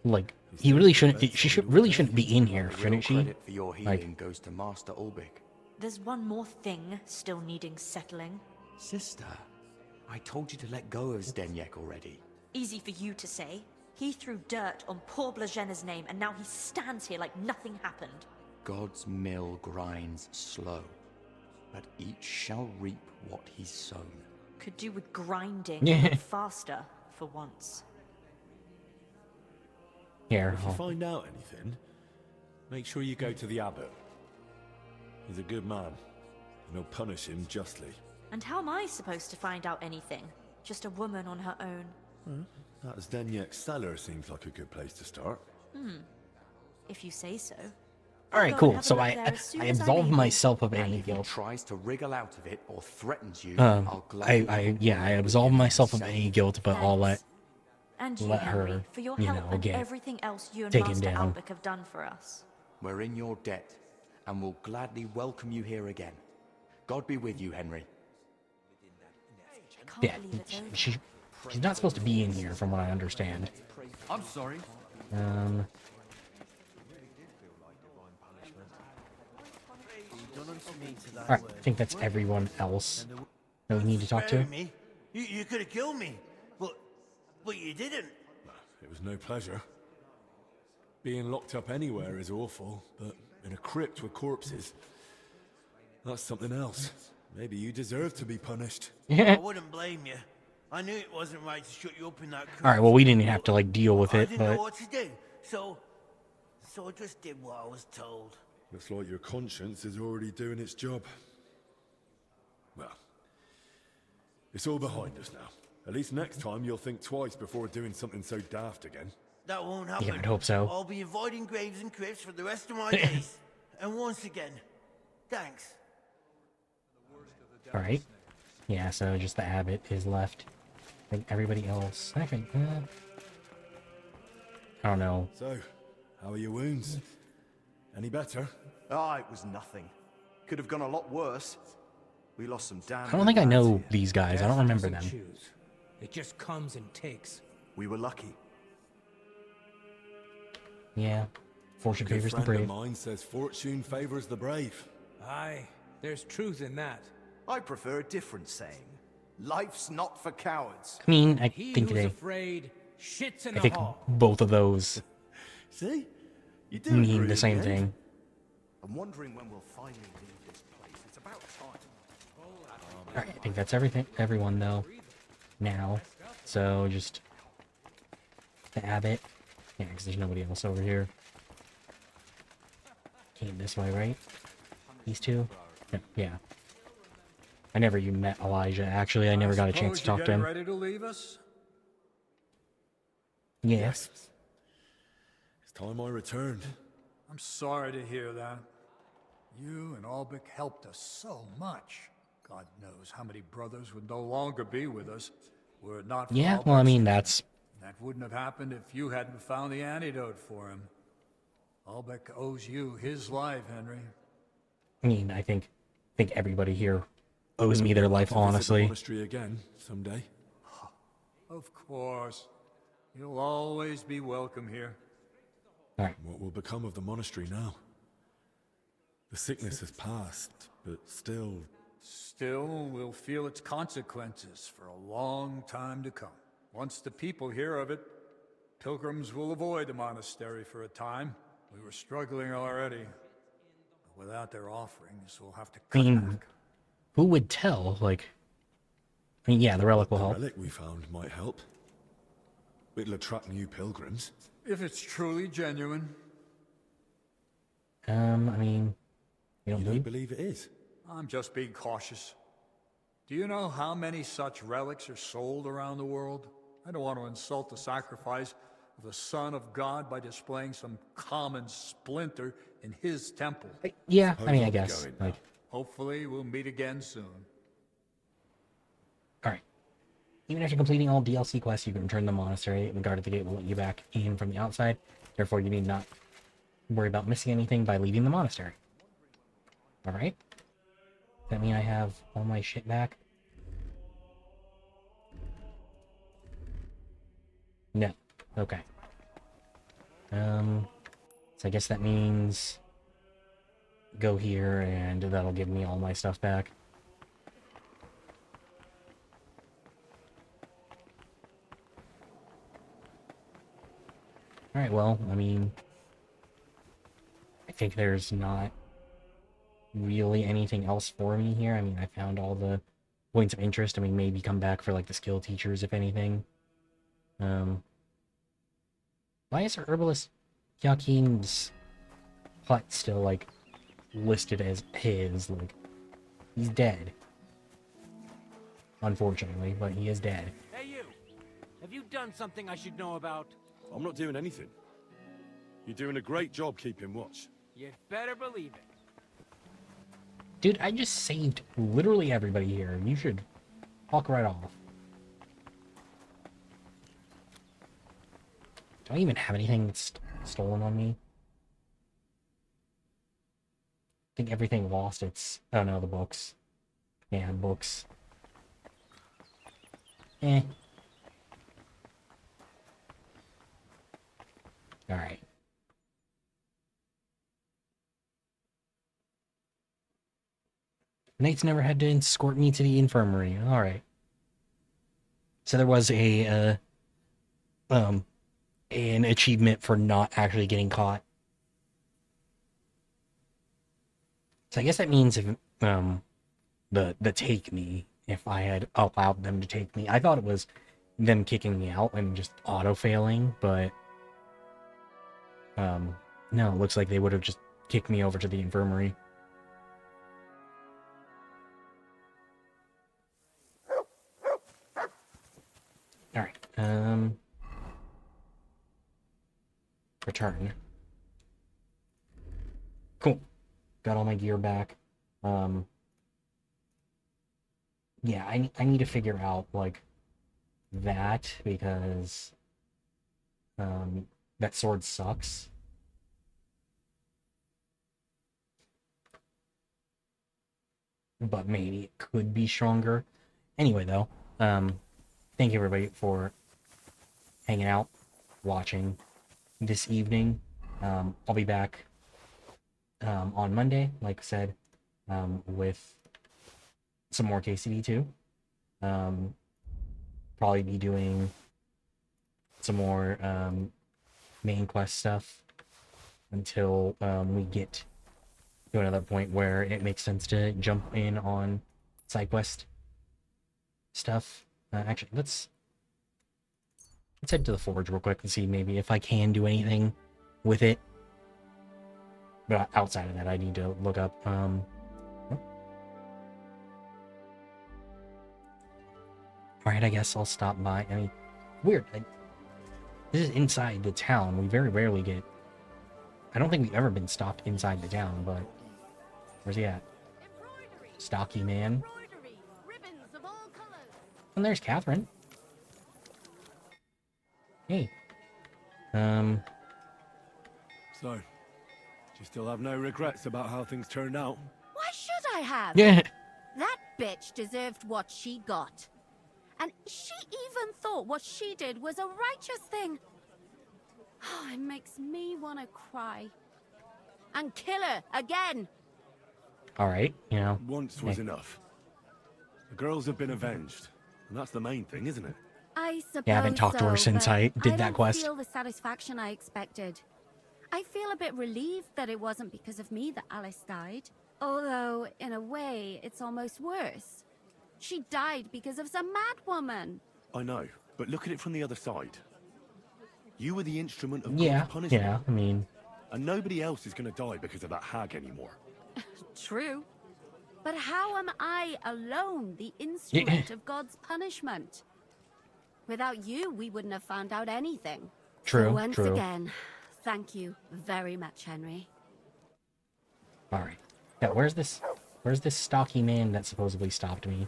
Speaker 1: like he really shouldn't. She really shouldn't be in here, shouldn't she?
Speaker 8: Credit for your healing
Speaker 1: Like,
Speaker 8: goes to Master Ulbik.
Speaker 4: There's one more thing still needing settling.
Speaker 8: Sister, I told you to let go of Zdeněk already.
Speaker 4: Easy for you to say. He threw dirt on poor Blažena's name and now he stands here like nothing happened.
Speaker 8: God's mill grinds slow, but each shall reap what he's sown.
Speaker 4: Could do with grinding
Speaker 1: Yeah.
Speaker 4: a bit faster for once.
Speaker 1: here,
Speaker 2: If you find out anything, make sure you go to the abbot. He's a good man, and he'll punish him justly.
Speaker 4: And how am I supposed to find out anything? Just a woman on her own.
Speaker 2: That Zdeněk's cellar seems like a good place to start.
Speaker 4: If you say so.
Speaker 1: all right, cool. So I absolve myself of any
Speaker 8: If he
Speaker 1: guilt.
Speaker 8: tries to wriggle out of it or threatens you, I'll gladly
Speaker 1: I absolve myself of any guilt, but I'll let
Speaker 4: And you,
Speaker 1: let
Speaker 4: Henry,
Speaker 1: her,
Speaker 4: for your
Speaker 1: you
Speaker 4: help
Speaker 1: know,
Speaker 4: and
Speaker 1: get
Speaker 4: everything else you and
Speaker 1: taken
Speaker 4: Master
Speaker 1: down.
Speaker 4: Albrecht have done for us.
Speaker 8: We're in your debt, and we'll gladly welcome you here again. God be with you, Henry.
Speaker 4: I can't
Speaker 1: Yeah,
Speaker 4: believe it's over.
Speaker 1: she's not supposed to be in here, from what I understand.
Speaker 20: I'm sorry.
Speaker 1: All right, I think that's everyone else that we need to talk to.
Speaker 9: Me? You could have killed me, but you didn't.
Speaker 2: It was no pleasure. Being locked up anywhere is awful, but in a crypt with corpses, that's something else. Maybe you deserve to be punished.
Speaker 9: I wouldn't blame you. I knew it wasn't right to shut you up in that.
Speaker 1: All right, well, we didn't have to like deal with
Speaker 9: I
Speaker 1: it,
Speaker 9: didn't know
Speaker 1: but
Speaker 9: what to do, so I just did what I was told.
Speaker 2: Looks like your conscience is already doing its job. Well, it's all behind us now. At least next time you'll think twice before doing something so daft again.
Speaker 9: That won't happen.
Speaker 1: yeah, I'd hope so.
Speaker 9: I'll be avoiding graves and crypts for the rest of my days. And once again, thanks.
Speaker 1: All right, yeah. So just the abbot is left. I think everybody else. Actually, I don't know.
Speaker 2: So, how are your wounds? Any better?
Speaker 14: Ah, it was nothing. Could have gone a lot worse. We lost some damn.
Speaker 1: I don't think I know these guys. I don't remember them.
Speaker 5: It just comes and takes.
Speaker 14: We were lucky.
Speaker 1: Yeah, fortune
Speaker 2: A good
Speaker 1: favors the
Speaker 2: friend
Speaker 1: brave.
Speaker 2: of mine says fortune favors the brave.
Speaker 5: Aye, there's truth in that.
Speaker 14: I prefer a different saying. Life's not for cowards.
Speaker 1: I mean, I
Speaker 5: He
Speaker 1: think
Speaker 5: who's
Speaker 1: they.
Speaker 5: afraid shits in
Speaker 1: I
Speaker 5: the
Speaker 1: think
Speaker 5: hall.
Speaker 1: both of those
Speaker 14: See? You do
Speaker 1: mean
Speaker 14: agree
Speaker 1: the same
Speaker 14: in the end.
Speaker 1: thing.
Speaker 14: I'm wondering when we'll finally leave this place. It's about time.
Speaker 1: All right, I think that's everything. Everyone though. Now, so just the abbot. Yeah, because there's nobody else over here. Came this way, right? These two? Yeah. I never even met Elijah. Actually, I never got a chance to talk to him.
Speaker 18: Ready to leave us?
Speaker 1: Yes.
Speaker 2: It's time I returned.
Speaker 18: I'm sorry to hear that. You and Albrecht helped us so much. God knows how many brothers would no longer be with us were it not for
Speaker 1: Yeah,
Speaker 18: Albrecht's
Speaker 1: well, I mean,
Speaker 18: care.
Speaker 1: that's...
Speaker 18: That wouldn't have happened if you hadn't found the antidote for him. Albrecht owes you his life, Henry.
Speaker 1: I mean, I think everybody here owes me their life,
Speaker 2: To visit the
Speaker 1: honestly.
Speaker 2: monastery again someday.
Speaker 18: Of course. You'll always be welcome here.
Speaker 2: What will become of the monastery now? The sickness has passed, but still...
Speaker 18: Still, we'll feel its consequences for a long time to come. Once the people hear of it, pilgrims will avoid the monastery for a time. We were struggling already. But without their offerings, we'll have to
Speaker 1: I mean, who would tell? Like, I mean, yeah, the relic will
Speaker 2: The
Speaker 1: help.
Speaker 2: relic we found might help. It'll attract new pilgrims.
Speaker 18: If it's truly genuine.
Speaker 1: I mean, you don't believe?
Speaker 2: Believe it is.
Speaker 18: I'm just being cautious. Do you know how many such relics are sold around the world? I don't want to insult the sacrifice of the Son of God by displaying some common splinter in his temple.
Speaker 1: Yeah, I mean, I guess. Like,
Speaker 18: Hopefully, we'll meet again soon.
Speaker 1: all right. Even after completing all DLC quests, you can return to the monastery. The guard at the gate will let you back in from the outside. Therefore, you need not worry about missing anything by leaving the monastery. Alright. Does that mean I have all my shit back? No. Okay. So I guess that means go here and that'll give me all my stuff back. Alright, well, I mean, I think there's not really anything else for me here. I mean, I found all the points of interest. I mean, maybe come back for, like, the skill teachers, if anything. Why is Herbalist Joaquin's hut still, like, listed as his? Like, he's dead. Unfortunately, but he is dead.
Speaker 12: Hey, you! Have you done something I should know about?
Speaker 2: I'm not doing anything. You're doing a great job keeping watch.
Speaker 12: You'd better believe it.
Speaker 1: Dude, I just saved literally everybody here. You should walk right off. Do I even have anything that's stolen on me? I think everything lost its... Oh no, the books. Yeah, books. Eh. Alright. Knights never had to escort me to the infirmary. Alright. So there was a, an achievement for not actually getting caught. So I guess that means if, the take me, if I had allowed them to take me. I thought it was them kicking me out and just auto-failing, but, no, it looks like they would have just kicked me over to the infirmary. Alright, return. Cool. Got all my gear back. Yeah, I need to figure out, like, that, because, that sword sucks. But maybe it could be stronger. Anyway, though, thank you everybody for hanging out, watching this evening. I'll be back on Monday, like I said, with some more KCD too. Probably be doing some more main quest stuff until we get to another point where it makes sense to jump in on side quest stuff. Actually, let's head to the forge real quick and see maybe if I can do anything with it. But outside of that, I need to look up. Alright, I guess I'll stop by. I mean, weird. This is inside the town. We very rarely get... I don't think we've ever been stopped inside the town, but... Where's he at? Stocky man. And there's Catherine. Hey.
Speaker 2: So, do you still have no regrets about how things turned out?
Speaker 15: Why should I have?
Speaker 1: Yeah.
Speaker 15: That bitch deserved what she got. And she even thought what she did was a righteous thing. Oh, it makes me want to cry. And kill her again.
Speaker 1: Alright, you know.
Speaker 2: Once was enough. The girls have been avenged. And that's the main thing, isn't it?
Speaker 15: I suppose
Speaker 1: Yeah, I haven't talked to her since I did that quest.
Speaker 15: I don't feel the satisfaction I expected. I feel a bit relieved that it wasn't because of me that Alice died. Although, in a way, it's almost worse. She died because of some mad woman.
Speaker 2: I know, but look at it from the other side. You were the instrument of
Speaker 1: Yeah,
Speaker 2: God's punishment.
Speaker 1: yeah, I mean...
Speaker 2: And nobody else is going to die because of that hag anymore.
Speaker 15: True. But how am I alone the instrument of God's punishment? Without you, we wouldn't have found out anything.
Speaker 1: True,
Speaker 15: so once
Speaker 1: true.
Speaker 15: again, thank you very much, Henry.
Speaker 1: Alright. Yeah, where's this stocky man that supposedly stopped me?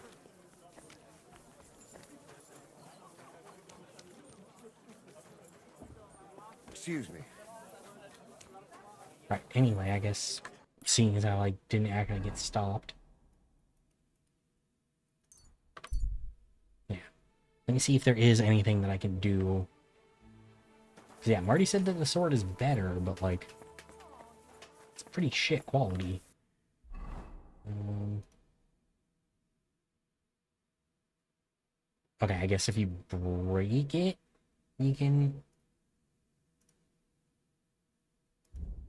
Speaker 22: Excuse me.
Speaker 1: Right, anyway, I guess, seeing as how I didn't actually get stopped. Yeah. Let me see if there is anything that I can do. 'Cause yeah, Marty said that the sword is better, but, like, it's pretty shit quality. Okay, I guess if you break it, you can...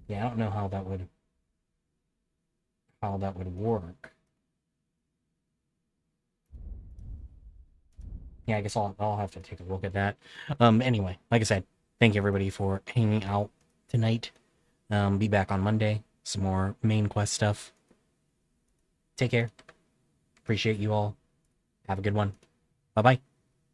Speaker 1: Yeah, I don't know how that would work. Yeah, I guess I'll have to take a look at that. Anyway, like I said, thank you everybody for hanging out tonight. Be back on Monday. Some more main quest stuff. Take care. Appreciate you all. Have a good one. Bye-bye.